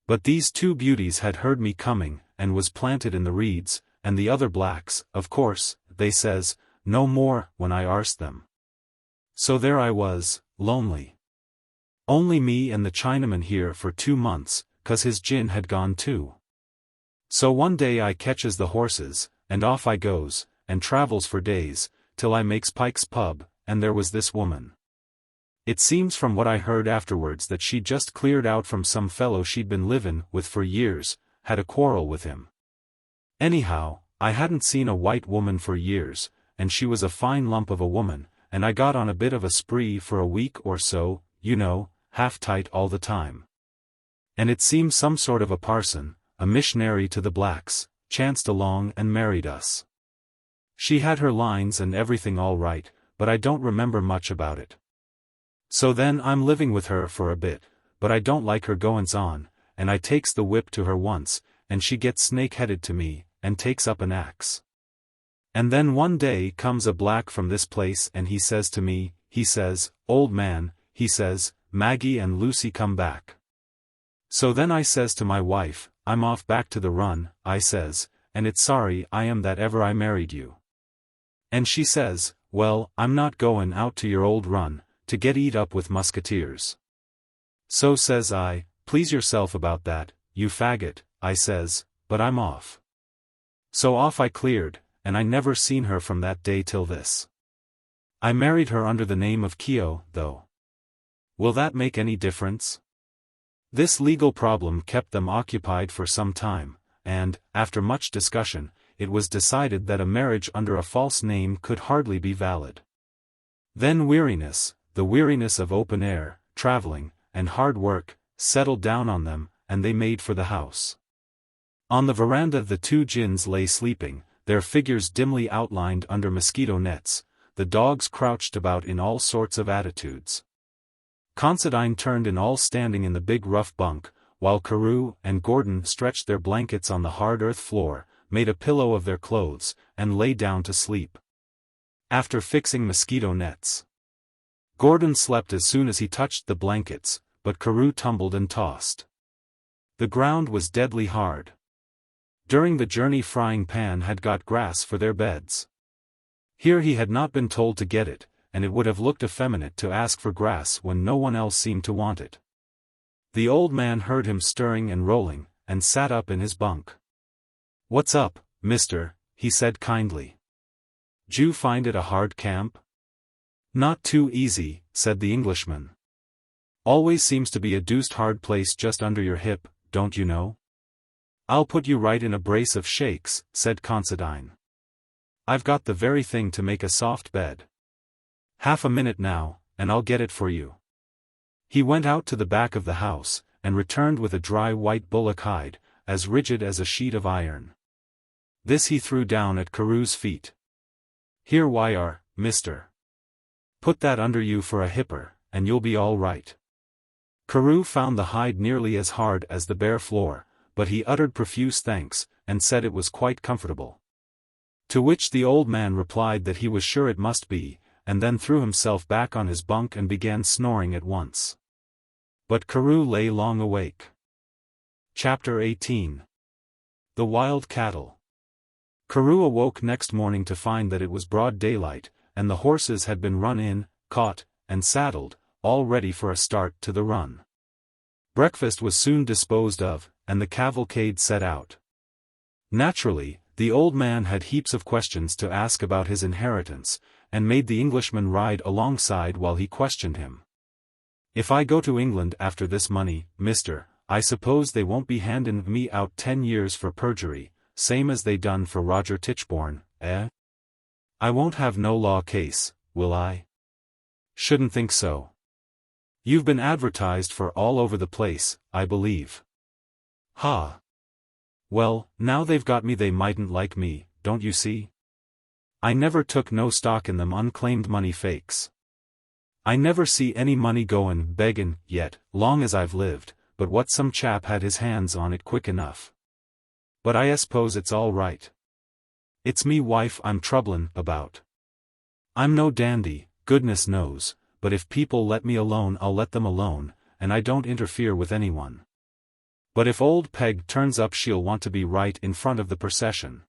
But these 2 beauties had heard me coming, and was planted in the reeds, and the other blacks, of course, they says, no more, when I arst them. So there I was, lonely. Only me and the Chinaman here for 2 months, 'cause his gin had gone too. So one day I catches the horses, and off I goes, and travels for days, till I makes Pike's pub, and there was this woman. It seems from what I heard afterwards that she'd just cleared out from some fellow she'd been livin' with for years, had a quarrel with him. Anyhow, I hadn't seen a white woman for years, and she was a fine lump of a woman, and I got on a bit of a spree for a week or so, you know, half tight all the time. And it seems some sort of a parson, a missionary to the blacks, chanced along and married us. She had her lines and everything all right, but I don't remember much about it. So then I'm living with her for a bit, but I don't like her goin's on, and I takes the whip to her once, and she gets snake-headed to me, and takes up an axe. And then one day comes a black from this place and he says to me, he says, old man, he says, Maggie and Lucy come back. So then I says to my wife, I'm off back to the run, I says, and it's sorry I am that ever I married you. And she says, well, I'm not goin' out to your old run, to get eat up with musketeers. So says I, please yourself about that, you faggot, I says, but I'm off. So off I cleared, and I never seen her from that day till this. I married her under the name of Keogh, though. Will that make any difference? This legal problem kept them occupied for some time, and, after much discussion, it was decided that a marriage under a false name could hardly be valid. Then weariness, the weariness of open air, traveling, and hard work, settled down on them, and they made for the house. On the veranda the 2 gins lay sleeping, their figures dimly outlined under mosquito nets, the dogs crouched about in all sorts of attitudes. Considine turned in all standing in the big rough bunk, while Carew and Gordon stretched their blankets on the hard earth floor, made a pillow of their clothes, and lay down to sleep. After fixing mosquito nets, Gordon slept as soon as he touched the blankets, but Carew tumbled and tossed. The ground was deadly hard. During the journey Frying Pan had got grass for their beds. Here he had not been told to get it, and it would have looked effeminate to ask for grass when no one else seemed to want it. The old man heard him stirring and rolling, and sat up in his bunk. What's up, mister? He said kindly. D'you find it a hard camp? Not too easy, said the Englishman. Always seems to be a deuced hard place just under your hip, don't you know? I'll put you right in a brace of shakes, said Considine. I've got the very thing to make a soft bed. Half a minute now, and I'll get it for you. He went out to the back of the house, and returned with a dry white bullock hide, as rigid as a sheet of iron. This he threw down at Carew's feet. Here are, mister. Put that under you for a hipper, and you'll be all right. Carew found the hide nearly as hard as the bare floor, but he uttered profuse thanks, and said it was quite comfortable. To which the old man replied that he was sure it must be, and then threw himself back on his bunk and began snoring at once. But Carew lay long awake. Chapter 18. The Wild Cattle. Carew awoke next morning to find that it was broad daylight, and the horses had been run in, caught, and saddled, all ready for a start to the run. Breakfast was soon disposed of, and the cavalcade set out. Naturally, the old man had heaps of questions to ask about his inheritance, and made the Englishman ride alongside while he questioned him. "If I go to England after this money, mister, I suppose they won't be handin' me out 10 years for perjury, same as they done for Roger Tichborne, eh? I won't have no law case, will I? Shouldn't think so. You've been advertised for all over the place, I believe." "Ha! Well, now they've got me they mightn't like me, don't you see? I never took no stock in them unclaimed money fakes. I never see any money goin' beggin' yet, long as I've lived, but what some chap had his hands on it quick enough. But I s'pose it's all right. It's me wife I'm troublin' about. I'm no dandy, goodness knows, but if people let me alone I'll let them alone, and I don't interfere with anyone. But if old Peg turns up she'll want to be right in front of the procession.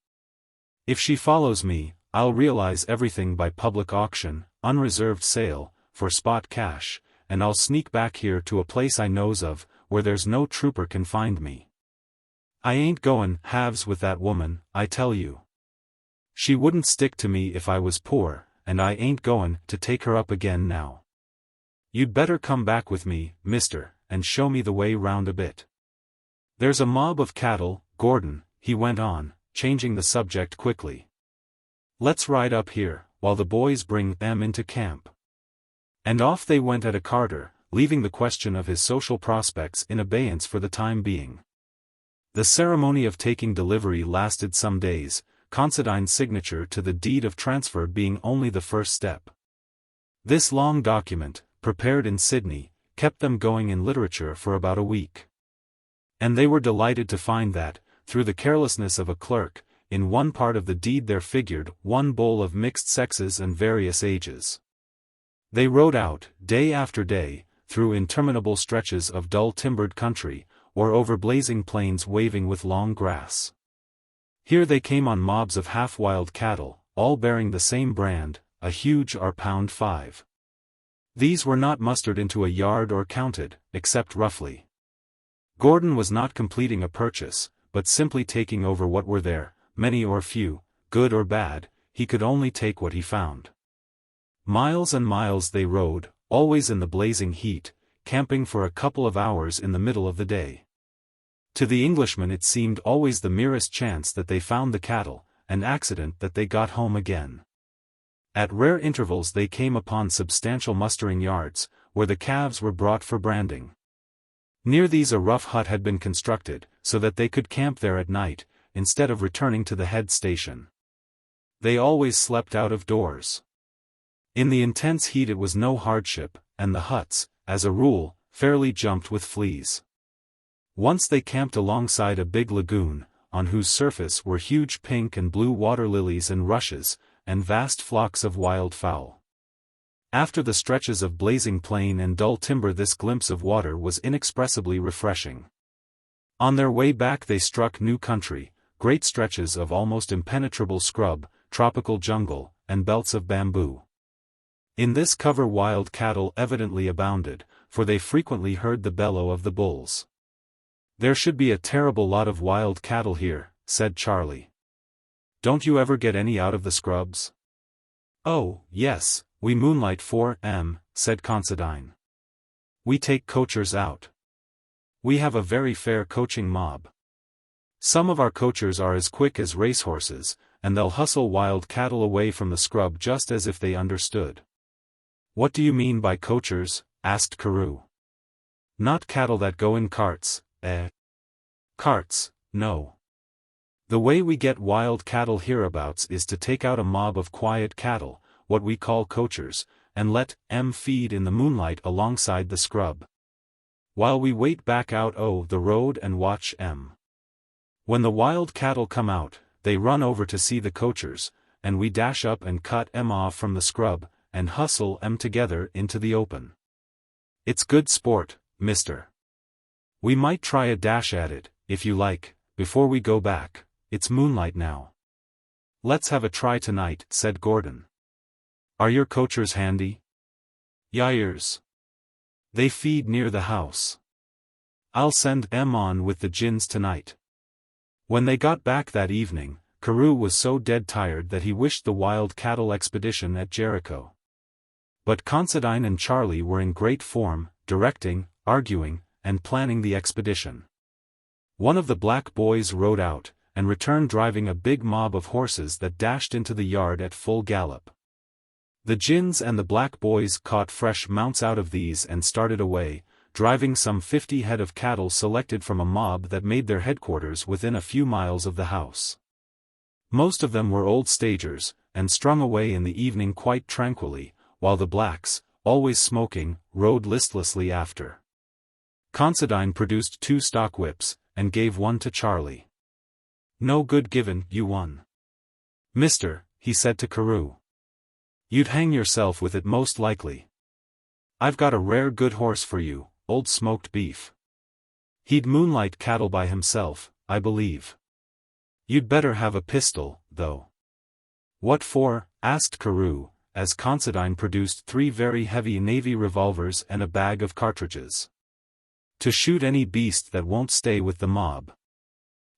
If she follows me, I'll realize everything by public auction, unreserved sale, for spot cash, and I'll sneak back here to a place I knows of, where there's no trooper can find me. I ain't goin' halves with that woman, I tell you. She wouldn't stick to me if I was poor, and I ain't goin' to take her up again now. You'd better come back with me, mister, and show me the way round a bit. There's a mob of cattle, Gordon," he went on, changing the subject quickly. "Let's ride up here, while the boys bring them into camp." And off they went at a carter, leaving the question of his social prospects in abeyance for the time being. The ceremony of taking delivery lasted some days, Considine's signature to the deed of transfer being only the first step. This long document, prepared in Sydney, kept them going in literature for about a week. And they were delighted to find that, through the carelessness of a clerk, in one part of the deed there figured one bull of mixed sexes and various ages. They rode out, day after day, through interminable stretches of dull timbered country, or over blazing plains waving with long grass. Here they came on mobs of half-wild cattle, all bearing the same brand, a huge £1 5. These were not mustered into a yard or counted, except roughly. Gordon was not completing a purchase, but simply taking over what were there, many or few, good or bad, he could only take what he found. Miles and miles they rode, always in the blazing heat, camping for a couple of hours in the middle of the day. To the Englishman it seemed always the merest chance that they found the cattle, an accident that they got home again. At rare intervals they came upon substantial mustering yards, where the calves were brought for branding. Near these a rough hut had been constructed, so that they could camp there at night, instead of returning to the head station. They always slept out of doors. In the intense heat it was no hardship, and the huts, as a rule, fairly jumped with fleas. Once they camped alongside a big lagoon, on whose surface were huge pink and blue water lilies and rushes, and vast flocks of wild fowl. After the stretches of blazing plain and dull timber this glimpse of water was inexpressibly refreshing. On their way back they struck new country, great stretches of almost impenetrable scrub, tropical jungle, and belts of bamboo. In this cover wild cattle evidently abounded, for they frequently heard the bellow of the bulls. "There should be a terrible lot of wild cattle here," said Charlie. "Don't you ever get any out of the scrubs?" "Oh, yes, we Moonlight 4M, said Considine. "We take coachers out. We have a very fair coaching mob. Some of our coachers are as quick as racehorses, and they'll hustle wild cattle away from the scrub just as if they understood." "What do you mean by coachers?" asked Carew. "Not cattle that go in carts, eh?" "Carts, no. The way we get wild cattle hereabouts is to take out a mob of quiet cattle, what we call coachers, and let 'em feed in the moonlight alongside the scrub, while we wait back out o' the road and watch 'em. When the wild cattle come out, they run over to see the coachers, and we dash up and cut 'em off from the scrub, and hustle 'em together into the open. It's good sport, mister. We might try a dash at it, if you like, before we go back. It's moonlight now. Let's have a try tonight, said Gordon. Are your coachers handy? Yers. They feed near the house. I'll send 'em on with the gins tonight. When they got back that evening, Carew was so dead tired that he wished the wild cattle expedition at Jericho. But Considine and Charlie were in great form, directing, arguing, and planning the expedition. One of the black boys rode out, and returned driving a big mob of horses that dashed into the yard at full gallop. The gins and the black boys caught fresh mounts out of these and started away, driving some 50 head of cattle selected from a mob that made their headquarters within a few miles of the house. Most of them were old stagers, and strung away in the evening quite tranquilly, while the blacks, always smoking, rode listlessly after. Considine produced 2 stock whips, and gave one to Charlie. No good givin' you one. Mister, he said to Carew. You'd hang yourself with it most likely. I've got a rare good horse for you, old smoked beef. He'd moonlight cattle by himself, I believe. You'd better have a pistol, though. What for? Asked Carew, as Considine produced 3 very heavy navy revolvers and a bag of cartridges. To shoot any beast that won't stay with the mob.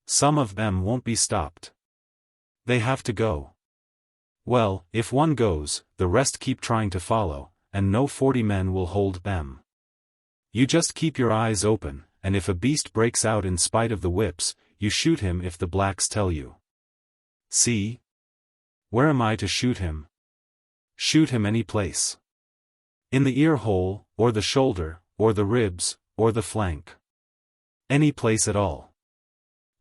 Some of them won't be stopped. They have to go. Well, if one goes, the rest keep trying to follow, and no 40 men will hold them. You just keep your eyes open, and if a beast breaks out in spite of the whips, you shoot him if the blacks tell you. See? Where am I to shoot him? Shoot him any place. In the ear hole, or the shoulder, or the ribs, or the flank. Any place at all.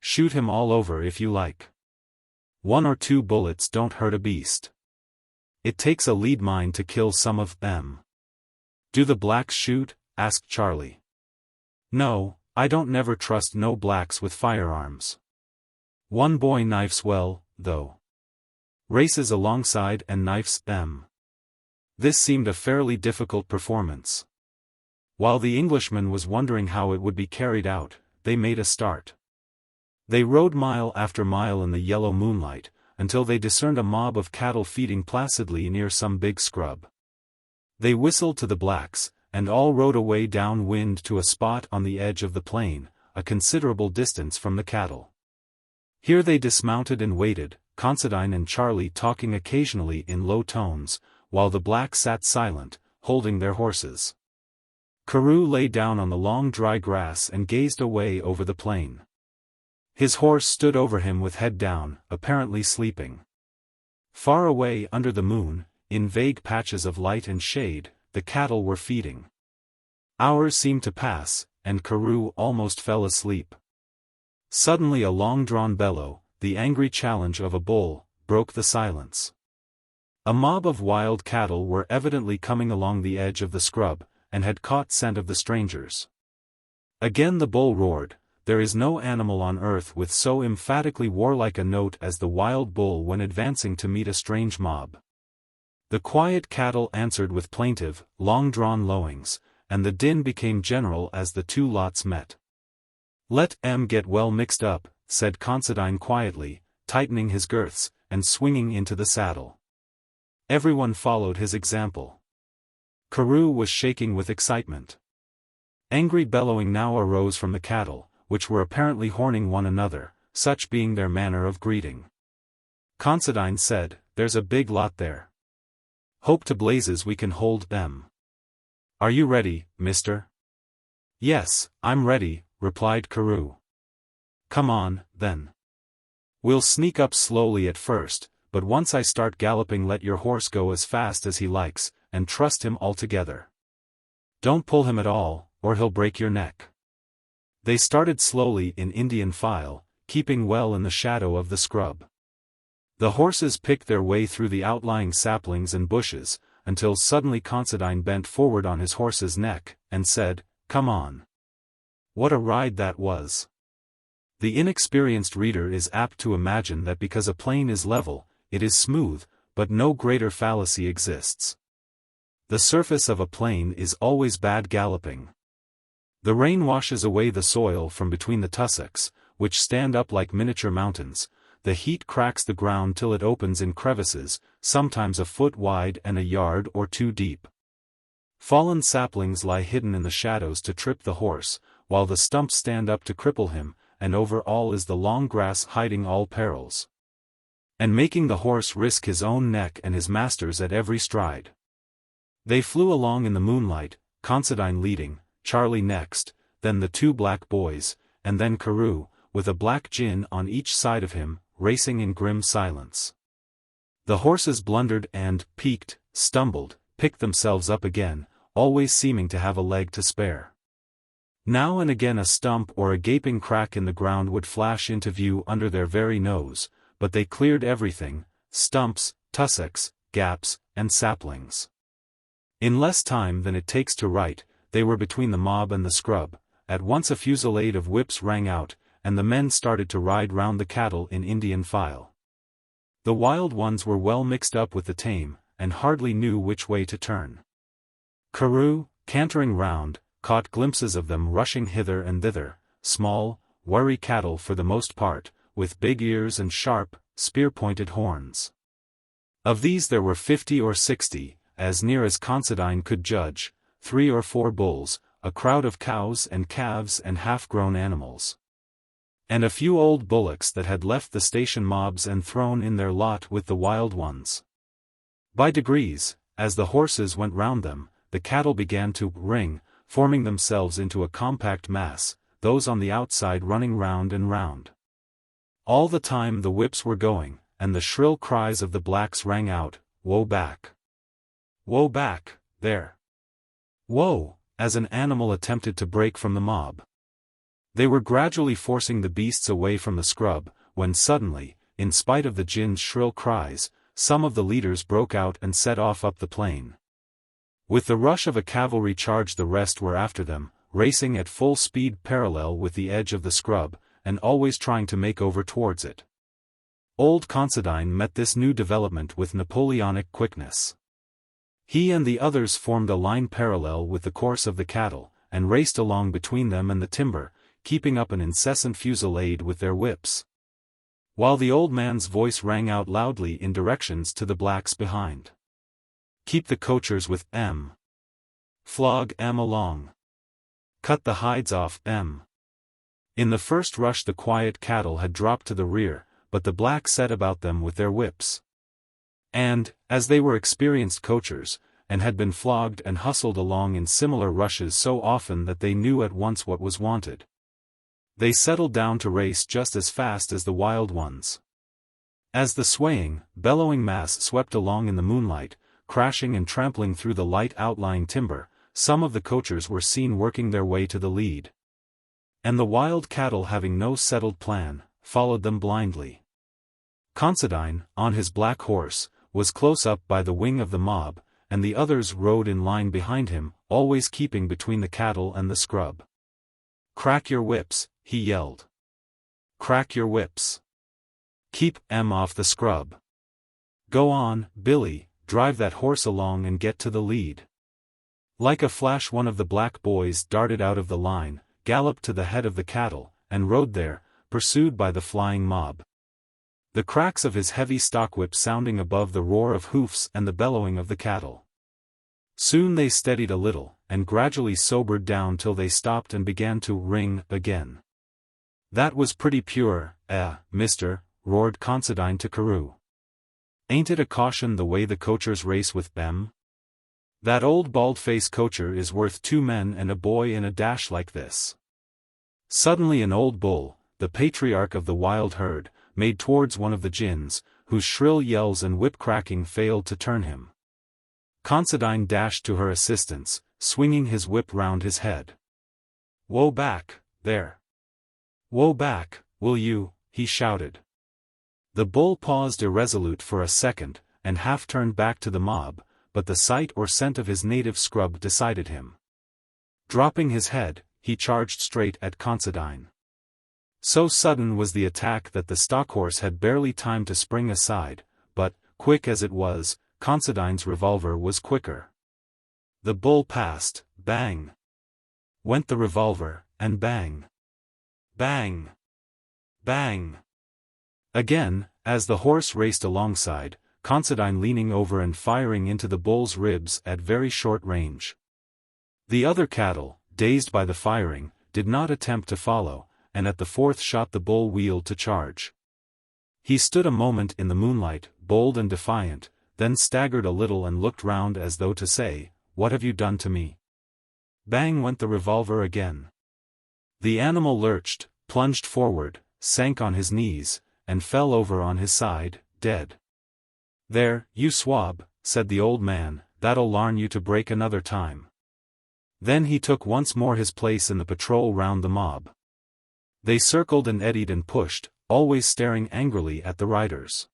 Shoot him all over if you like. 1 or 2 bullets don't hurt a beast. It takes a lead mine to kill some of them. Do the blacks shoot? Asked Charlie. No, I don't never trust no blacks with firearms. One boy knifes well, though. Races alongside and knifes them. This seemed a fairly difficult performance. While the Englishman was wondering how it would be carried out, they made a start. They rode mile after mile in the yellow moonlight, until they discerned a mob of cattle feeding placidly near some big scrub. They whistled to the blacks, and all rode away downwind to a spot on the edge of the plain, a considerable distance from the cattle. Here they dismounted and waited, Considine and Charlie talking occasionally in low tones, while the blacks sat silent, holding their horses. Carew lay down on the long dry grass and gazed away over the plain. His horse stood over him with head down, apparently sleeping. Far away under the moon, in vague patches of light and shade, the cattle were feeding. Hours seemed to pass, and Carew almost fell asleep. Suddenly a long-drawn bellow, the angry challenge of a bull, broke the silence. A mob of wild cattle were evidently coming along the edge of the scrub, and had caught scent of the strangers. Again the bull roared. There is no animal on earth with so emphatically warlike a note as the wild bull when advancing to meet a strange mob. The quiet cattle answered with plaintive, long-drawn lowings, and the din became general as the 2 lots met. Let 'em get well mixed up, said Considine quietly, tightening his girths, and swinging into the saddle. Everyone followed his example. Carew was shaking with excitement. Angry bellowing now arose from the cattle, which were apparently horning one another, such being their manner of greeting. Considine said, "There's a big lot there. Hope to blazes we can hold them. Are you ready, mister?" "Yes, I'm ready," replied Carew. "Come on, then. We'll sneak up slowly at first, but once I start galloping let your horse go as fast as he likes, and trust him altogether. Don't pull him at all, or he'll break your neck." They started slowly in Indian file, keeping well in the shadow of the scrub. The horses picked their way through the outlying saplings and bushes, until suddenly Considine bent forward on his horse's neck, and said, "Come on." What a ride that was! The inexperienced reader is apt to imagine that because a plain is level, it is smooth, but no greater fallacy exists. The surface of a plain is always bad galloping. The rain washes away the soil from between the tussocks, which stand up like miniature mountains. The heat cracks the ground till it opens in crevices, sometimes a foot wide and a yard or two deep. Fallen saplings lie hidden in the shadows to trip the horse, while the stumps stand up to cripple him, and over all is the long grass hiding all perils, and making the horse risk his own neck and his master's at every stride. They flew along in the moonlight, Considine leading, Charlie next, then the two black boys, and then Carew, with a black gin on each side of him, racing in grim silence. The horses blundered and, piqued, stumbled, picked themselves up again, always seeming to have a leg to spare. Now and again a stump or a gaping crack in the ground would flash into view under their very nose, but they cleared everything, stumps, tussocks, gaps, and saplings. In less time than it takes to write, they were between the mob and the scrub. At once a fusillade of whips rang out, and the men started to ride round the cattle in Indian file. The wild ones were well mixed up with the tame, and hardly knew which way to turn. Carew, cantering round, caught glimpses of them rushing hither and thither, small, wiry cattle for the most part, with big ears and sharp, spear-pointed horns. Of these there were 50 or 60, as near as Considine could judge, 3 or 4 bulls, a crowd of cows and calves and half-grown animals, and a few old bullocks that had left the station mobs and thrown in their lot with the wild ones. By degrees, as the horses went round them, the cattle began to ring, forming themselves into a compact mass, those on the outside running round and round. All the time the whips were going, and the shrill cries of the blacks rang out, "Woe back! Woe back, there! Woe!" as an animal attempted to break from the mob. They were gradually forcing the beasts away from the scrub, when suddenly, in spite of the gin's shrill cries, some of the leaders broke out and set off up the plain. With the rush of a cavalry charge the rest were after them, racing at full speed parallel with the edge of the scrub, and always trying to make over towards it. Old Considine met this new development with Napoleonic quickness. He and the others formed a line parallel with the course of the cattle, and raced along between them and the timber, keeping up an incessant fusillade with their whips, while the old man's voice rang out loudly in directions to the blacks behind. "Keep the coachers with M. Flog M along. Cut the hides off M." In the first rush the quiet cattle had dropped to the rear, but the blacks set about them with their whips. And, as they were experienced coachers, and had been flogged and hustled along in similar rushes so often that they knew at once what was wanted, they settled down to race just as fast as the wild ones. As the swaying, bellowing mass swept along in the moonlight, crashing and trampling through the light outlying timber, some of the coachers were seen working their way to the lead. And the wild cattle, having no settled plan, followed them blindly. Considine, on his black horse, was close up by the wing of the mob, and the others rode in line behind him, always keeping between the cattle and the scrub. "Crack your whips," he yelled. "Crack your whips. Keep M off the scrub. Go on, Billy, drive that horse along and get to the lead." Like a flash one of the black boys darted out of the line, galloped to the head of the cattle, and rode there, pursued by the flying mob, the cracks of his heavy stockwhip sounding above the roar of hoofs and the bellowing of the cattle. Soon they steadied a little, and gradually sobered down till they stopped and began to ring again. "That was pretty pure, mister," roared Considine to Carew. "Ain't it a caution the way the coachers race with them? That old bald-faced coacher is worth 2 men and a boy in a dash like this." Suddenly an old bull, the patriarch of the wild herd, made towards one of the gins, whose shrill yells and whip-cracking failed to turn him. Considine dashed to her assistance, swinging his whip round his head. "Woe back, there! Woe back, will you?" he shouted. The bull paused irresolute for a second, and half turned back to the mob, but the sight or scent of his native scrub decided him. Dropping his head, he charged straight at Considine. So sudden was the attack that the stockhorse had barely time to spring aside, but, quick as it was, Considine's revolver was quicker. The bull passed, bang! Went the revolver, and bang! Bang! Bang! Again, as the horse raced alongside, Considine leaning over and firing into the bull's ribs at very short range. The other cattle, dazed by the firing, did not attempt to follow, and at the fourth shot the bull wheeled to charge. He stood a moment in the moonlight, bold and defiant, then staggered a little and looked round as though to say, "What have you done to me?" Bang went the revolver again. The animal lurched, plunged forward, sank on his knees, and fell over on his side, dead. "There, you swab," said the old man, "that'll larn you to break another time." Then he took once more his place in the patrol round the mob. They circled and eddied and pushed, always staring angrily at the riders.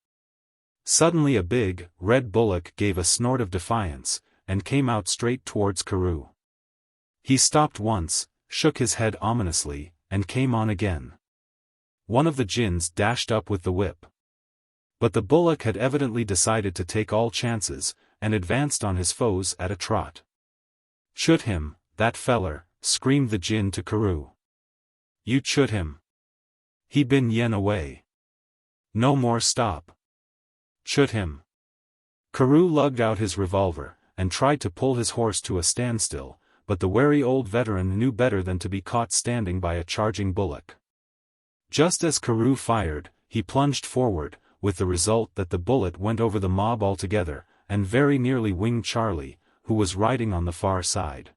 Suddenly a big, red bullock gave a snort of defiance, and came out straight towards Carew. He stopped once, shook his head ominously, and came on again. One of the gins dashed up with the whip. But the bullock had evidently decided to take all chances, and advanced on his foes at a trot. "Shoot him, that feller," screamed the gin to Carew. "You shoot him. He been yen away. No more stop. Shoot him." Carew lugged out his revolver, and tried to pull his horse to a standstill, but the wary old veteran knew better than to be caught standing by a charging bullock. Just as Carew fired, he plunged forward, with the result that the bullet went over the mob altogether, and very nearly winged Charlie, who was riding on the far side.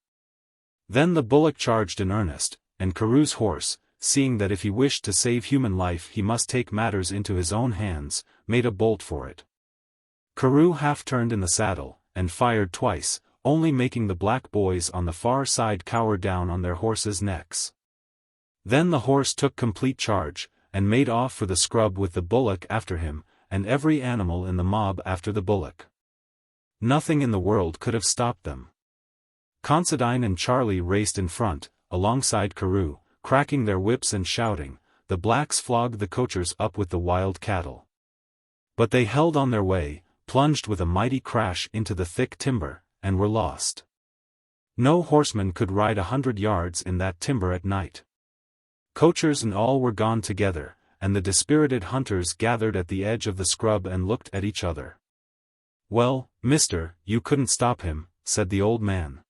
Then the bullock charged in earnest, and Carew's horse, seeing that if he wished to save human life he must take matters into his own hands, made a bolt for it. Carew half-turned in the saddle, and fired twice, only making the black boys on the far side cower down on their horses' necks. Then the horse took complete charge, and made off for the scrub with the bullock after him, and every animal in the mob after the bullock. Nothing in the world could have stopped them. Considine and Charlie raced in front, alongside Carew, cracking their whips and shouting. The blacks flogged the coachers up with the wild cattle. But they held on their way, plunged with a mighty crash into the thick timber, and were lost. No horseman could ride 100 yards in that timber at night. Coachers and all were gone together, and the dispirited hunters gathered at the edge of the scrub and looked at each other. "Well, mister, you couldn't stop him," said the old man.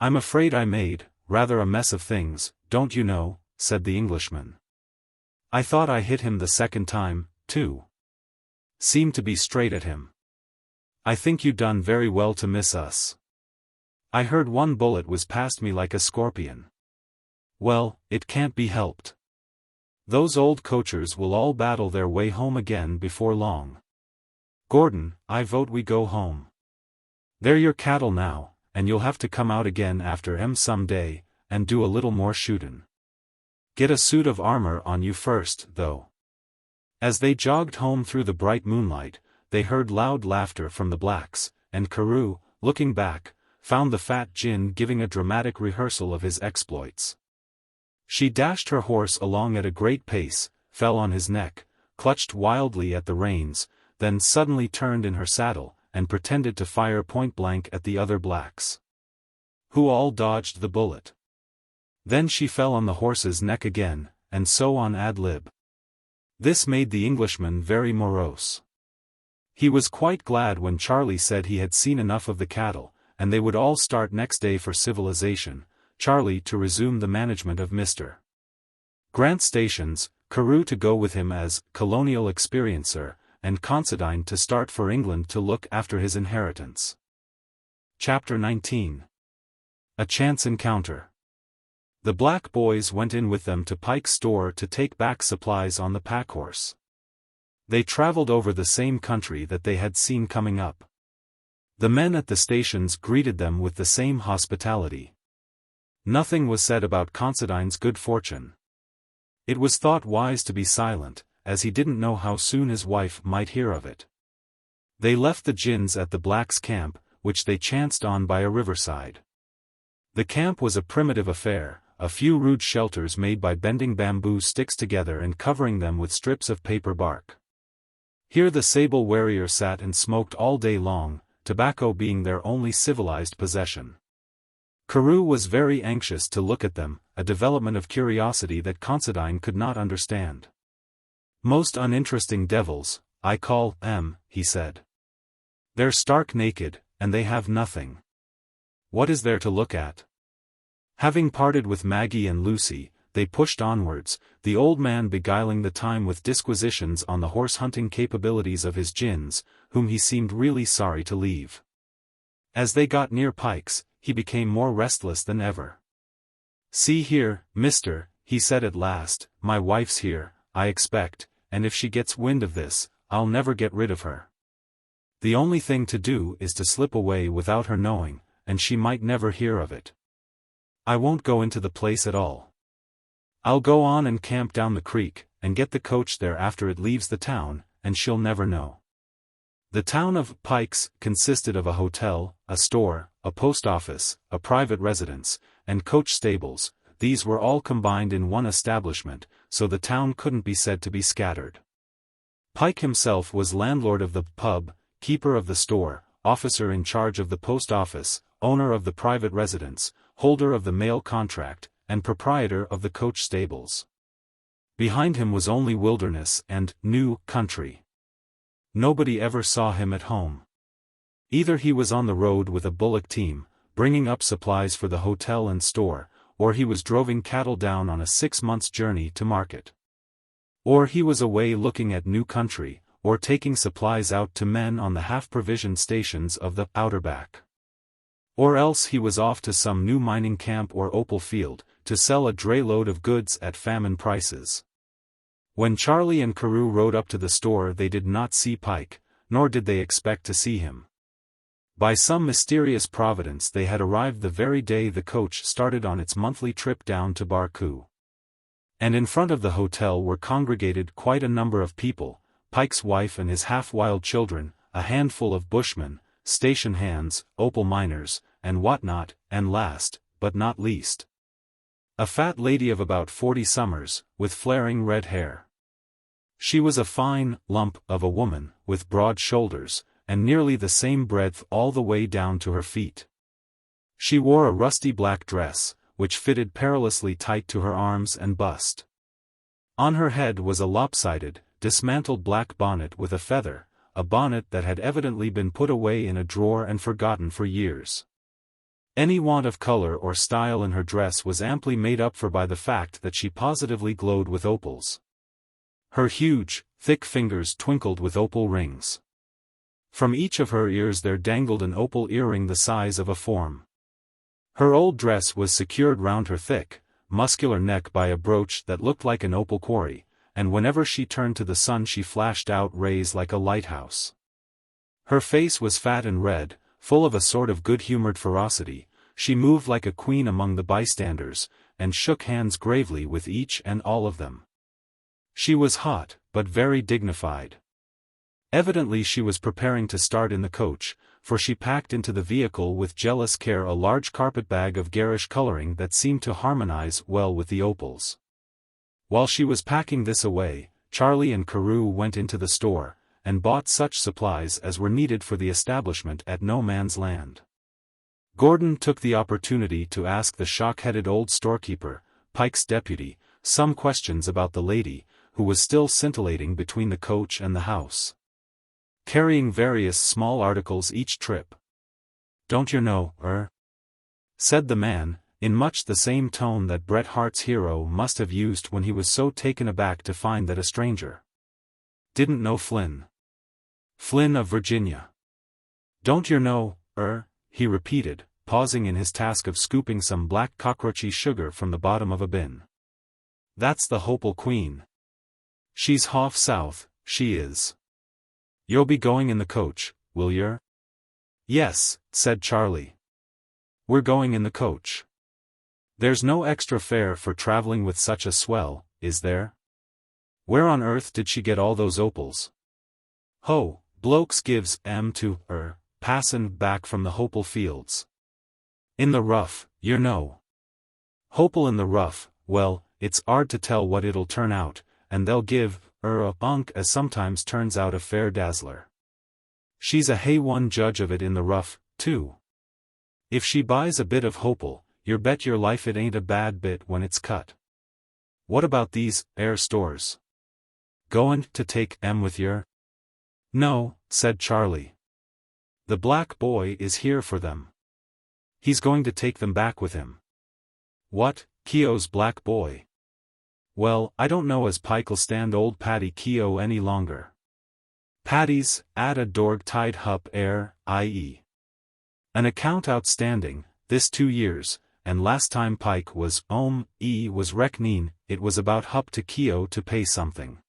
"I'm afraid I made, rather a mess of things, don't you know," said the Englishman. "I thought I hit him the second time, too. Seemed to be straight at him. I think you done very well to miss us. I heard one bullet was past me like a scorpion. Well, it can't be helped. Those old coachers will all battle their way home again before long. Gordon, I vote we go home. They're your cattle now, and you'll have to come out again after 'em some day, and do a little more shootin'. Get a suit of armor on you first, though." As they jogged home through the bright moonlight, they heard loud laughter from the blacks, and Carew, looking back, found the fat gin giving a dramatic rehearsal of his exploits. She dashed her horse along at a great pace, fell on his neck, clutched wildly at the reins, then suddenly turned in her saddle, and pretended to fire point-blank at the other blacks, who all dodged the bullet. Then she fell on the horse's neck again, and so on ad lib. This made the Englishman very morose. He was quite glad when Charlie said he had seen enough of the cattle, and they would all start next day for civilization, Charlie to resume the management of Mr. Grant's stations, Carew to go with him as colonial experiencer, and Considine to start for England to look after his inheritance. Chapter 19. A Chance Encounter. The black boys went in with them to Pike's store to take back supplies on the packhorse. They traveled over the same country that they had seen coming up. The men at the stations greeted them with the same hospitality. Nothing was said about Considine's good fortune. It was thought wise to be silent, as he didn't know how soon his wife might hear of it. They left the gins at the blacks' camp, which they chanced on by a riverside. The camp was a primitive affair, a few rude shelters made by bending bamboo sticks together and covering them with strips of paper bark. Here the sable warrior sat and smoked all day long, tobacco being their only civilized possession. Carew was very anxious to look at them, a development of curiosity that Considine could not understand. "Most uninteresting devils, I call them," he said. "They're stark naked, and they have nothing. What is there to look at?" Having parted with Maggie and Lucy, they pushed onwards, the old man beguiling the time with disquisitions on the horse-hunting capabilities of his gins, whom he seemed really sorry to leave. As they got near Pike's, he became more restless than ever. "See here, mister," he said at last, "my wife's here, I expect, and if she gets wind of this, I'll never get rid of her. The only thing to do is to slip away without her knowing, and she might never hear of it. I won't go into the place at all. I'll go on and camp down the creek, and get the coach there after it leaves the town, and she'll never know." The town of Pike's consisted of a hotel, a store, a post office, a private residence, and coach stables. These were all combined in one establishment, so the town couldn't be said to be scattered. Pike himself was landlord of the pub, keeper of the store, officer in charge of the post office, owner of the private residence, holder of the mail contract, and proprietor of the coach stables. Behind him was only wilderness and new country. Nobody ever saw him at home. Either he was on the road with a bullock team, bringing up supplies for the hotel and store, or he was droving cattle down on a 6 months' journey to market. Or he was away looking at new country, or taking supplies out to men on the half-provisioned stations of the Outback. Or else he was off to some new mining camp or opal field, to sell a dray load of goods at famine prices. When Charlie and Carew rode up to the store they did not see Pike, nor did they expect to see him. By some mysterious providence they had arrived the very day the coach started on its monthly trip down to Barcoo. And in front of the hotel were congregated quite a number of people, Pike's wife and his half-wild children, a handful of bushmen, station hands, opal miners, and whatnot, and last, but not least, a fat lady of about 40 summers, with flaring red hair. She was a fine lump of a woman, with broad shoulders, and nearly the same breadth all the way down to her feet. She wore a rusty black dress, which fitted perilously tight to her arms and bust. On her head was a lopsided, dismantled black bonnet with a feather, a bonnet that had evidently been put away in a drawer and forgotten for years. Any want of color or style in her dress was amply made up for by the fact that she positively glowed with opals. Her huge, thick fingers twinkled with opal rings. From each of her ears there dangled an opal earring the size of a form. Her old dress was secured round her thick, muscular neck by a brooch that looked like an opal quarry, and whenever she turned to the sun she flashed out rays like a lighthouse. Her face was fat and red, full of a sort of good-humored ferocity. She moved like a queen among the bystanders, and shook hands gravely with each and all of them. She was hot, but very dignified. Evidently she was preparing to start in the coach, for she packed into the vehicle with jealous care a large carpet-bag of garish coloring that seemed to harmonize well with the opals. While she was packing this away, Charlie and Carew went into the store, and bought such supplies as were needed for the establishment at no man's land. Gordon took the opportunity to ask the shock-headed old storekeeper, Pike's deputy, some questions about the lady, who was still scintillating between the coach and the house, carrying various small articles each trip. "Don't you know, said the man, in much the same tone that Bret Harte's hero must have used when he was so taken aback to find that a stranger didn't know Flynn. "Flynn of Virginia. Don't yer know, he repeated, pausing in his task of scooping some black cockroachy sugar from the bottom of a bin. "That's the Hopal Queen. She's half south, she is. You'll be going in the coach, will yer?" "Yes," said Charlie. "We're going in the coach. There's no extra fare for traveling with such a swell, is there? Where on earth did she get all those opals?" "Ho, blokes gives 'em to passin' back from the Hopal fields. In the rough, yer know." Hopeful in the rough, well, it's 'ard to tell what it'll turn out, and they'll give a bunk as sometimes turns out a fair dazzler. She's a hay-one judge of it in the rough, too. If she buys a bit of hopeful, you bet your life it ain't a bad bit when it's cut. What about these heir stores? Goin' to take 'em with yer? No, said Charlie. The black boy is here for them. He's going to take them back with him. What, Keogh's black boy? Well, I don't know as Pike'll stand old Paddy Keogh any longer. Paddy's 'ad a dorg tied hup heir, i.e. an account outstanding, this 2 years, and last time Pike was was reckoning, it was about hup to Keogh to pay something.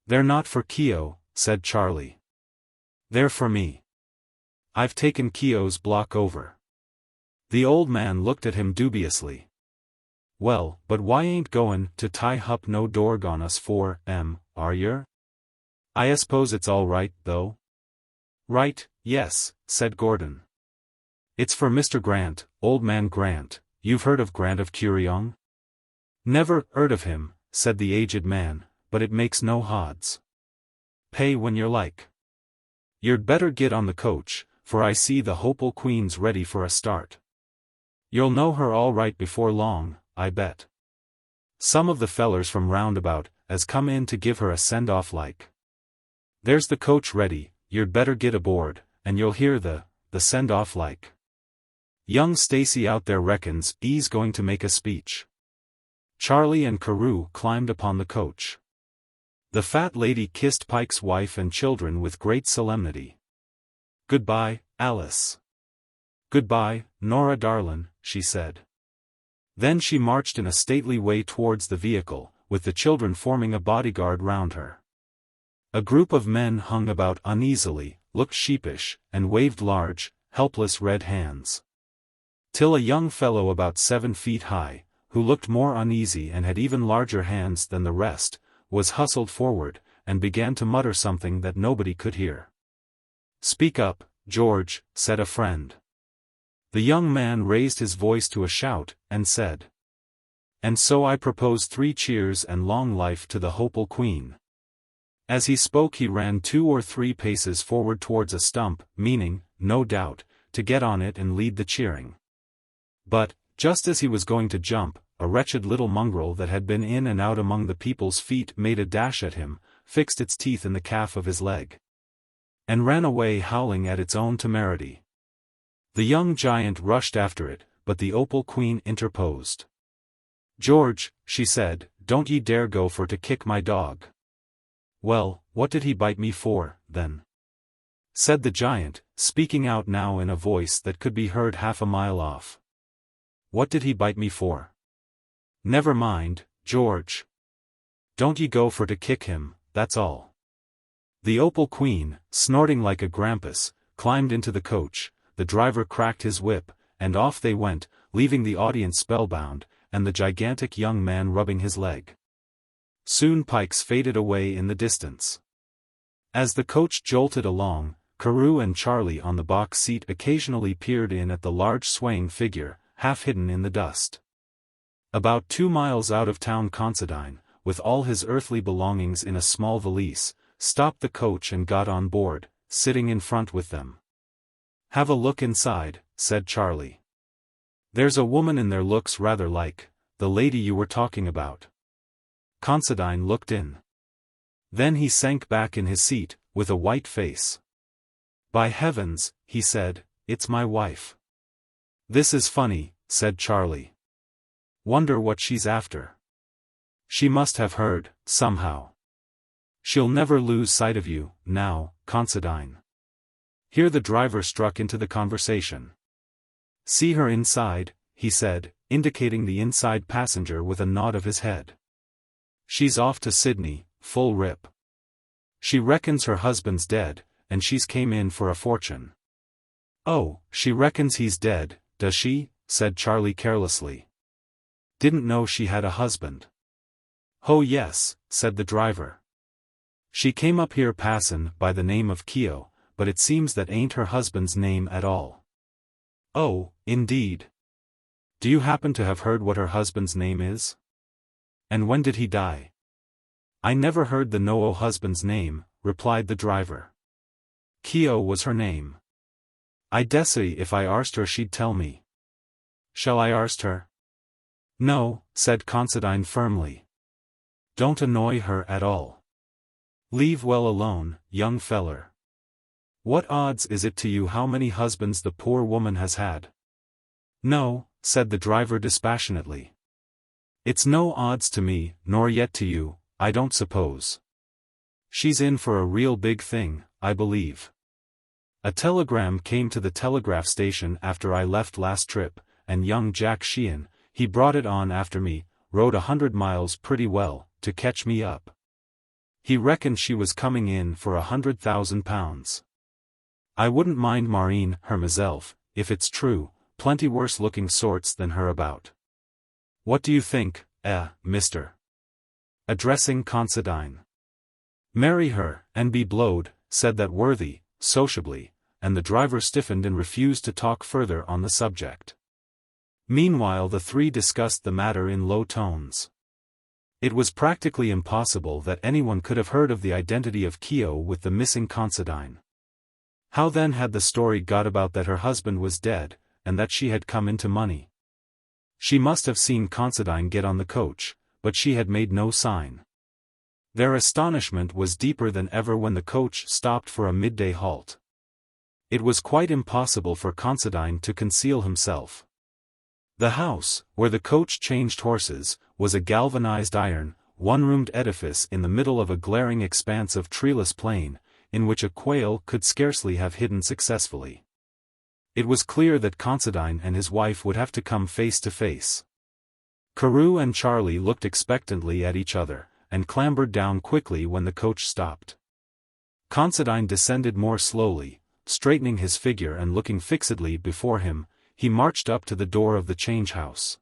They're not for Keogh, said Charlie. They're for me. I've taken Keogh's block over. The old man looked at him dubiously. Well, but why ain't goin' to tie hup no dorg on us for, are yer? I suppose it's all right, though? Right, yes, said Gordon. It's for Mr. Grant, old man Grant. You've heard of Grant of Curryong? Never heard of him, said the aged man, but it makes no hodds. Pay when you're like. You'd better get on the coach, for I see the hopeful queen's ready for a start. You'll know her all right before long, I bet. Some of the fellers from roundabout has come in to give her a send-off like. There's the coach ready, you'd better get aboard, and you'll hear the send-off like. Young Stacy out there reckons he's going to make a speech. Charlie and Carew climbed upon the coach. The fat lady kissed Pike's wife and children with great solemnity. Goodbye, Alice. Goodbye, Nora darlin', she said. Then she marched in a stately way towards the vehicle, with the children forming a bodyguard round her. A group of men hung about uneasily, looked sheepish, and waved large, helpless red hands. Till a young fellow about 7 feet high, who looked more uneasy and had even larger hands than the rest, was hustled forward, and began to mutter something that nobody could hear. Speak up, George, said a friend. The young man raised his voice to a shout, and said. And so I propose 3 cheers and long life to the hopeful queen. As he spoke he ran 2 or 3 paces forward towards a stump, meaning, no doubt, to get on it and lead the cheering. But, just as he was going to jump, a wretched little mongrel that had been in and out among the people's feet made a dash at him, fixed its teeth in the calf of his leg, and ran away howling at its own temerity. The young giant rushed after it, but the opal queen interposed. George, she said, don't ye dare go for to kick my dog. Well, what did he bite me for, then? Said the giant, speaking out now in a voice that could be heard half a mile off. What did he bite me for? Never mind, George. Don't ye go for to kick him, that's all. The opal queen, snorting like a grampus, climbed into the coach, the driver cracked his whip, and off they went, leaving the audience spellbound, and the gigantic young man rubbing his leg. Soon Pikes faded away in the distance. As the coach jolted along, Carew and Charlie on the box seat occasionally peered in at the large swaying figure, half hidden in the dust. About 2 miles out of town Considine, with all his earthly belongings in a small valise, stopped the coach and got on board, sitting in front with them. Have a look inside, said Charlie. There's a woman in there looks rather like the lady you were talking about. Considine looked in. Then he sank back in his seat, with a white face. By heavens, he said, it's my wife. This is funny, said Charlie. Wonder what she's after. She must have heard, somehow. She'll never lose sight of you, now, Considine. Here the driver struck into the conversation. See her inside, he said, indicating the inside passenger with a nod of his head. She's off to Sydney, full rip. She reckons her husband's dead, and she's came in for a fortune. Oh, she reckons he's dead, does she? Said Charlie carelessly. Didn't know she had a husband. Oh yes, said the driver. She came up here passin' by the name of Keogh, but it seems that ain't her husband's name at all. Oh, indeed. Do you happen to have heard what her husband's name is? And when did he die? I never heard the no husband's name, replied the driver. Keo was her name. I dessay if I arst her she'd tell me. Shall I arst her? No, said Considine firmly. Don't annoy her at all. Leave well alone, young feller. What odds is it to you how many husbands the poor woman has had? No, said the driver dispassionately. It's no odds to me, nor yet to you, I don't suppose. She's in for a real big thing, I believe. A telegram came to the telegraph station after I left last trip, and young Jack Sheehan, he brought it on after me, rode 100 miles pretty well, to catch me up. He reckoned she was coming in for £100,000. I wouldn't mind marrying her myself, if it's true, plenty worse looking sorts than her about. What do you think, mister? Addressing Considine. Marry her, and be blowed, said that worthy, sociably, and the driver stiffened and refused to talk further on the subject. Meanwhile the three discussed the matter in low tones. It was practically impossible that anyone could have heard of the identity of Keo with the missing Considine. How then had the story got about that her husband was dead, and that she had come into money? She must have seen Considine get on the coach, but she had made no sign. Their astonishment was deeper than ever when the coach stopped for a midday halt. It was quite impossible for Considine to conceal himself. The house, where the coach changed horses, was a galvanized iron, one-roomed edifice in the middle of a glaring expanse of treeless plain, in which a quail could scarcely have hidden successfully. It was clear that Considine and his wife would have to come face to face. Carew and Charlie looked expectantly at each other, and clambered down quickly when the coach stopped. Considine descended more slowly, straightening his figure and looking fixedly before him. He marched up to the door of the change house.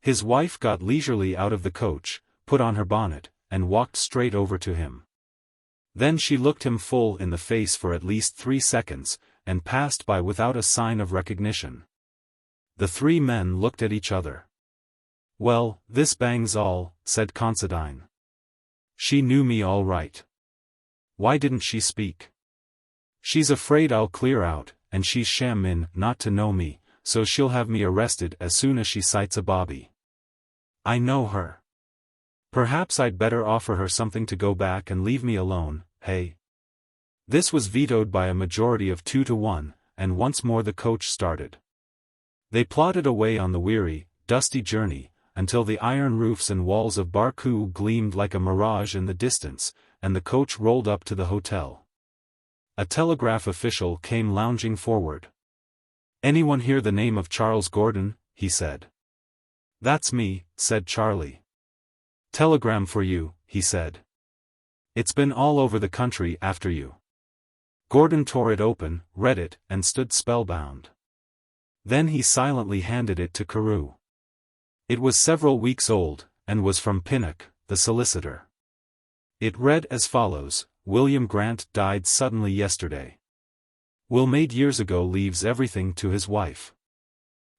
His wife got leisurely out of the coach, put on her bonnet, and walked straight over to him. Then she looked him full in the face for at least 3 seconds, and passed by without a sign of recognition. The three men looked at each other. Well, this bangs all, said Considine. She knew me all right. Why didn't she speak? She's afraid I'll clear out, and she's shamming not to know me, so she'll have me arrested as soon as she sights a bobby. I know her. Perhaps I'd better offer her something to go back and leave me alone, hey? This was vetoed by a majority of 2 to 1, and once more the coach started. They plodded away on the weary, dusty journey, until the iron roofs and walls of Barcoo gleamed like a mirage in the distance, and the coach rolled up to the hotel. A telegraph official came lounging forward. Anyone hear the name of Charles Gordon? He said. That's me, said Charlie. Telegram for you, he said. It's been all over the country after you. Gordon tore it open, read it, and stood spellbound. Then he silently handed it to Carew. It was several weeks old, and was from Pinnock, the solicitor. It read as follows: William Grant died suddenly yesterday. Will made years ago leaves everything to his wife.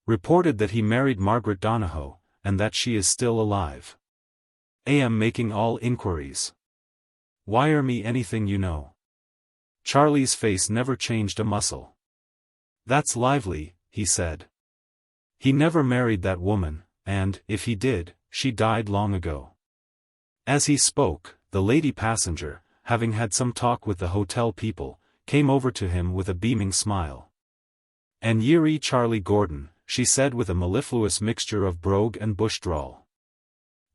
Reported that he married Margaret Donahoe, and that she is still alive. Am making all inquiries. Wire me anything you know. Charlie's face never changed a muscle. That's lively, he said. He never married that woman, and, if he did, she died long ago. As he spoke, the lady passenger, having had some talk with the hotel people, came over to him with a beaming smile. "And ye're Charlie Gordon," she said with a mellifluous mixture of brogue and bush drawl.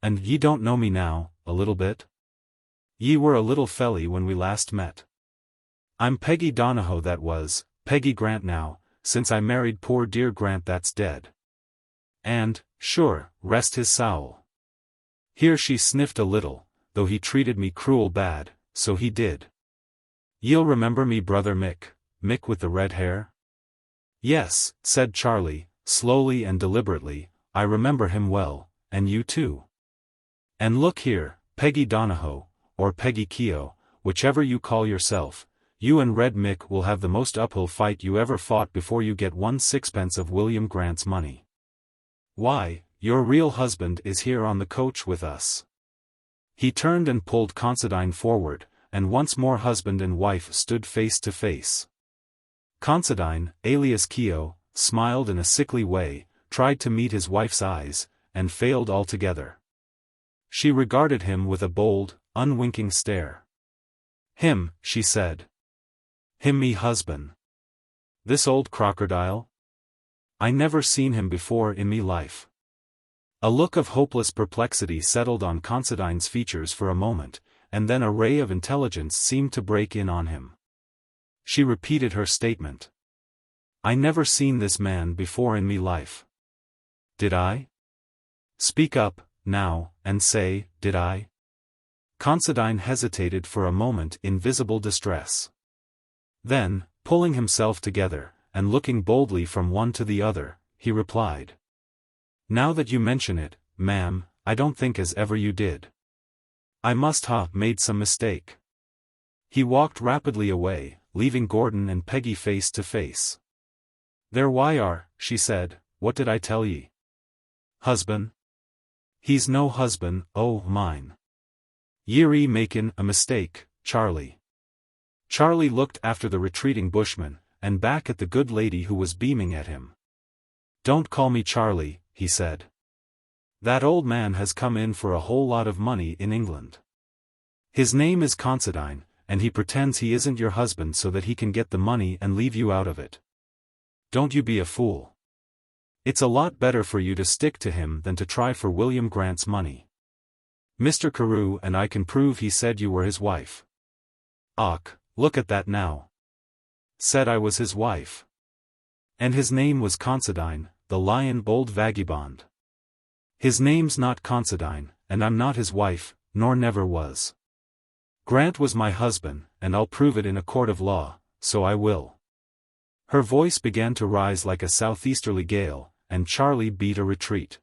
"And ye don't know me now, a little bit? Ye were a little felly when we last met. I'm Peggy Donahoe that was, Peggy Grant now, since I married poor dear Grant that's dead. And, sure, rest his soul." Here she sniffed a little, though he treated me cruel bad, so he did. "Ye'll remember me brother Mick, Mick with the red hair?" "Yes," said Charlie, slowly and deliberately, "I remember him well, and you too. And look here, Peggy Donahoe, or Peggy Keo, whichever you call yourself, you and Red Mick will have the most uphill fight you ever fought before you get 1/6 of William Grant's money. Why, your real husband is here on the coach with us. He turned and pulled Considine forward, and once more husband and wife stood face to face. Considine, alias Keo, smiled in a sickly way, tried to meet his wife's eyes, and failed altogether. She regarded him with a bold, unwinking stare. Him, she said. Him me husband. This old crocodile? I never seen him before in me life. A look of hopeless perplexity settled on Considine's features for a moment, and then a ray of intelligence seemed to break in on him. She repeated her statement. I never seen this man before in me life. Did I? Speak up, now, and say, did I? Considine hesitated for a moment in visible distress. Then, pulling himself together, and looking boldly from one to the other, he replied. Now that you mention it, ma'am, I don't think as ever you did. I must ha' made some mistake. He walked rapidly away, leaving Gordon and Peggy face to face. There why are, she said, what did I tell ye? Husband? He's no husband, oh mine. Ye're makin' a mistake, Charlie. Charlie looked after the retreating bushman, and back at the good lady who was beaming at him. Don't call me Charlie, he said. That old man has come in for a whole lot of money in England. His name is Considine, and he pretends he isn't your husband so that he can get the money and leave you out of it. Don't you be a fool. It's a lot better for you to stick to him than to try for William Grant's money. Mr. Carew and I can prove he said you were his wife. Och, look at that now. Said I was his wife. And his name was Considine, the lion bold vagabond. His name's not Considine, and I'm not his wife, nor never was. Grant was my husband, and I'll prove it in a court of law, so I will. Her voice began to rise like a southeasterly gale, and Charlie beat a retreat.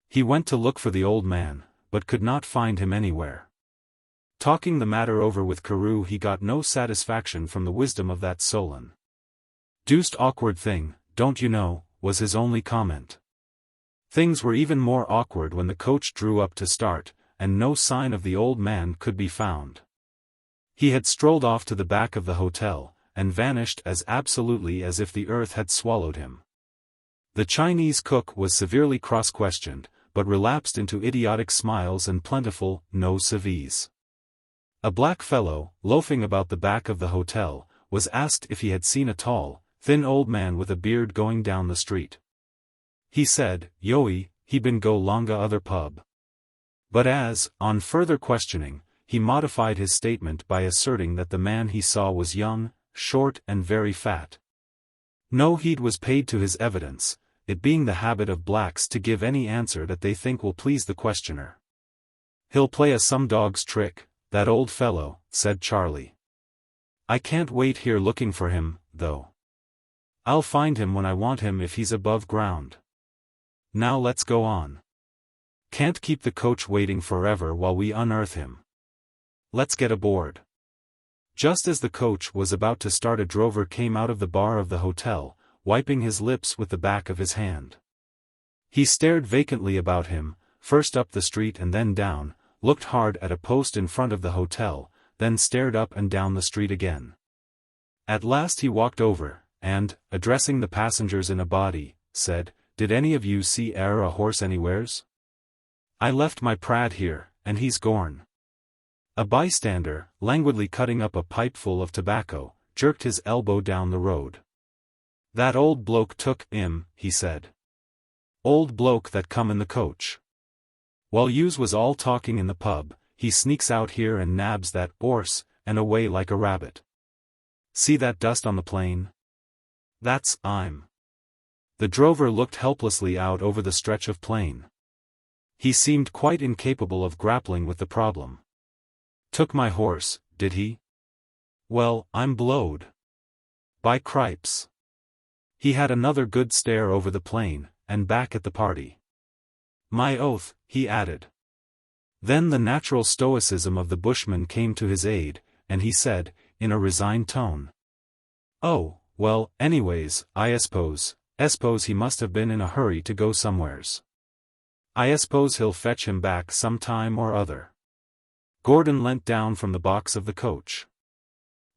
He went to look for the old man, but could not find him anywhere. Talking the matter over with Carew, he got no satisfaction from the wisdom of that Solon. Deuced awkward thing, don't you know, was his only comment. Things were even more awkward when the coach drew up to start, and no sign of the old man could be found. He had strolled off to the back of the hotel, and vanished as absolutely as if the earth had swallowed him. The Chinese cook was severely cross-questioned, but relapsed into idiotic smiles and plentiful no-civis. A black fellow, loafing about the back of the hotel, was asked if he had seen a tall, thin old man with a beard going down the street. He said, "Yoi, he been go longa other pub." But as, on further questioning, he modified his statement by asserting that the man he saw was young, short and very fat. No heed was paid to his evidence, it being the habit of blacks to give any answer that they think will please the questioner. "He'll play us some dog's trick, that old fellow," said Charlie. "I can't wait here looking for him, though. I'll find him when I want him if he's above ground. Now let's go on. Can't keep the coach waiting forever while we unearth him. Let's get aboard." Just as the coach was about to start, a drover came out of the bar of the hotel, wiping his lips with the back of his hand. He stared vacantly about him, first up the street and then down, looked hard at a post in front of the hotel, then stared up and down the street again. At last he walked over, and, addressing the passengers in a body, said, "Did any of you see e'er a horse anywheres? I left my prad here, and he's gorn." A bystander, languidly cutting up a pipeful of tobacco, jerked his elbow down the road. "That old bloke took 'im," he said. "Old bloke that come in the coach. While yous was all talking in the pub, he sneaks out here and nabs that 'orse, and away like a rabbit. See that dust on the plain? That's 'im." The drover looked helplessly out over the stretch of plain. He seemed quite incapable of grappling with the problem. "Took my horse, did he? Well, I'm blowed. By cripes." He had another good stare over the plain, and back at the party. "My oath," he added. Then the natural stoicism of the bushman came to his aid, and he said, in a resigned tone, "Oh, well, anyways, I suppose, Suppose he must have been in a hurry to go somewheres. I suppose he'll fetch him back some time or other. Gordon leant down from the box of the coach.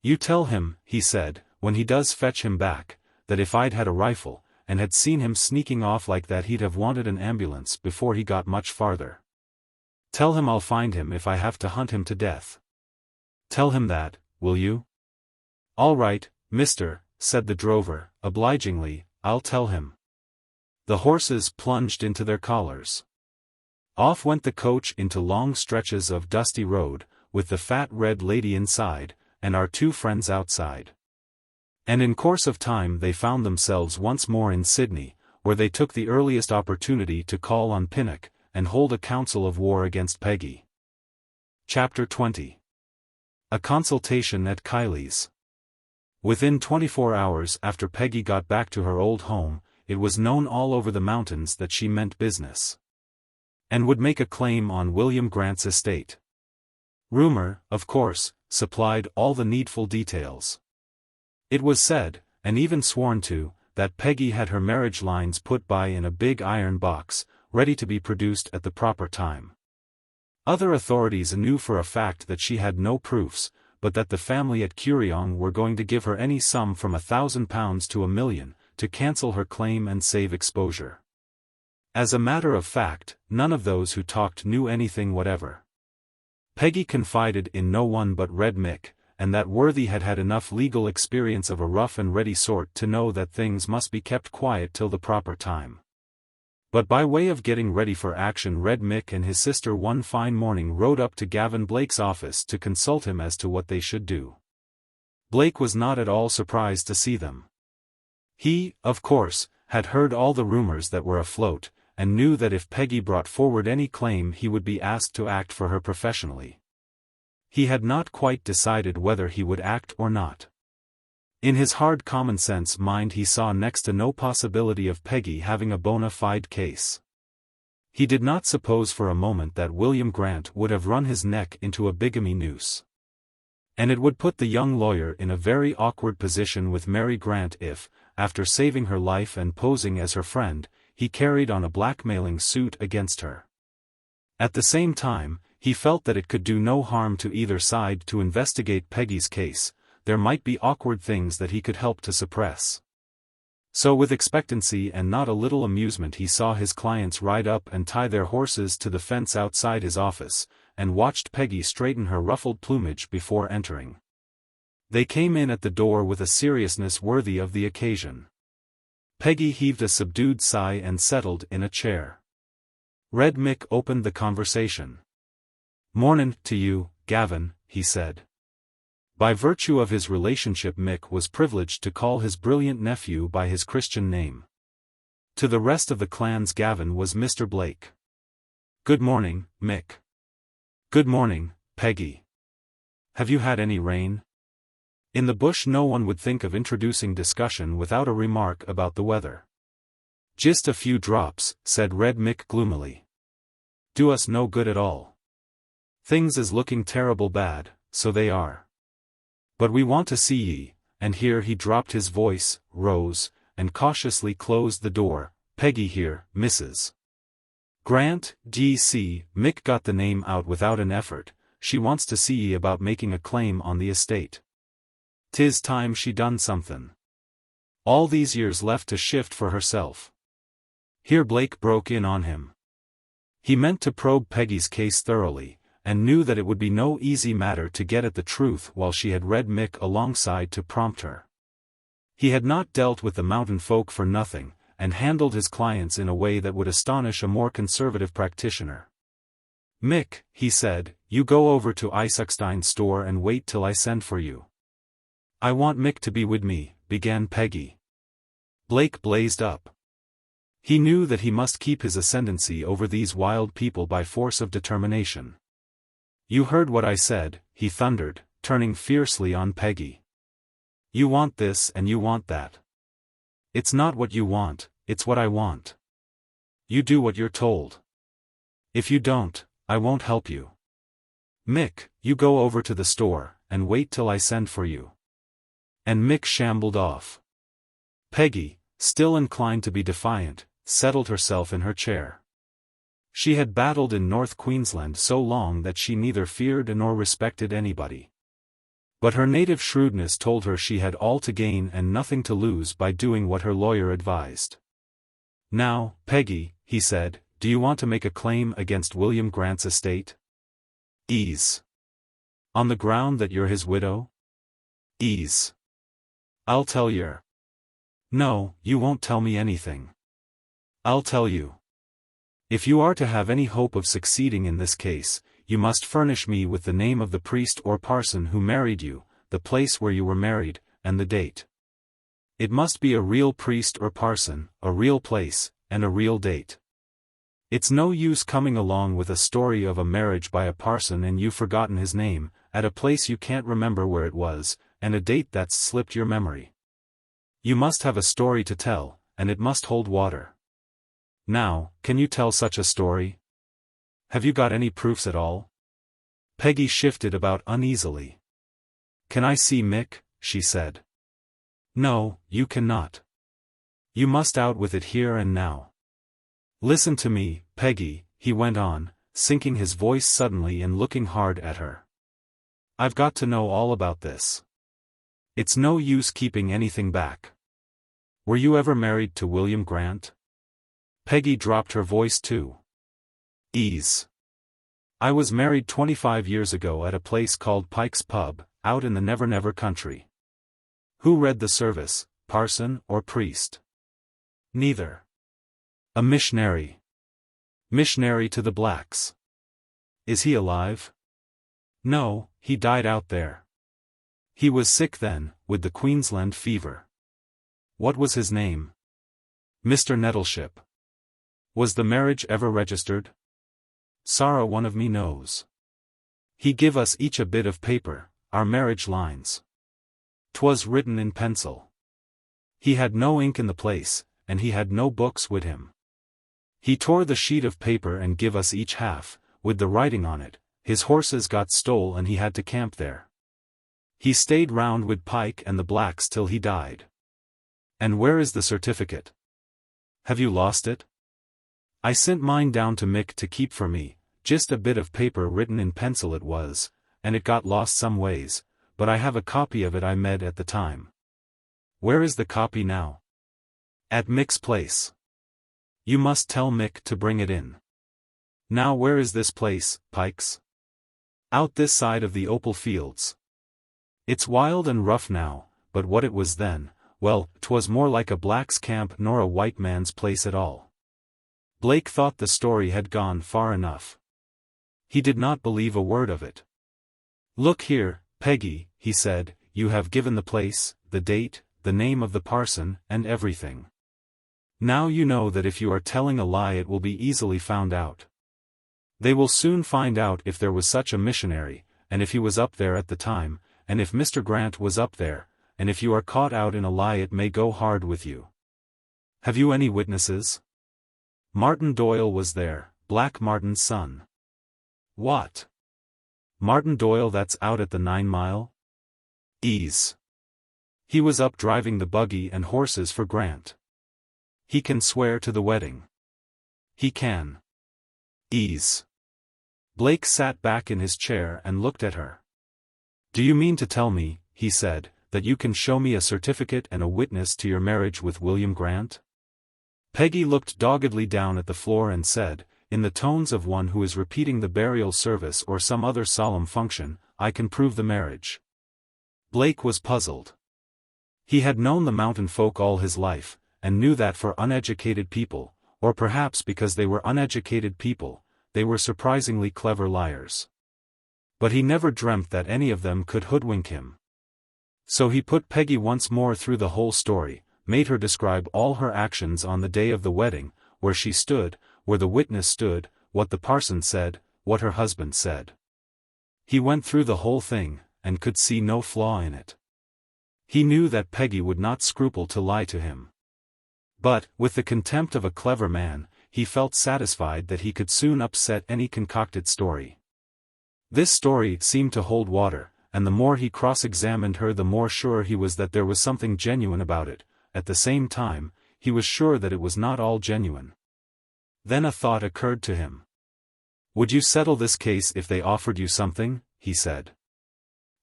You tell him, he said, when he does fetch him back, that if I'd had a rifle, and had seen him sneaking off like that he'd have wanted an ambulance before he got much farther. Tell him I'll find him if I have to hunt him to death. Tell him that, will you? All right, mister, said the drover, obligingly, I'll tell him. The horses plunged into their collars. Off went the coach into long stretches of dusty road, with the fat red lady inside, and our two friends outside. And in course of time they found themselves once more in Sydney, where they took the earliest opportunity to call on Pinnock, and hold a council of war against Peggy. Chapter 20. A Consultation at Kiley's. Within 24 hours after Peggy got back to her old home, it was known all over the mountains that she meant business, and would make a claim on William Grant's estate. Rumor, of course, supplied all the needful details. It was said, and even sworn to, that Peggy had her marriage lines put by in a big iron box, ready to be produced at the proper time. Other authorities knew for a fact that she had no proofs, but that the family at Kuriong were going to give her any sum from £1,000 to £1,000,000, to cancel her claim and save exposure. As a matter of fact, none of those who talked knew anything whatever. Peggy confided in no one but Red Mick, and that worthy had had enough legal experience of a rough and ready sort to know that things must be kept quiet till the proper time. But by way of getting ready for action, Red Mick and his sister one fine morning rode up to Gavin Blake's office to consult him as to what they should do. Blake was not at all surprised to see them. He, of course, had heard all the rumors that were afloat, and knew that if Peggy brought forward any claim he would be asked to act for her professionally. He had not quite decided whether he would act or not. In his hard common-sense mind he saw next to no possibility of Peggy having a bona fide case. He did not suppose for a moment that William Grant would have run his neck into a bigamy noose. And it would put the young lawyer in a very awkward position with Mary Grant if, after saving her life and posing as her friend, he carried on a blackmailing suit against her. At the same time, he felt that it could do no harm to either side to investigate Peggy's case. There might be awkward things that he could help to suppress. So with expectancy and not a little amusement he saw his clients ride up and tie their horses to the fence outside his office, and watched Peggy straighten her ruffled plumage before entering. They came in at the door with a seriousness worthy of the occasion. Peggy heaved a subdued sigh and settled in a chair. Red Mick opened the conversation. "Mornin' to you, Gavin," he said. By virtue of his relationship Mick was privileged to call his brilliant nephew by his Christian name. To the rest of the clans Gavin was Mr. Blake. "Good morning, Mick." "Good morning, Peggy. Have you had any rain?" In the bush no one would think of introducing discussion without a remark about the weather. "Just a few drops," said Red Mick gloomily. "Do us no good at all. Things is looking terrible bad, so they are. But we want to see ye," and here he dropped his voice, rose, and cautiously closed the door. "Peggy here, Mrs. Grant, D.C." Mick got the name out without an effort. "She wants to see ye about making a claim on the estate. 'Tis time she done somethin'. All these years left to shift for herself." Here Blake broke in on him. He meant to probe Peggy's case thoroughly, and knew that it would be no easy matter to get at the truth while she had Red Mick alongside to prompt her. He had not dealt with the mountain folk for nothing, and handled his clients in a way that would astonish a more conservative practitioner. "Mick," he said, "you go over to XVIII's store and wait till I send for you." "I want Mick to be with me," began Peggy. Blake blazed up. He knew that he must keep his ascendancy over these wild people by force of determination. "You heard what I said," he thundered, turning fiercely on Peggy. "You want this and you want that. It's not what you want, it's what I want. You do what you're told. If you don't, I won't help you. Mick, you go over to the store, and wait till I send for you." And Mick shambled off. "Peggy," still inclined to be defiant, settled herself in her chair. She had battled in North Queensland so long that she neither feared nor respected anybody. But her native shrewdness told her she had all to gain and nothing to lose by doing what her lawyer advised. "Now, Peggy," he said, "do you want to make a claim against William Grant's estate?" "Ease." "On the ground that you're his widow?" "Ease." "I'll tell yer." "No, you won't tell me anything." "I'll tell you. If you are to have any hope of succeeding in this case, you must furnish me with the name of the priest or parson who married you, the place where you were married, and the date. It must be a real priest or parson, a real place, and a real date. It's no use coming along with a story of a marriage by a parson and you've forgotten his name, at a place you can't remember where it was, and a date that's slipped your memory. You must have a story to tell, and it must hold water. Now, can you tell such a story? Have you got any proofs at all?" Peggy shifted about uneasily. "Can I see Mick?" she said. "No, you cannot. You must out with it here and now. Listen to me, Peggy," he went on, sinking his voice suddenly and looking hard at her. "I've got to know all about this. It's no use keeping anything back. Were you ever married to William Grant?" Peggy dropped her voice too. "Ease. I was married 25 years ago at a place called Pike's Pub, out in the Never Never country." "Who read the service, parson or priest?" "Neither." "A missionary. Missionary to the blacks." "Is he alive?" "No, he died out there. He was sick then, with the Queensland fever." "What was his name?" "Mr. Nettleship." "Was the marriage ever registered?" "Sorra one of me knows. He give us each a bit of paper, our marriage lines. 'Twas written in pencil. He had no ink in the place, and he had no books wid him. He tore the sheet of paper and give us each half, with the writing on it. His horses got stole and he had to camp there. He stayed round wid Pike and the blacks till he died." "And where is the certificate? Have you lost it?" "I sent mine down to Mick to keep for me, just a bit of paper written in pencil it was, and it got lost some ways, but I have a copy of it I made at the time." "Where is the copy now?" "At Mick's place." "You must tell Mick to bring it in." "Now where is this place, Pike's?" "Out this side of the opal fields. It's wild and rough now, but what it was then, well, 'twas more like a black's camp nor a white man's place at all." Blake thought the story had gone far enough. He did not believe a word of it. "Look here, Peggy," he said, "you have given the place, the date, the name of the parson, and everything. Now you know that if you are telling a lie it will be easily found out. They will soon find out if there was such a missionary, and if he was up there at the time, and if Mr. Grant was up there, and if you are caught out in a lie it may go hard with you. Have you any witnesses?" "Martin Doyle was there, Black Martin's son." "What? Martin Doyle that's out at the 9 Mile? Ease. He was up driving the buggy and horses for Grant. He can swear to the wedding." "He can." Ease. Blake sat back in his chair and looked at her. "Do you mean to tell me," he said, "that you can show me a certificate and a witness to your marriage with William Grant?" Peggy looked doggedly down at the floor and said, in the tones of one who is repeating the burial service or some other solemn function, "I can prove the marriage." Blake was puzzled. He had known the mountain folk all his life, and knew that for uneducated people, or perhaps because they were uneducated people, they were surprisingly clever liars. But he never dreamt that any of them could hoodwink him. So he put Peggy once more through the whole story, made her describe all her actions on the day of the wedding, where she stood, where the witness stood, what the parson said, what her husband said. He went through the whole thing, and could see no flaw in it. He knew that Peggy would not scruple to lie to him. But, with the contempt of a clever man, he felt satisfied that he could soon upset any concocted story. This story seemed to hold water, and the more he cross-examined her the more sure he was that there was something genuine about it. At the same time, he was sure that it was not all genuine. Then a thought occurred to him. "Would you settle this case if they offered you something?" he said.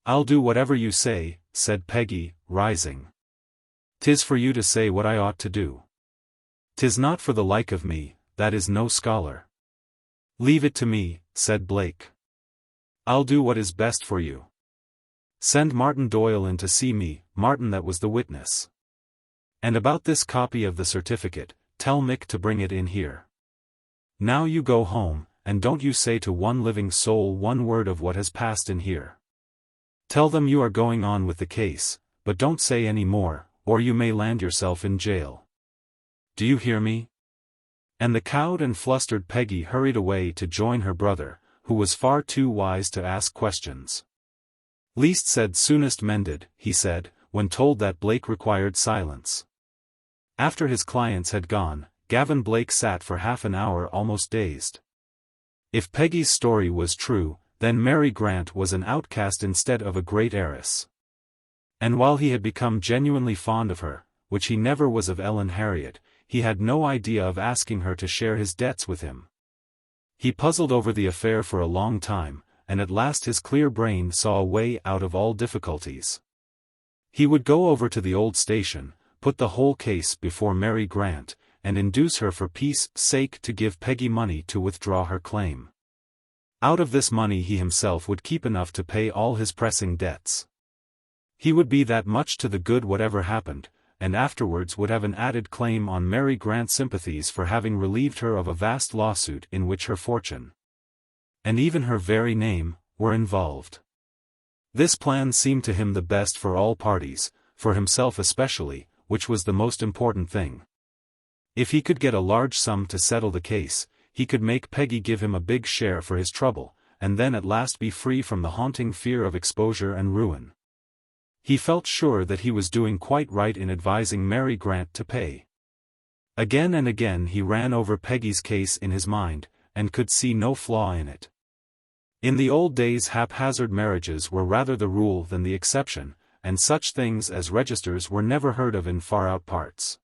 "I'll do whatever you say," said Peggy, rising. "'Tis for you to say what I ought to do. 'Tis not for the like of me, that is no scholar." "Leave it to me," said Blake. "I'll do what is best for you. Send Martin Doyle in to see me," Martin that was the witness. "And about this copy of the certificate, tell Mick to bring it in here. Now you go home, and don't you say to one living soul one word of what has passed in here. Tell them you are going on with the case, but don't say any more, or you may land yourself in jail. Do you hear me?" And the cowed and flustered Peggy hurried away to join her brother, who was far too wise to ask questions. "Least said soonest mended," he said, when told that Blake required silence. After his clients had gone, Gavin Blake sat for half an hour almost dazed. If Peggy's story was true, then Mary Grant was an outcast instead of a great heiress. And while he had become genuinely fond of her, which he never was of Ellen Harriet, he had no idea of asking her to share his debts with him. He puzzled over the affair for a long time, and at last his clear brain saw a way out of all difficulties. He would go over to the old station, put the whole case before Mary Grant, and induce her for peace sake to give Peggy money to withdraw her claim. Out of this money he himself would keep enough to pay all his pressing debts. He would be that much to the good whatever happened, and afterwards would have an added claim on Mary Grant's sympathies for having relieved her of a vast lawsuit in which her fortune, and even her very name, were involved. This plan seemed to him the best for all parties, for himself especially, which was the most important thing. If he could get a large sum to settle the case, he could make Peggy give him a big share for his trouble, and then at last be free from the haunting fear of exposure and ruin. He felt sure that he was doing quite right in advising Mary Grant to pay. Again and again he ran over Peggy's case in his mind, and could see no flaw in it. In the old days haphazard marriages were rather the rule than the exception, and such things as registers were never heard of in far-out parts.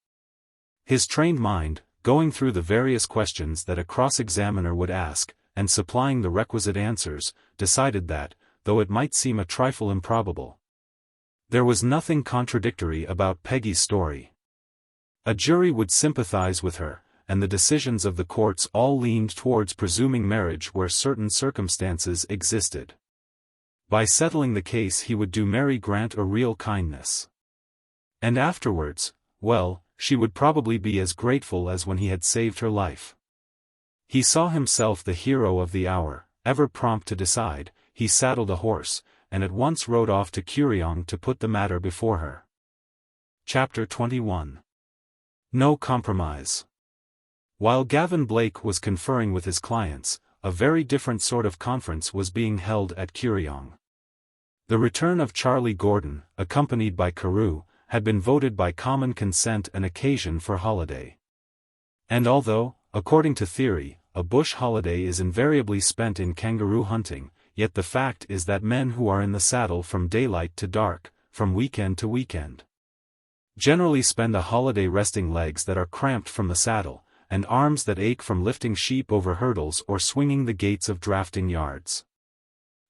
His trained mind, going through the various questions that a cross-examiner would ask, and supplying the requisite answers, decided that, though it might seem a trifle improbable, there was nothing contradictory about Peggy's story. A jury would sympathize with her, and the decisions of the courts all leaned towards presuming marriage where certain circumstances existed. By settling the case he would do Mary Grant a real kindness. And afterwards, well, she would probably be as grateful as when he had saved her life. He saw himself the hero of the hour, ever prompt to decide. He saddled a horse, and at once rode off to Curriong to put the matter before her. Chapter 21. No compromise. While Gavin Blake was conferring with his clients, a very different sort of conference was being held at Curriong. The return of Charlie Gordon, accompanied by Carew, had been voted by common consent an occasion for holiday. And although, according to theory, a bush holiday is invariably spent in kangaroo hunting, yet the fact is that men who are in the saddle from daylight to dark, from weekend to weekend, generally spend a holiday resting legs that are cramped from the saddle, and arms that ache from lifting sheep over hurdles or swinging the gates of drafting yards.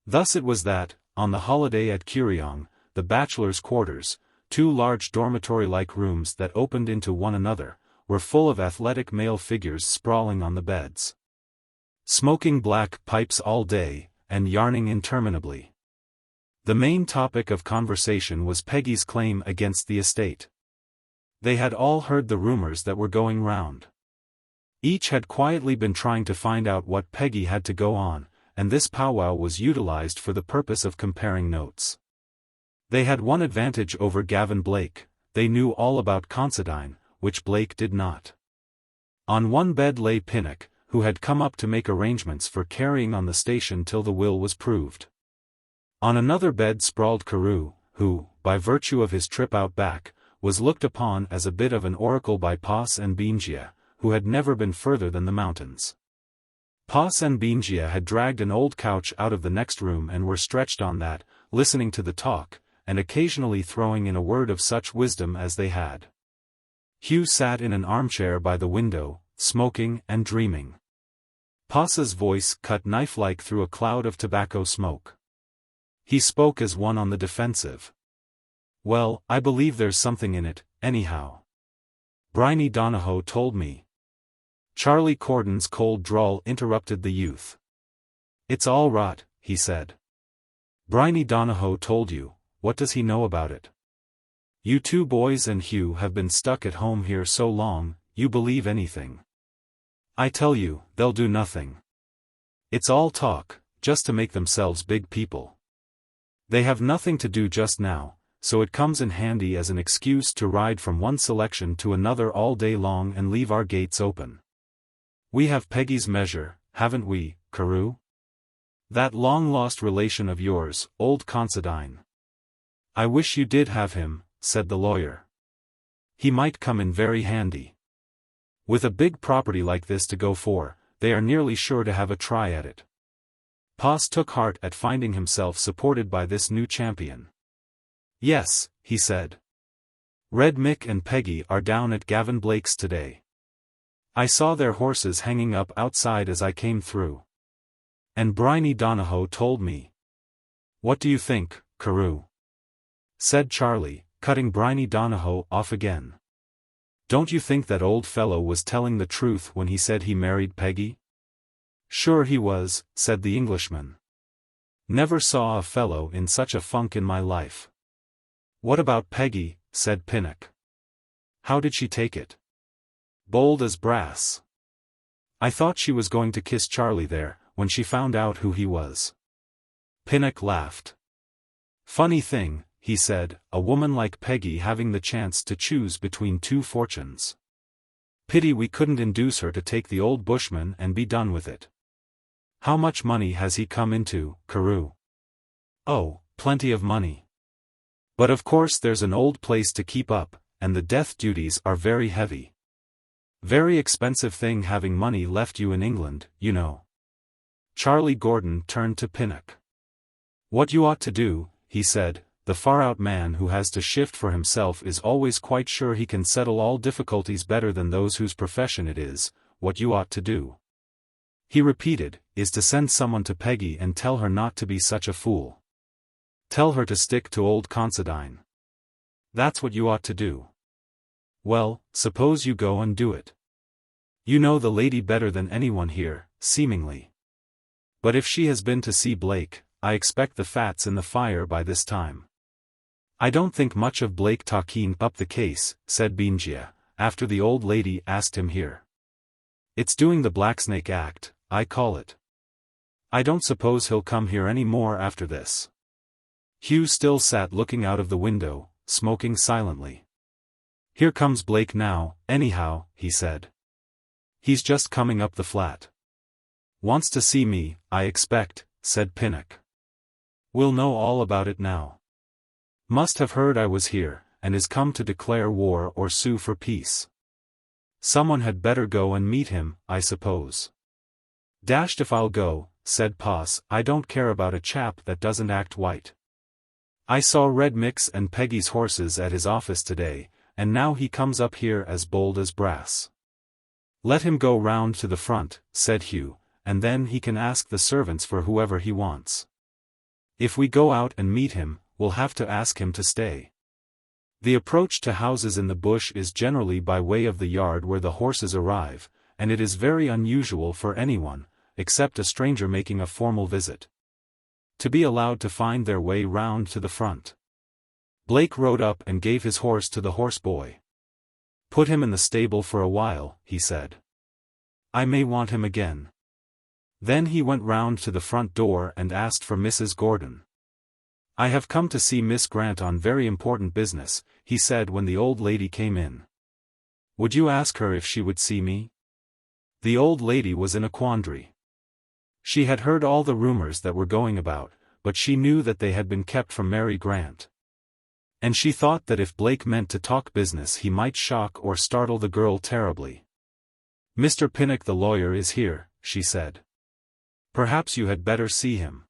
Thus it was that, on the holiday at Curriong, the bachelors' quarters, two large dormitory-like rooms that opened into one another, were full of athletic male figures sprawling on the beds, smoking black pipes all day, and yarning interminably. The main topic of conversation was Peggy's claim against the estate. They had all heard the rumors that were going round. Each had quietly been trying to find out what Peggy had to go on, and this powwow was utilized for the purpose of comparing notes. They had one advantage over Gavin Blake: they knew all about Considine, which Blake did not. On one bed lay Pinnock, who had come up to make arrangements for carrying on the station till the will was proved. On another bed sprawled Carew, who, by virtue of his trip out back, was looked upon as a bit of an oracle by Pass and Bingia, who had never been further than the mountains. Pass and Bingia had dragged an old couch out of the next room and were stretched on that, listening to the talk, and occasionally throwing in a word of such wisdom as they had. Hugh sat in an armchair by the window, smoking and dreaming. Pa's voice cut knife-like through a cloud of tobacco smoke. He spoke as one on the defensive. "Well, I believe there's something in it, anyhow. Bryony Donahoe told me." Charlie Corden's cold drawl interrupted the youth. "It's all rot," he said. "Bryony Donahoe told you, what does he know about it? You two boys and Hugh have been stuck at home here so long, you believe anything. I tell you, they'll do nothing. It's all talk, just to make themselves big people. They have nothing to do just now, so it comes in handy as an excuse to ride from one selection to another all day long and leave our gates open. We have Peggy's measure, haven't we, Carew? That long-lost relation of yours, old Considine." "I wish you did have him," said the lawyer. "He might come in very handy. With a big property like this to go for, they are nearly sure to have a try at it." Pa's took heart at finding himself supported by this new champion. "Yes," he said. "Red Mick and Peggy are down at Gavin Blake's today. I saw their horses hanging up outside as I came through. And Bryony Donahoe told me." "What do you think, Carew?" said Charlie, cutting Bryony Donahoe off again. "Don't you think that old fellow was telling the truth when he said he married Peggy?" "Sure he was," said the Englishman. "Never saw a fellow in such a funk in my life." "What about Peggy?" said Pinnock. "How did she take it?" "Bold as brass. I thought she was going to kiss Charlie there, when she found out who he was." Pinnock laughed. "Funny thing," he said, "a woman like Peggy having the chance to choose between two fortunes. Pity we couldn't induce her to take the old bushman and be done with it. How much money has he come into, Carew?" "Oh, plenty of money. But of course there's an old place to keep up, and the death duties are very heavy. Very expensive thing having money left you in England, you know." Charlie Gordon turned to Pinnock. "What you ought to do," he said, "the far-out man who has to shift for himself is always quite sure he can settle all difficulties better than those whose profession it is. What you ought to do," he repeated, "is to send someone to Peggy and tell her not to be such a fool. Tell her to stick to old Considine. That's what you ought to do. Well, suppose you go and do it. You know the lady better than anyone here, seemingly. But if she has been to see Blake, I expect the fat's in the fire by this time." "I don't think much of Blake talking up the case," said Benjia, after the old lady asked him here. "It's doing the Blacksnake Act, I call it. I don't suppose he'll come here any more after this." Hugh still sat looking out of the window, smoking silently. "Here comes Blake now, anyhow," he said. "He's just coming up the flat. Wants to see me, I expect," said Pinnock. "We'll know all about it now. Must have heard I was here, and is come to declare war or sue for peace. Someone had better go and meet him, I suppose." "Dashed if I'll go," said Pa's. "I don't care about a chap that doesn't act white. I saw Red Mick's and Peggy's horses at his office today, and now he comes up here as bold as brass." "Let him go round to the front," said Hugh, "and then he can ask the servants for whoever he wants. If we go out and meet him, we'll have to ask him to stay. The approach to houses in the bush is generally by way of the yard where the horses arrive, and it is very unusual for anyone, except a stranger making a formal visit, to be allowed to find their way round to the front." Blake rode up and gave his horse to the horseboy. "Put him in the stable for a while," he said. "I may want him again." Then he went round to the front door and asked for Mrs. Gordon. "I have come to see Miss Grant on very important business," he said when the old lady came in. "Would you ask her if she would see me?" The old lady was in a quandary. She had heard all the rumors that were going about, but she knew that they had been kept from Mary Grant. And she thought that if Blake meant to talk business he might shock or startle the girl terribly. "Mr. Pinnock the lawyer is here," she said. "Perhaps you had better see him.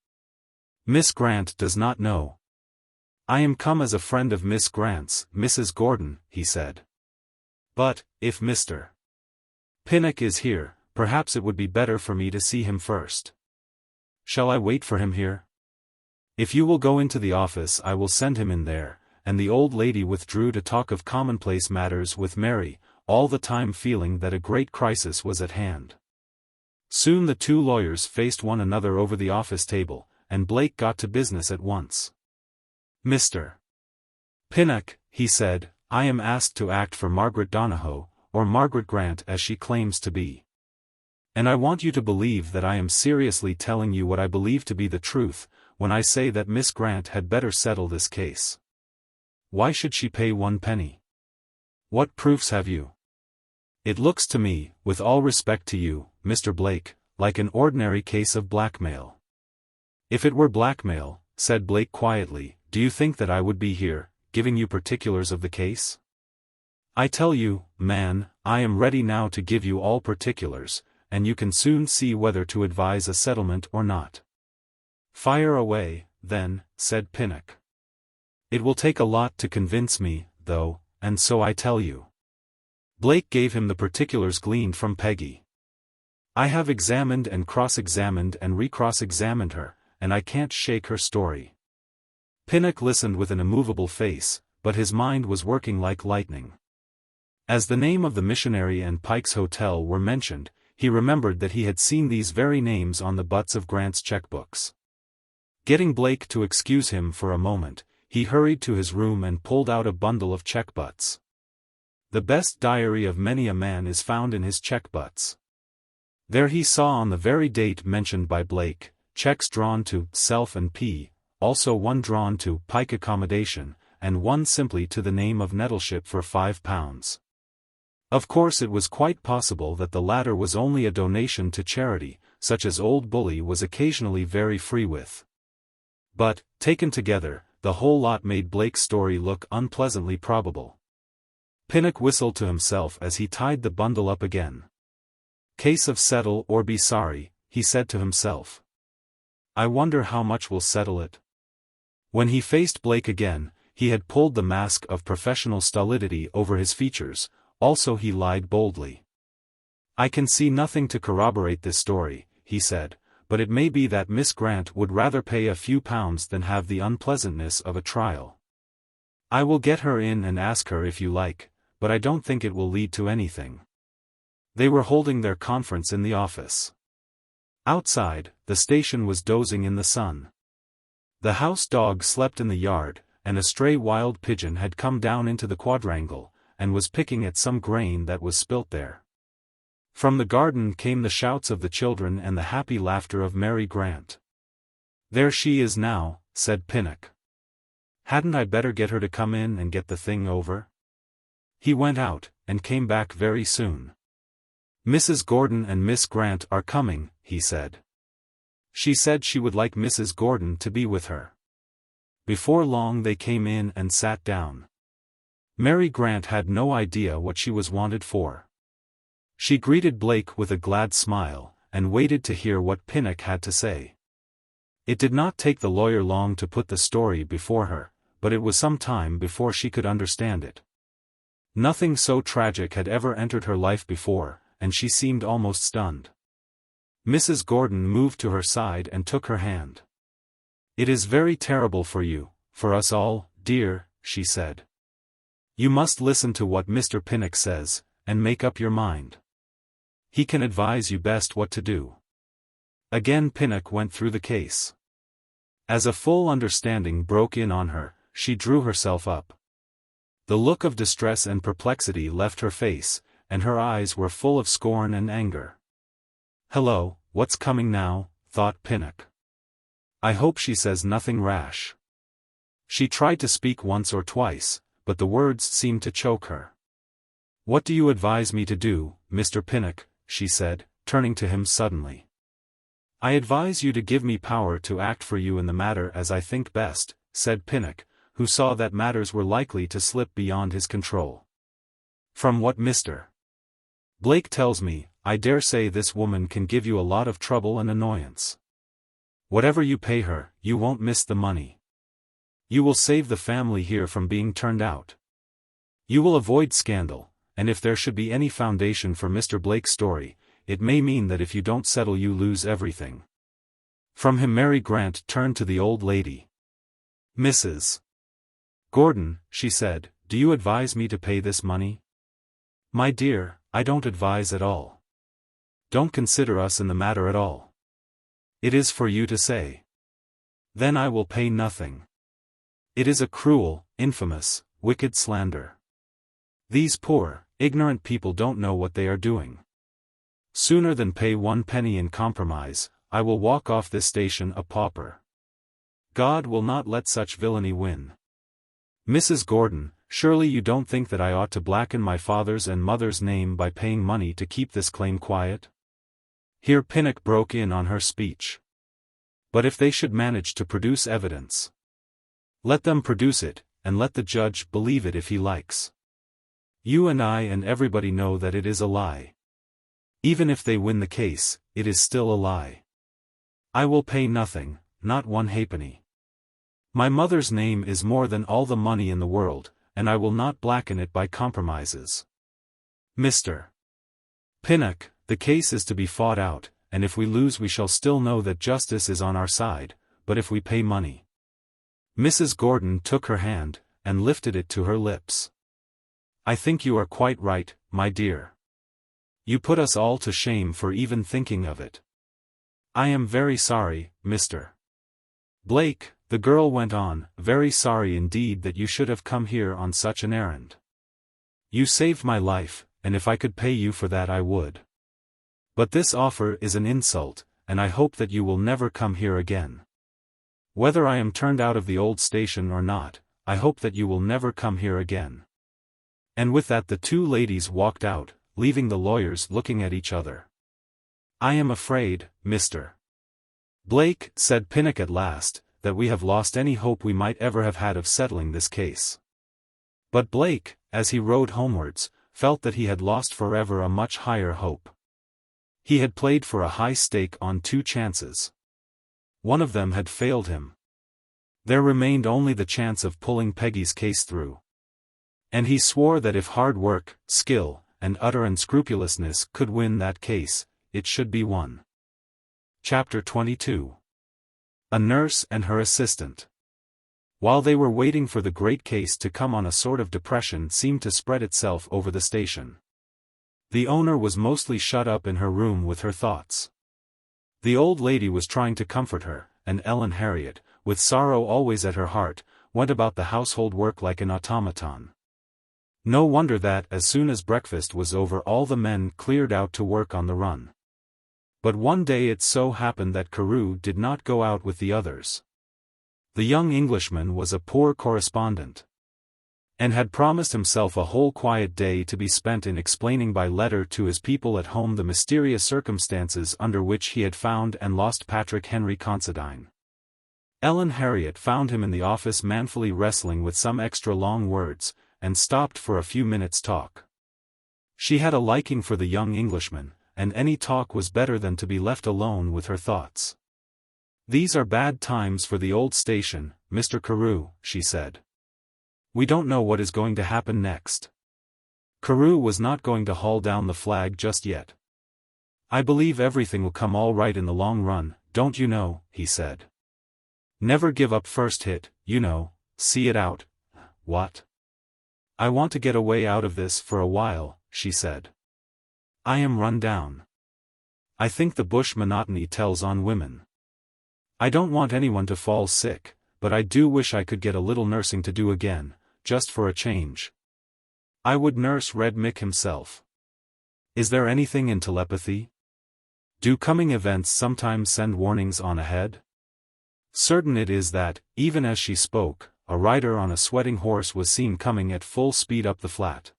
Miss Grant does not know." "I am come as a friend of Miss Grant's, Mrs. Gordon," he said. But, if Mr. Pinnock is here, perhaps it would be better for me to see him first. Shall I wait for him here? If you will go into the office I will send him in there, and the old lady withdrew to talk of commonplace matters with Mary, all the time feeling that a great crisis was at hand. Soon the two lawyers faced one another over the office table, and Blake got to business at once. Mr. Pinnock, he said, I am asked to act for Margaret Donohoe, or Margaret Grant as she claims to be. And I want you to believe that I am seriously telling you what I believe to be the truth, when I say that Miss Grant had better settle this case. Why should she pay 1 penny? What proofs have you? It looks to me, with all respect to you, Mr. Blake, like an ordinary case of blackmail. If it were blackmail, said Blake quietly, do you think that I would be here, giving you particulars of the case? I tell you, man, I am ready now to give you all particulars, and you can soon see whether to advise a settlement or not. Fire away, then, said Pinnock. It will take a lot to convince me, though, and so I tell you. Blake gave him the particulars gleaned from Peggy. I have examined and cross-examined and recross-examined her, and I can't shake her story. Pinnock listened with an immovable face, but his mind was working like lightning. As the name of the missionary and Pike's Hotel were mentioned, he remembered that he had seen these very names on the butts of Grant's checkbooks. Getting Blake to excuse him for a moment, he hurried to his room and pulled out a bundle of check-butts. The best diary of many a man is found in his check-butts. There he saw on the very date mentioned by Blake, checks drawn to Self and P, also one drawn to Pike Accommodation, and one simply to the name of Nettleship for £5. Of course it was quite possible that the latter was only a donation to charity, such as Old Bully was occasionally very free with. But, taken together, the whole lot made Blake's story look unpleasantly probable. Pinnock whistled to himself as he tied the bundle up again. Case of settle or be sorry, he said to himself. I wonder how much will settle it. When he faced Blake again, he had pulled the mask of professional stolidity over his features, also he lied boldly. I can see nothing to corroborate this story, he said, but it may be that Miss Grant would rather pay a few pounds than have the unpleasantness of a trial. I will get her in and ask her if you like, but I don't think it will lead to anything. They were holding their conference in the office. Outside, the station was dozing in the sun. The house dog slept in the yard, and a stray wild pigeon had come down into the quadrangle, and was picking at some grain that was spilt there. From the garden came the shouts of the children and the happy laughter of Mary Grant. There she is now, said Pinnock. Hadn't I better get her to come in and get the thing over? He went out, and came back very soon. Mrs. Gordon and Miss Grant are coming, he said. She said she would like Mrs. Gordon to be with her. Before long they came in and sat down. Mary Grant had no idea what she was wanted for. She greeted Blake with a glad smile, and waited to hear what Pinnock had to say. It did not take the lawyer long to put the story before her, but it was some time before she could understand it. Nothing so tragic had ever entered her life before, and she seemed almost stunned. Mrs. Gordon moved to her side and took her hand. It is very terrible for you, for us all, dear, she said. You must listen to what Mr. Pinnock says, and make up your mind. He can advise you best what to do. Again Pinnock went through the case. As a full understanding broke in on her, she drew herself up. The look of distress and perplexity left her face, and her eyes were full of scorn and anger. Hello, what's coming now, thought Pinnock. I hope she says nothing rash. She tried to speak once or twice, but the words seemed to choke her. What do you advise me to do, Mr. Pinnock, she said, turning to him suddenly. I advise you to give me power to act for you in the matter as I think best, said Pinnock, who saw that matters were likely to slip beyond his control. From what Mr. Blake tells me, I dare say this woman can give you a lot of trouble and annoyance. Whatever you pay her, you won't miss the money. You will save the family here from being turned out. You will avoid scandal, and if there should be any foundation for Mr. Blake's story, it may mean that if you don't settle you lose everything. From him Mary Grant turned to the old lady. "Mrs. Gordon," she said, "do you advise me to pay this money?" "My dear, I don't advise at all. Don't consider us in the matter at all. It is for you to say. Then I will pay nothing. It is a cruel, infamous, wicked slander. These poor, ignorant people don't know what they are doing. Sooner than pay 1 penny in compromise, I will walk off this station a pauper. God will not let such villainy win. Mrs. Gordon, surely you don't think that I ought to blacken my father's and mother's name by paying money to keep this claim quiet?" Here Pinnock broke in on her speech. "But if they should manage to produce evidence? Let them produce it, and let the judge believe it if he likes. You and I and everybody know that it is a lie. Even if they win the case, it is still a lie. I will pay nothing, not 1 halfpenny. My mother's name is more than all the money in the world, and I will not blacken it by compromises. Mr. Pinnock, the case is to be fought out, and if we lose we shall still know that justice is on our side, but if we pay money—" Mrs. Gordon took her hand, and lifted it to her lips. "I think you are quite right, my dear. You put us all to shame for even thinking of it. I am very sorry, Mr. Blake," the girl went on, "very sorry indeed that you should have come here on such an errand. You saved my life, and if I could pay you for that I would. But this offer is an insult, and I hope that you will never come here again. Whether I am turned out of the old station or not, I hope that you will never come here again." And with that the 2 ladies walked out, leaving the lawyers looking at each other. "I am afraid, Mr. Blake," said Pinnock at last, "that we have lost any hope we might ever have had of settling this case." But Blake, as he rode homewards, felt that he had lost forever a much higher hope. He had played for a high stake on 2 chances. One of them had failed him. There remained only the chance of pulling Peggy's case through. And he swore that if hard work, skill, and utter unscrupulousness could win that case, it should be won. Chapter 22. A nurse and her assistant. While they were waiting for the great case to come on, a sort of depression seemed to spread itself over the station. The owner was mostly shut up in her room with her thoughts. The old lady was trying to comfort her, and Ellen Harriet, with sorrow always at her heart, went about the household work like an automaton. No wonder that as soon as breakfast was over all the men cleared out to work on the run. But one day it so happened that Carew did not go out with the others. The young Englishman was a poor correspondent, and had promised himself a whole quiet day to be spent in explaining by letter to his people at home the mysterious circumstances under which he had found and lost Patrick Henry Considine. Ellen Harriet found him in the office manfully wrestling with some extra long words, and stopped for a few minutes' talk. She had a liking for the young Englishman, and any talk was better than to be left alone with her thoughts. "These are bad times for the old station, Mr. Carew," she said. "We don't know what is going to happen next." Carew was not going to haul down the flag just yet. "I believe everything will come all right in the long run, don't you know," he said. "Never give up first hit, you know, see it out." "What?" "I want to get away out of this for a while," she said. "I am run down. I think the bush monotony tells on women. I don't want anyone to fall sick, but I do wish I could get a little nursing to do again, just for a change. I would nurse Red Mick himself. Is there anything in telepathy? Do coming events sometimes send warnings on ahead?" Certain it is that, even as she spoke, a rider on a sweating horse was seen coming at full speed up the flat.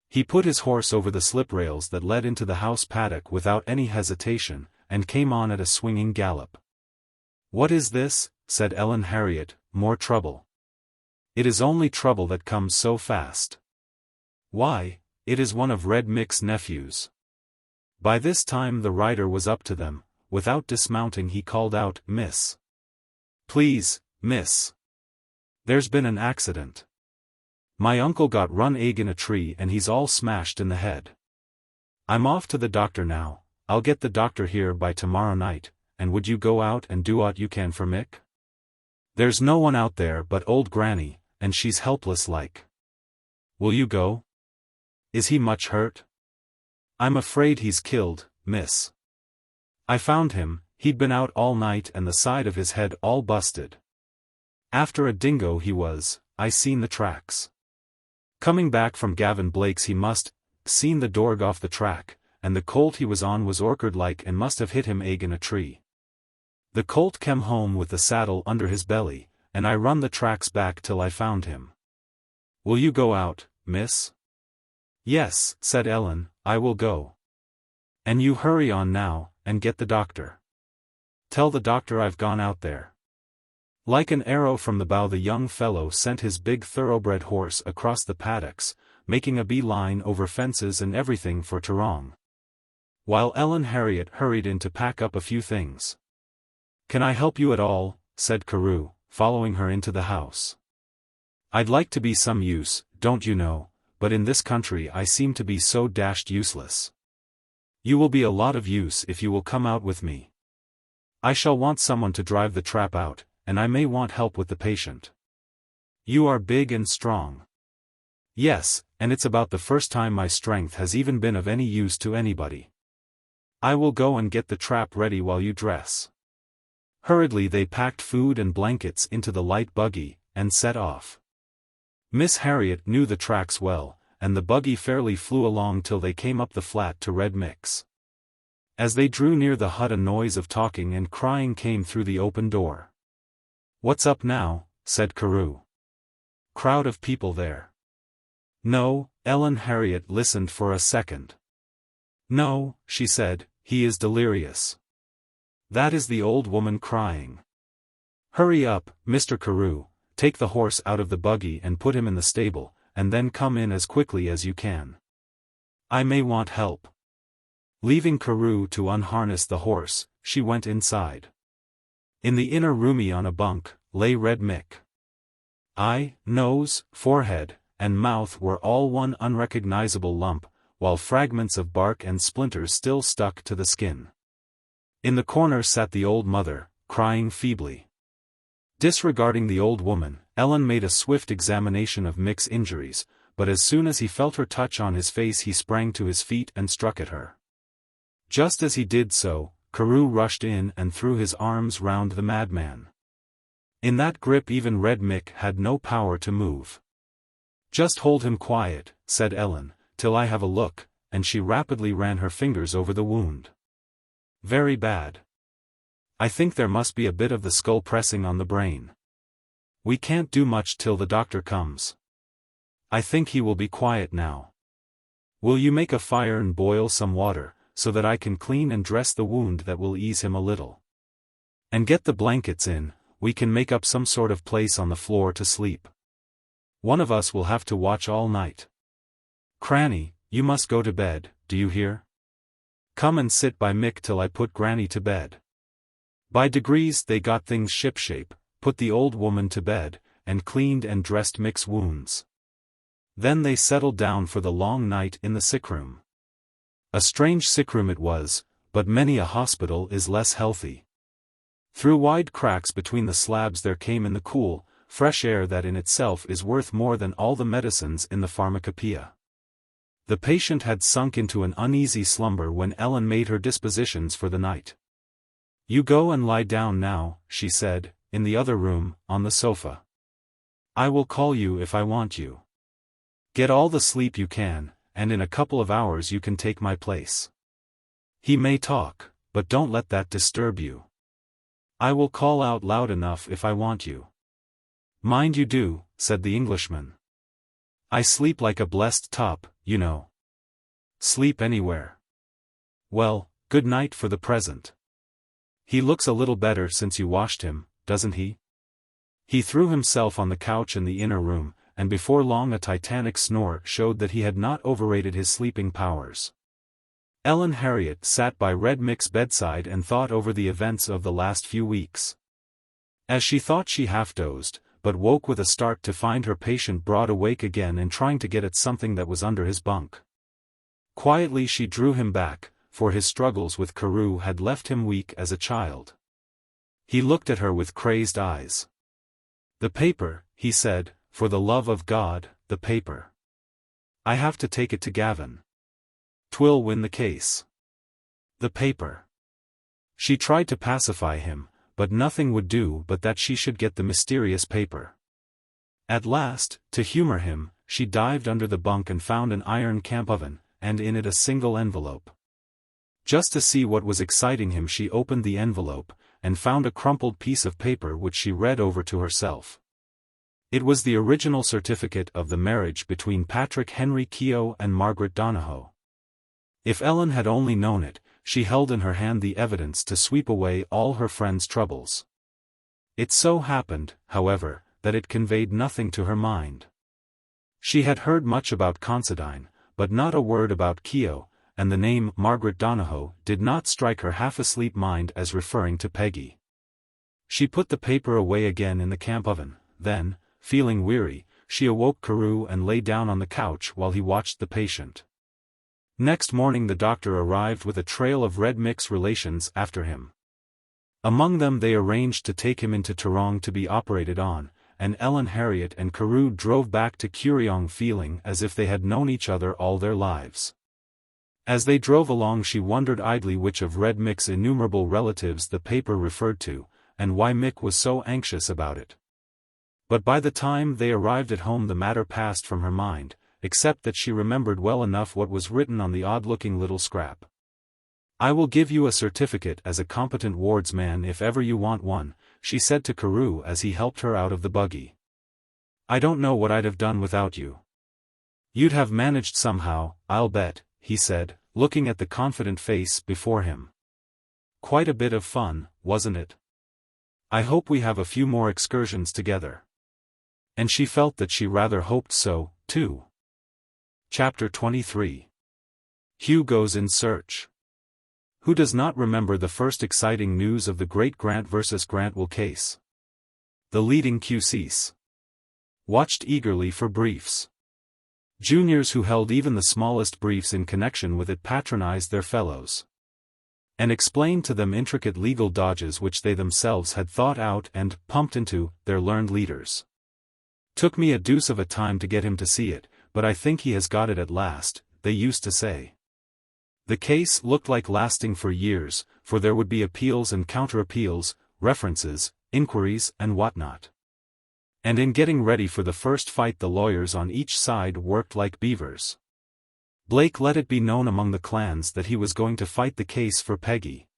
He put his horse over the slip rails that led into the house paddock without any hesitation, and came on at a swinging gallop. "What is this?" said Ellen Harriet, "more trouble?" "It is only trouble that comes so fast." "Why, it is one of Red Mick's nephews." By this time the rider was up to them. Without dismounting he called out, "Miss. Please, miss. There's been an accident." My uncle got run egg in a tree and he's all smashed in the head. I'm off to the doctor now. I'll get the doctor here by tomorrow night, and would you go out and do what you can for Mick? There's no one out there but old Granny, and she's helpless like. Will you go? Is he much hurt? I'm afraid he's killed, miss. I found him, he'd been out all night and the side of his head all busted. After a dingo he was, I seen the tracks. Coming back from Gavin Blake's he must, seen the dorg off the track, and the colt he was on was orchard-like and must have hit him egg in a tree. The colt came home with the saddle under his belly, and I run the tracks back till I found him. Will you go out, miss? Yes, said Ellen, I will go. And you hurry on now, and get the doctor. Tell the doctor I've gone out there. Like an arrow from the bow the young fellow sent his big thoroughbred horse across the paddocks, making a bee-line over fences and everything for Tarrong. While Ellen Harriet hurried in to pack up a few things. Can I help you at all? Said Carew, following her into the house. I'd like to be some use, don't you know, but in this country I seem to be so dashed useless. You will be a lot of use if you will come out with me. I shall want someone to drive the trap out, and I may want help with the patient. You are big and strong. Yes, and it's about the first time my strength has even been of any use to anybody. I will go and get the trap ready while you dress. Hurriedly they packed food and blankets into the light buggy, and set off. Miss Harriet knew the tracks well, and the buggy fairly flew along till they came up the flat to Red Mick's. As they drew near the hut a noise of talking and crying came through the open door. What's up now? Said Carew. Crowd of people there. No, Ellen Harriet listened for a second. No, she said, he is delirious. That is the old woman crying. Hurry up, Mr. Carew, take the horse out of the buggy and put him in the stable, and then come in as quickly as you can. I may want help. Leaving Carew to unharness the horse, she went inside. In the inner roomie on a bunk, lay Red Mick. Eye, nose, forehead, and mouth were all one unrecognizable lump, while fragments of bark and splinters still stuck to the skin. In the corner sat the old mother, crying feebly. Disregarding the old woman, Ellen made a swift examination of Mick's injuries, but as soon as he felt her touch on his face he sprang to his feet and struck at her. Just as he did so, Carew rushed in and threw his arms round the madman. In that grip even Red Mick had no power to move. Just hold him quiet, said Ellen, till I have a look, and she rapidly ran her fingers over the wound. Very bad. I think there must be a bit of the skull pressing on the brain. We can't do much till the doctor comes. I think he will be quiet now. Will you make a fire and boil some water, so that I can clean and dress the wound? That will ease him a little. And get the blankets in, we can make up some sort of place on the floor to sleep. One of us will have to watch all night. Cranny, you must go to bed, do you hear? Come and sit by Mick till I put Granny to bed. By degrees they got things shipshape, put the old woman to bed, and cleaned and dressed Mick's wounds. Then they settled down for the long night in the sickroom. A strange sickroom it was, but many a hospital is less healthy. Through wide cracks between the slabs there came in the cool, fresh air that in itself is worth more than all the medicines in the pharmacopoeia. The patient had sunk into an uneasy slumber when Ellen made her dispositions for the night. You go and lie down now, she said, in the other room, on the sofa. I will call you if I want you. Get all the sleep you can, and in a couple of hours you can take my place. He may talk, but don't let that disturb you. I will call out loud enough if I want you. Mind you do, said the Englishman. I sleep like a blessed top, you know. Sleep anywhere. Well, good night for the present. He looks a little better since you washed him, doesn't he? He threw himself on the couch in the inner room, and before long a titanic snore showed that he had not overrated his sleeping powers. Ellen Harriet sat by Red Mick's bedside and thought over the events of the last few weeks. As she thought she half dozed, but woke with a start to find her patient broad awake again and trying to get at something that was under his bunk. Quietly she drew him back, for his struggles with Carew had left him weak as a child. He looked at her with crazed eyes. "The paper," he said, "for the love of God, the paper. I have to take it to Gavin. 'Twill win the case. The paper." She tried to pacify him, but nothing would do but that she should get the mysterious paper. At last, to humor him, she dived under the bunk and found an iron camp oven, and in it a single envelope. Just to see what was exciting him, she opened the envelope, and found a crumpled piece of paper which she read over to herself. It was the original certificate of the marriage between Patrick Henry Keogh and Margaret Donohoe. If Ellen had only known it, she held in her hand the evidence to sweep away all her friend's troubles. It so happened, however, that it conveyed nothing to her mind. She had heard much about Considine, but not a word about Keogh, and the name Margaret Donohoe did not strike her half-asleep mind as referring to Peggy. She put the paper away again in the camp oven, then, feeling weary, she awoke Carew and lay down on the couch while he watched the patient. Next morning the doctor arrived with a trail of Red Mick's relations after him. Among them they arranged to take him into Toorong to be operated on, and Ellen Harriet and Carew drove back to Kooryong feeling as if they had known each other all their lives. As they drove along she wondered idly which of Red Mick's innumerable relatives the paper referred to, and why Mick was so anxious about it. But by the time they arrived at home the matter passed from her mind, except that she remembered well enough what was written on the odd-looking little scrap. "I will give you a certificate as a competent wardsman if ever you want one," she said to Carew as he helped her out of the buggy. "I don't know what I'd have done without you." "You'd have managed somehow, I'll bet," he said, looking at the confident face before him. "Quite a bit of fun, wasn't it? I hope we have a few more excursions together." And she felt that she rather hoped so, too. Chapter 23. Hugh goes in search. Who does not remember the first exciting news of the great Grant vs. Grantwell case? The leading QCs watched eagerly for briefs. Juniors who held even the smallest briefs in connection with it patronized their fellows and explained to them intricate legal dodges which they themselves had thought out and pumped into their learned leaders. "Took me a deuce of a time to get him to see it, but I think he has got it at last," they used to say. The case looked like lasting for years, for there would be appeals and counter-appeals, references, inquiries and whatnot. And in getting ready for the first fight the lawyers on each side worked like beavers. Blake let it be known among the clans that he was going to fight the case for Peggy.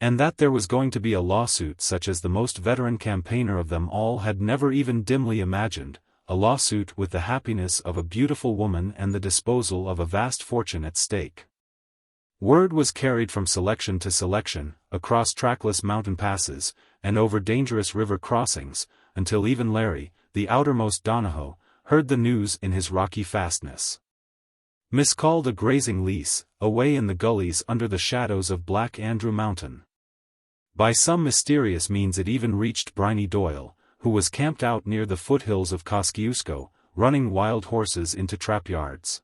And that there was going to be a lawsuit such as the most veteran campaigner of them all had never even dimly imagined, a lawsuit with the happiness of a beautiful woman and the disposal of a vast fortune at stake. Word was carried from selection to selection, across trackless mountain passes, and over dangerous river crossings, until even Larry, the outermost Donohoe, heard the news in his rocky fastness. Miscalled a grazing lease, away in the gullies under the shadows of Black Andrew Mountain. By some mysterious means it even reached Briney Doyle, who was camped out near the foothills of Kosciuszko, running wild horses into trap yards.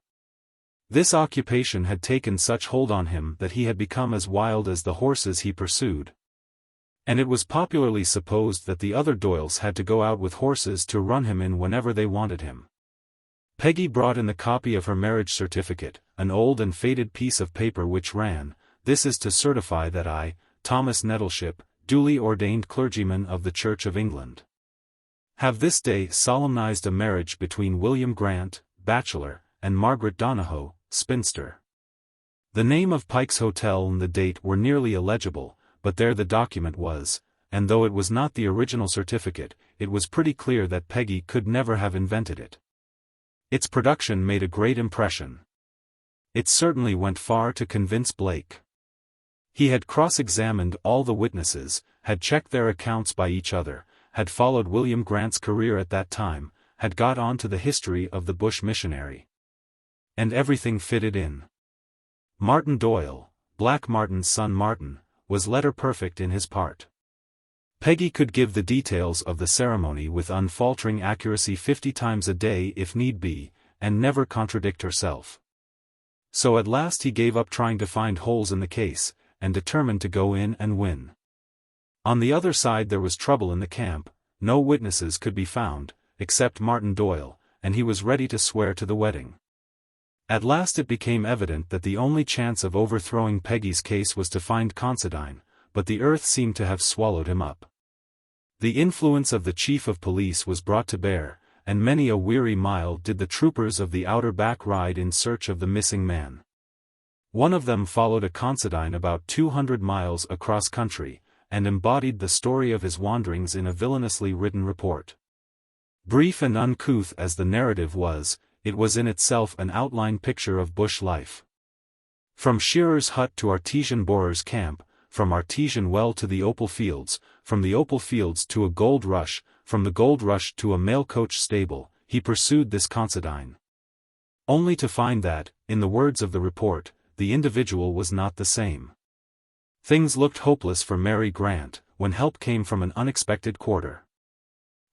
This occupation had taken such hold on him that he had become as wild as the horses he pursued. And it was popularly supposed that the other Doyles had to go out with horses to run him in whenever they wanted him. Peggy brought in the copy of her marriage certificate, an old and faded piece of paper which ran, "This is to certify that I, Thomas Nettleship, duly ordained clergyman of the Church of England, have this day solemnized a marriage between William Grant, bachelor, and Margaret Donohoe, spinster." The name of Pike's Hotel and the date were nearly illegible, but there the document was, and though it was not the original certificate, it was pretty clear that Peggy could never have invented it. Its production made a great impression. It certainly went far to convince Blake. He had cross-examined all the witnesses, had checked their accounts by each other, had followed William Grant's career at that time, had got on to the history of the bush missionary. And everything fitted in. Martin Doyle, Black Martin's son Martin, was letter-perfect in his part. Peggy could give the details of the ceremony with unfaltering accuracy 50 times a day if need be, and never contradict herself. So at last he gave up trying to find holes in the case, and determined to go in and win. On the other side there was trouble in the camp, no witnesses could be found, except Martin Doyle, and he was ready to swear to the wedding. At last it became evident that the only chance of overthrowing Peggy's case was to find Considine, but the earth seemed to have swallowed him up. The influence of the chief of police was brought to bear, and many a weary mile did the troopers of the Outback ride in search of the missing man. One of them followed a Considine about 200 miles across country, and embodied the story of his wanderings in a villainously written report. Brief and uncouth as the narrative was, it was in itself an outline picture of bush life. From shearer's hut to artesian borer's camp, from artesian well to the opal fields, from the opal fields to a gold rush, from the gold rush to a mail coach stable, he pursued this Considine. Only to find that, in the words of the report, the individual was not the same. Things looked hopeless for Mary Grant, when help came from an unexpected quarter.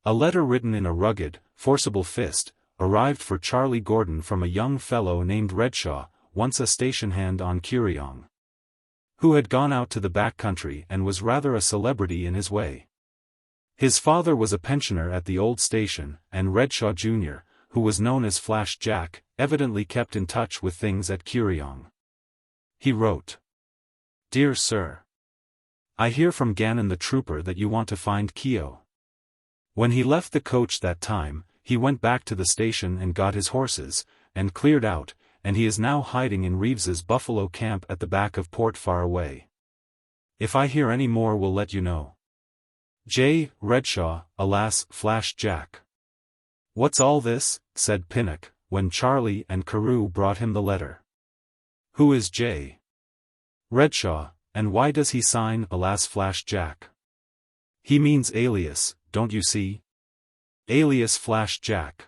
A letter written in a rugged, forcible fist, arrived for Charlie Gordon from a young fellow named Redshaw, once a station hand on Kuriong, who had gone out to the back country and was rather a celebrity in his way. His father was a pensioner at the old station, and Redshaw Jr., who was known as Flash Jack, evidently kept in touch with things at Kuriong. He wrote, "Dear Sir, I hear from Gannon the trooper that you want to find Keo." When he left the coach that time, he went back to the station and got his horses, and cleared out, and he is now hiding in Reeves's buffalo camp at the back of Port Faraway. If I hear any more will let you know. J. Redshaw, alas, Flash Jack. "What's all this?" said Pinnock, when Charlie and Carew brought him the letter. "Who is J. Redshaw, and why does he sign alas Flash Jack?" "He means alias, don't you see? Alias Flash Jack.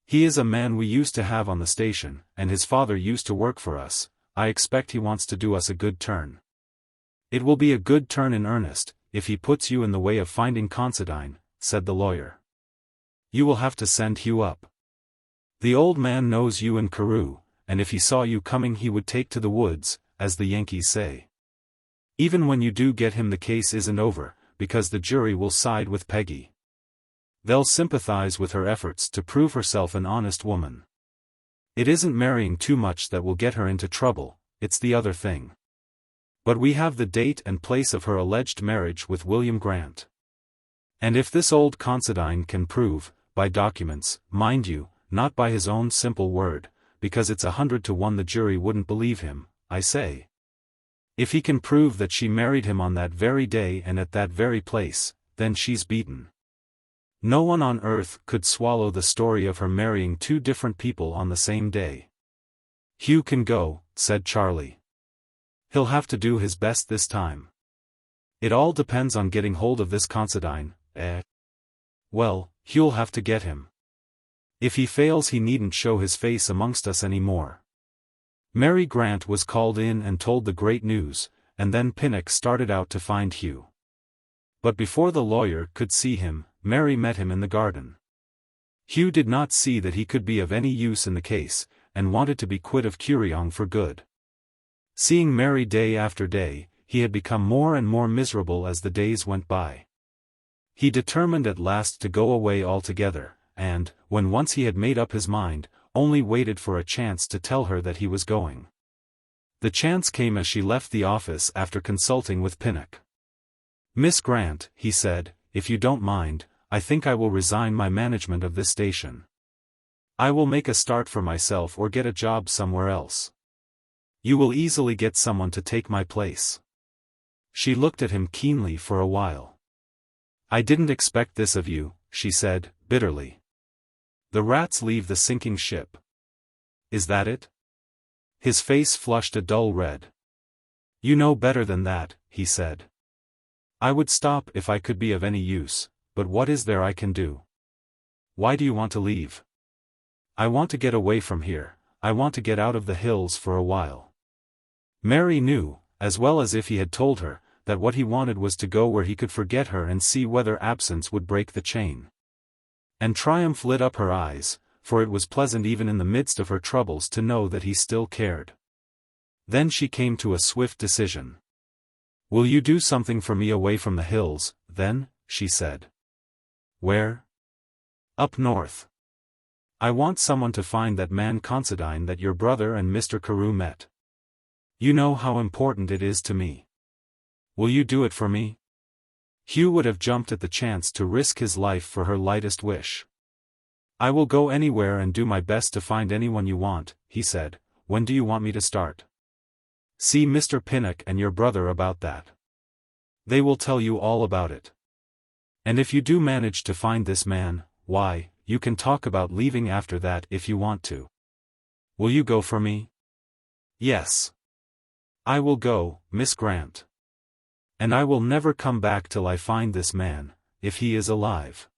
He is a man we used to have on the station, and his father used to work for us. I expect he wants to do us a good turn. It will be a good turn in earnest, if he puts you in the way of finding Considine," said the lawyer. "You will have to send Hugh up. The old man knows you and Carew, and if he saw you coming he would take to the woods, as the Yankees say. Even when you do get him the case isn't over, because the jury will side with Peggy. They'll sympathize with her efforts to prove herself an honest woman. It isn't marrying too much that will get her into trouble, it's the other thing. But we have the date and place of her alleged marriage with William Grant. And if this old Considine can prove, by documents, mind you, not by his own simple word, because it's 100 to 1 the jury wouldn't believe him, I say. If he can prove that she married him on that very day and at that very place, then she's beaten. No one on earth could swallow the story of her marrying two different people on the same day." "Hugh can go," said Charlie. "He'll have to do his best this time. It all depends on getting hold of this Considine, eh? Well, Hugh'll have to get him. If he fails he needn't show his face amongst us any more." Mary Grant was called in and told the great news, and then Pinnock started out to find Hugh. But before the lawyer could see him, Mary met him in the garden. Hugh did not see that he could be of any use in the case, and wanted to be quit of Kuriong for good. Seeing Mary day after day, he had become more and more miserable as the days went by. He determined at last to go away altogether, and, when once he had made up his mind, only waited for a chance to tell her that he was going. The chance came as she left the office after consulting with Pinnock. "Miss Grant," he said, "if you don't mind, I think I will resign my management of this station. I will make a start for myself or get a job somewhere else. You will easily get someone to take my place." She looked at him keenly for a while. "I didn't expect this of you," she said, bitterly. "The rats leave the sinking ship. Is that it?" His face flushed a dull red. "You know better than that," he said. "I would stop if I could be of any use, but what is there I can do? Why do you want to leave?" "I want to get away from here, I want to get out of the hills for a while." Mary knew, as well as if he had told her, that what he wanted was to go where he could forget her and see whether absence would break the chain. And triumph lit up her eyes, for it was pleasant even in the midst of her troubles to know that he still cared. Then she came to a swift decision. "Will you do something for me away from the hills, then?" she said. "Where?" "Up north. I want someone to find that man Considine that your brother and Mr. Carew met. You know how important it is to me. Will you do it for me?" Hugh would have jumped at the chance to risk his life for her lightest wish. "I will go anywhere and do my best to find anyone you want," he said. "When do you want me to start?" "See Mr. Pinnock and your brother about that. They will tell you all about it. And if you do manage to find this man, why, you can talk about leaving after that if you want to. Will you go for me?" "Yes. I will go, Miss Grant. And I will never come back till I find this man, if he is alive."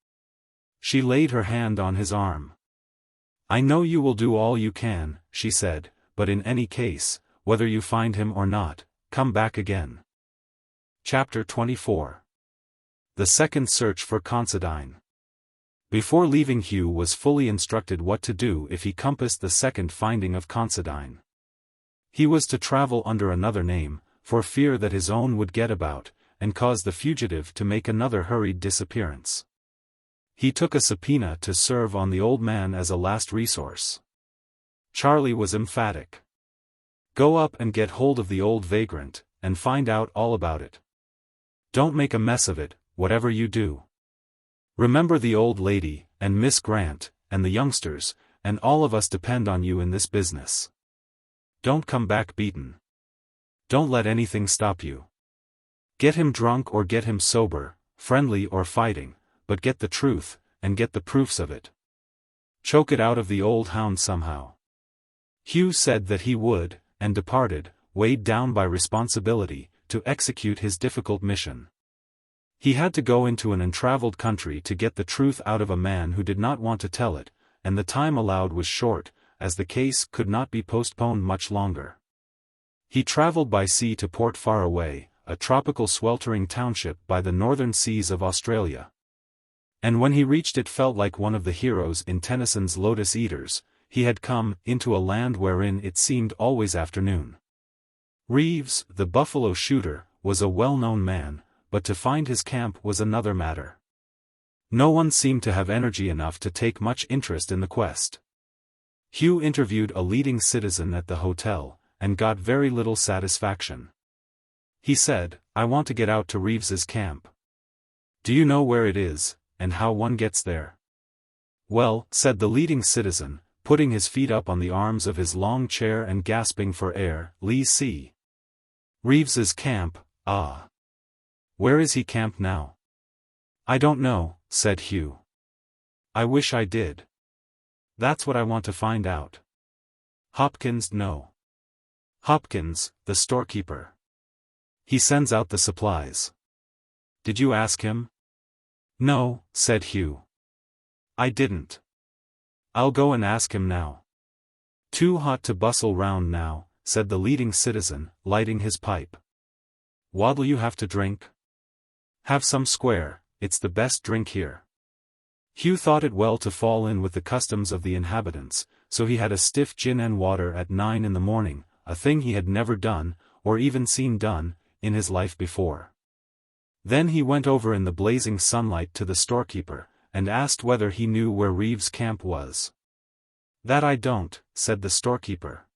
She laid her hand on his arm. "I know you will do all you can," she said, "but in any case, whether you find him or not, come back again." Chapter 24. The Second Search for Considine. Before leaving, Hugh was fully instructed what to do if he compassed the second finding of Considine. He was to travel under another name, for fear that his own would get about, and cause the fugitive to make another hurried disappearance. He took a subpoena to serve on the old man as a last resource. Charlie was emphatic. "Go up and get hold of the old vagrant, and find out all about it. Don't make a mess of it, whatever you do. Remember the old lady, and Miss Grant, and the youngsters, and all of us depend on you in this business. Don't come back beaten. Don't let anything stop you. Get him drunk or get him sober, friendly or fighting, but get the truth, and get the proofs of it. Choke it out of the old hound somehow." Hugh said that he would, and departed, weighed down by responsibility, to execute his difficult mission. He had to go into an untraveled country to get the truth out of a man who did not want to tell it, and the time allowed was short, as the case could not be postponed much longer. He traveled by sea to Port Faraway, a tropical sweltering township by the northern seas of Australia. And when he reached it felt like one of the heroes in Tennyson's Lotus Eaters. He had come into a land wherein it seemed always afternoon. Reeves, the buffalo shooter, was a well-known man, but to find his camp was another matter. No one seemed to have energy enough to take much interest in the quest. Hugh interviewed a leading citizen at the hotel, and got very little satisfaction. He said, "I want to get out to Reeves's camp. Do you know where it is, and how one gets there?" "Well," said the leading citizen, putting his feet up on the arms of his long chair and gasping for air, "Lee see. Reeves's camp, ah. Where is he camped now?" "I don't know," said Hugh. "I wish I did. That's what I want to find out." "Hopkins no. Hopkins, the storekeeper. He sends out the supplies." "Did you ask him?" "No," said Hugh. "I didn't. I'll go and ask him now." "Too hot to bustle round now," said the leading citizen, lighting his pipe. "What'll you have to drink?" "Have some square, it's the best drink here." Hugh thought it well to fall in with the customs of the inhabitants, so he had a stiff gin and water at 9 in the morning, a thing he had never done, or even seen done, in his life before. Then he went over in the blazing sunlight to the storekeeper, and asked whether he knew where Reeves's camp was. "That I don't," said the storekeeper.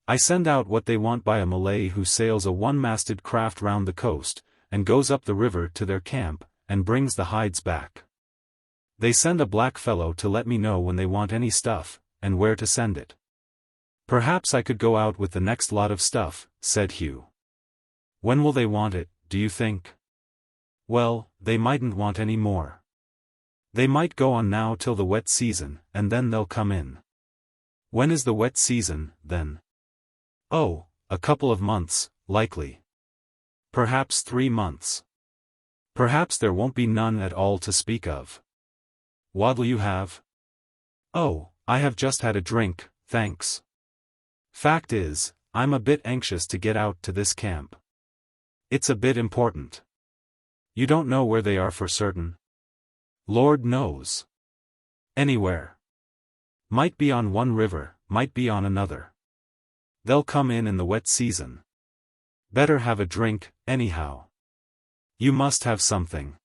"I send out what they want by a Malay who sails a one-masted craft round the coast, and goes up the river to their camp, and brings the hides back. They send a black fellow to let me know when they want any stuff, and where to send it." "Perhaps I could go out with the next lot of stuff," said Hugh. "When will they want it, do you think?" "Well, they mightn't want any more. They might go on now till the wet season, and then they'll come in." "When is the wet season, then?" "Oh, a couple of months, likely. Perhaps 3 months. Perhaps there won't be none at all to speak of." "What'll you have?" "Oh, I have just had a drink, thanks. Fact is, I'm a bit anxious to get out to this camp." It's a bit important. You don't know where they are for certain? Lord knows. Anywhere. Might be on one river, might be on another. They'll come in the wet season. Better have a drink, anyhow. You must have something.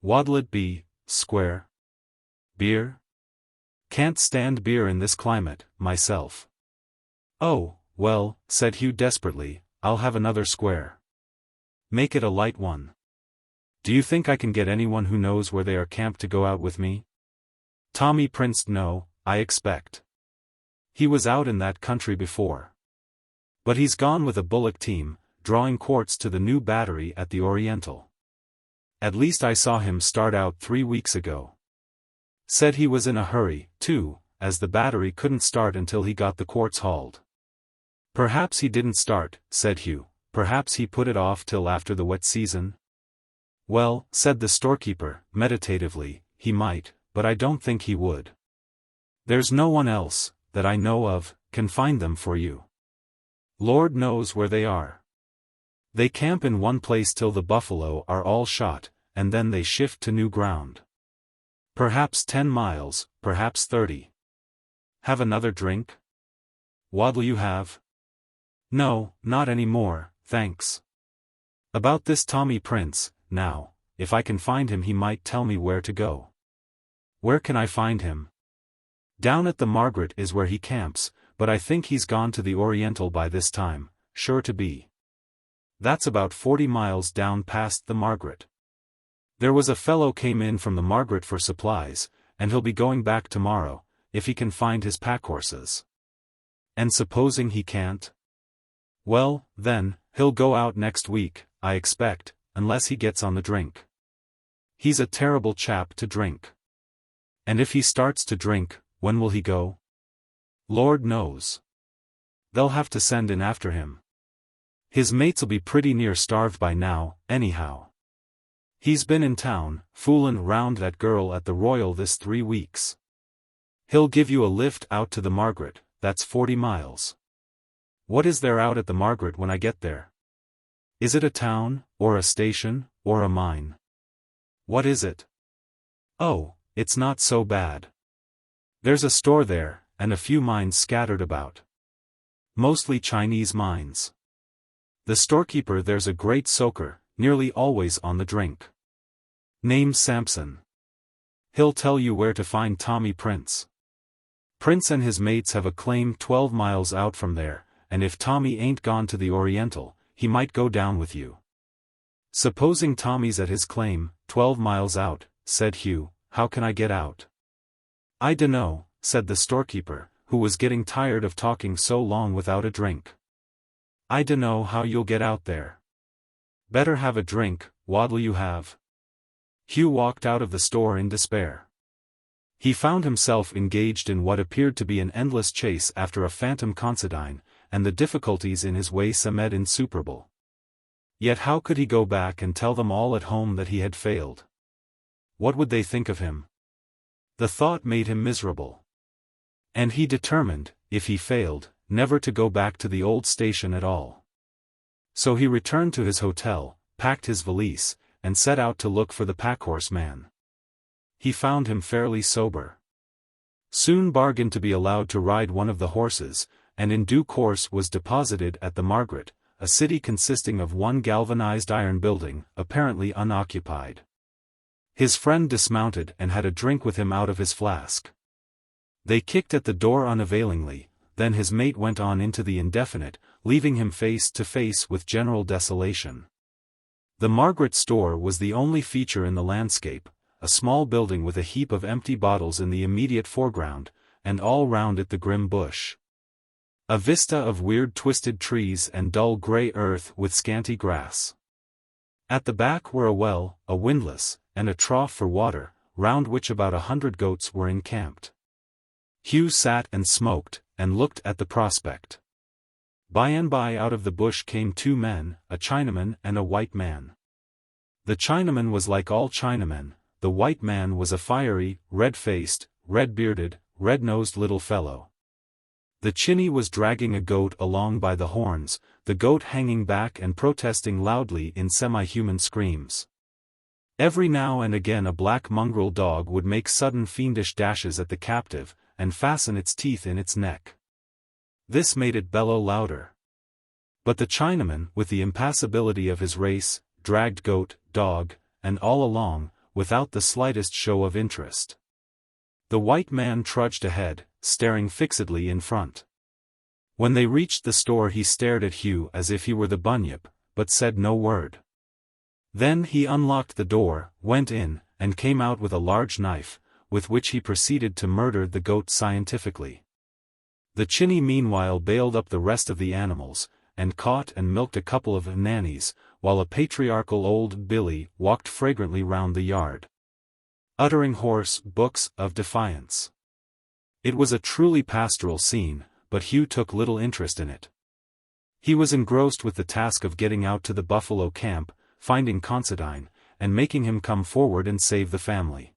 What'll it be, square? Beer? Can't stand beer in this climate, myself. Oh, well, said Hugh desperately, I'll have another square. Make it a light one. Do you think I can get anyone who knows where they are camped to go out with me? Tommy Prince? No, I expect. He was out in that country before. But he's gone with a bullock team, drawing quartz to the new battery at the Oriental. At least I saw him start out 3 weeks ago. Said he was in a hurry, too, as the battery couldn't start until he got the quartz hauled. Perhaps he didn't start, said Hugh, perhaps he put it off till after the wet season? Well, said the storekeeper, meditatively, he might, but I don't think he would. There's no one else, that I know of, can find them for you. Lord knows where they are. They camp in one place till the buffalo are all shot, and then they shift to new ground. Perhaps 10 miles, perhaps 30. Have another drink? What'll you have? No, not any more, thanks. About this Tommy Prince, now, if I can find him he might tell me where to go. Where can I find him? Down at the Margaret is where he camps, but I think he's gone to the Oriental by this time, sure to be. That's about 40 miles down past the Margaret. There was a fellow came in from the Margaret for supplies, and he'll be going back tomorrow, if he can find his packhorses. And supposing he can't? Well, then, he'll go out next week, I expect, unless he gets on the drink. He's a terrible chap to drink. And if he starts to drink, when will he go? Lord knows. They'll have to send in after him. His mates'll be pretty near starved by now, anyhow. He's been in town, foolin' round that girl at the Royal this 3 weeks. He'll give you a lift out to the Margaret, that's 40 miles. What is there out at the Margaret when I get there? Is it a town, or a station, or a mine? What is it? Oh, it's not so bad. There's a store there, and a few mines scattered about. Mostly Chinese mines. The storekeeper there's a great soaker, nearly always on the drink. Name's Samson. He'll tell you where to find Tommy Prince. Prince and his mates have a claim 12 miles out from there, and if Tommy ain't gone to the Oriental, he might go down with you. Supposing Tommy's at his claim, 12 miles out, said Hugh, how can I get out? I dunno, said the storekeeper, who was getting tired of talking so long without a drink. I dunno how you'll get out there. Better have a drink, what'll you have? Hugh walked out of the store in despair. He found himself engaged in what appeared to be an endless chase after a phantom Considine, and the difficulties in his way seemed insuperable. Yet how could he go back and tell them all at home that he had failed? What would they think of him? The thought made him miserable. And he determined, if he failed, never to go back to the old station at all. So he returned to his hotel, packed his valise, and set out to look for the packhorse man. He found him fairly sober. Soon bargained to be allowed to ride one of the horses, and in due course was deposited at the Margaret, a city consisting of one galvanized iron building, apparently unoccupied. His friend dismounted and had a drink with him out of his flask. They kicked at the door unavailingly, then his mate went on into the indefinite, leaving him face to face with general desolation. The Margaret store was the only feature in the landscape, a small building with a heap of empty bottles in the immediate foreground, and all round it the grim bush. A vista of weird twisted trees and dull grey earth with scanty grass. At the back were a well, a windlass, and a trough for water, round which about 100 goats were encamped. Hugh sat and smoked, and looked at the prospect. By and by out of the bush came 2 men, a Chinaman and a white man. The Chinaman was like all Chinamen, the white man was a fiery, red-faced, red-bearded, red-nosed little fellow. The chinny was dragging a goat along by the horns, the goat hanging back and protesting loudly in semi-human screams. Every now and again a black mongrel dog would make sudden fiendish dashes at the captive, and fasten its teeth in its neck. This made it bellow louder. But the Chinaman, with the impassibility of his race, dragged goat, dog, and all along, without the slightest show of interest. The white man trudged ahead, staring fixedly in front. When they reached the store he stared at Hugh as if he were the bunyip, but said no word. Then he unlocked the door, went in, and came out with a large knife, with which he proceeded to murder the goat scientifically. The chinny meanwhile bailed up the rest of the animals, and caught and milked a couple of nannies, while a patriarchal old Billy walked fragrantly round the yard, uttering hoarse books of defiance. It was a truly pastoral scene, but Hugh took little interest in it. He was engrossed with the task of getting out to the buffalo camp, finding Considine, and making him come forward and save the family.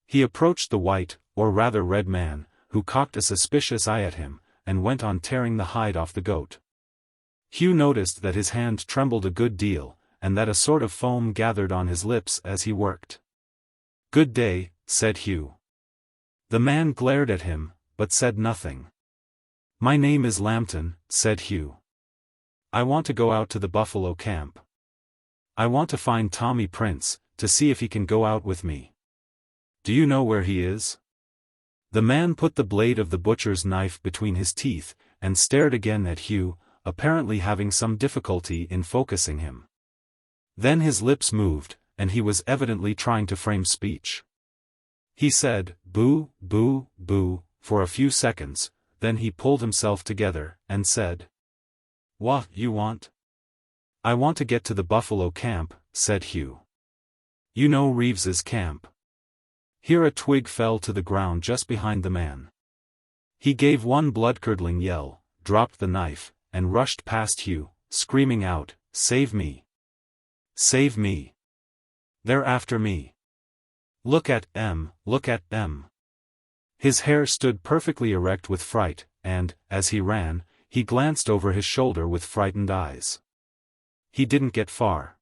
He approached the white, or rather red man, who cocked a suspicious eye at him, and went on tearing the hide off the goat. Hugh noticed that his hand trembled a good deal, and that a sort of foam gathered on his lips as he worked. "Good day," said Hugh. The man glared at him, but said nothing. "My name is Lambton," said Hugh. "I want to go out to the buffalo camp. I want to find Tommy Prince, to see if he can go out with me. Do you know where he is?" The man put the blade of the butcher's knife between his teeth, and stared again at Hugh, apparently having some difficulty in focusing him. Then his lips moved, and he was evidently trying to frame speech. He said, "Boo, boo, boo," for a few seconds, then he pulled himself together, and said, "What you want?" "I want to get to the buffalo camp," said Hugh. "You know Reeves's camp?" Here a twig fell to the ground just behind the man. He gave one blood-curdling yell, dropped the knife, and rushed past Hugh, screaming out, "Save me! Save me! They're after me! Look at them, look at them!" His hair stood perfectly erect with fright, and, as he ran, he glanced over his shoulder with frightened eyes. He didn't get far.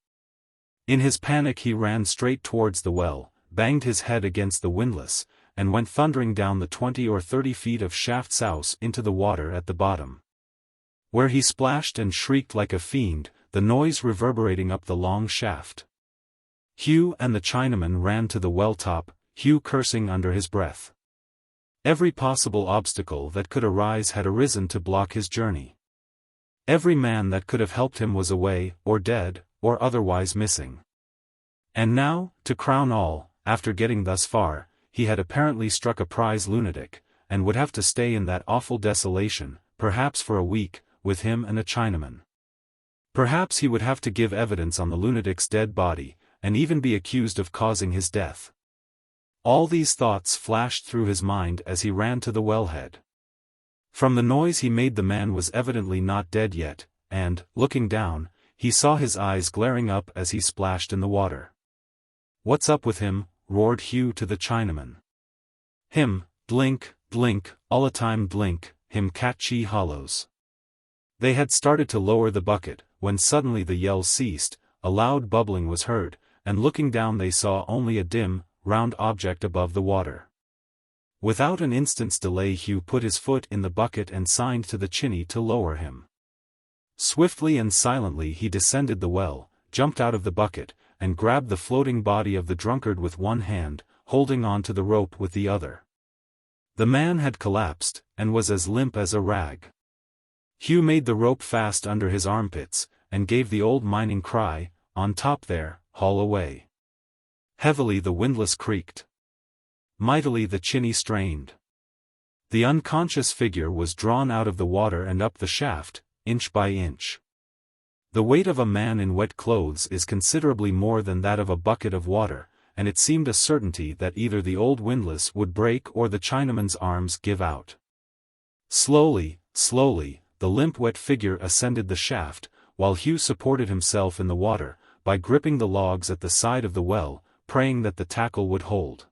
In his panic he ran straight towards the well, banged his head against the windlass, and went thundering down the 20 or 30 feet of shaft souse into the water at the bottom, where he splashed and shrieked like a fiend, the noise reverberating up the long shaft. Hugh and the Chinaman ran to the well top, Hugh cursing under his breath. Every possible obstacle that could arise had arisen to block his journey. Every man that could have helped him was away, or dead, or otherwise missing. And now, to crown all, after getting thus far, he had apparently struck a prize lunatic, and would have to stay in that awful desolation, perhaps for a week, with him and a Chinaman. Perhaps he would have to give evidence on the lunatic's dead body, and even be accused of causing his death. All these thoughts flashed through his mind as he ran to the wellhead. From the noise he made the man was evidently not dead yet, and, looking down, he saw his eyes glaring up as he splashed in the water. "What's up with him?" roared Hugh to the Chinaman. "Him, blink, blink, all a time blink, him catchy hollows." They had started to lower the bucket, when suddenly the yells ceased, a loud bubbling was heard, and looking down they saw only a dim, round object above the water. Without an instant's delay Hugh put his foot in the bucket and signed to the chinny to lower him. Swiftly and silently he descended the well, jumped out of the bucket, and grabbed the floating body of the drunkard with one hand, holding on to the rope with the other. The man had collapsed, and was as limp as a rag. Hugh made the rope fast under his armpits, and gave the old mining cry, "On top there, haul away." Heavily the windlass creaked. Mightily the chinny strained. The unconscious figure was drawn out of the water and up the shaft, inch by inch. The weight of a man in wet clothes is considerably more than that of a bucket of water, and it seemed a certainty that either the old windlass would break or the Chinaman's arms give out. Slowly, slowly, the limp wet figure ascended the shaft, while Hugh supported himself in the water, by gripping the logs at the side of the well, praying that the tackle would hold.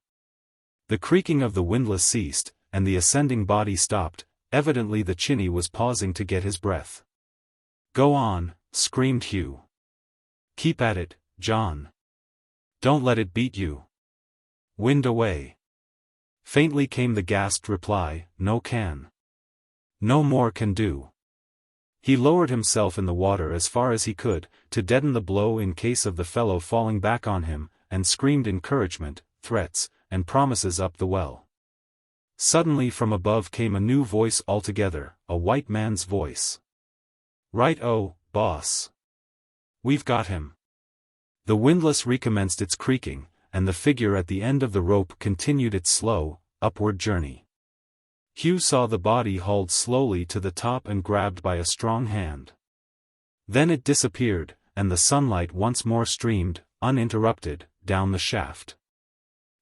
The creaking of the windlass ceased, and the ascending body stopped, Evidently the chinny was pausing to get his breath. "Go on," screamed Hugh. "Keep at it, John. Don't let it beat you. Wind away." Faintly came the gasped reply, "No can. No more can do." He lowered himself in the water as far as he could, to deaden the blow in case of the fellow falling back on him, and screamed encouragement, threats, and promises up the well. Suddenly from above came a new voice altogether, a white man's voice. "Right-o, boss. We've got him." The windlass recommenced its creaking, and the figure at the end of the rope continued its slow, upward journey. Hugh saw the body hauled slowly to the top and grabbed by a strong hand. Then it disappeared, and the sunlight once more streamed, uninterrupted, down the shaft.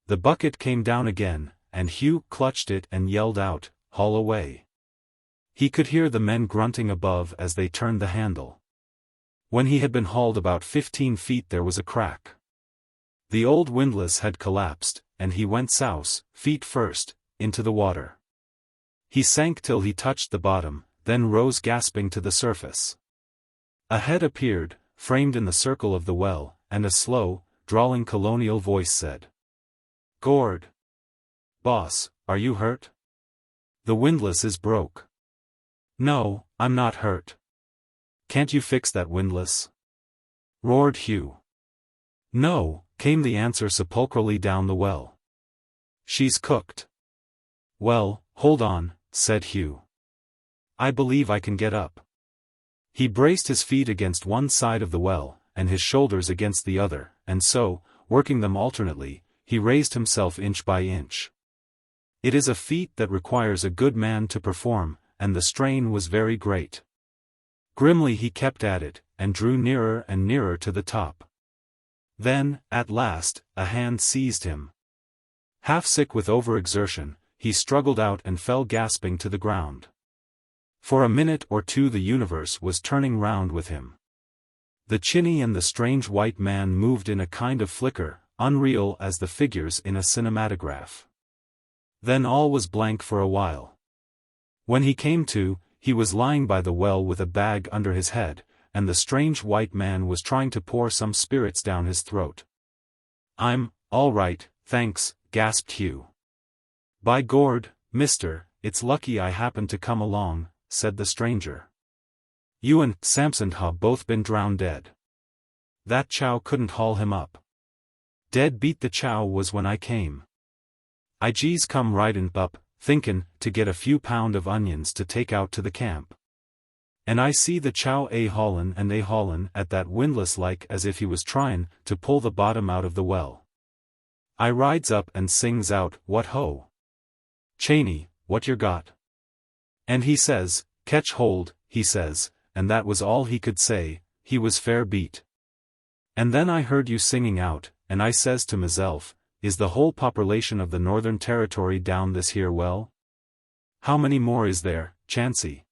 The bucket came down again, and Hugh clutched it and yelled out, "Haul away." He could hear the men grunting above as they turned the handle. When he had been hauled about 15 feet there was a crack. The old windlass had collapsed, and he went souse, feet first, into the water. He sank till he touched the bottom, then rose gasping to the surface. A head appeared, framed in the circle of the well, and a slow, drawling colonial voice said, "Gord. Boss, are you hurt? The windlass is broke." "No, I'm not hurt." "Can't you fix that windlass?" roared Hugh. "No," came the answer sepulchrally down the well. "She's cooked." "Well, hold on," said Hugh. "I believe I can get up." He braced his feet against one side of the well, and his shoulders against the other, and so, working them alternately, he raised himself inch by inch. It is a feat that requires a good man to perform, and the strain was very great. Grimly he kept at it, and drew nearer and nearer to the top. Then, at last, a hand seized him. Half sick with overexertion, he struggled out and fell gasping to the ground. For a minute or two the universe was turning round with him. The chinny and the strange white man moved in a kind of flicker, unreal as the figures in a cinematograph. Then all was blank for a while. When he came to, he was lying by the well with a bag under his head, and the strange white man was trying to pour some spirits down his throat. "I'm all right, thanks," gasped Hugh. "By Gord, mister, it's lucky I happened to come along," said the stranger. "You and Samson have both been drowned dead. That chow couldn't haul him up. Dead beat the chow was when I came. I jees come ridin' up, thinkin' to get a few pound of onions to take out to the camp. And I see the chow haulin' at that windlass like as if he was tryin' to pull the bottom out of the well. I rides up and sings out, 'What ho! Chaney, what yer got?' And he says, 'Catch hold,' he says, and that was all he could say. He was fair beat. And then I heard you singing out, and I says to meself, is the whole population of the Northern Territory down this here well? How many more is there, Chancey?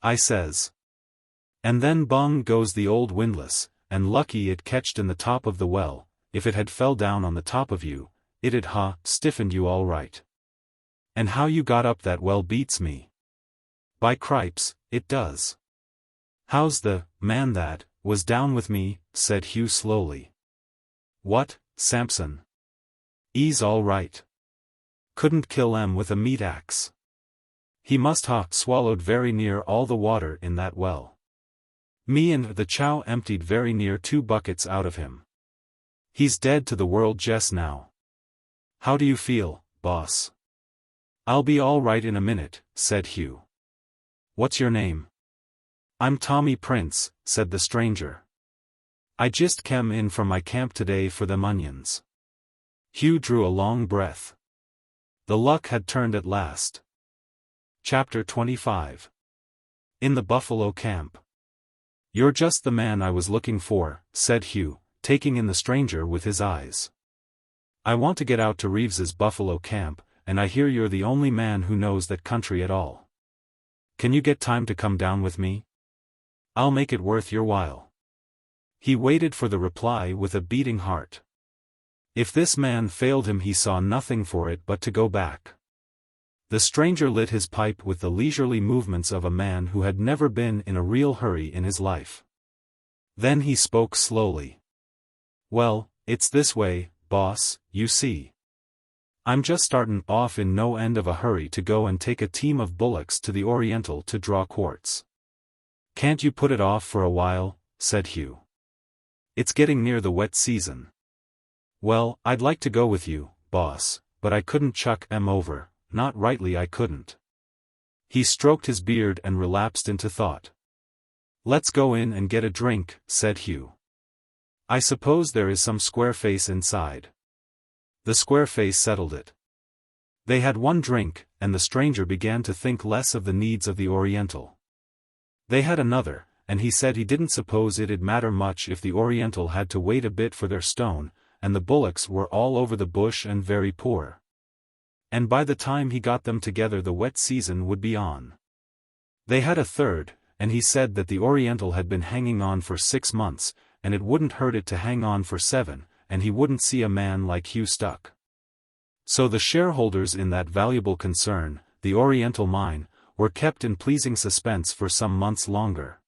I says. And then bung goes the old windlass, and lucky it catched in the top of the well. If it had fell down on the top of you, it'd stiffened you all right. And how you got up that well beats me. By cripes, it does. How's the man that was down with me?" said Hugh slowly. "What, Samson? 'E's all right. Couldn't kill 'em with a meat axe. He must swallowed very near all the water in that well. Me and the chow emptied very near 2 buckets out of him. He's dead to the world just now. How do you feel, boss?" "I'll be all right in a minute," said Hugh. "What's your name?" "I'm Tommy Prince," said the stranger. "I just came in from my camp today for them onions." Hugh drew a long breath. The luck had turned at last. Chapter 25. In the buffalo camp. "You're just the man I was looking for," said Hugh, taking in the stranger with his eyes. "I want to get out to Reeves's buffalo camp, and I hear you're the only man who knows that country at all. Can you get time to come down with me? I'll make it worth your while." He waited for the reply with a beating heart. If this man failed him he saw nothing for it but to go back. The stranger lit his pipe with the leisurely movements of a man who had never been in a real hurry in his life. Then he spoke slowly. "Well, it's this way, boss, you see. I'm just startin' off in no end of a hurry to go and take a team of bullocks to the Oriental to draw quartz." "Can't you put it off for a while?" said Hugh. "It's getting near the wet season." "Well, I'd like to go with you, boss, but I couldn't chuck 'em over, not rightly I couldn't." He stroked his beard and relapsed into thought. "Let's go in and get a drink," said Hugh. "I suppose there is some square face inside." The square face settled it. They had one drink, and the stranger began to think less of the needs of the Oriental. They had another, and he said he didn't suppose it'd matter much if the Oriental had to wait a bit for their stone, and the bullocks were all over the bush and very poor. And by the time he got them together the wet season would be on. They had a third, and he said that the Oriental had been hanging on for 6 months, and it wouldn't hurt it to hang on for 7, and he wouldn't see a man like Hugh stuck. So the shareholders in that valuable concern, the Oriental mine, were kept in pleasing suspense for some months longer.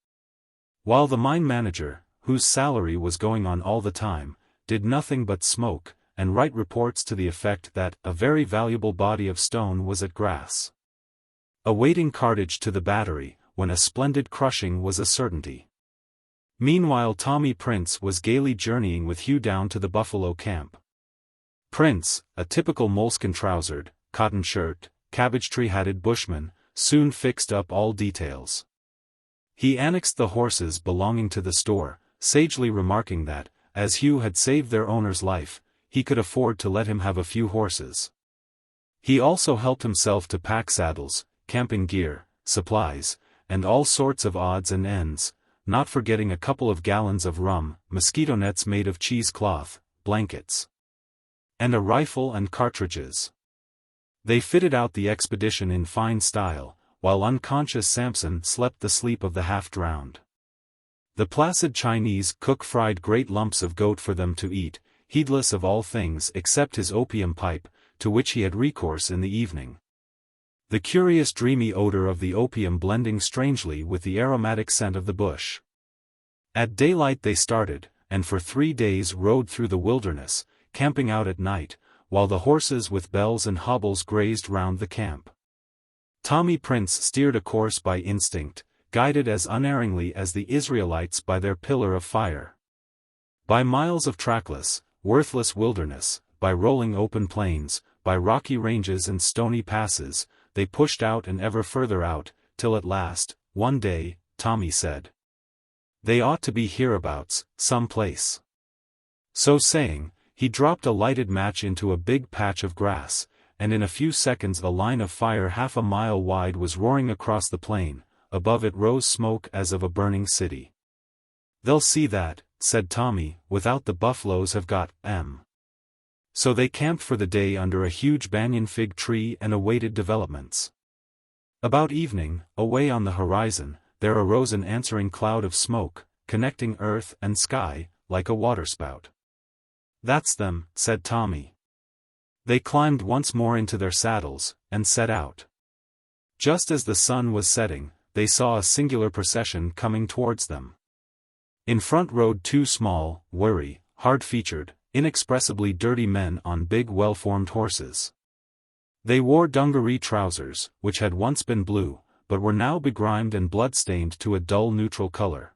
While the mine manager, whose salary was going on all the time, did nothing but smoke, and write reports to the effect that a very valuable body of stone was at grass, awaiting cartage to the battery, when a splendid crushing was a certainty. Meanwhile Tommy Prince was gaily journeying with Hugh down to the buffalo camp. Prince, a typical moleskin-trousered, cotton-shirt, cabbage-tree-hatted bushman, soon fixed up all details. He annexed the horses belonging to the store, sagely remarking that, as Hugh had saved their owner's life, he could afford to let him have a few horses. He also helped himself to pack saddles, camping gear, supplies, and all sorts of odds and ends, not forgetting a couple of gallons of rum, mosquito nets made of cheesecloth, blankets, and a rifle and cartridges. They fitted out the expedition in fine style, while unconscious Samson slept the sleep of the half-drowned. The placid Chinese cook fried great lumps of goat for them to eat, heedless of all things except his opium pipe, to which he had recourse in the evening. The curious dreamy odor of the opium blending strangely with the aromatic scent of the bush. At daylight they started, and for 3 days rode through the wilderness, camping out at night, while the horses with bells and hobbles grazed round the camp. Tommy Prince steered a course by instinct, guided as unerringly as the Israelites by their pillar of fire. By miles of trackless, worthless wilderness, by rolling open plains, by rocky ranges and stony passes, they pushed out and ever further out, till at last, one day, Tommy said, "They ought to be hereabouts, some place." So saying, he dropped a lighted match into a big patch of grass, and in a few seconds a line of fire half a mile wide was roaring across the plain. Above it rose smoke as of a burning city. "They'll see that," said Tommy, "without the buffaloes have got 'em." So they camped for the day under a huge banyan fig tree and awaited developments. About evening, away on the horizon, there arose an answering cloud of smoke, connecting earth and sky, like a waterspout. "That's them," said Tommy. They climbed once more into their saddles, and set out. Just as the sun was setting, they saw a singular procession coming towards them. In front rode 2 small, wiry, hard-featured, inexpressibly dirty men on big well-formed horses. They wore dungaree trousers, which had once been blue, but were now begrimed and blood-stained to a dull neutral color.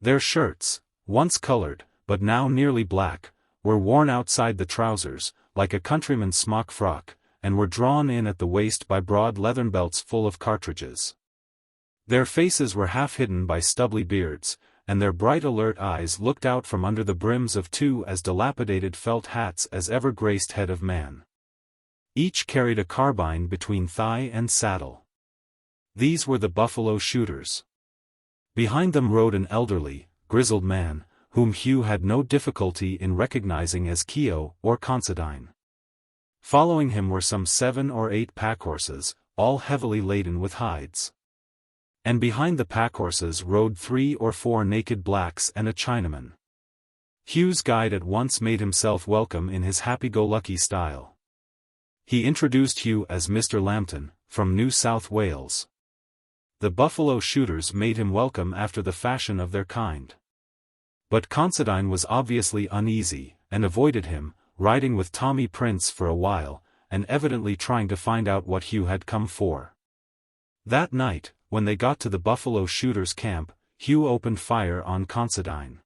Their shirts, once colored, but now nearly black, were worn outside the trousers, like a countryman's smock frock, and were drawn in at the waist by broad leathern belts full of cartridges. Their faces were half hidden by stubbly beards, and their bright alert eyes looked out from under the brims of 2 as dilapidated felt hats as ever graced head of man. Each carried a carbine between thigh and saddle. These were the buffalo shooters. Behind them rode an elderly, grizzled man, whom Hugh had no difficulty in recognizing as Keogh or Considine. Following him were some 7 or 8 packhorses, all heavily laden with hides. And behind the packhorses rode 3 or 4 naked blacks and a Chinaman. Hugh's guide at once made himself welcome in his happy-go-lucky style. He introduced Hugh as Mr. Lambton, from New South Wales. The buffalo shooters made him welcome after the fashion of their kind. But Considine was obviously uneasy, and avoided him, riding with Tommy Prince for a while, and evidently trying to find out what Hugh had come for. That night, when they got to the buffalo shooters' camp, Hugh opened fire on Considine.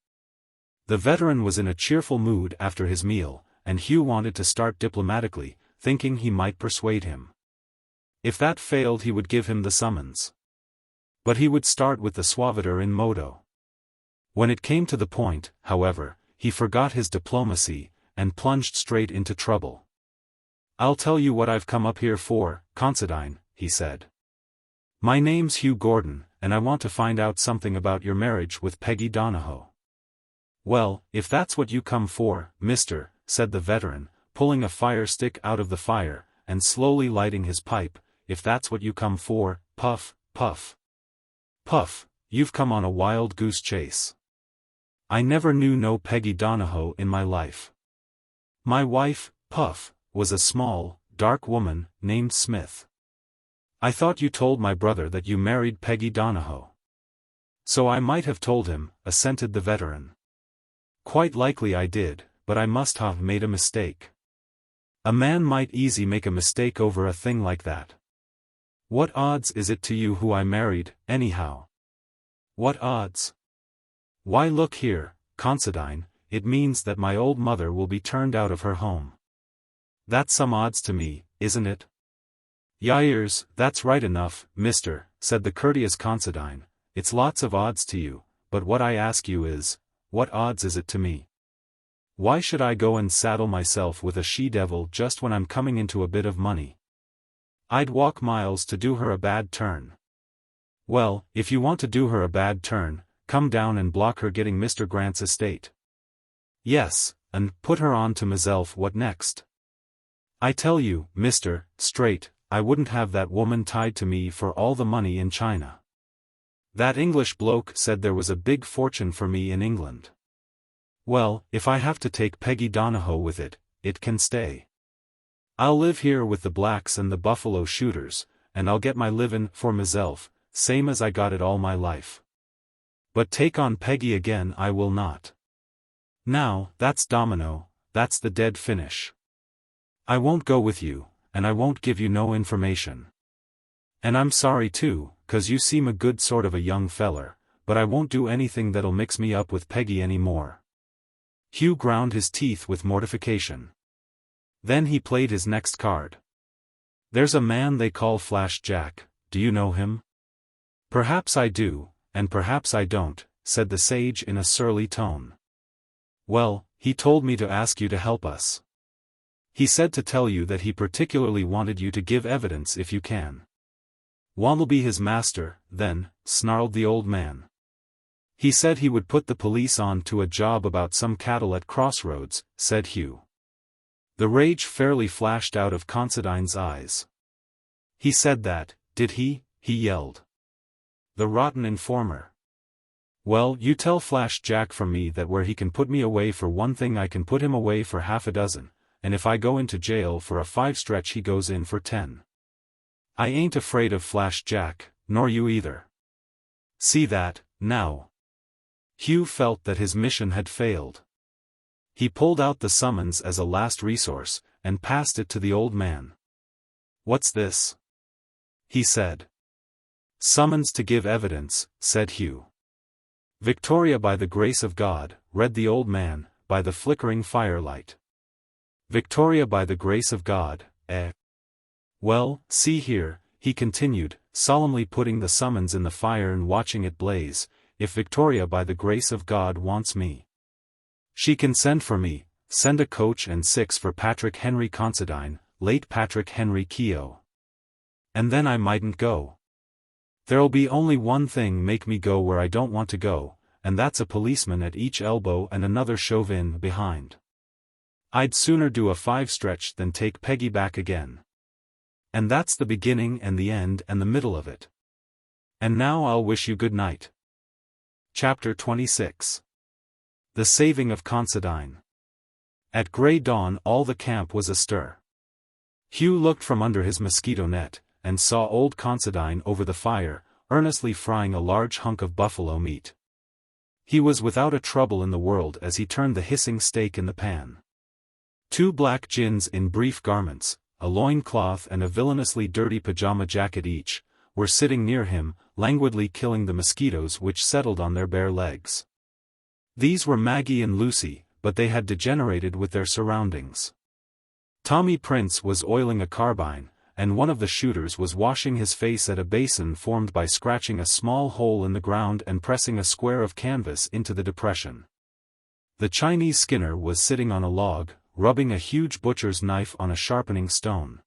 The veteran was in a cheerful mood after his meal, and Hugh wanted to start diplomatically, thinking he might persuade him. If that failed, he would give him the summons. But he would start with the suaviter in modo. When it came to the point, however, he forgot his diplomacy, and plunged straight into trouble. "I'll tell you what I've come up here for, Considine," he said. "My name's Hugh Gordon, and I want to find out something about your marriage with Peggy Donahoe." "Well, if that's what you come for, mister," said the veteran, pulling a fire stick out of the fire, and slowly lighting his pipe, "if that's what you come for, puff, puff. Puff, you've come on a wild goose chase. I never knew no Peggy Donahoe in my life. My wife, Puff, was a small, dark woman, named Smith. I thought you told my brother that you married Peggy Donahoe." "So I might have told him," assented the veteran. "Quite likely I did, but I must have made a mistake. A man might easy make a mistake over a thing like that. What odds is it to you who I married, anyhow?" "What odds?" "Why, look here, Considine, it means that my old mother will be turned out of her home." "That's some odds to me, isn't it?" "Yairs, that's right enough, mister," said the courteous Considine, "it's lots of odds to you, but what I ask you is, what odds is it to me? Why should I go and saddle myself with a she-devil just when I'm coming into a bit of money? I'd walk miles to do her a bad turn." "Well, if you want to do her a bad turn, come down and block her getting Mr. Grant's estate." "Yes, and put her on to myself. What next? I tell you, mister, straight, I wouldn't have that woman tied to me for all the money in China. That English bloke said there was a big fortune for me in England. Well, if I have to take Peggy Donahoe with it, it can stay. I'll live here with the blacks and the buffalo shooters, and I'll get my livin' for myself, same as I got it all my life. But take on Peggy again I will not. Now, that's domino, that's the dead finish. I won't go with you, and I won't give you no information. And I'm sorry too, 'cause you seem a good sort of a young feller, but I won't do anything that'll mix me up with Peggy any more." Hugh ground his teeth with mortification. Then he played his next card. "There's a man they call Flash Jack, do you know him?" "Perhaps I do, and perhaps I don't," said the sage in a surly tone. "Well, he told me to ask you to help us. He said to tell you that he particularly wanted you to give evidence if you can." "What'll be his master, then?" snarled the old man. "He said he would put the police on to a job about some cattle at Crossroads," said Hugh. The rage fairly flashed out of Considine's eyes. "He said that, did he?" he yelled. "The rotten informer. Well, you tell Flash Jack from me that where he can put me away for one thing I can put him away for half a dozen, and if I go into jail for a 5 stretch he goes in for 10. I ain't afraid of Flash Jack, nor you either. See that, now?" Hugh felt that his mission had failed. He pulled out the summons as a last resource, and passed it to the old man. "What's this?" he said. "Summons to give evidence," said Hugh. "Victoria by the grace of God," read the old man, by the flickering firelight. "Victoria by the grace of God, eh? Well, see here," he continued, solemnly putting the summons in the fire and watching it blaze, "if Victoria by the grace of God wants me, she can send for me, send a coach and 6 for Patrick Henry Considine, late Patrick Henry Keogh. And then I mightn't go. There'll be only one thing make me go where I don't want to go, and that's a policeman at each elbow and another chauvin behind. I'd sooner do a 5 stretch than take Peggy back again. And that's the beginning and the end and the middle of it. And now I'll wish you good night." Chapter 26. The Saving of Considine. At grey dawn all the camp was astir. Hugh looked from under his mosquito net, and saw old Considine over the fire, earnestly frying a large hunk of buffalo meat. He was without a trouble in the world as he turned the hissing steak in the pan. 2 black gins in brief garments, a loin-cloth and a villainously dirty pajama jacket each, were sitting near him, languidly killing the mosquitoes which settled on their bare legs. These were Maggie and Lucy, but they had degenerated with their surroundings. Tommy Prince was oiling a carbine, and one of the shooters was washing his face at a basin formed by scratching a small hole in the ground and pressing a square of canvas into the depression. The Chinese Skinner was sitting on a log, rubbing a huge butcher's knife on a sharpening stone.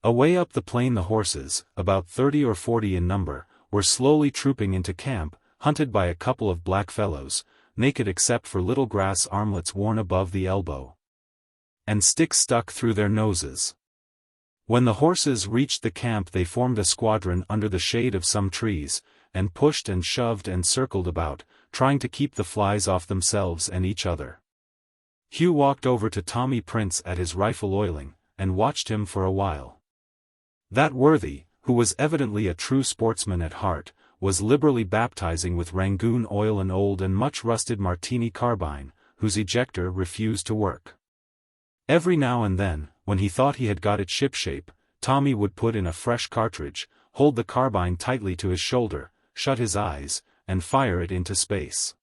Away up the plain the horses, about 30 or 40 in number, were slowly trooping into camp, hunted by a couple of black fellows, naked except for little grass armlets worn above the elbow, and sticks stuck through their noses. When the horses reached the camp they formed a squadron under the shade of some trees, and pushed and shoved and circled about, trying to keep the flies off themselves and each other. Hugh walked over to Tommy Prince at his rifle oiling, and watched him for a while. That worthy, who was evidently a true sportsman at heart, was liberally baptizing with Rangoon oil an old and much rusted Martini carbine, whose ejector refused to work. Every now and then, when he thought he had got it shipshape, Tommy would put in a fresh cartridge, hold the carbine tightly to his shoulder, shut his eyes, and fire it into space.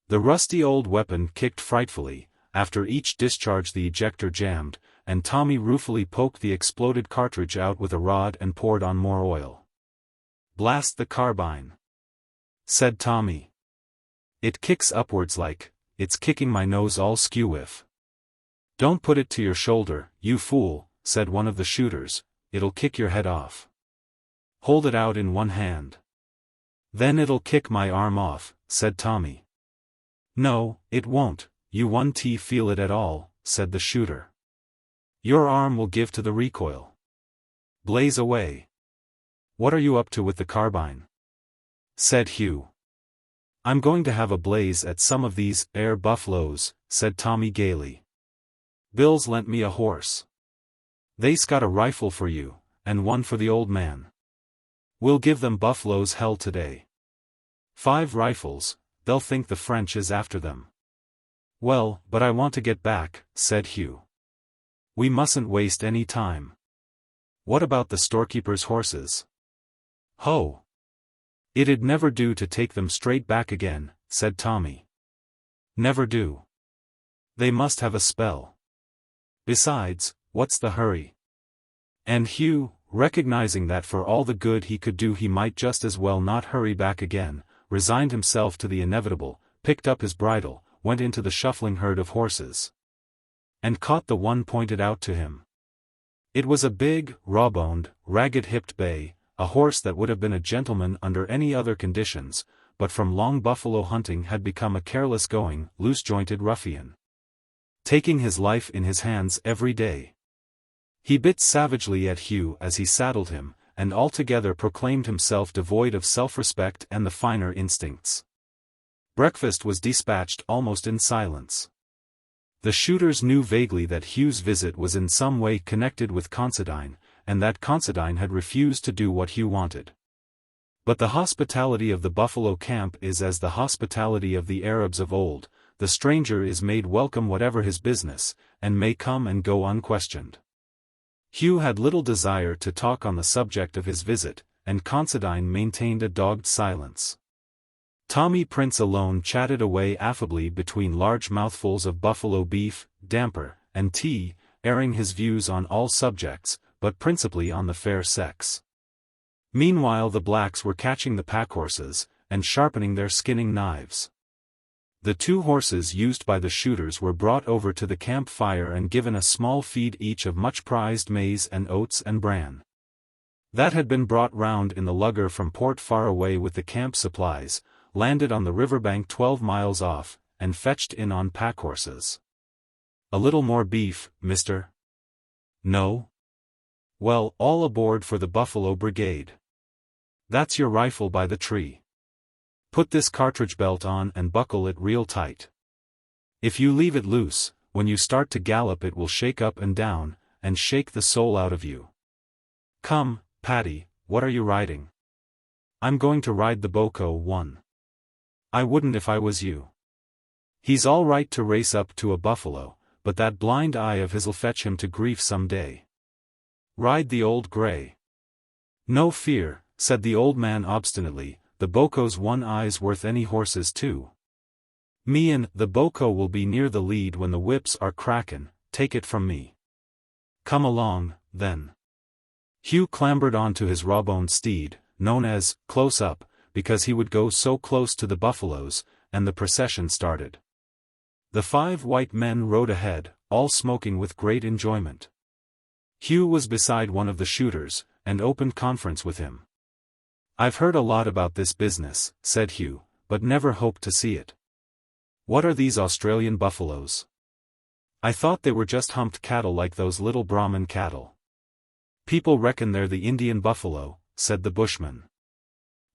The rusty old weapon kicked frightfully. After each discharge the ejector jammed, and Tommy ruefully poked the exploded cartridge out with a rod and poured on more oil. "Blast the carbine," said Tommy. "It kicks upwards like it's kicking my nose all skew-whiff." "Don't put it to your shoulder, you fool," said one of the shooters, "it'll kick your head off. Hold it out in one hand." "Then it'll kick my arm off," said Tommy. "No, it won't. You won't feel it at all," said the shooter. "Your arm will give to the recoil. Blaze away." "What are you up to with the carbine?" said Hugh. "I'm going to have a blaze at some of these heir buffaloes," said Tommy gaily. "Bill's lent me a horse. They's got a rifle for you, and one for the old man. We'll give them buffaloes hell today. 5 rifles, they'll think the French is after them." "Well, but I want to get back," said Hugh. "We mustn't waste any time." "What about the storekeeper's horses?" "Ho! It'd never do to take them straight back again," said Tommy. "Never do. They must have a spell. Besides, what's the hurry?" And Hugh, recognizing that for all the good he could do he might just as well not hurry back again, resigned himself to the inevitable, picked up his bridle, went into the shuffling herd of horses, and caught the one pointed out to him. It was a big, raw-boned, ragged-hipped bay, a horse that would have been a gentleman under any other conditions, but from long buffalo hunting had become a careless-going, loose-jointed ruffian, taking his life in his hands every day. He bit savagely at Hugh as he saddled him, and altogether proclaimed himself devoid of self-respect and the finer instincts. Breakfast was dispatched almost in silence. The shooters knew vaguely that Hugh's visit was in some way connected with Considine, and that Considine had refused to do what Hugh wanted. But the hospitality of the buffalo camp is as the hospitality of the Arabs of old, the stranger is made welcome whatever his business, and may come and go unquestioned. Hugh had little desire to talk on the subject of his visit, and Considine maintained a dogged silence. Tommy Prince alone chatted away affably between large mouthfuls of buffalo beef, damper, and tea, airing his views on all subjects, but principally on the fair sex. Meanwhile the blacks were catching the packhorses, and sharpening their skinning knives. The 2 horses used by the shooters were brought over to the camp fire and given a small feed each of much prized maize and oats and bran. That had been brought round in the lugger from port far away with the camp supplies, landed on the riverbank 12 miles off, and fetched in on packhorses. "A little more beef, mister?" "No?" "Well, all aboard for the Buffalo Brigade. That's your rifle by the tree. Put this cartridge belt on and buckle it real tight. If you leave it loose, when you start to gallop it will shake up and down, and shake the soul out of you. Come, Patty, what are you riding? I'm going to ride the Boko one. I wouldn't if I was you. He's all right to race up to a buffalo, but that blind eye of his'll fetch him to grief some day. Ride the old gray. No fear, said the old man obstinately, the Boko's one eye's worth any horse's two. Me and the Boko will be near the lead when the whips are crackin', take it from me. Come along, then. Hugh clambered onto his raw-boned steed, known as Close Up, because he would go so close to the buffaloes, and the procession started. The 5 white men rode ahead, all smoking with great enjoyment. Hugh was beside one of the shooters, and opened conference with him. I've heard a lot about this business, said Hugh, but never hoped to see it. What are these Australian buffaloes? I thought they were just humped cattle like those little Brahmin cattle. People reckon they're the Indian buffalo, said the bushman.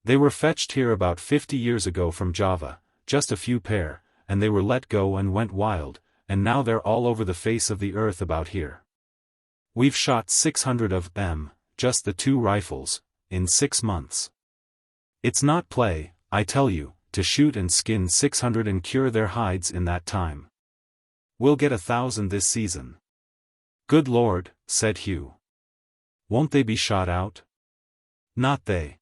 They were fetched here about 50 years ago from Java, just a few pair, and they were let go and went wild, and now they're all over the face of the earth about here. We've shot 600 of them, just the 2 rifles, in 6 months. It's not play, I tell you, to shoot and skin 600 and cure their hides in that time. We'll get 1,000 this season. Good Lord, said Hugh. Won't they be shot out? Not they.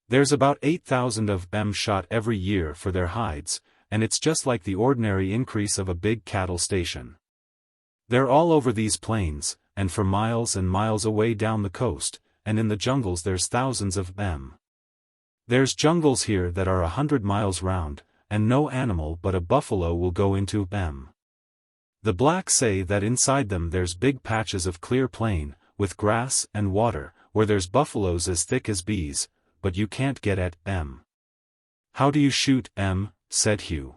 There's about 8,000 of them shot every year for their hides, and it's just like the ordinary increase of a big cattle station. They're all over these plains, and for miles and miles away down the coast, and in the jungles there's thousands of them. There's jungles here that are 100 miles round, and no animal but a buffalo will go into them. The blacks say that inside them there's big patches of clear plain, with grass and water, where there's buffaloes as thick as bees, but you can't get at them. How do you shoot them? Said Hugh.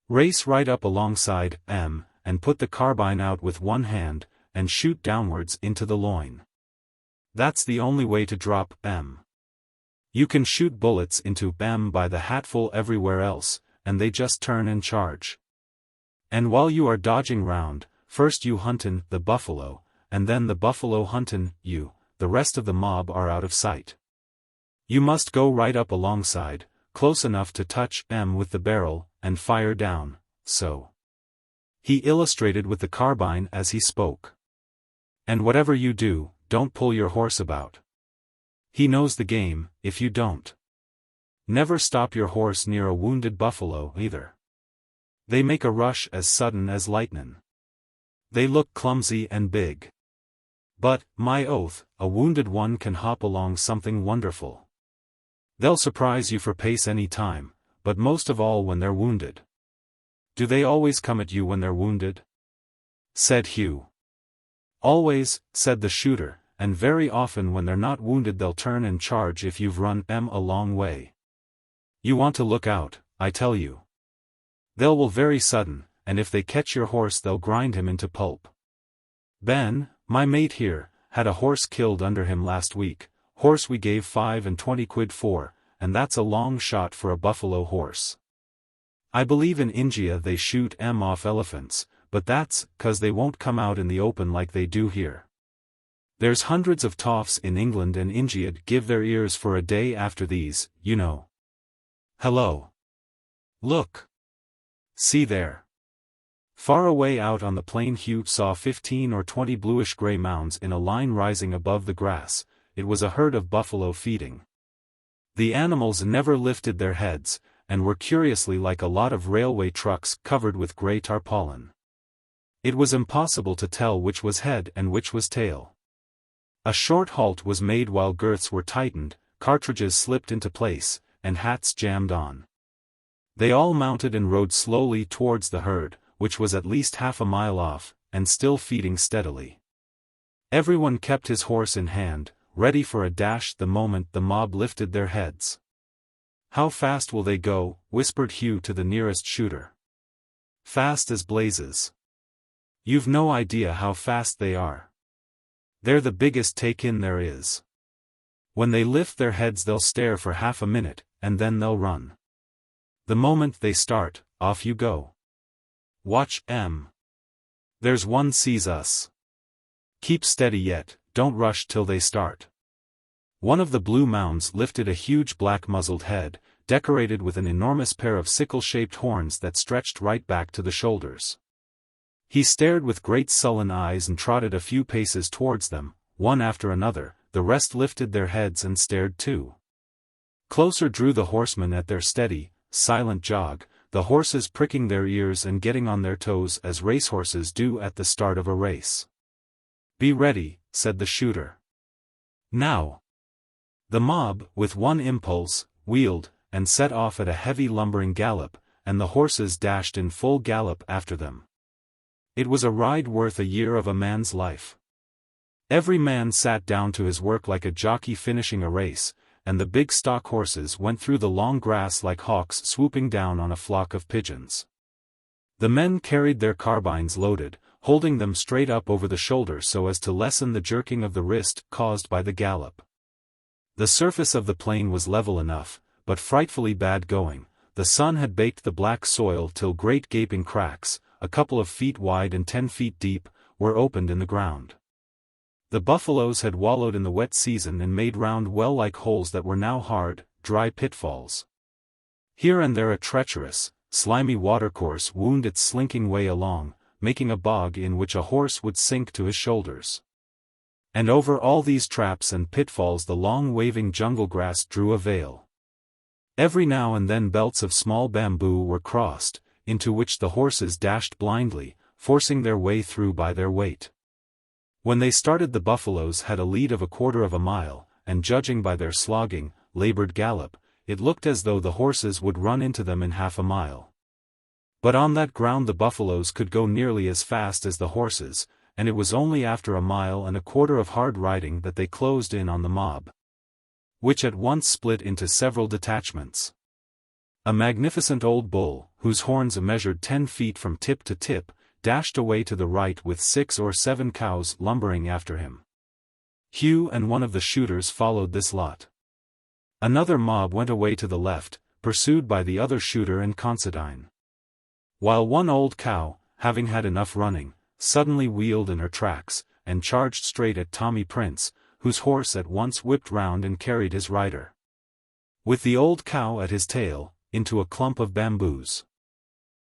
Race right up alongside them, and put the carbine out with one hand, and shoot downwards into the loin. That's the only way to drop them. You can shoot bullets into them by the hatful everywhere else, and they just turn and charge. And while you are dodging round, first you huntin' the buffalo, and then the buffalo huntin' you, the rest of the mob are out of sight. You must go right up alongside, close enough to touch them with the barrel, and fire down, so. He illustrated with the carbine as he spoke. And whatever you do, don't pull your horse about. He knows the game, if you don't. Never stop your horse near a wounded buffalo either. They make a rush as sudden as lightnin'. They look clumsy and big. But, my oath, a wounded one can hop along something wonderful. They'll surprise you for pace any time, but most of all when they're wounded. Do they always come at you when they're wounded? Said Hugh. Always, said the shooter, and very often when they're not wounded they'll turn and charge if you've run them a long way. You want to look out, I tell you. They'll very sudden, and if they catch your horse they'll grind him into pulp. Ben, my mate here, had a horse killed under him last week, horse we gave 25 quid for, and that's a long shot for a buffalo horse. I believe in India they shoot 'em off elephants, but that's 'cause they won't come out in the open like they do here. There's hundreds of toffs in England and India'd give their ears for a day after these, you know. Hello. Look. See there. Far away out on the plain Hugh saw 15 or 20 bluish-gray mounds in a line rising above the grass. It was a herd of buffalo feeding. The animals never lifted their heads, and were curiously like a lot of railway trucks covered with grey tarpaulin. It was impossible to tell which was head and which was tail. A short halt was made while girths were tightened, cartridges slipped into place, and hats jammed on. They all mounted and rode slowly towards the herd, which was at least half a mile off, and still feeding steadily. Everyone kept his horse in hand, ready for a dash the moment the mob lifted their heads. How fast will they go? Whispered Hugh to the nearest shooter. Fast as blazes. You've no idea how fast they are. They're the biggest take-in there is. When they lift their heads they'll stare for half a minute, and then they'll run. The moment they start, off you go. Watch 'em. There's one sees us. Keep steady yet, don't rush till they start. One of the blue mounds lifted a huge black-muzzled head, decorated with an enormous pair of sickle-shaped horns that stretched right back to the shoulders. He stared with great sullen eyes and trotted a few paces towards them, one after another. The rest lifted their heads and stared too. Closer drew the horsemen at their steady, silent jog, the horses pricking their ears and getting on their toes as racehorses do at the start of a race. "Be ready," said the shooter. "Now." The mob, with one impulse, wheeled, and set off at a heavy lumbering gallop, and the horses dashed in full gallop after them. It was a ride worth a year of a man's life. Every man sat down to his work like a jockey finishing a race, and the big stock horses went through the long grass like hawks swooping down on a flock of pigeons. The men carried their carbines loaded, holding them straight up over the shoulder so as to lessen the jerking of the wrist caused by the gallop. The surface of the plain was level enough, but frightfully bad going. The sun had baked the black soil till great gaping cracks, a couple of feet wide and 10 feet deep, were opened in the ground. The buffaloes had wallowed in the wet season and made round well-like holes that were now hard, dry pitfalls. Here and there a treacherous, slimy watercourse wound its slinking way along, making a bog in which a horse would sink to his shoulders. And over all these traps and pitfalls the long waving jungle grass drew a veil. Every now and then belts of small bamboo were crossed, into which the horses dashed blindly, forcing their way through by their weight. When they started the buffaloes had a lead of 1/4 of a mile, and judging by their slogging, labored gallop, it looked as though the horses would run into them in half a mile. But on that ground the buffaloes could go nearly as fast as the horses, and it was only after 1.25 miles of hard riding that they closed in on the mob, which at once split into several detachments. A magnificent old bull, whose horns measured 10 feet from tip to tip, dashed away to the right with 6 or 7 cows lumbering after him. Hugh and one of the shooters followed this lot. Another mob went away to the left, pursued by the other shooter and Considine. While one old cow, having had enough running, suddenly wheeled in her tracks, and charged straight at Tommy Prince, whose horse at once whipped round and carried his rider, with the old cow at his tail, into a clump of bamboos.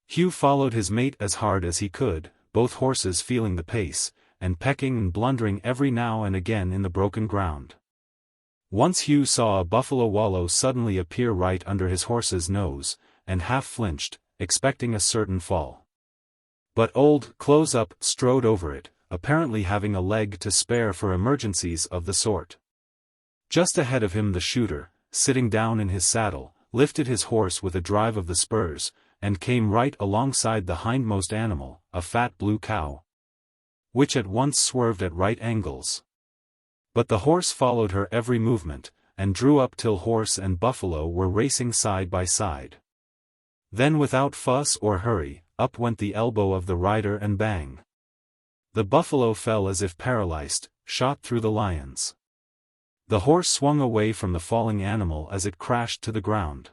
Hugh followed his mate as hard as he could, both horses feeling the pace, and pecking and blundering every now and again in the broken ground. Once Hugh saw a buffalo wallow suddenly appear right under his horse's nose, and half flinched, expecting a certain fall. But old Close-Up strode over it, apparently having a leg to spare for emergencies of the sort. Just ahead of him the shooter, sitting down in his saddle, lifted his horse with a drive of the spurs, and came right alongside the hindmost animal, a fat blue cow, which at once swerved at right angles. But the horse followed her every movement, and drew up till horse and buffalo were racing side by side. Then without fuss or hurry, up went the elbow of the rider and bang. The buffalo fell as if paralyzed, shot through the lions. The horse swung away from the falling animal as it crashed to the ground.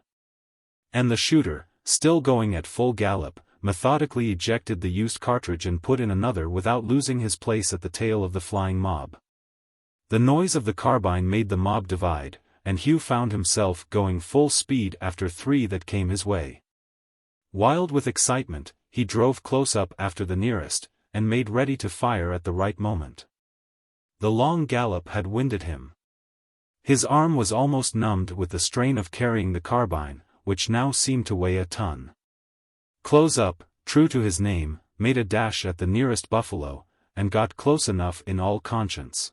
And the shooter, still going at full gallop, methodically ejected the used cartridge and put in another without losing his place at the tail of the flying mob. The noise of the carbine made the mob divide, and Hugh found himself going full speed after 3 that came his way. Wild with excitement, he drove close up after the nearest, and made ready to fire at the right moment. The long gallop had winded him. His arm was almost numbed with the strain of carrying the carbine, which now seemed to weigh a ton. Close-Up, true to his name, made a dash at the nearest buffalo, and got close enough in all conscience.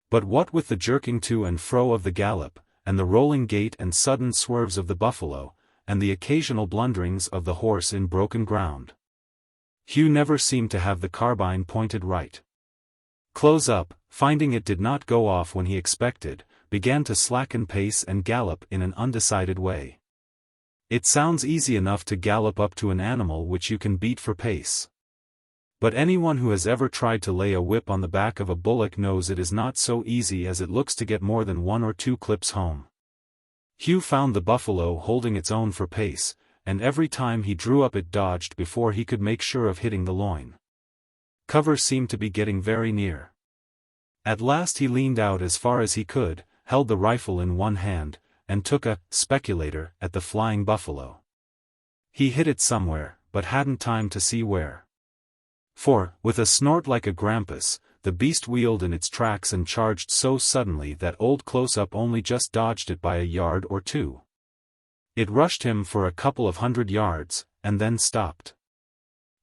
But what with the jerking to and fro of the gallop, and the rolling gait and sudden swerves of the buffalo, and the occasional blunderings of the horse in broken ground, Hugh never seemed to have the carbine pointed right. Close-Up, finding it did not go off when he expected, began to slacken pace and gallop in an undecided way. It sounds easy enough to gallop up to an animal which you can beat for pace. But anyone who has ever tried to lay a whip on the back of a bullock knows it is not so easy as it looks to get more than 1 or 2 clips home. Hugh found the buffalo holding its own for pace, and every time he drew up it dodged before he could make sure of hitting the loin. Cover seemed to be getting very near. At last he leaned out as far as he could, held the rifle in one hand, and took a speculator at the flying buffalo. He hit it somewhere, but hadn't time to see where. For, with a snort like a grampus, the beast wheeled in its tracks and charged so suddenly that old Close-Up only just dodged it by a yard or two. It rushed him for a couple of 100 yards, and then stopped.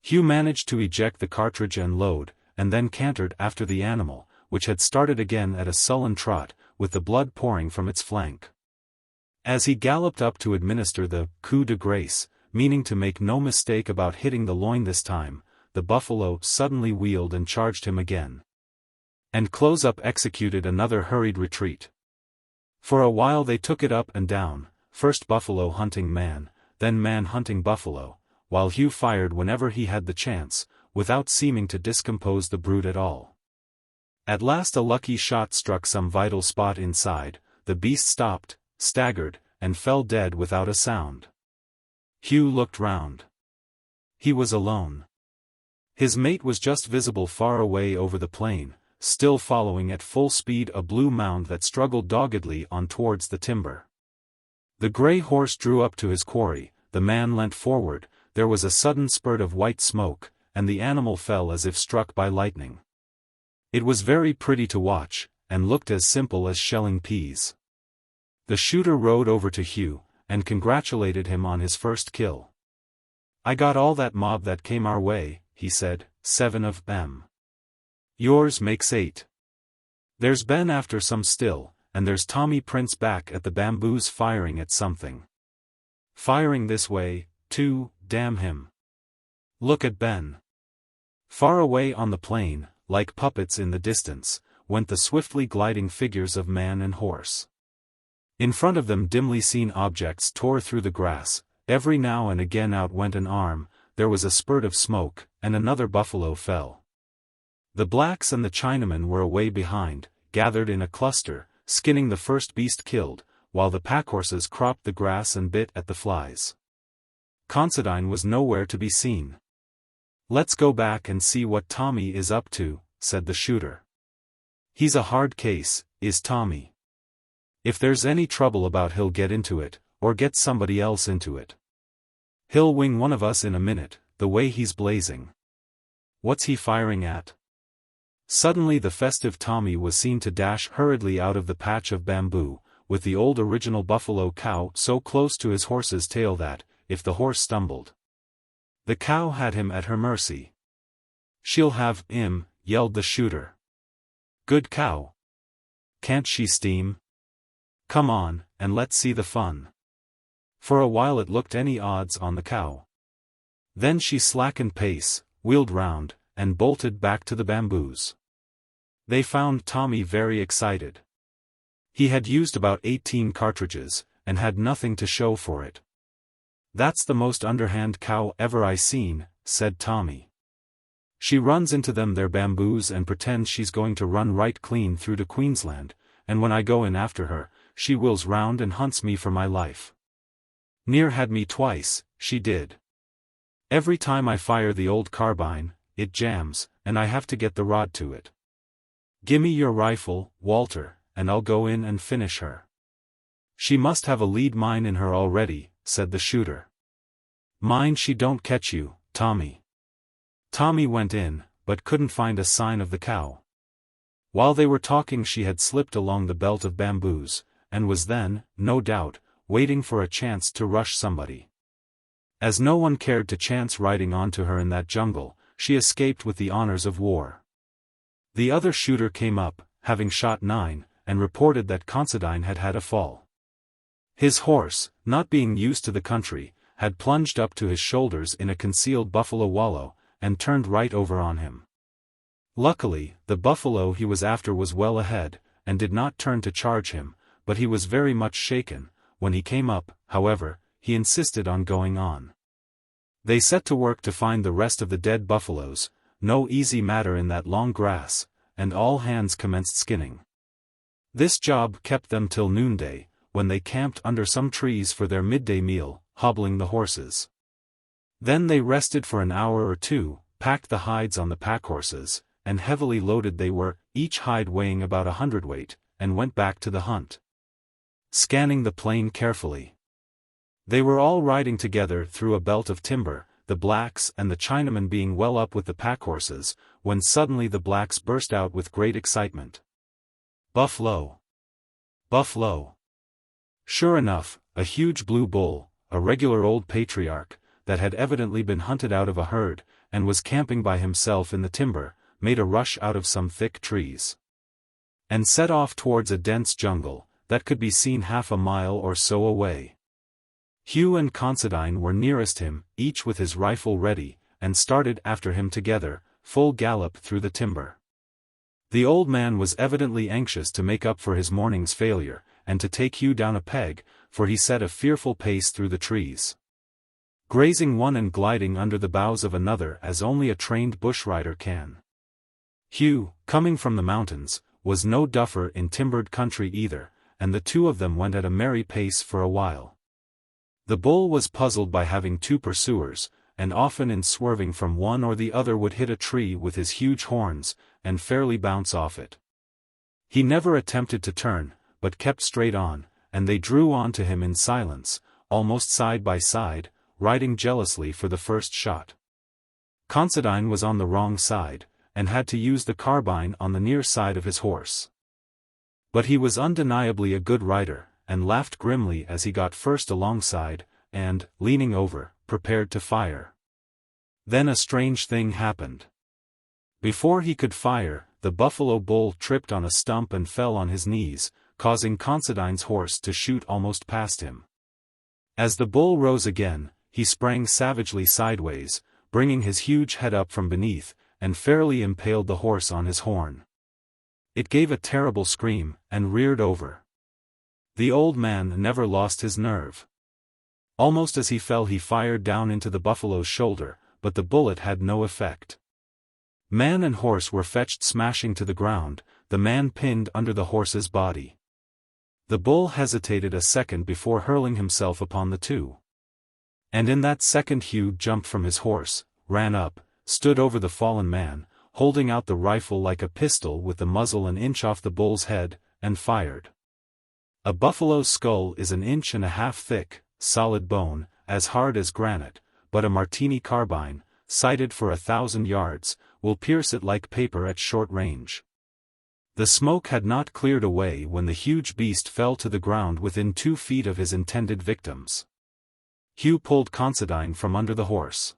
Hugh managed to eject the cartridge and load, and then cantered after the animal, which had started again at a sullen trot, with the blood pouring from its flank. As he galloped up to administer the coup de grace, meaning to make no mistake about hitting the loin this time, the buffalo suddenly wheeled and charged him again. And Close-Up executed another hurried retreat. For a while they took it up and down, first buffalo hunting man, then man hunting buffalo, while Hugh fired whenever he had the chance, without seeming to discompose the brute at all. At last a lucky shot struck some vital spot inside, the beast stopped, staggered, and fell dead without a sound. Hugh looked round. He was alone. His mate was just visible far away over the plain, still following at full speed a blue mound that struggled doggedly on towards the timber. The grey horse drew up to his quarry, the man leant forward, there was a sudden spurt of white smoke, and the animal fell as if struck by lightning. It was very pretty to watch, and looked as simple as shelling peas. The shooter rode over to Hugh, and congratulated him on his first kill. "I got all that mob that came our way," he said, "7 of them. Yours makes 8. There's Ben after some still, and there's Tommy Prince back at the bamboos firing at something. Firing this way, too, damn him. Look at Ben." Far away on the plain, like puppets in the distance, went the swiftly gliding figures of man and horse. In front of them dimly seen objects tore through the grass, every now and again out went an arm, there was a spurt of smoke, and another buffalo fell. The blacks and the Chinamen were away behind, gathered in a cluster, skinning the first beast killed, while the packhorses cropped the grass and bit at the flies. Considine was nowhere to be seen. "Let's go back and see what Tommy is up to," said the shooter. "He's a hard case, is Tommy. If there's any trouble about he'll get into it, or get somebody else into it. He'll wing one of us in a minute, the way he's blazing. What's he firing at?" Suddenly the festive Tommy was seen to dash hurriedly out of the patch of bamboo, with the old original buffalo cow so close to his horse's tail that, if the horse stumbled, the cow had him at her mercy. "She'll have him," yelled the shooter. "Good cow. Can't she steam? Come on, and let's see the fun." For a while it looked any odds on the cow. Then she slackened pace, wheeled round, and bolted back to the bamboos. They found Tommy very excited. He had used about 18 cartridges, and had nothing to show for it. "That's the most underhand cow ever I seen," said Tommy. "She runs into them their bamboos and pretends she's going to run right clean through to Queensland, and when I go in after her, she wheels round and hunts me for my life. Near had me twice, she did. Every time I fire the old carbine, it jams, and I have to get the rod to it. Gimme your rifle, Walter, and I'll go in and finish her." "She must have a lead mine in her already," said the shooter. "Mind she don't catch you, Tommy." Tommy went in, but couldn't find a sign of the cow. While they were talking she had slipped along the belt of bamboos, and was then, no doubt, waiting for a chance to rush somebody. As no one cared to chance riding onto her in that jungle, she escaped with the honors of war. The other shooter came up, having shot 9, and reported that Considine had had a fall. His horse, not being used to the country, had plunged up to his shoulders in a concealed buffalo wallow, and turned right over on him. Luckily, the buffalo he was after was well ahead, and did not turn to charge him, but he was very much shaken. When he came up, however, he insisted on going on. They set to work to find the rest of the dead buffaloes, no easy matter in that long grass, and all hands commenced skinning. This job kept them till noonday, when they camped under some trees for their midday meal, hobbling the horses. Then they rested for an hour or two, packed the hides on the packhorses, and heavily loaded they were, each hide weighing about 1 hundredweight, and went back to the hunt. Scanning the plain carefully. They were all riding together through a belt of timber, the blacks and the Chinamen being well up with the packhorses, when suddenly the blacks burst out with great excitement. "Buffalo! Buffalo!" Sure enough, a huge blue bull, a regular old patriarch, that had evidently been hunted out of a herd, and was camping by himself in the timber, made a rush out of some thick trees, and set off towards a dense jungle, that could be seen half a mile or so away. Hugh and Considine were nearest him, each with his rifle ready, and started after him together, full gallop through the timber. The old man was evidently anxious to make up for his morning's failure, and to take Hugh down a peg, for he set a fearful pace through the trees, grazing one and gliding under the boughs of another as only a trained bushrider can. Hugh, coming from the mountains, was no duffer in timbered country either, and the two of them went at a merry pace for a while. The bull was puzzled by having two pursuers, and often in swerving from one or the other would hit a tree with his huge horns, and fairly bounce off it. He never attempted to turn, but kept straight on, and they drew on to him in silence, almost side by side, riding jealously for the first shot. Considine was on the wrong side, and had to use the carbine on the near side of his horse. But he was undeniably a good rider, and laughed grimly as he got first alongside, and, leaning over, prepared to fire. Then a strange thing happened. Before he could fire, the buffalo bull tripped on a stump and fell on his knees, causing Considine's horse to shoot almost past him. As the bull rose again, he sprang savagely sideways, bringing his huge head up from beneath, and fairly impaled the horse on his horn. It gave a terrible scream, and reared over. The old man never lost his nerve. Almost as he fell he fired down into the buffalo's shoulder, but the bullet had no effect. Man and horse were fetched smashing to the ground, the man pinned under the horse's body. The bull hesitated a second before hurling himself upon the two. And in that second Hugh jumped from his horse, ran up, stood over the fallen man, holding out the rifle like a pistol with the muzzle an inch off the bull's head, and fired. A buffalo's skull is 1.5 inches thick, solid bone, as hard as granite, but a Martini carbine, sighted for 1,000 yards, will pierce it like paper at short range. The smoke had not cleared away when the huge beast fell to the ground within 2 feet of his intended victims. Hugh pulled Considine from under the horse.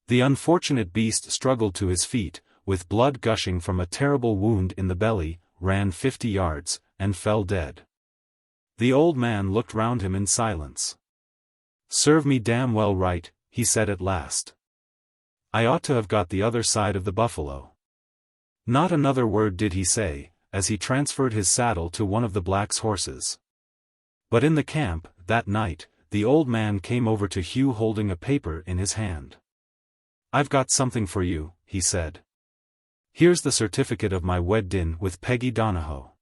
The unfortunate beast struggled to his feet, with blood gushing from a terrible wound in the belly, ran 50 yards, and fell dead. The old man looked round him in silence. "Serve me damn well right," he said at last. "I ought to have got the other side of the buffalo." Not another word did he say, as he transferred his saddle to one of the blacks' horses. But in the camp, that night, the old man came over to Hugh holding a paper in his hand. "I've got something for you," he said. "Here's the certificate of my weddin with Peggy Donahoe.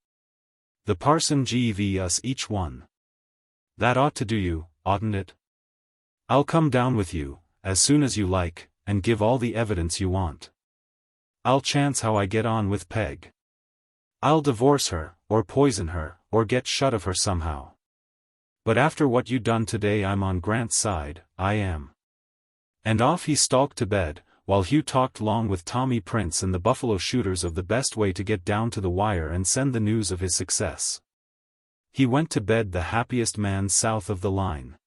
The parson gave us each one. That ought to do you, oughtn't it? I'll come down with you, as soon as you like, and give all the evidence you want. I'll chance how I get on with Peg. I'll divorce her, or poison her, or get shut of her somehow. But after what you done today I'm on Grant's side, I am." And off he stalked to bed, while Hugh talked long with Tommy Prince and the buffalo shooters of the best way to get down to the wire and send the news of his success. He went to bed the happiest man south of the line.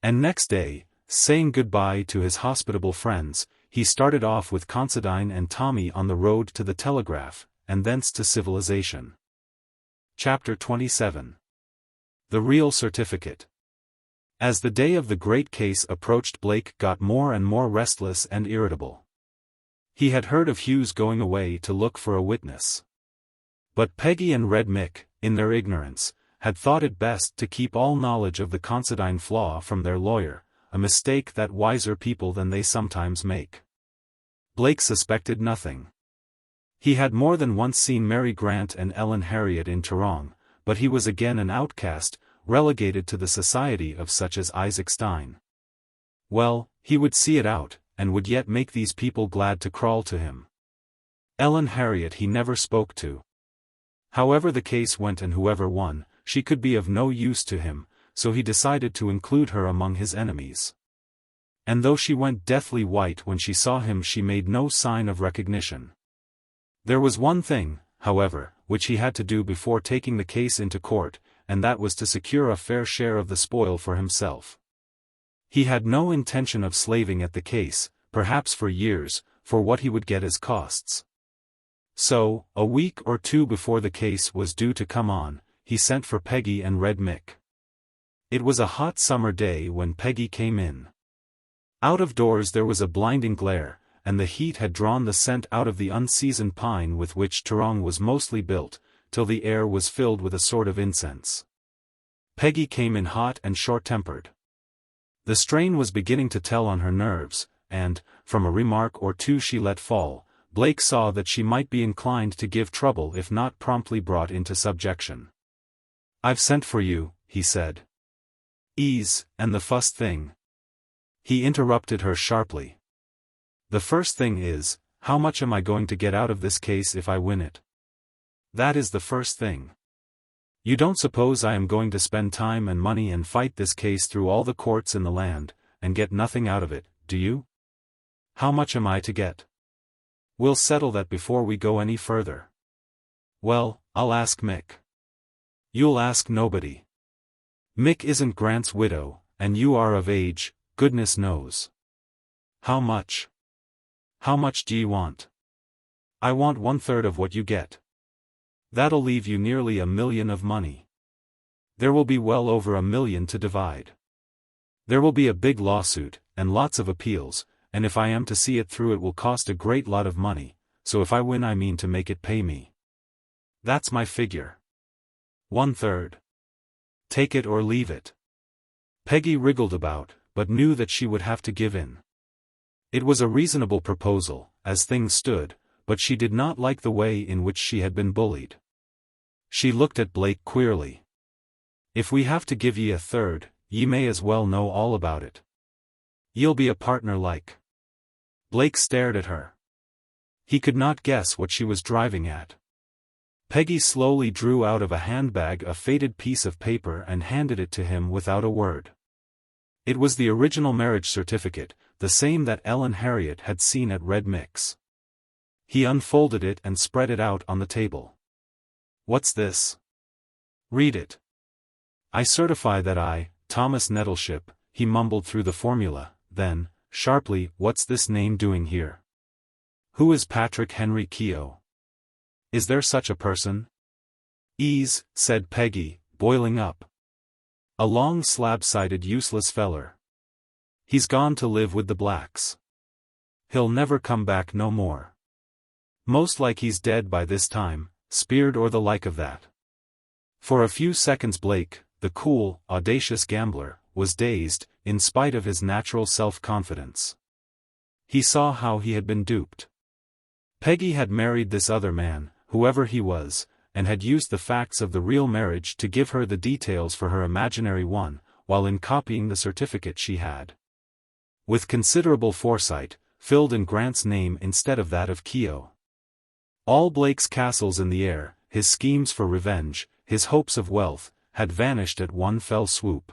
And next day, saying goodbye to his hospitable friends, he started off with Considine and Tommy on the road to the telegraph, and thence to civilization. Chapter 27. The Real Certificate. As the day of the great case approached, Blake got more and more restless and irritable. He had heard of Hugh's going away to look for a witness. But Peggy and Red Mick, in their ignorance, had thought it best to keep all knowledge of the Considine flaw from their lawyer, a mistake that wiser people than they sometimes make. Blake suspected nothing. He had more than once seen Mary Grant and Ellen Harriet in Toronto, but he was again an outcast, relegated to the society of such as XVIII. Well, he would see it out, and would yet make these people glad to crawl to him. Ellen Harriet he never spoke to. However the case went and whoever won, she could be of no use to him, so he decided to include her among his enemies. And though she went deathly white when she saw him, she made no sign of recognition. There was one thing, however, which he had to do before taking the case into court, and that was to secure a fair share of the spoil for himself. He had no intention of slaving at the case, perhaps for years, for what he would get as costs. So, a week or two before the case was due to come on, he sent for Peggy and read Mick. It was a hot summer day when Peggy came in. Out of doors there was a blinding glare, and the heat had drawn the scent out of the unseasoned pine with which Toronto was mostly built, till the air was filled with a sort of incense. Peggy came in hot and short-tempered. The strain was beginning to tell on her nerves, and, from a remark or two she let fall, Blake saw that she might be inclined to give trouble if not promptly brought into subjection. "I've sent for you," he said. "Ease, and the first thing." He interrupted her sharply. "The first thing is, how much am I going to get out of this case if I win it? That is the first thing. You don't suppose I am going to spend time and money and fight this case through all the courts in the land, and get nothing out of it, do you? How much am I to get? We'll settle that before we go any further." "Well, I'll ask Mick." "You'll ask nobody. Mick isn't Grant's widow, and you are of age, goodness knows. How much? How much do you want?" "I want 1/3 of what you get. That'll leave you nearly $1 million of money. There will be well over $1 million to divide. There will be a big lawsuit, and lots of appeals, and if I am to see it through it will cost a great lot of money, so if I win I mean to make it pay me. That's my figure. 1/3. Take it or leave it." Peggy wriggled about, but knew that she would have to give in. It was a reasonable proposal, as things stood, but she did not like the way in which she had been bullied. She looked at Blake queerly. "If we have to give ye 1/3, ye may as well know all about it. Ye'll be a partner like." Blake stared at her. He could not guess what she was driving at. Peggy slowly drew out of a handbag a faded piece of paper and handed it to him without a word. It was the original marriage certificate, the same that Ellen Harriet had seen at Red Mick's. He unfolded it and spread it out on the table. "What's this?" "Read it." "I certify that I, Thomas Nettleship," he mumbled through the formula, then, sharply, "what's this name doing here? Who is Patrick Henry Keogh? Is there such a person?" "Ease," said Peggy, boiling up. "A long slab-sided useless feller. He's gone to live with the blacks. He'll never come back no more. Most like he's dead by this time, speared or the like of that." For a few seconds Blake, the cool, audacious gambler, was dazed, in spite of his natural self-confidence. He saw how he had been duped. Peggy had married this other man, whoever he was, and had used the facts of the real marriage to give her the details for her imaginary one, while in copying the certificate she had, with considerable foresight, filled in Grant's name instead of that of Keogh. All Blake's castles in the air, his schemes for revenge, his hopes of wealth, had vanished at one fell swoop.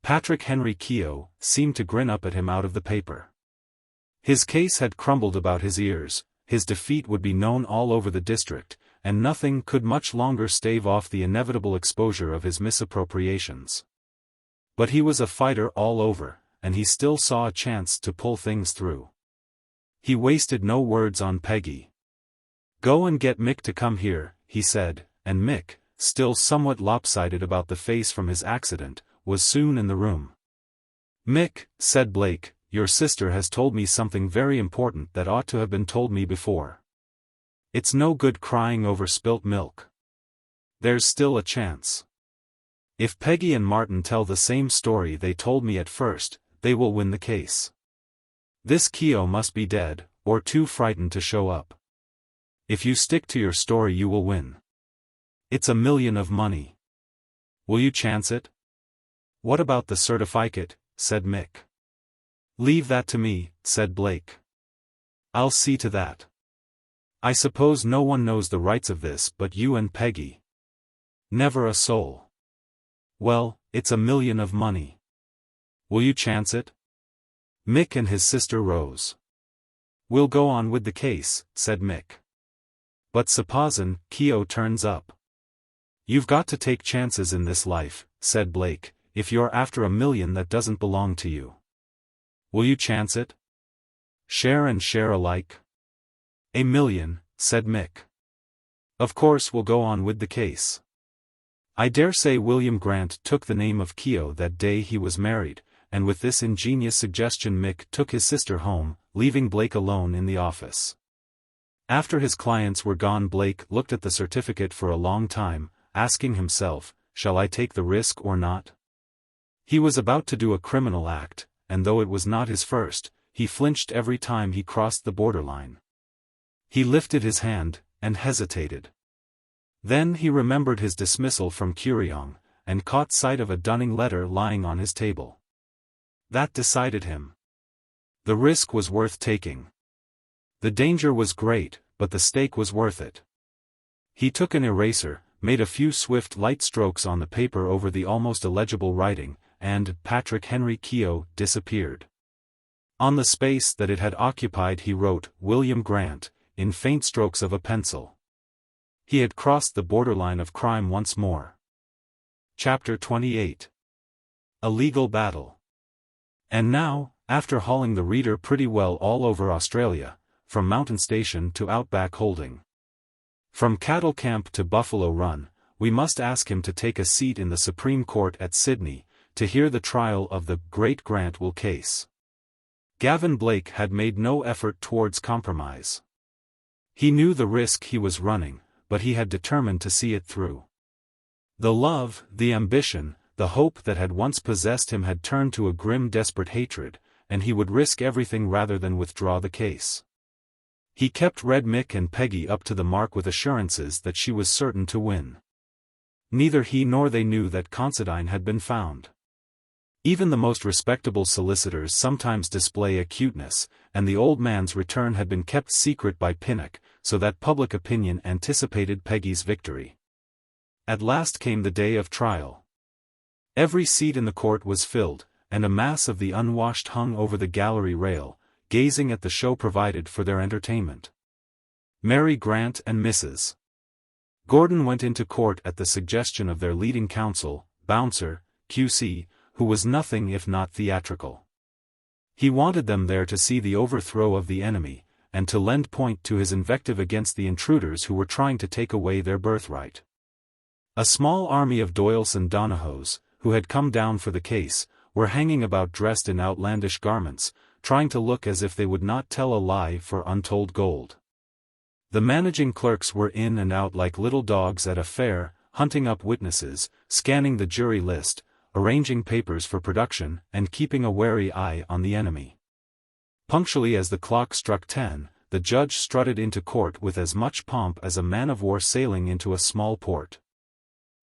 Patrick Henry Keogh seemed to grin up at him out of the paper. His case had crumbled about his ears, his defeat would be known all over the district, and nothing could much longer stave off the inevitable exposure of his misappropriations. But he was a fighter all over, and he still saw a chance to pull things through. He wasted no words on Peggy. "Go and get Mick to come here," he said, and Mick, still somewhat lopsided about the face from his accident, was soon in the room. "Mick," said Blake, "your sister has told me something very important that ought to have been told me before. It's no good crying over spilt milk. There's still a chance. If Peggy and Martin tell the same story they told me at first, they will win the case. This Keogh must be dead, or too frightened to show up. If you stick to your story you will win. It's $1 million of money. Will you chance it?" "What about the certificate?" said Mick. "Leave that to me," said Blake. "I'll see to that." I suppose no one knows the rights of this but you and Peggy. Never a soul. Well, it's $1 million of money. Will you chance it? Mick and his sister rose. We'll go on with the case, said Mick. But supposin' Keogh turns up. You've got to take chances in this life, said Blake, if you're after $1 million that doesn't belong to you. Will you chance it? Share and share alike? $1 million, said Mick. Of course we'll go on with the case. I dare say William Grant took the name of Keogh that day he was married, and with this ingenious suggestion Mick took his sister home, leaving Blake alone in the office. After his clients were gone Blake looked at the certificate for a long time, asking himself, shall I take the risk or not? He was about to do a criminal act, and though it was not his first, he flinched every time he crossed the borderline. He lifted his hand, and hesitated. Then he remembered his dismissal from Kuriong, and caught sight of a dunning letter lying on his table. That decided him. The risk was worth taking. The danger was great, but the stake was worth it. He took an eraser, made a few swift light strokes on the paper over the almost illegible writing, and Patrick Henry Keogh disappeared. On the space that it had occupied he wrote, William Grant, in faint strokes of a pencil. He had crossed the borderline of crime once more. Chapter 28. A Legal Battle. And now, after hauling the reader pretty well all over Australia, from Mountain Station to Outback Holding, from Cattle Camp to Buffalo Run, we must ask him to take a seat in the Supreme Court at Sydney, to hear the trial of the Great Grant Will case. Gavin Blake had made no effort towards compromise. He knew the risk he was running, but he had determined to see it through. The love, the ambition, the hope that had once possessed him had turned to a grim desperate hatred, and he would risk everything rather than withdraw the case. He kept Red Mick and Peggy up to the mark with assurances that she was certain to win. Neither he nor they knew that Considine had been found. Even the most respectable solicitors sometimes display acuteness, and the old man's return had been kept secret by Pinnock, so that public opinion anticipated Peggy's victory. At last came the day of trial. Every seat in the court was filled, and a mass of the unwashed hung over the gallery rail, gazing at the show provided for their entertainment. Mary Grant and Mrs. Gordon went into court at the suggestion of their leading counsel, Bouncer, Q.C., who was nothing if not theatrical. He wanted them there to see the overthrow of the enemy, and to lend point to his invective against the intruders who were trying to take away their birthright. A small army of Doyles and Donahos, who had come down for the case, were hanging about dressed in outlandish garments, trying to look as if they would not tell a lie for untold gold. The managing clerks were in and out like little dogs at a fair, hunting up witnesses, scanning the jury list, arranging papers for production, and keeping a wary eye on the enemy. Punctually as the clock struck 10, the judge strutted into court with as much pomp as a man-of-war sailing into a small port.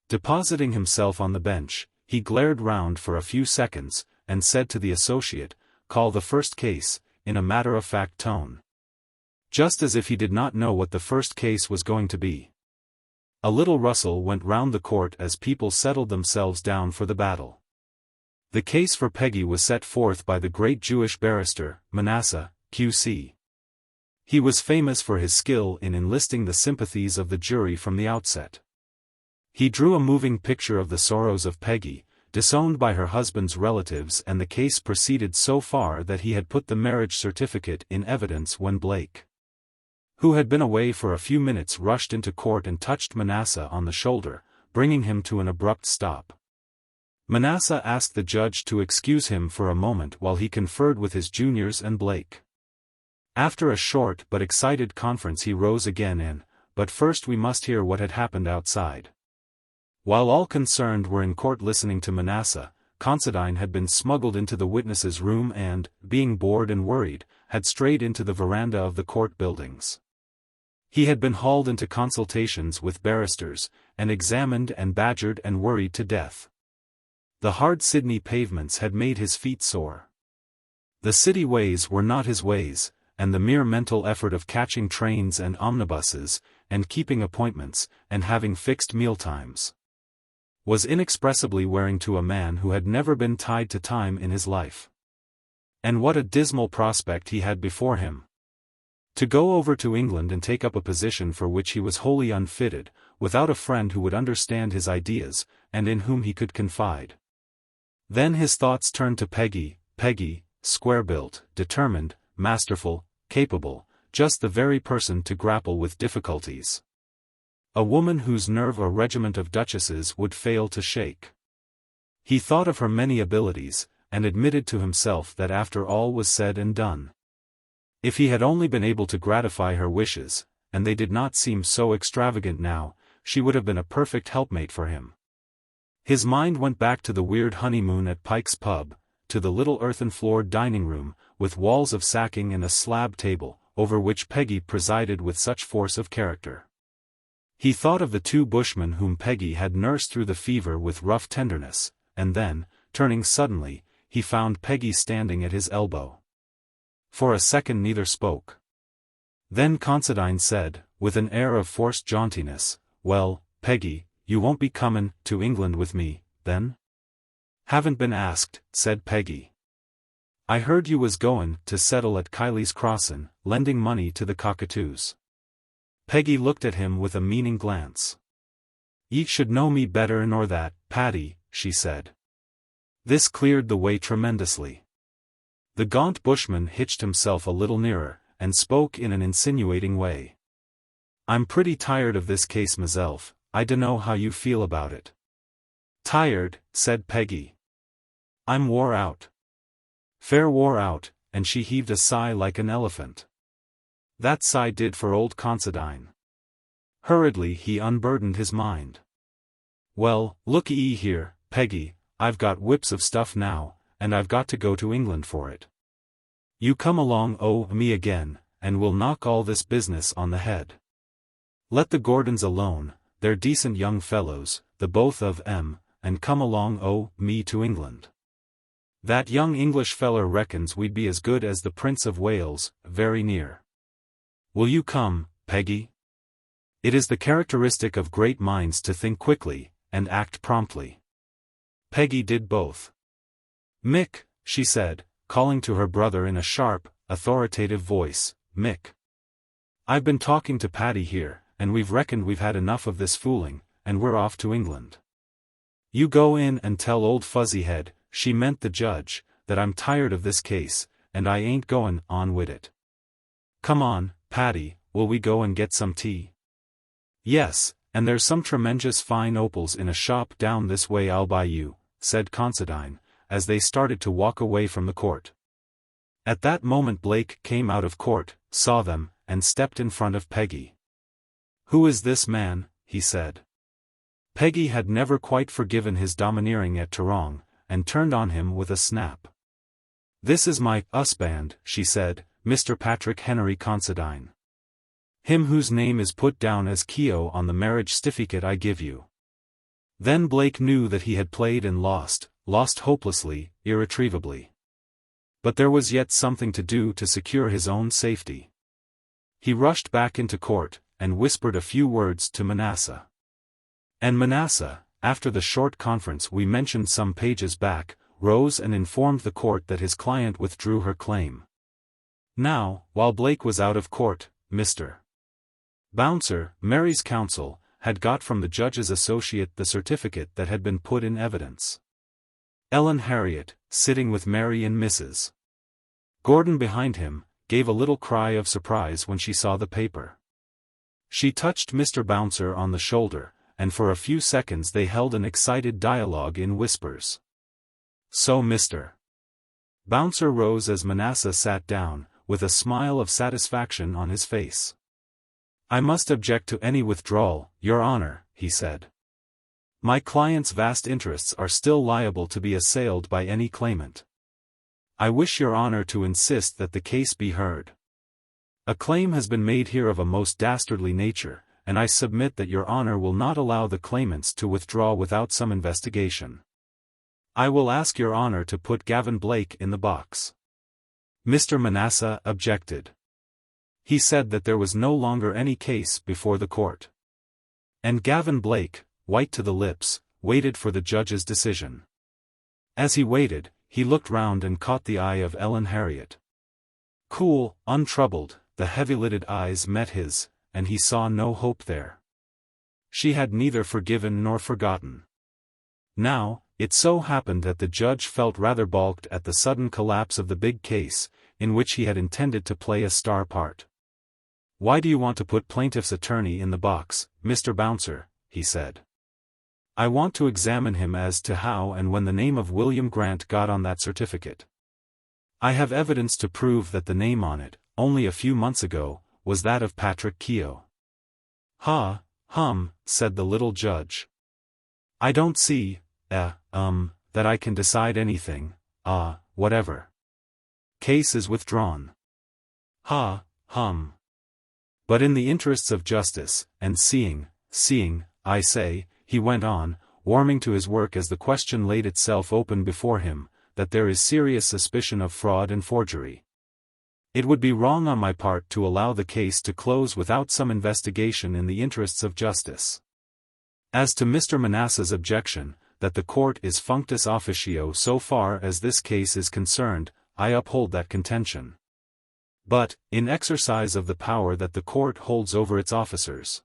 Depositing himself on the bench, he glared round for a few seconds, and said to the associate, "Call the first case," in a matter-of-fact tone. Just as if he did not know what the first case was going to be. A little rustle went round the court as people settled themselves down for the battle. The case for Peggy was set forth by the great Jewish barrister, Manasseh, Q.C. He was famous for his skill in enlisting the sympathies of the jury from the outset. He drew a moving picture of the sorrows of Peggy, disowned by her husband's relatives, and the case proceeded so far that he had put the marriage certificate in evidence when Blake, who had been away for a few minutes, rushed into court and touched Manasseh on the shoulder, bringing him to an abrupt stop. Manasseh asked the judge to excuse him for a moment while he conferred with his juniors and Blake. After a short but excited conference he rose again but first we must hear what had happened outside. While all concerned were in court listening to Manasseh, Considine had been smuggled into the witnesses' room and, being bored and worried, had strayed into the veranda of the court buildings. He had been hauled into consultations with barristers, and examined and badgered and worried to death. The hard Sydney pavements had made his feet sore. The city ways were not his ways, and the mere mental effort of catching trains and omnibuses, and keeping appointments, and having fixed mealtimes, was inexpressibly wearing to a man who had never been tied to time in his life. And what a dismal prospect he had before him! To go over to England and take up a position for which he was wholly unfitted, without a friend who would understand his ideas, and in whom he could confide. Then his thoughts turned to Peggy, square-built, determined, masterful, capable, just the very person to grapple with difficulties. A woman whose nerve a regiment of duchesses would fail to shake. He thought of her many abilities, and admitted to himself that after all was said and done, if he had only been able to gratify her wishes, and they did not seem so extravagant now, she would have been a perfect helpmate for him. His mind went back to the weird honeymoon at Pike's pub, to the little earthen-floored dining room, with walls of sacking and a slab table, over which Peggy presided with such force of character. He thought of the two bushmen whom Peggy had nursed through the fever with rough tenderness, and then, turning suddenly, he found Peggy standing at his elbow. For a second neither spoke. Then Considine said, with an air of forced jauntiness, "Well, Peggy, you won't be comin' to England with me, then?" "Haven't been asked," said Peggy. "I heard you was goin' to settle at Kiley's Crossin', lending money to the cockatoos." Peggy looked at him with a meaning glance. "Ye should know me better nor that, Patty," she said. This cleared the way tremendously. The gaunt bushman hitched himself a little nearer, and spoke in an insinuating way. "I'm pretty tired of this case myself. I dunno how you feel about it." "Tired," said Peggy. "I'm wore out. Fair wore out," and she heaved a sigh like an elephant. That sigh did for old Considine. Hurriedly he unburdened his mind. "Well, look-ye here, Peggy, I've got whips of stuff now, and I've got to go to England for it. You come along me again, and we'll knock all this business on the head. Let the Gordons alone, they're decent young fellows, the both of 'em, and come along me to England. That young English feller reckons we'd be as good as the Prince of Wales, very near. Will you come, Peggy?" It is the characteristic of great minds to think quickly, and act promptly. Peggy did both. "Mick," she said, calling to her brother in a sharp, authoritative voice, "Mick. I've been talking to Patty here, and we've reckoned we've had enough of this fooling, and we're off to England. You go in and tell old Fuzzyhead," she meant the judge, "that I'm tired of this case, and I ain't goin' on wid it. Come on, Patty, will we go and get some tea?" "Yes, and there's some tremenjous fine opals in a shop down this way I'll buy you," said Considine, as they started to walk away from the court. At that moment Blake came out of court, saw them, and stepped in front of Peggy. "Who is this man?" he said. Peggy had never quite forgiven his domineering at Tarrong, and turned on him with a snap. "This is my husband," she said, "Mr. Patrick Henry Considine. Him whose name is put down as Keogh on the marriage certificate I give you." Then Blake knew that he had played and lost hopelessly, irretrievably. But there was yet something to do to secure his own safety. He rushed back into court, and whispered a few words to Manasseh. And Manasseh, after the short conference we mentioned some pages back, rose and informed the court that his client withdrew her claim. Now, while Blake was out of court, Mr. Bouncer, Mary's counsel, had got from the judge's associate the certificate that had been put in evidence. Ellen Harriet, sitting with Mary and Mrs. Gordon behind him, gave a little cry of surprise when she saw the paper. She touched Mr. Bouncer on the shoulder, and for a few seconds they held an excited dialogue in whispers. So Mr. Bouncer rose as Manasseh sat down, with a smile of satisfaction on his face. "I must object to any withdrawal, Your Honor," he said. "My client's vast interests are still liable to be assailed by any claimant. I wish Your Honor to insist that the case be heard. A claim has been made here of a most dastardly nature, and I submit that Your Honor will not allow the claimants to withdraw without some investigation. I will ask Your Honor to put Gavin Blake in the box." Mr. Manasseh objected. He said that there was no longer any case before the court. And Gavin Blake, white to the lips, waited for the judge's decision. As he waited, he looked round and caught the eye of Ellen Harriet. Cool, untroubled, the heavy-lidded eyes met his, and he saw no hope there. She had neither forgiven nor forgotten. Now, it so happened that the judge felt rather balked at the sudden collapse of the big case, in which he had intended to play a star part. "Why do you want to put plaintiff's attorney in the box, Mr. Bouncer?" he said. "I want to examine him as to how and when the name of William Grant got on that certificate. I have evidence to prove that the name on it, only a few months ago, was that of Patrick Keogh." Said the little judge. "I don't see, that I can decide anything, whatever. Case is withdrawn." "But in the interests of justice, and seeing, I say," he went on, warming to his work as the question laid itself open before him, "that there is serious suspicion of fraud and forgery. It would be wrong on my part to allow the case to close without some investigation in the interests of justice. As to Mr. Manasseh's objection, that the court is functus officio so far as this case is concerned, I uphold that contention. But, in exercise of the power that the court holds over its officers,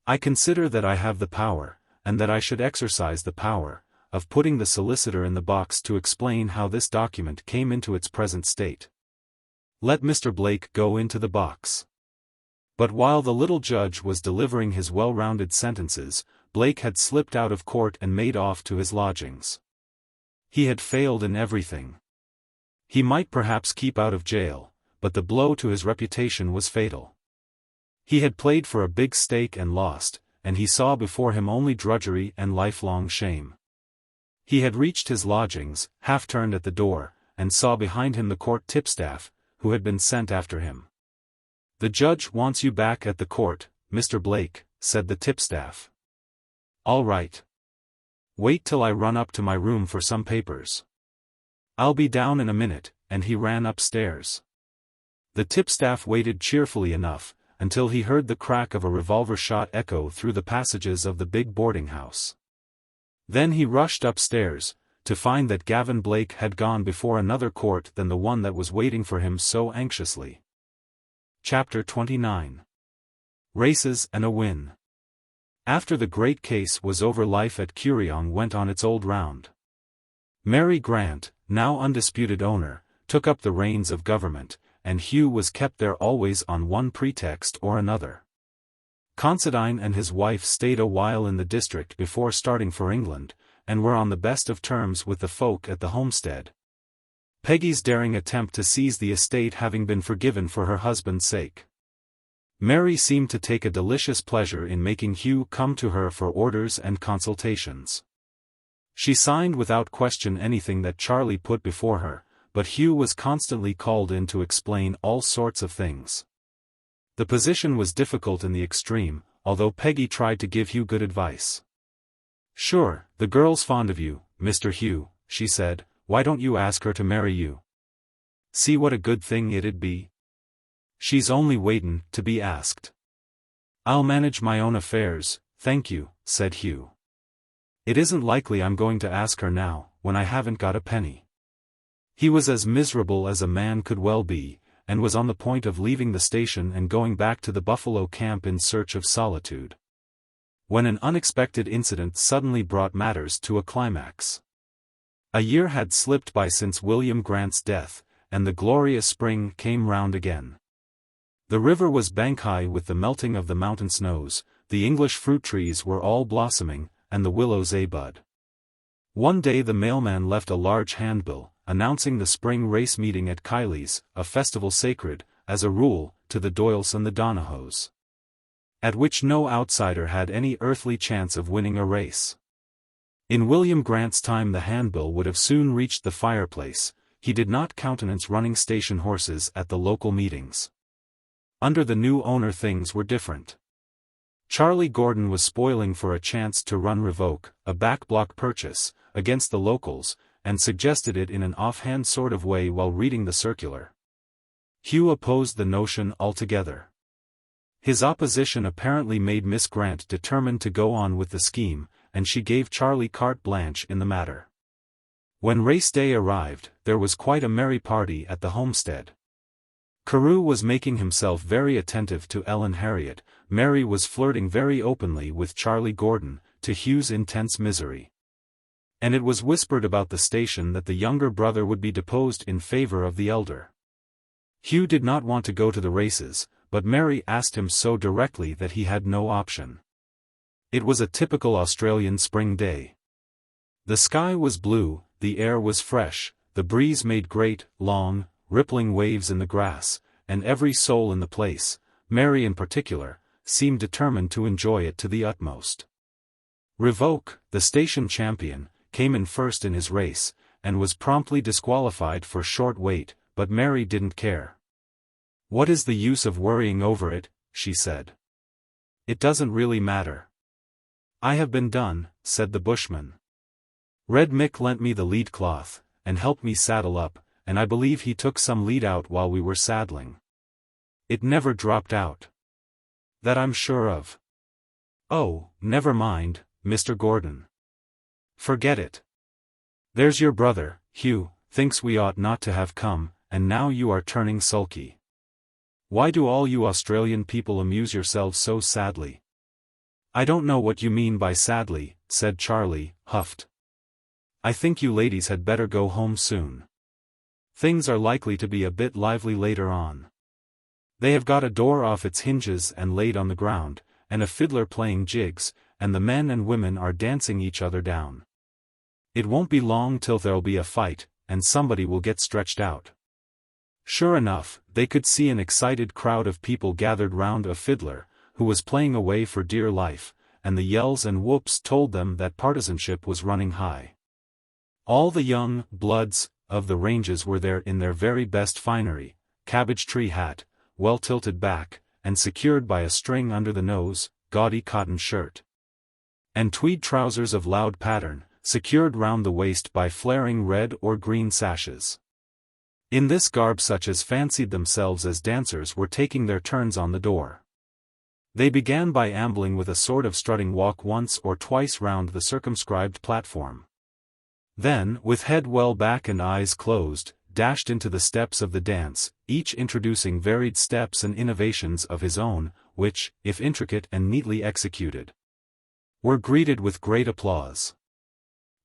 I consider that I have the power, and that I should exercise the power, of putting the solicitor in the box to explain how this document came into its present state. Let Mr. Blake go into the box." But while the little judge was delivering his well-rounded sentences, Blake had slipped out of court and made off to his lodgings. He had failed in everything. He might perhaps keep out of jail, but the blow to his reputation was fatal. He had played for a big stake and lost, and he saw before him only drudgery and lifelong shame. He had reached his lodgings, half-turned at the door, and saw behind him the court tipstaff, who had been sent after him. "The judge wants you back at the court, Mr. Blake," said the tipstaff. "All right. Wait till I run up to my room for some papers. I'll be down in a minute," and he ran upstairs. The tipstaff waited cheerfully enough, until he heard the crack of a revolver shot echo through the passages of the big boarding house. Then he rushed upstairs, to find that Gavin Blake had gone before another court than the one that was waiting for him so anxiously. Chapter 29. Races and a Win. After the great case was over, life at Kuriong went on its old round. Mary Grant, now undisputed owner, took up the reins of government, and Hugh was kept there always on one pretext or another. Considine and his wife stayed a while in the district before starting for England, and were on the best of terms with the folk at the Homestead. Peggy's daring attempt to seize the estate having been forgiven for her husband's sake. Mary seemed to take a delicious pleasure in making Hugh come to her for orders and consultations. She signed without question anything that Charlie put before her, but Hugh was constantly called in to explain all sorts of things. The position was difficult in the extreme, although Peggy tried to give Hugh good advice. "Sure, the girl's fond of you, Mr. Hugh," she said. "Why don't you ask her to marry you? See what a good thing it'd be? She's only waitin' to be asked." "I'll manage my own affairs, thank you," said Hugh. "It isn't likely I'm going to ask her now, when I haven't got a penny." He was as miserable as a man could well be, and was on the point of leaving the station and going back to the buffalo camp in search of solitude, when an unexpected incident suddenly brought matters to a climax. A year had slipped by since William Grant's death, and the glorious spring came round again. The river was bank-high with the melting of the mountain snows, the English fruit trees were all blossoming, and the willows a-bud. One day the mailman left a large handbill, announcing the spring race meeting at Kiley's, a festival sacred, as a rule, to the Doyles and the Donahoes, at which no outsider had any earthly chance of winning a race. In William Grant's time the handbill would have soon reached the fireplace. He did not countenance running station horses at the local meetings. Under the new owner things were different. Charlie Gordon was spoiling for a chance to run Revoke, a back-block purchase, against the locals, and suggested it in an offhand sort of way while reading the circular. Hugh opposed the notion altogether. His opposition apparently made Miss Grant determined to go on with the scheme, and she gave Charlie carte blanche in the matter. When race day arrived, there was quite a merry party at the homestead. Carew was making himself very attentive to Ellen Harriet, Mary was flirting very openly with Charlie Gordon, to Hugh's intense misery. And it was whispered about the station that the younger brother would be deposed in favor of the elder. Hugh did not want to go to the races, but Mary asked him so directly that he had no option. It was a typical Australian spring day. The sky was blue, the air was fresh, the breeze made great, long, rippling waves in the grass, and every soul in the place, Mary in particular, seemed determined to enjoy it to the utmost. Revoke, the station champion, came in first in his race, and was promptly disqualified for short wait, but Mary didn't care. "What is the use of worrying over it?" she said. "It doesn't really matter." "I have been done," said the bushman. "Red Mick lent me the lead cloth, and helped me saddle up, and I believe he took some lead out while we were saddling. It never dropped out. That I'm sure of." "Oh, never mind, Mr. Gordon. Forget it. There's your brother, Hugh, thinks we ought not to have come, and now you are turning sulky. Why do all you Australian people amuse yourselves so sadly?" "I don't know what you mean by sadly," said Charlie, huffed. "I think you ladies had better go home soon. Things are likely to be a bit lively later on. They have got a door off its hinges and laid on the ground, and a fiddler playing jigs, and the men and women are dancing each other down. It won't be long till there'll be a fight, and somebody will get stretched out." Sure enough, they could see an excited crowd of people gathered round a fiddler, who was playing away for dear life, and the yells and whoops told them that partisanship was running high. All the young bloods of the ranges were there in their very best finery, cabbage tree hat, well tilted back, and secured by a string under the nose, gaudy cotton shirt, and tweed trousers of loud pattern, secured round the waist by flaring red or green sashes. In this garb such as fancied themselves as dancers were taking their turns on the door. They began by ambling with a sort of strutting walk once or twice round the circumscribed platform. Then, with head well back and eyes closed, dashed into the steps of the dance, each introducing varied steps and innovations of his own, which, if intricate and neatly executed, were greeted with great applause.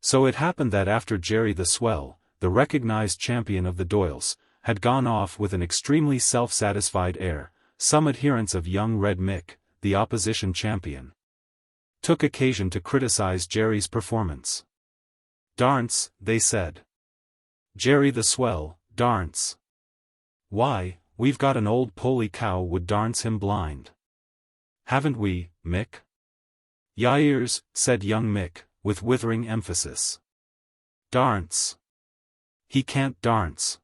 So it happened that after Jerry the Swell, the recognized champion of the Doyles, had gone off with an extremely self-satisfied air, some adherents of young Red Mick, the opposition champion, took occasion to criticize Jerry's performance. "Darnce," they said. "Jerry the Swell, darnce. Why, we've got an old poley cow would darnce him blind. Haven't we, Mick?" "Yiers," said young Mick, with withering emphasis. "Darnce. He can't darnce.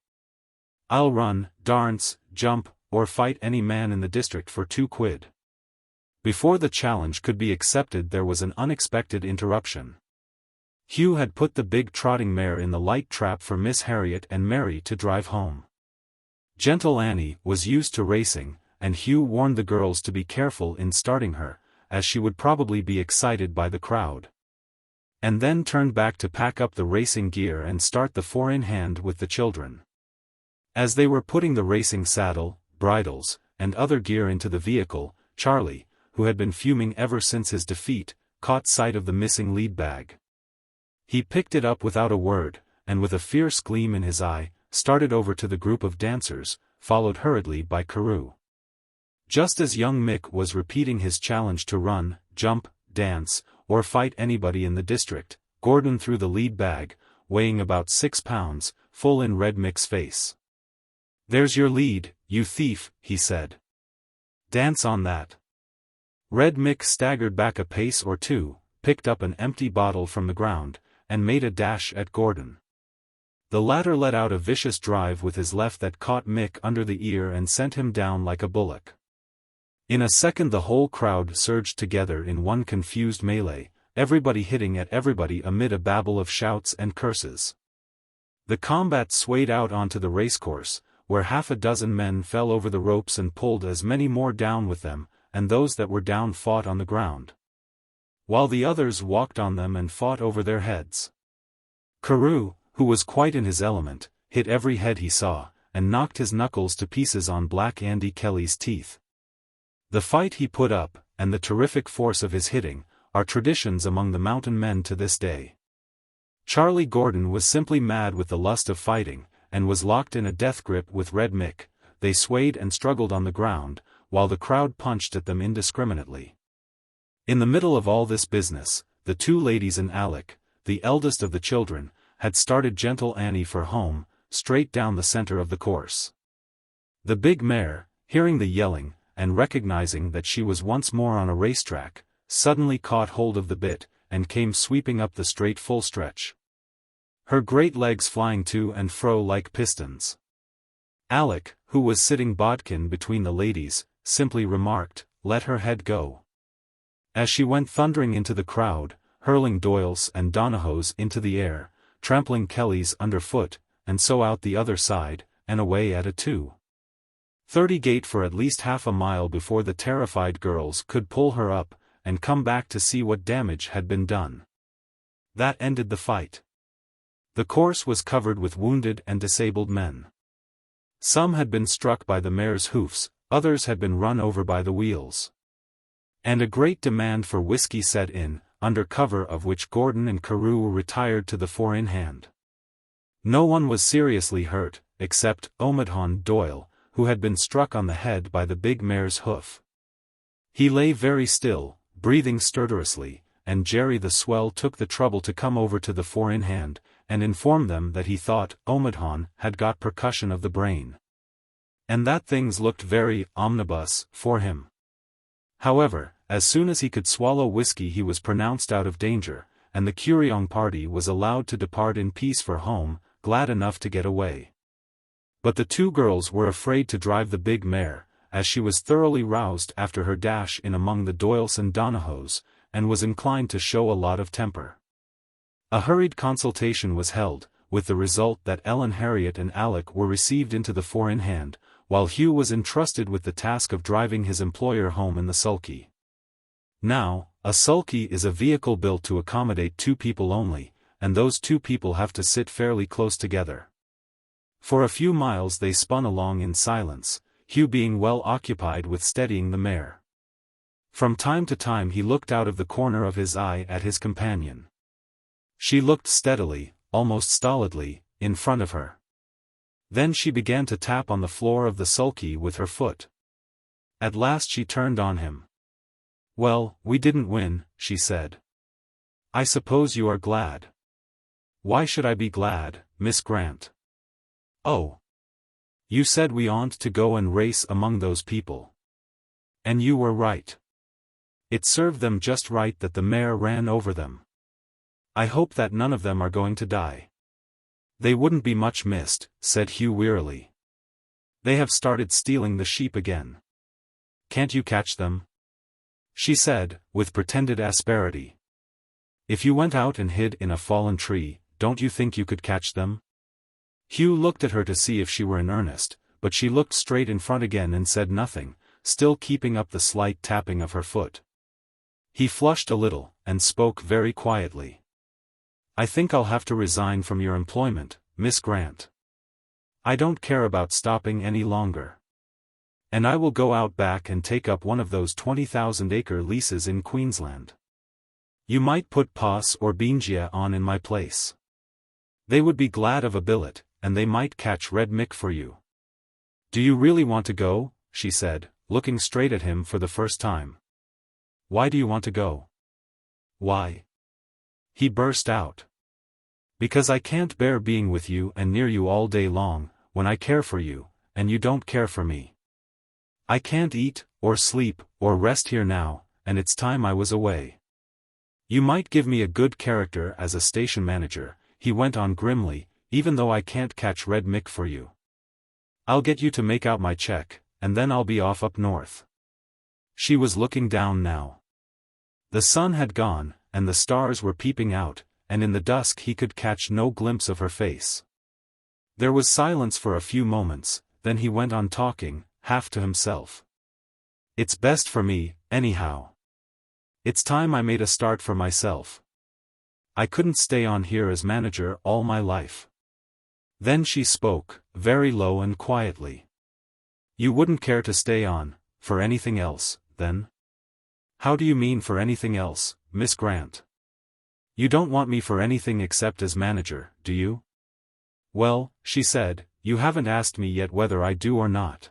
I'll run, darnce, jump, or fight any man in the district for 2 quid. Before the challenge could be accepted there was an unexpected interruption. Hugh had put the big trotting mare in the light trap for Miss Harriet and Mary to drive home. Gentle Annie was used to racing, and Hugh warned the girls to be careful in starting her, as she would probably be excited by the crowd. And then turned back to pack up the racing gear and start the 4-in-hand with the children. As they were putting the racing saddle, bridles, and other gear into the vehicle, Charlie, who had been fuming ever since his defeat, caught sight of the missing lead bag. He picked it up without a word, and with a fierce gleam in his eye, started over to the group of dancers, followed hurriedly by Carew. Just as young Mick was repeating his challenge to run, jump, dance, or fight anybody in the district, Gordon threw the lead bag, weighing about 6 pounds, full in Red Mick's face. "There's your lead, you thief," he said. "Dance on that." Red Mick staggered back a pace or two, picked up an empty bottle from the ground, and made a dash at Gordon. The latter let out a vicious drive with his left that caught Mick under the ear and sent him down like a bullock. In a second the whole crowd surged together in one confused melee, everybody hitting at everybody amid a babel of shouts and curses. The combat swayed out onto the racecourse, where half a dozen men fell over the ropes and pulled as many more down with them, and those that were down fought on the ground, while the others walked on them and fought over their heads. Carew, who was quite in his element, hit every head he saw, and knocked his knuckles to pieces on Black Andy Kelly's teeth. The fight he put up, and the terrific force of his hitting, are traditions among the mountain men to this day. Charlie Gordon was simply mad with the lust of fighting, and was locked in a death grip with Red Mick. They swayed and struggled on the ground, while the crowd punched at them indiscriminately. In the middle of all this business, the two ladies and Alec, the eldest of the children, had started Gentle Annie for home, straight down the center of the course. The big mare, hearing the yelling, and recognizing that she was once more on a racetrack, suddenly caught hold of the bit, and came sweeping up the straight full stretch, her great legs flying to and fro like pistons. Alec, who was sitting bodkin between the ladies, simply remarked, "Let her head go," as she went thundering into the crowd, hurling Doyle's and Donahoe's into the air, trampling Kelly's underfoot, and so out the other side, and away at a 2:30 gait for at least half a mile before the terrified girls could pull her up, and come back to see what damage had been done. That ended the fight. The course was covered with wounded and disabled men. Some had been struck by the mare's hoofs, others had been run over by the wheels. And a great demand for whiskey set in, under cover of which Gordon and Carew retired to the four-in-hand. No one was seriously hurt, except Omidhon Doyle, who had been struck on the head by the big mare's hoof. He lay very still, breathing stertorously, and Jerry the swell took the trouble to come over to the four-in-hand, and inform them that he thought Omidhon had got percussion of the brain, and that things looked very omnibus for him. However, as soon as he could swallow whiskey he was pronounced out of danger, and the Curiong party was allowed to depart in peace for home, glad enough to get away. But the two girls were afraid to drive the big mare, as she was thoroughly roused after her dash in among the Doyles and Donahoes, and was inclined to show a lot of temper. A hurried consultation was held, with the result that Ellen Harriet and Alec were received into the four-in-hand, while Hugh was entrusted with the task of driving his employer home in the sulky. Now, a sulky is a vehicle built to accommodate two people only, and those two people have to sit fairly close together. For a few miles they spun along in silence, Hugh being well occupied with steadying the mare. From time to time he looked out of the corner of his eye at his companion. She looked steadily, almost stolidly, in front of her. Then she began to tap on the floor of the sulky with her foot. At last she turned on him. "Well, we didn't win," she said. "I suppose you are glad." "Why should I be glad, Miss Grant?" "Oh. You said we oughtn't to go and race among those people. And you were right. It served them just right that the mare ran over them. I hope that none of them are going to die." "They wouldn't be much missed," said Hugh wearily. "They have started stealing the sheep again." "Can't you catch them?" she said, with pretended asperity. "If you went out and hid in a fallen tree, don't you think you could catch them?" Hugh looked at her to see if she were in earnest, but she looked straight in front again and said nothing, still keeping up the slight tapping of her foot. He flushed a little, and spoke very quietly. "I think I'll have to resign from your employment, Miss Grant. I don't care about stopping any longer. And I will go out back and take up one of those 20,000-acre leases in Queensland. You might put Poss or Bingia on in my place. They would be glad of a billet, and they might catch Red Mick for you." "Do you really want to go?" she said, looking straight at him for the first time. "Why do you want to go?" "Why?" he burst out. "Because I can't bear being with you and near you all day long, when I care for you, and you don't care for me. I can't eat, or sleep, or rest here now, and it's time I was away. You might give me a good character as a station manager," he went on grimly, "even though I can't catch Red Mick for you. I'll get you to make out my check, and then I'll be off up north." She was looking down now. The sun had gone, and the stars were peeping out, and in the dusk he could catch no glimpse of her face. There was silence for a few moments, then he went on talking, half to himself. It's best for me, anyhow. It's time I made a start for myself. I couldn't stay on here as manager all my life. Then she spoke, very low and quietly. You wouldn't care to stay on, for anything else, then? How do you mean for anything else, Miss Grant? You don't want me for anything except as manager, do you? Well, she said, you haven't asked me yet whether I do or not.